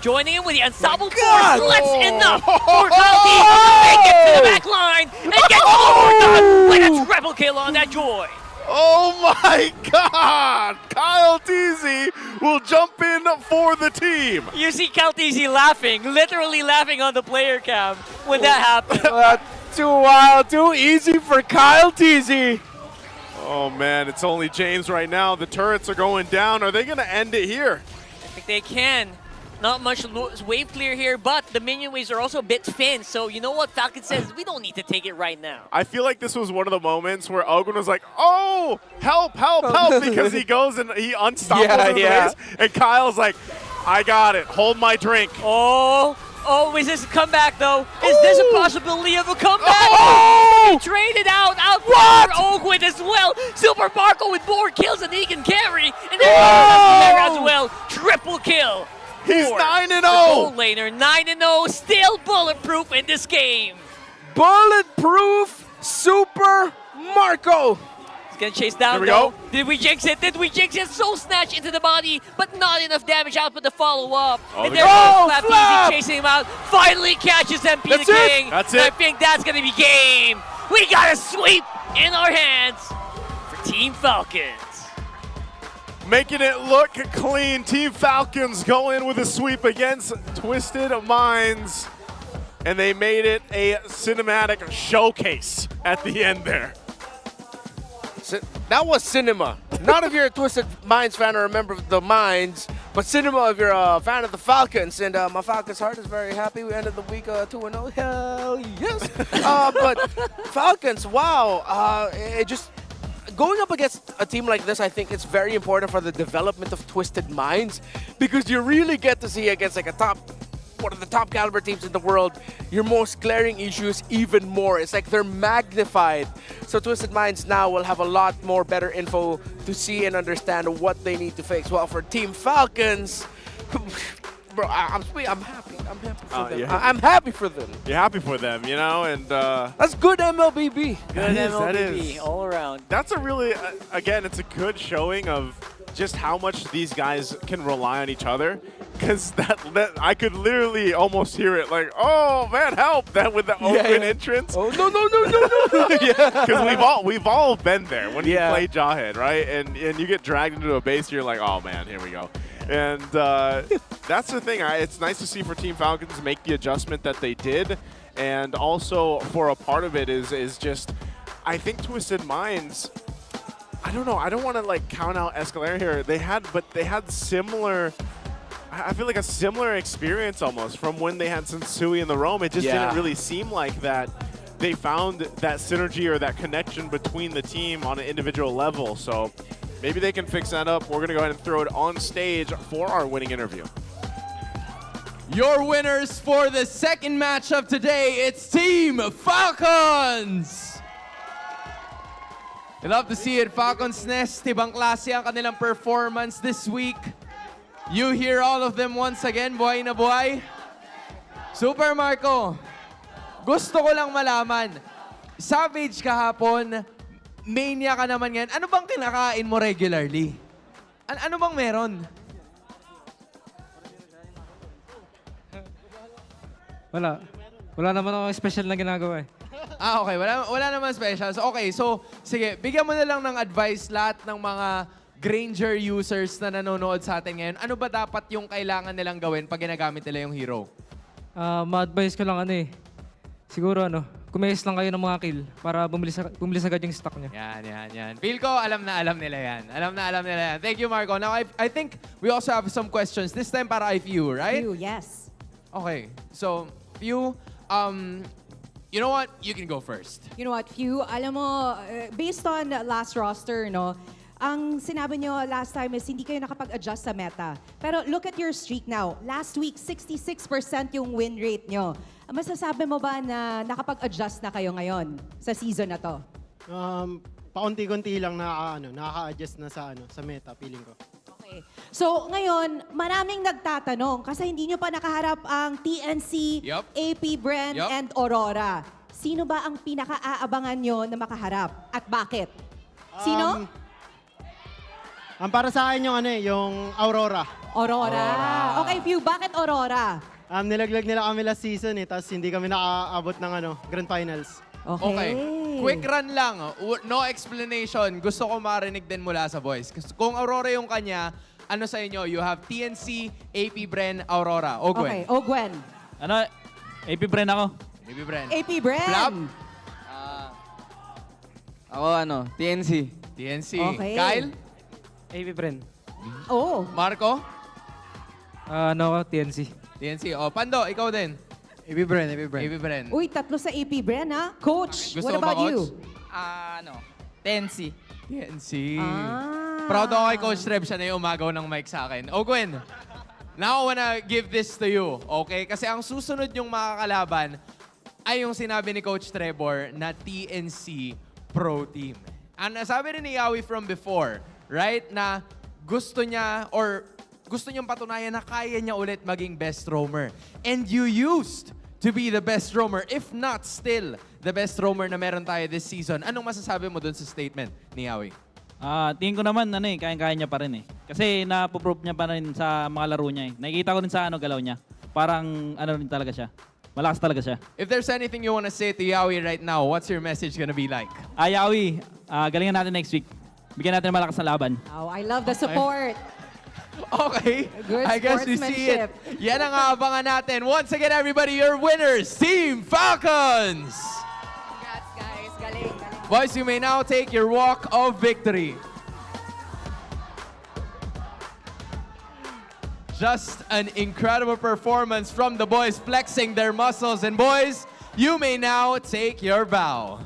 joining in with the unstoppable force. Let's enough for Kalti to make it to the back line and get overdone like a triple kill on that Joy. Oh my God! Kyle Teasy will jump in for the team. You see Kaltizi laughing, literally laughing on the player cam when that happened. Too wild, too easy for Kyle Teasy. Oh man, it's only James right now. The turrets are going down. Are they going to end it here? I think they can. Not much wave clear here, but the minion waves are also a bit thin. So you know what Falcon says? We don't need to take it right now. I feel like this was one of the moments where Ogwin was like, oh, help, help, help, because he goes and he unstoppable race, and Kyle's like, I got it. Hold my drink. Oh, is this a comeback, though? Is this a possibility of a comeback? He traded out for Ogwin as well. Super Marco with more kills than he can carry. And then as well. Triple kill. He's 9-0. Gold laner, 9-0, still bulletproof in this game. Bulletproof Super Marco. He's gonna chase down, Here we go. Did we jinx it? Did we jinx it? Soul Snatch into the body, but not enough damage output to follow up. And there's Flap chasing him out. Finally catches MP the King. That's I it. think that's gonna be game. We got a sweep in our hands for Team Falcons. Making it look clean. Team Falcons go in with a sweep against Twisted Minds. And they made it a cinematic showcase at the end there. That was cinema. Not if you're a Twisted Minds fan or a member of the Minds, but cinema if you're a fan of the Falcons. And my Falcons heart is very happy. We ended the week 2-0. Hell yes. But Falcons, wow. It just... Going up against a team like this, I think it's very important for the development of Twisted Minds, because you really get to see against like one of the top caliber teams in the world, your most glaring issues even more. It's like they're magnified. So Twisted Minds now will have a lot more better info to see and understand what they need to fix. Well, for Team Falcons, bro, I'm happy. I'm happy for them. I'm happy for them. You're happy for them, you know, and that's good MLBB. Good that MLBB is. all around. That's a really, again, it's a good showing of just how much these guys can rely on each other. Because that I could literally almost hear it like, oh man, help! That with the open entrance. Oh no! Because we've all been there when you play Jawhead, right? And you get dragged into a base, you're like, oh man, here we go. And that's the thing. It's nice to see for Team Falcons make the adjustment that they did, and also for a part of it is just, I think Twisted Minds. I don't know. I don't want to like count out Escalera here. They had similar. I feel like a similar experience almost from when they had Sensui in the Roam. It just didn't really seem like that they found that synergy or that connection between the team on an individual level. So maybe they can fix that up. We're going to go ahead and throw it on stage for our winning interview. Your winners for the second match of today, it's Team Falcons! I love to see it. Falcons Nest, ibang klase ang kanilang performance this week. You hear all of them once again, buhay na buhay. Super Marco, gusto ko lang malaman, Savage kahapon, mania ka naman yan. Ano bang kinakain mo regularly? Ano bang meron? Wala. Wala naman ako special na ginagawa eh. Okay. Wala naman special. So, okay, so sige, bigyan mo na lang ng advice lahat ng mga Granger users na nanonood sa atin ngayon. Ano ba dapat yung kailangan nilang gawin pag ginagamit nila yung hero? Ma-advise ko lang siguro kumayos lang kayo ng mga kill para bumilis agad yung stock niya. Yan. Feel ko, alam na alam nila yan. Alam nila yan. Thank you, Marco. Now, I think we also have some questions. This time para Few, right? Few, yes. Okay. So, Few, you know what? You can go first. You know what, Few, alam mo, based on last roster, no, ang sinabi nyo last time is hindi kayo nakapag-adjust sa meta. Pero look at your streak now. Last week, 66% yung win rate nyo. Masasabi mo ba na nakapag-adjust na kayo ngayon sa season na to? Paunti-kunti lang nakaka-adjust na sa meta, feeling ko. Okay. So ngayon, maraming nagtatanong kasi hindi nyo pa nakaharap ang TNC, AP Brand, and Aurora. Sino ba ang pinaka-aabangan nyo na makaharap? At bakit? Sino? Ang para sa akin yung Aurora. Aurora. Okay, Few, bakit Aurora? Nilaglag nila kami last season tapos hindi kami nakaabot ng Grand Finals. Okay. Quick run lang. No explanation. Gusto ko marinig din mula sa boys. Kung Aurora yung kanya, ano sa inyo? You have TNC, AP Bren, Aurora. Ogwen. Okay, Ogwen. AP Bren ako. AP Bren. AP Bren. Flap? Ako TNC. TNC. Okay. Kyle? AP Bren. Oh. Marco? TNC. TNC. Pando, ikaw din. AP Bren. AP Bren. Uy, tatlo sa AP Bren, ha? Coach, Gusto what mo ba, about you? TNC. TNC. Proud ako kay Coach Treb. Siya na yung umagaw ng mic sa akin. Ogwen, now I wanna give this to you, okay? Kasi ang susunod yung makakalaban ay yung sinabi ni Coach Trevor na TNC Pro Team. Ang nasabi rin ni Yawi from before, right? Na gusto niya or gusto niyang patunayan na kaya niya ulit maging best roamer. And you used to be the best roamer, if not still the best roamer na meron tayo this season. Anong masasabi mo dun sa statement ni Yawi? Tingin ko naman, kaya-kaya niya pa rin eh. Kasi napoprove niya pa rin sa mga laro niya eh. Nakikita ko rin sa galaw niya. Parang rin talaga siya. Malakas talaga siya. If there's anything you wanna say to Yawi right now, what's your message gonna be like? Yawi, galingan natin next week. Bigyan natin malakas na laban. Oh, I love the support. Okay, Good I guess we see it. sportsmanship. Yan ang aabangan natin. Once again, everybody, your winners, Team Falcons! Congrats, guys. Galing. Boys, you may now take your walk of victory. Just an incredible performance from the boys flexing their muscles. And boys, you may now take your bow.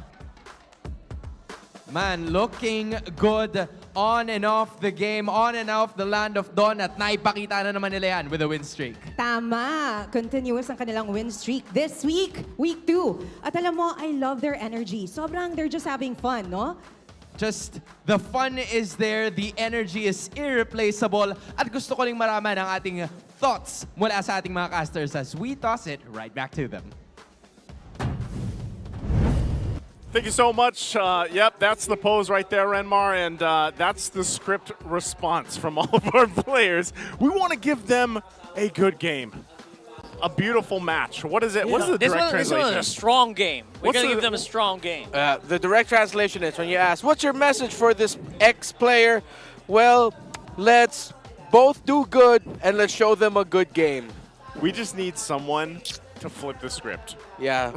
Man, looking good on and off the game, on and off the land of Dawn, at naipakita na naman nila yan with a win streak. Tama. Continuous ang kanilang win streak this week, week 2. At alam mo, I love their energy. Sobrang they're just having fun, no? Just, the fun is there, the energy is irreplaceable, at gusto ko ring maraman ang ating thoughts mula sa ating mga casters as we toss it right back to them. Thank you so much. Yep, that's the pose right there, Renmar, and that's the script response from all of our players. We want to give them a good game. A beautiful match. What is it? What is the direct translation? This one is a strong game. We're going to give them a strong game. The direct translation is when you ask, what's your message for this X player? Well, let's both do good and let's show them a good game. We just need someone to flip the script. Yeah.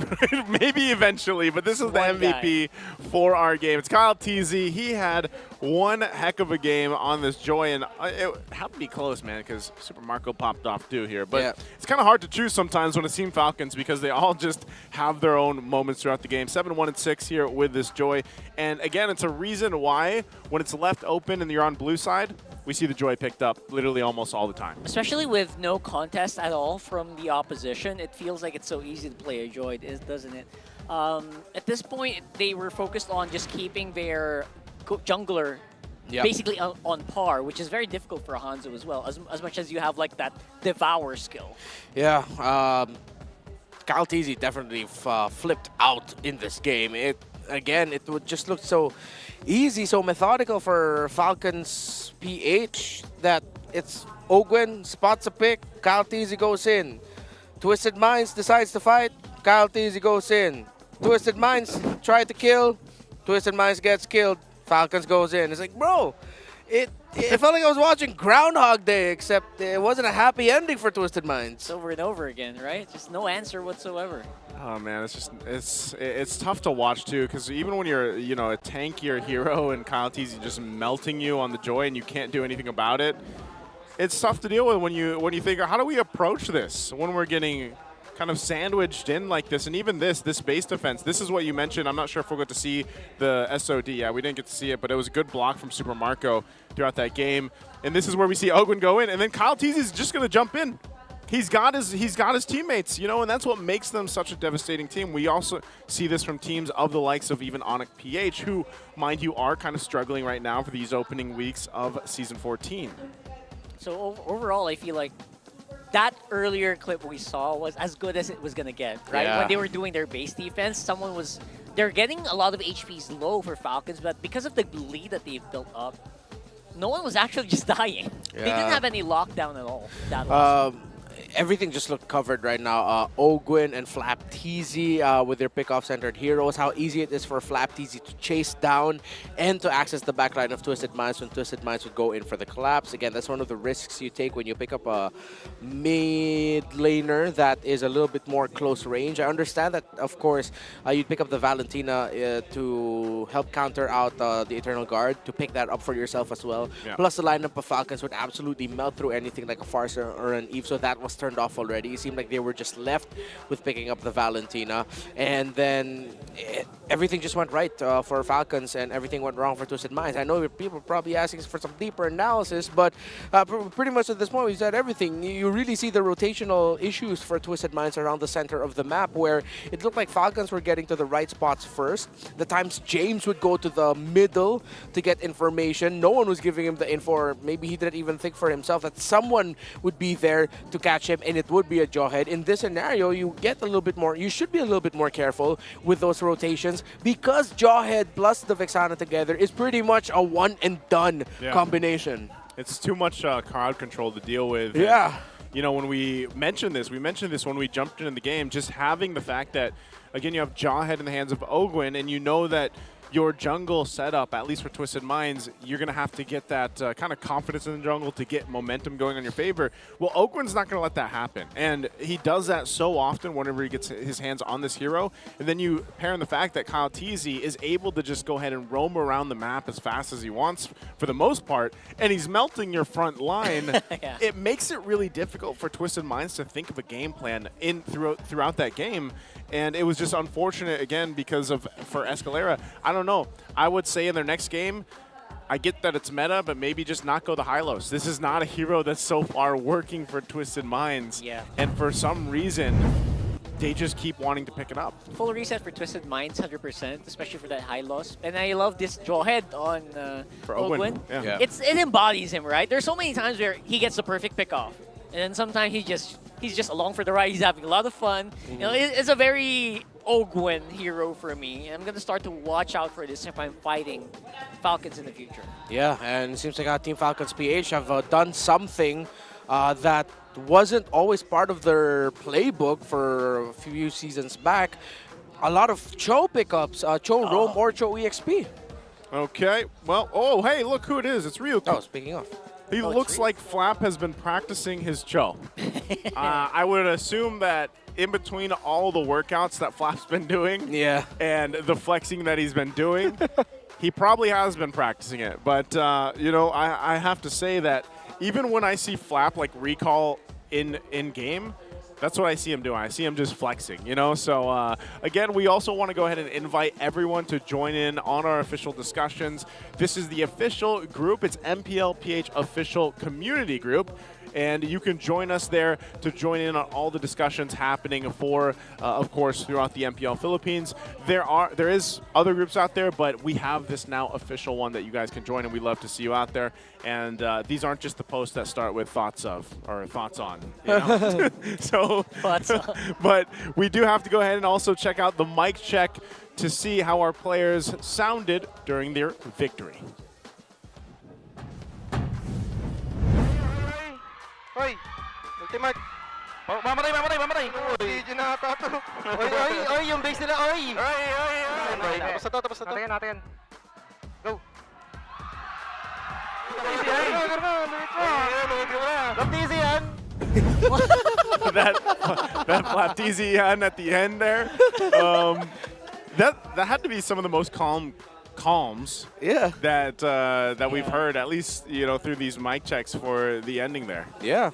Maybe eventually, but this is the MVP for our game. It's Kyle TZ. He had one heck of a game on this Joy, and it had to be close, man, because Super Marco popped off too here. But it's kind of hard to choose sometimes when it's Team Falcons because they all just have their own moments throughout the game. 7-1-6 here with this Joy. And again, it's a reason why when it's left open and you're on blue side, we see the Joy picked up literally almost all the time. Especially with no contest at all from the opposition, it feels like it's so easy to play a Joy, doesn't it? At this point, they were focused on just keeping their jungler basically on par, which is very difficult for a Hanzo as well, as much as you have like that Devour skill. Yeah, Kyle TZ definitely flipped out in this game. Again, it would just look so easy, so methodical for Falcons PH that it's Ogwen spots a pick, Kyle TZ goes in. Twisted Minds decides to fight, Kyle TZ goes in. Twisted Minds try to kill, Twisted Minds gets killed, Falcons goes in. It's like, bro, It felt like I was watching Groundhog Day, except it wasn't a happy ending for Twisted Minds. Over and over again, right? Just no answer whatsoever. Oh man, it's tough to watch too, because even when you're a tankier hero and Kyle Teasy just melting you on the joy and you can't do anything about it, it's tough to deal with when you think, how do we approach this when we're getting kind of sandwiched in like this? And even this base defense, this is what you mentioned. I'm not sure if we'll get to see the SOD. Yeah, we didn't get to see it, but it was a good block from Super Marco throughout that game. And this is where we see Ogwin go in, and then Kyle Teasy's just going to jump in. He's got his teammates, and that's what makes them such a devastating team. We also see this from teams of the likes of even Onyx PH, who, mind you, are kind of struggling right now for these opening weeks of Season 14. So overall, I feel like that earlier clip we saw was as good as it was going to get, right? Yeah. When they were doing their base defense, they're getting a lot of HPs low for Falcons, but because of the lead that they've built up, no one was actually just dying. Yeah. They didn't have any lockdown at all. That was. Everything just looked covered right now. Ogwin and Flap Teasy with their pickoff-centered heroes. How easy it is for Flap Teasy to chase down and to access the backline of Twisted Minds when Twisted Minds would go in for the collapse. Again, that's one of the risks you take when you pick up a mid laner that is a little bit more close range. I understand that, of course, you'd pick up the Valentina to help counter out the Eternal Guard, to pick that up for yourself as well. Yeah. Plus, the lineup of Falcons would absolutely melt through anything like a Farsa or an Eve, so that was turned off already. It seemed like they were just left with picking up the Valentina, and then everything just went right for Falcons, and everything went wrong for Twisted Minds. I know people are probably asking for some deeper analysis, but pretty much at this point we've said everything. You really see the rotational issues for Twisted Minds around the center of the map, where it looked like Falcons were getting to the right spots first. The times James would go to the middle to get information, no one was giving him the info, or maybe he didn't even think for himself that someone would be there to catch him, and it would be a Jawhead. In this scenario, you get a little bit more, you should be a little bit more careful with those rotations, because Jawhead plus the Vexana together is pretty much a one and done combination. It's too much crowd control to deal with. Yeah. And, when we mentioned this when we jumped into the game, just having the fact that, again, you have Jawhead in the hands of Ogwin, and you know that your jungle setup, at least for Twisted Minds, you're going to have to get that kind of confidence in the jungle to get momentum going on your favor. Well, Ogwin's not going to let that happen. And he does that so often whenever he gets his hands on this hero. And then you pair in the fact that Kyle Teasy is able to just go ahead and roam around the map as fast as he wants for the most part, and he's melting your front line. Yeah. It makes it really difficult for Twisted Minds to think of a game plan throughout that game. And it was just unfortunate, again, because for Escalera, I don't know. I would say in their next game, I get that it's meta, but maybe just not go the Hylos. This is not a hero that's so far working for Twisted Minds. Yeah. And for some reason, they just keep wanting to pick it up. Full reset for Twisted Minds, 100%, especially for that high loss. And I love this Jawhead on For Ogwin. Ogwin. Yeah. It embodies him, right? There's so many times where he gets the perfect pick off, and then sometimes he's just along for the ride. He's having a lot of fun. It's a very Ogwin hero for me. I'm gonna start to watch out for this if I'm fighting Falcons in the future. Yeah, and it seems like our Team Falcons PH have done something that wasn't always part of their playbook for a few seasons back. A lot of Cho pickups, Cho Roam or Cho EXP. Okay. Well, hey, look who it is. It's Ryuko. Oh, speaking of. He looks like Flap has been practicing his Cho. I would assume that in between all the workouts that Flap's been doing and the flexing that he's been doing, he probably has been practicing it. But, I have to say that even when I see Flap recall in game, that's what I see him doing. I see him just flexing, So, again, we also want to go ahead and invite everyone to join in on our official discussions. This is the official group. It's MPL PH Official Community Group. And you can join us there to join in on all the discussions happening for, of course, throughout the MPL Philippines. There is other groups out there, but we have this now official one that you guys can join, and we'd love to see you out there. And these aren't just the posts that start with thoughts of or thoughts on. So, but we do have to go ahead and also check out the mic check to see how our players sounded during their victory. Hoy! Ultimate! Mamatay! Uy, dyan na ata ito. Oy, yung base nila, oy! Tapos na to. Natin yan. Go! that Flaptizian at the end there. That had to be some of the most calms that we've heard, at least through these mic checks for the ending there. Yeah.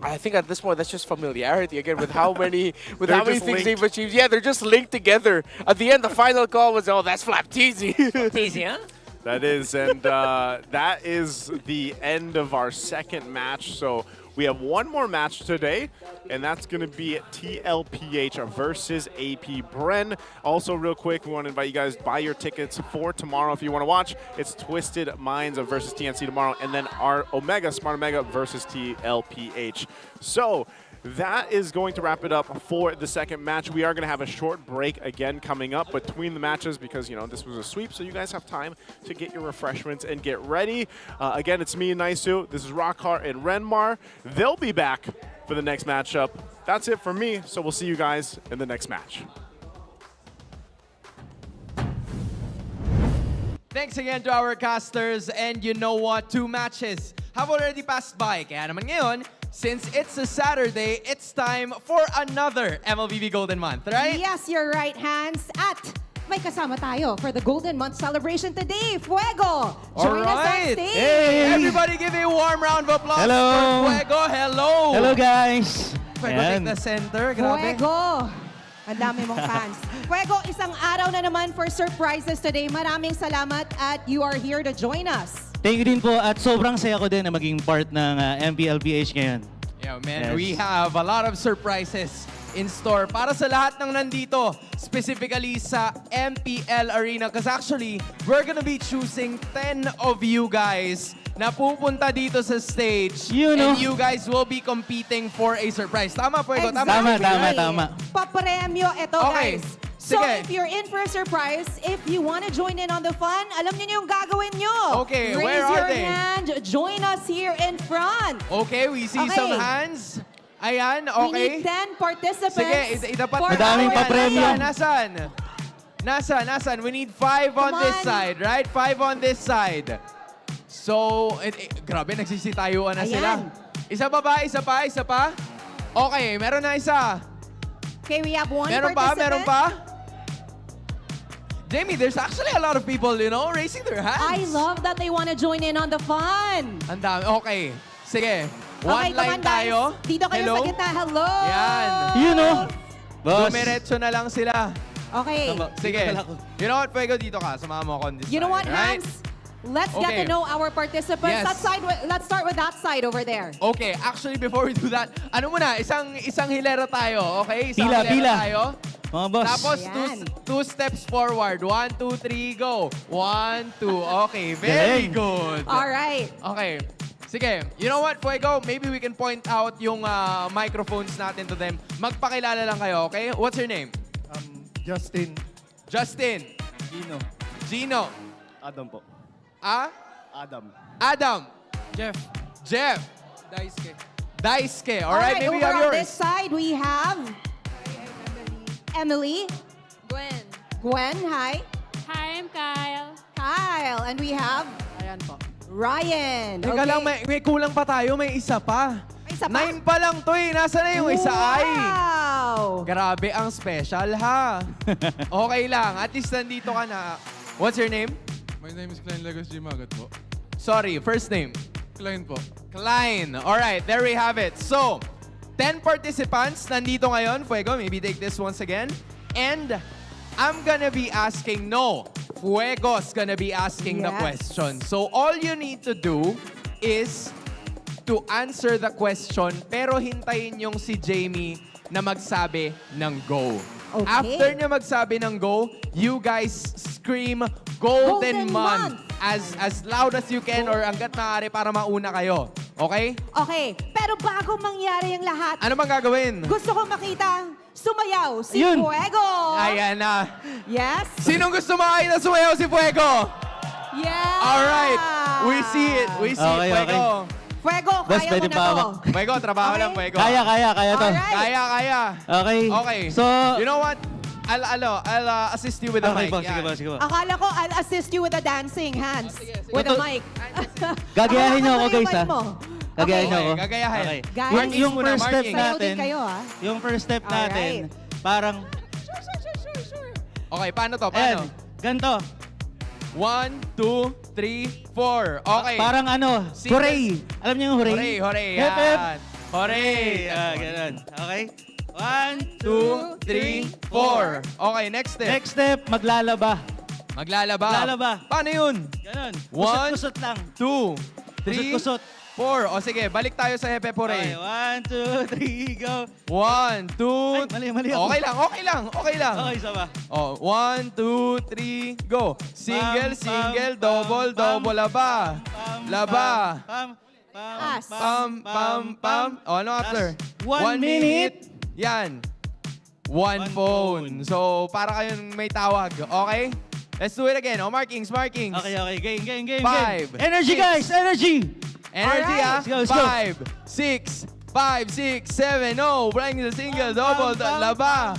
I think at this point that's just familiarity again with how many things they've achieved. Yeah, they're just linked together. At the end, the final call was, oh, that's Flaptizi. Flaptizi, huh? That is, and that is the end of our second match. So we have one more match today, and that's going to be TLPH versus AP Bren. Also, real quick, we want to invite you guys to buy your tickets for tomorrow if you want to watch. It's Twisted Minds versus TNC tomorrow, and then our Smart Omega versus TLPH. So that is going to wrap it up for the second match. We are going to have a short break again coming up between the matches because, this was a sweep, so you guys have time to get your refreshments and get ready. Again, it's me and Naisu. This is Rockhart and Renmar. They'll be back for the next matchup. That's it for me, so we'll see you guys in the next match. Thanks again to our casters. And you know what? 2 matches have already passed by. Kaya naman ngayon, since it's a Saturday, it's time for another MLBB Golden Month, right? Yes, you're right, Hans. At may kasama tayo for the Golden Month celebration today, Fuego. Join us on stage. Hey. Everybody give a warm round of applause for Fuego. Hello. Hello, guys. Fuego, take the center. Grabe. Fuego. Ang dami mong fans. Fuego, isang araw na naman for surprises today. Maraming salamat at you are here to join us. Thank you din po at sobrang saya ko din na maging part ng MPL PH ngayon. Yeah, man, we have a lot of surprises in store para sa lahat ng nandito, specifically sa MPL Arena. Because actually, we're gonna be choosing 10 of you guys na pupunta dito sa stage. And you guys will be competing for a surprise. Tama, Fuego? Exactly. Tama. Papremyo ito, Okay. guys. So if you're in for a surprise, if you want to join in on the fun, alam niyo yung gagawin nyo. Okay, Raise where are your they? hand, join us here in front. Okay, we see some hands. Ayan, We okay. need 10 participants. Sige, idapat for Madaming our papremyo. event. Nasaan? We need 5 on this side, right? 5 on this side. So, grabe, nagsisitayuan na sila. Isa pa ba? Isa pa? Okay, meron na isa. Okay, we have one Meron participant. pa? Jamie, there's actually a lot of people, raising their hands. I love that they want to join in on the fun. Ang dami. Okay, sige. Okay, One line come on, guys. tayo. Dito kayo Hello? sa gitna. Hello! Yan. Boss. Dumiretso na lang sila. Okay. Sige. You know what, Fuego, dito ka. Samahan mo ako on this You know what, side, right? Hans? Let's get Okay. to know our participants. Yes. Let's start with that side over there. Okay, actually, before we do that, ano muna, isang hilera tayo, okay? Isang Pila. hilera tayo. Mga boss. Tapos, Ayan. two steps forward. 1, 2, 3, go. 1, 2. Okay, very Galing. good. All right. Okay. Sige, you know what, Fuego? Maybe we can point out yung microphones natin to them. Magpakilala lang kayo, okay? What's your name? Justin. Justin. Gino. Adam po. Adam. Jeff. Daisuke. All right, maybe you over have on this yours. side, we have Emily. Gwen, hi. Hi, I'm Kyle. Kyle. And we have Ryan. Teka lang, may kulang pa tayo. May isa pa. May isa pa? 9 pa lang to eh. Nasaan na yung isa ay? Wow! Grabe ang special ha. Okay lang. At least nandito ka na. What's your name? My name is Klein Legos G. Magat po. Sorry, first name. Klein po. Klein. Alright, there we have it. So, 10 participants nandito ngayon. Fuego, maybe take this once again. And I'm gonna be asking, Fuego's gonna be asking the question. So, all you need to do is to answer the question, pero hintayin yung si Jamie na magsabi ng go. Okay. After niya magsabi ng go, you guys scream Golden Month as loud as you can or hanggat maaari para mauna kayo. Okay? Okay, pero bago mangyari yung lahat, Ano bang gagawin? gusto ko makita sumayaw si Fuego. Ayan na. Yes? Sinong gusto makakita sumayaw si Fuego? Yeah! Alright. We see it. We see it, Okay, Fuego. Fuego, Boss, kaya mo pwede na pa to. ako. Fuego, trabaho lang, Fuego. Kaya to. Alright. Kaya. Okay. Okay. So, You know what? I'll assist you with the mic. Sige po, sige po. Akala ko, I'll assist you with the dancing hands. With the mic. Gagayahin niyo ako, guys, ha? Gagayahin niyo ako. Gagayahin. Okay. Guys, Yung first step sayaw natin, din kayo, ha? yung first step natin, parang, Okay, paano to? ayan, Paano? ganito. 1, 2, 3, 4. Okay. Parang ano, Single- hooray. Alam niyo yung hooray? Hooray. Hip, hip. Yan. Hooray. Ganun. Okay? 1, 2, 3, 4. Okay, next step. Next step, maglalaba. Maglalaba. Maglalaba. Paano yun? Ganun. 1, Kusot-kusot lang. 2, 3, Kusot-kusot. 4. O sige, balik tayo sa Hepe Pore. Okay, 1, 2, 3, go. 1, 2, Mali ako. Okay lang. Okay, isa ba? Oh, 1, 2, 3, go. Single, single, double, double, laba. Laba. Pam. Oh, ano after? 1 minute. Yan. One phone. So, para kayong may tawag. Okay? Let's do it again. Oh, markings. Okay. Game. 5. Energy, guys. Energy. Energy, ah. Let's go. 5, 6, 7. No. Bring the single, double, laba.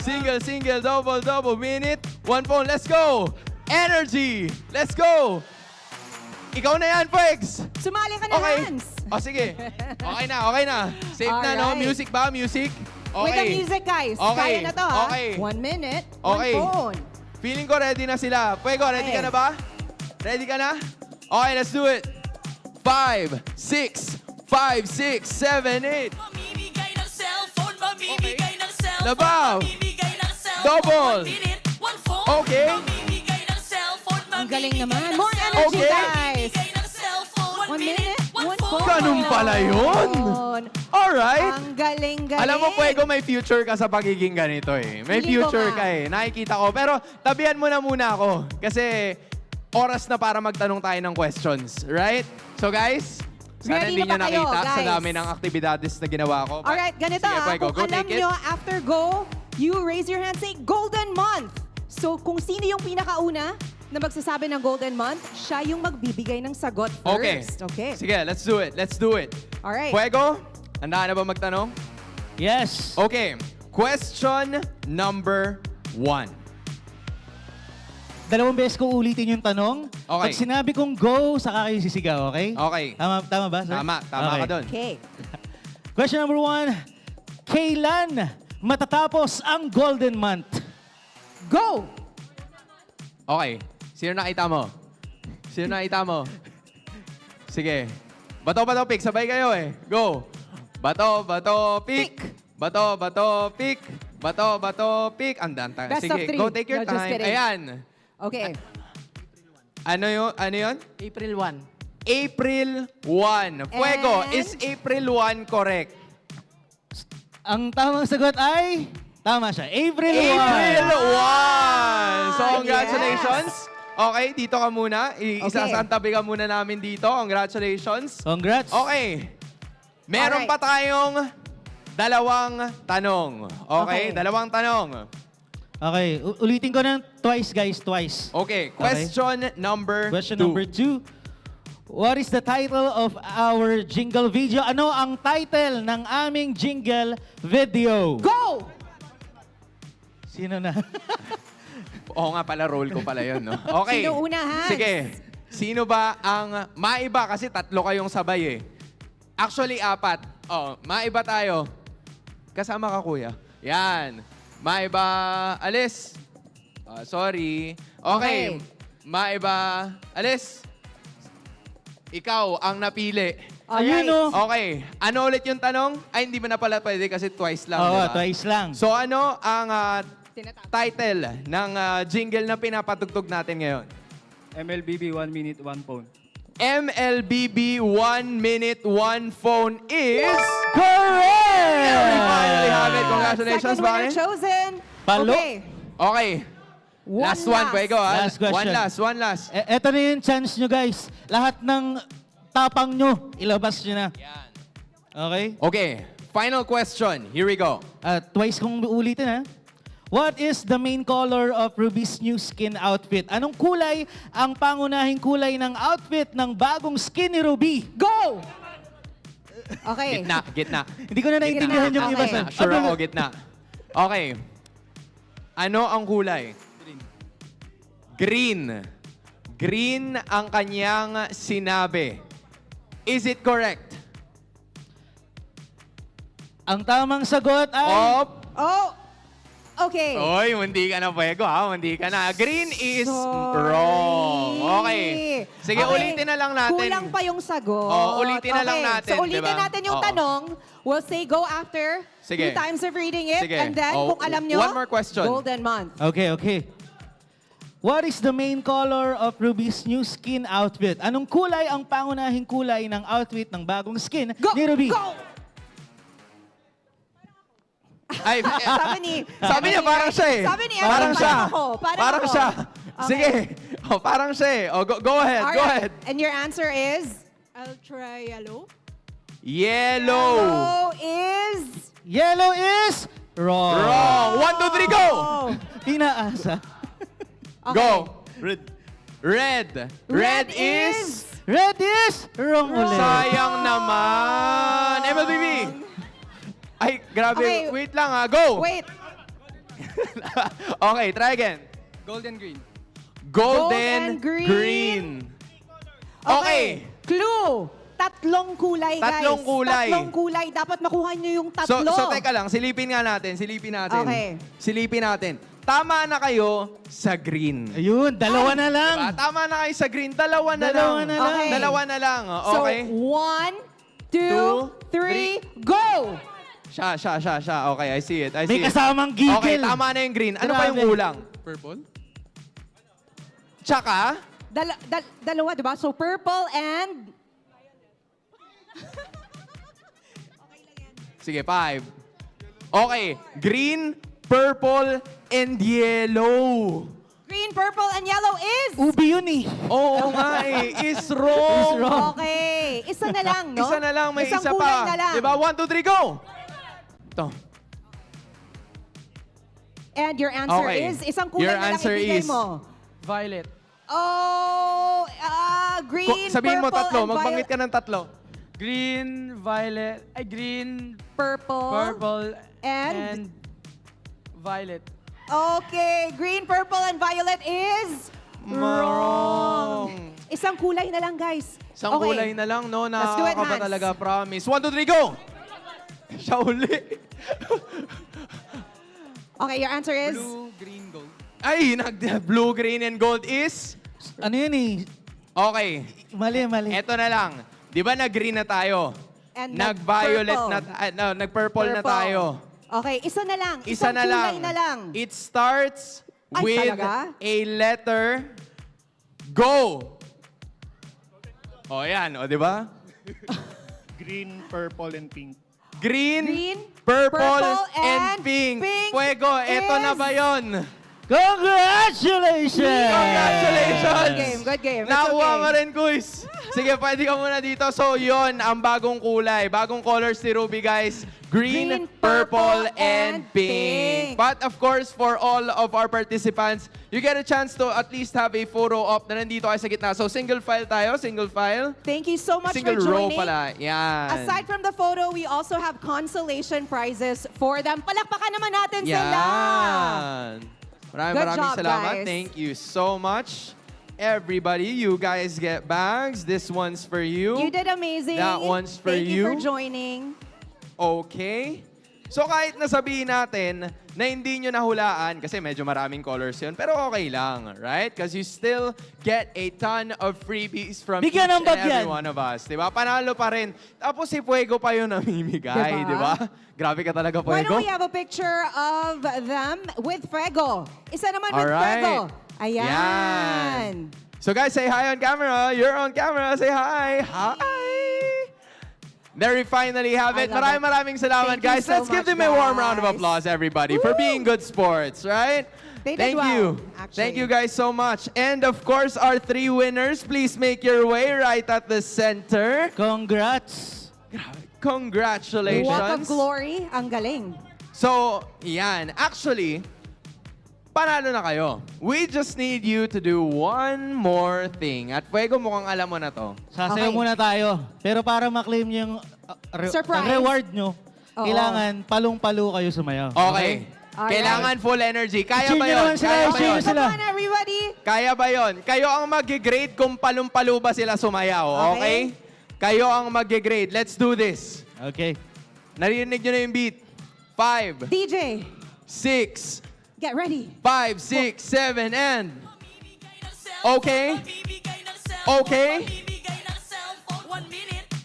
Single, double. Minute. One phone. Let's go. Energy. Let's go. Ikaw na yan, Pegs. Sumali ka na, Hans. O, sige. Okay na. Safe na, no? Alright. Music ba? Music? Okay. With the music, guys. Okay. Kaya na to, ha? Okay. 1 minute, Okay. one phone. Feeling ko ready na sila. Fuego, ready ka na ba? Ready ka na? Okay, let's do it. 5, 6, 7, 8. Labaw. Double. Okay. Ang galing naman. More energy, Okay. guys. 1 minute, one phone. Ganun pala yun. Alright. Ang galing. Alam mo, Fuego, may future ka sa pagiging ganito eh. May Feeling ko future nga. ka eh. Nakikita ko. Pero tabihan mo na muna ako. Kasi oras na para magtanong tayo ng questions. Right? So guys, sana Ready hindi na nyo ba kayo, nakita sa guys? dami ng aktibidades na ginawa ko. Alright, ganito, Sige, ha? Fuego, Kung go alam take it. nyo, after go, you raise your hand, say Golden Month. So kung sino yung pinakauna na magsasabi ng Golden Month, siya yung magbibigay ng sagot Okay. first. Okay. Sige, let's do it. Alright. Fuego, handa na ba magtanong? Yes. Okay. Question number 1. Dalawang beses ko ulitin yung tanong. Okay. Pag sinabi kong go, saka kayo sisigaw, okay? Okay. Tama ba, sir? Tama Okay. ka doon. Okay. Question number 1. Kailan matatapos ang Golden Month? Go! Okay. Sino nakita mo? Sige. Bato, pick. Sabay kayo eh. Go. Bato, pick. Bato, pick. Bato, pick. Andan tayo. Best of Sige, 3. go take your No, just time. kidding. Ayan. Okay. Ano yun? April 1. April 1. Fuego, And? is April 1 correct? Ang tamang sagot ay... Tama siya. April 1. April 1! So, yes. congratulations. Okay, dito ka muna. Okay. Isasantabi ka muna namin dito. Congratulations. Congrats. Okay. Meron Alright. pa tayong dalawang tanong. Okay, Okay. dalawang tanong. Okay, ulitin ko ng twice, guys. Twice. Okay, question number 2. Question number 2. What is the title of our jingle video? Ano ang title ng aming jingle video? Go! Sino na? Oo nga pala, role ko pala yun, no? Okay. Sino una, Hans? Sige. Sino ba ang maiba? Kasi tatlo kayong sabay eh. Actually, 4. Oh, maiba tayo. Kasama ka, kuya. Yan. Maiba, alis. Sorry. Okay. Maiba, alis. Ikaw ang napili. Ayun, oh. Okay. Ano ulit yung tanong? Ay, hindi ba na pala pwede kasi twice lang, Oo, di ba? twice lang. So ano ang title ng jingle na pinapatugtog natin ngayon? MLBB 1 minute 1 phone. MLBB 1 minute 1 phone is... Correct! We finally have it. Congratulations, Second winner Bakit? chosen. Palo. Okay. Okay. Last one, Fuego, ha? Last question. One last. Eto na yung chance nyo, guys. Lahat ng tapang nyo, ilabas nyo na. Okay? Okay. Final question. Here we go. Twice kong ulitin, ha? What is the main color of Ruby's new skin outfit? Anong kulay ang pangunahing kulay ng outfit ng bagong skin ni Ruby? Go! Okay. Gitna. Hindi ko na naintindihan yung iba sa... Sure ako, gitna. Okay. Ano ang kulay? Green. Green ang kanyang sinabi. Is it correct? Ang tamang sagot ay... Oh! Okay. Oy, hindi ka na pwego ha. Hindi ka na. Green is wrong. Okay. Sige, Okay. ulitin na lang natin. Kulang pa yung sagot. Oh, ulitin na lang natin, So ulitin diba? natin yung Oo. tanong. We'll say go after. Sige. 2 times of reading it. Sige. And then, Oh, kung alam nyo, one more question. golden month. Okay. What is the main color of Ruby's new skin outfit? Anong kulay ang pangunahing kulay ng outfit ng bagong skin ni Ruby? Go! Ay, sabi niya parang siya eh. Sabi ni parang Evan, siya. parang ako. siya. Okay. Sige. Oh, parang siya eh. Oh, go ahead. All Go right. ahead. And your answer is? I'll try yellow. Yellow. Yellow is wrong. Wrong. 1, 2, 3, go! Inaasa. Go. Red. Red is? Red is wrong ulit. Sayang naman. MLBB. Ay, grabe. Okay. Wait lang ha. Go. Wait. Okay, try again. Golden green. Golden green. Okay. Clue. Tatlong kulay, guys. Tatlong kulay. Tatlong kulay. Dapat makuha nyo yung tatlo. So teka lang. Silipin nga natin. Silipin natin. Okay. Silipin natin. Tama na kayo sa green. Ayun, dalawa na lang. Diba? Tama na kayo sa green. Dalawa na Dalawa lang. na lang. Okay. Dalawa na lang. Okay. So, 1, 2, 3, go! Siya. Okay, I see it. May kasamang gigil. Okay, tama na yung green. Ano pa yung Grabe. kulang? Purple? Tsaka? Dalawa, di ba? So, purple and... Sige, 5. Okay, green, purple, and yellow. Green, purple, and yellow is... Ubi yun eh. Oo nga eh. Is wrong. Okay. Isa na lang, no? Isa na lang, may Isang isa kulay pa. na lang. Diba? 1, 2, 3, go! Ito. And your answer Okay. is, isang kulay Your na lang answer ibigay is- mo. Violet. Oh, green, Sabihin mo purple, tatlo. and Magbanggit ka ng tatlo. Green, violet, green, purple, purple, and violet. Okay, green, purple, and violet is... Wrong. Isang kulay na lang, guys. Isang Okay. kulay na lang, no? Let's do it, Nakakaba Hans. talaga, promise. 1, 2, 3, go! Siya uli. Okay, your answer is... Blue, green, gold. Ay, blue, green, and gold is... Ano yun eh? Okay. Mali. Eto na lang. Di ba nag-green na tayo? And Nag-violet na, nag-purple na Purple. tayo. Okay, isa na lang. Isa Isang na kulay lang. na lang. It starts Ay, with talaga? a letter. Go! O, yan. O, di ba? Green, purple, and pink. Green, purple, and pink. Fuego, eto na ba yun? Congratulations! Congratulations! Good game. It's Nakuha okay. mo rin, Kuis. Sige, pwede ka muna dito. So, yun, ang bagong kulay. Bagong colors ni Ruby, guys. Green, purple, and pink. But of course, for all of our participants, you get a chance to at least have a photo op na nandito kayo sa gitna. So, single file tayo. Single file. Thank you so much Single for row joining. pala. Yan. Aside from the photo, we also have consolation prizes for them. Palakpakan naman natin sila! Yan. Maraming Good job, salamat. guys. Thank you so much. Everybody, you guys get bags. This one's for you. You did amazing. That one's for Thank you for you. joining. Okay. So kahit nasabihin natin na hindi nyo nahulaan, kasi medyo maraming colors yun, pero okay lang, right? Because you still get a ton of freebies from each Bigyan ng and bag every yan. one of us. Diba? Panalo pa rin. Tapos si Fuego pa yun namimigay, Diba? diba? Grabe ka talaga, Why Fuego. don't we have a picture of them with Fuego? Isa naman with Alright. Fuego. Ayan. Yan. So guys, say hi on camera. You're on camera. Say hi. Hi. There we finally have it. Maraming salamat, Thank you guys. so Let's give much, them a warm round of guys. applause, everybody, for being good sports, right? They did Thank well, you. actually. Thank you guys so much. And of course, our 3 winners, please make your way right at the center. Congrats. Congratulations. Walk of glory. Ang galing. So, yan. Actually, panalo na kayo. We just need you to do one more thing. At Fuego, mukhang alam mo na to. Sasayaw muna tayo. Pero para maklaim yung Surprise. ang reward nyo, Oo. kailangan palong-palo kayo sumayaw. Okay. Kailangan full energy. Kaya ba I-cheer yun? nyo naman sila, Kaya ba i-cheer yun? nyo sila. Come on, everybody. Kaya ba yun? Kayo ang mag-grade kung palong-palo ba sila sumayaw. Okay? Kayo ang mag-grade. Let's do this. Okay. Narinig nyo na yung beat. 5, DJ, 6, get ready. 5, 6, 7, and... Okay? Okay?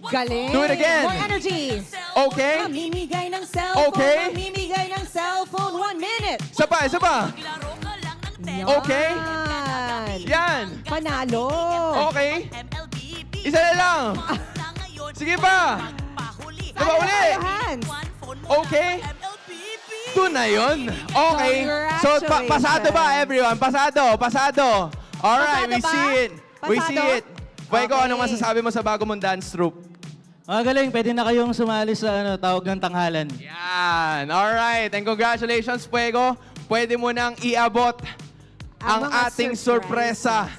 Galing. Do it again. More energy. Okay? Mamimigay ng cellphone. Okay. Mamimigay ng cellphone. 1 minute. Isa pa, isa pa. Okay? Yan. Panalo. Okay? Isa na lang. Sige pa. Diba uli? Okay? Ito na yun. Okay. So, pasado ba, everyone? Pasado. Pasado. Alright, we see it. We see it. Fuego, anong masasabi mo sa bago mong dance troupe? Galing, pwede na kayong sumali sa tawag ng tanghalan. Yan. Alright. And congratulations, Fuego. Pwede mo nang iabot ang mga ating sorpresa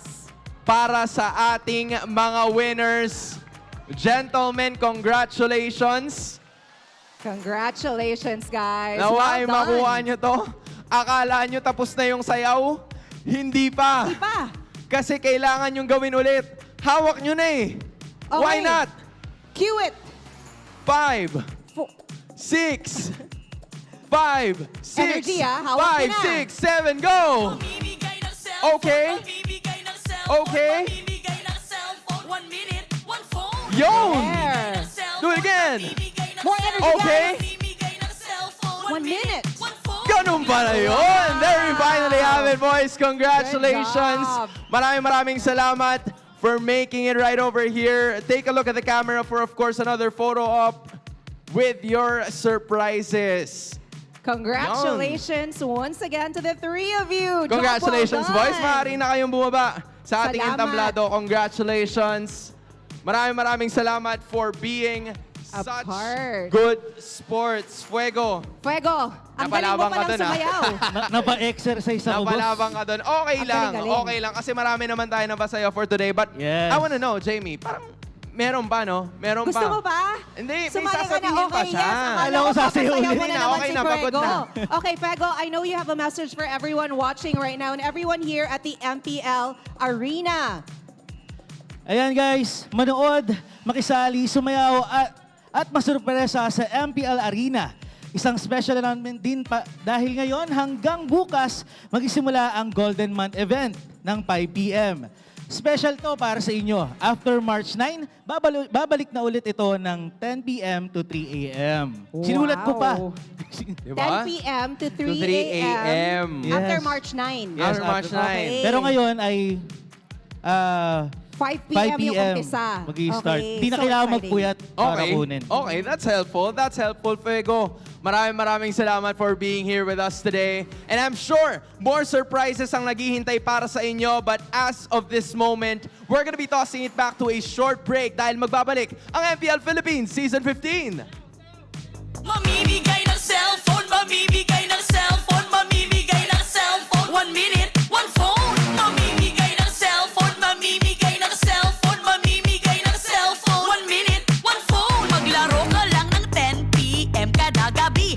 para sa ating mga winners. Gentlemen, congratulations. Congratulations, guys. Nawa ay Well done. makuha nyo to. Akala nyo tapos na yung sayaw? Hindi pa. Hindi pa. Kasi kailangan yung gawin ulit. Hawak nyo na eh. Why Okay. not? Cue it. 5, 6, 5, 6, Energy, hawak 5, nyo na. 6, 7, go! Okay. Okay. Yo! There. Do it again. More energy, Okay. guys. 1 minute. Ganun pala yun. There we finally have it, boys. Congratulations. Good job. Maraming salamat for making it right over here. Take a look at the camera for, of course, another photo op with your surprises. Congratulations once again to the 3 of you. Job Congratulations, well boys. done. Maaari na kayong bumaba sa ating Salamat. entablado. Congratulations. Maraming salamat for being such good sports. Fuego. Fuego, ang galing mo Napalabang ka palang dun, ah. sumayaw. Napa-exercise ako, boss. Napalabang ka doon. Okay Ang lang. galing-galing. Okay lang. Kasi marami naman tayo na basayo for today. But Yes. I wanna know, Jamie, parang meron pa, no? Meron Gusto pa. mo ba? Hindi, may Sumali ka na. sasabihin pa Okay, siya. yes. Akala Alam ko ko sasayaw papasayaw ulit. mo na naman Okay si na, pagod Fuego. na. Okay, Fuego, I know you have a message for everyone watching right now and everyone here at the MPL Arena. Ayan guys, manood, makisali, sumayaw at masurpresa sa MPL Arena. Isang special announcement din pa dahil ngayon hanggang bukas magsisimula ang Golden Month event ng 5 p.m. Special to para sa inyo. After March 9, babalik na ulit ito ng 10 p.m. to 3 a.m. Sinulat ko pa. 10 p.m. to 3 a.m. Yes. After March 9. Yes, After March 9. Okay. Pero ngayon ay 5 p.m. yung umpisa. Mag-i-start. Okay, Hindi na so kailangan exciting. magpuyat para kunin. Okay, that's helpful. That's helpful, Fuego. Maraming salamat for being here with us today. And I'm sure more surprises ang naghihintay para sa inyo. But as of this moment, we're gonna be tossing it back to a short break dahil magbabalik ang MPL Philippines Season 15. Mamimigay ng cellphone, mamimigay ng cellphone, mamimigay ng cellphone. 1 minute, 1 phone. Mamimigay ng cellphone, mamimigay ng cellphone, mamimigay ng cellphone. 1 minute, 1 phone. Maglaro ka lang ng 10 p.m. kada gabi.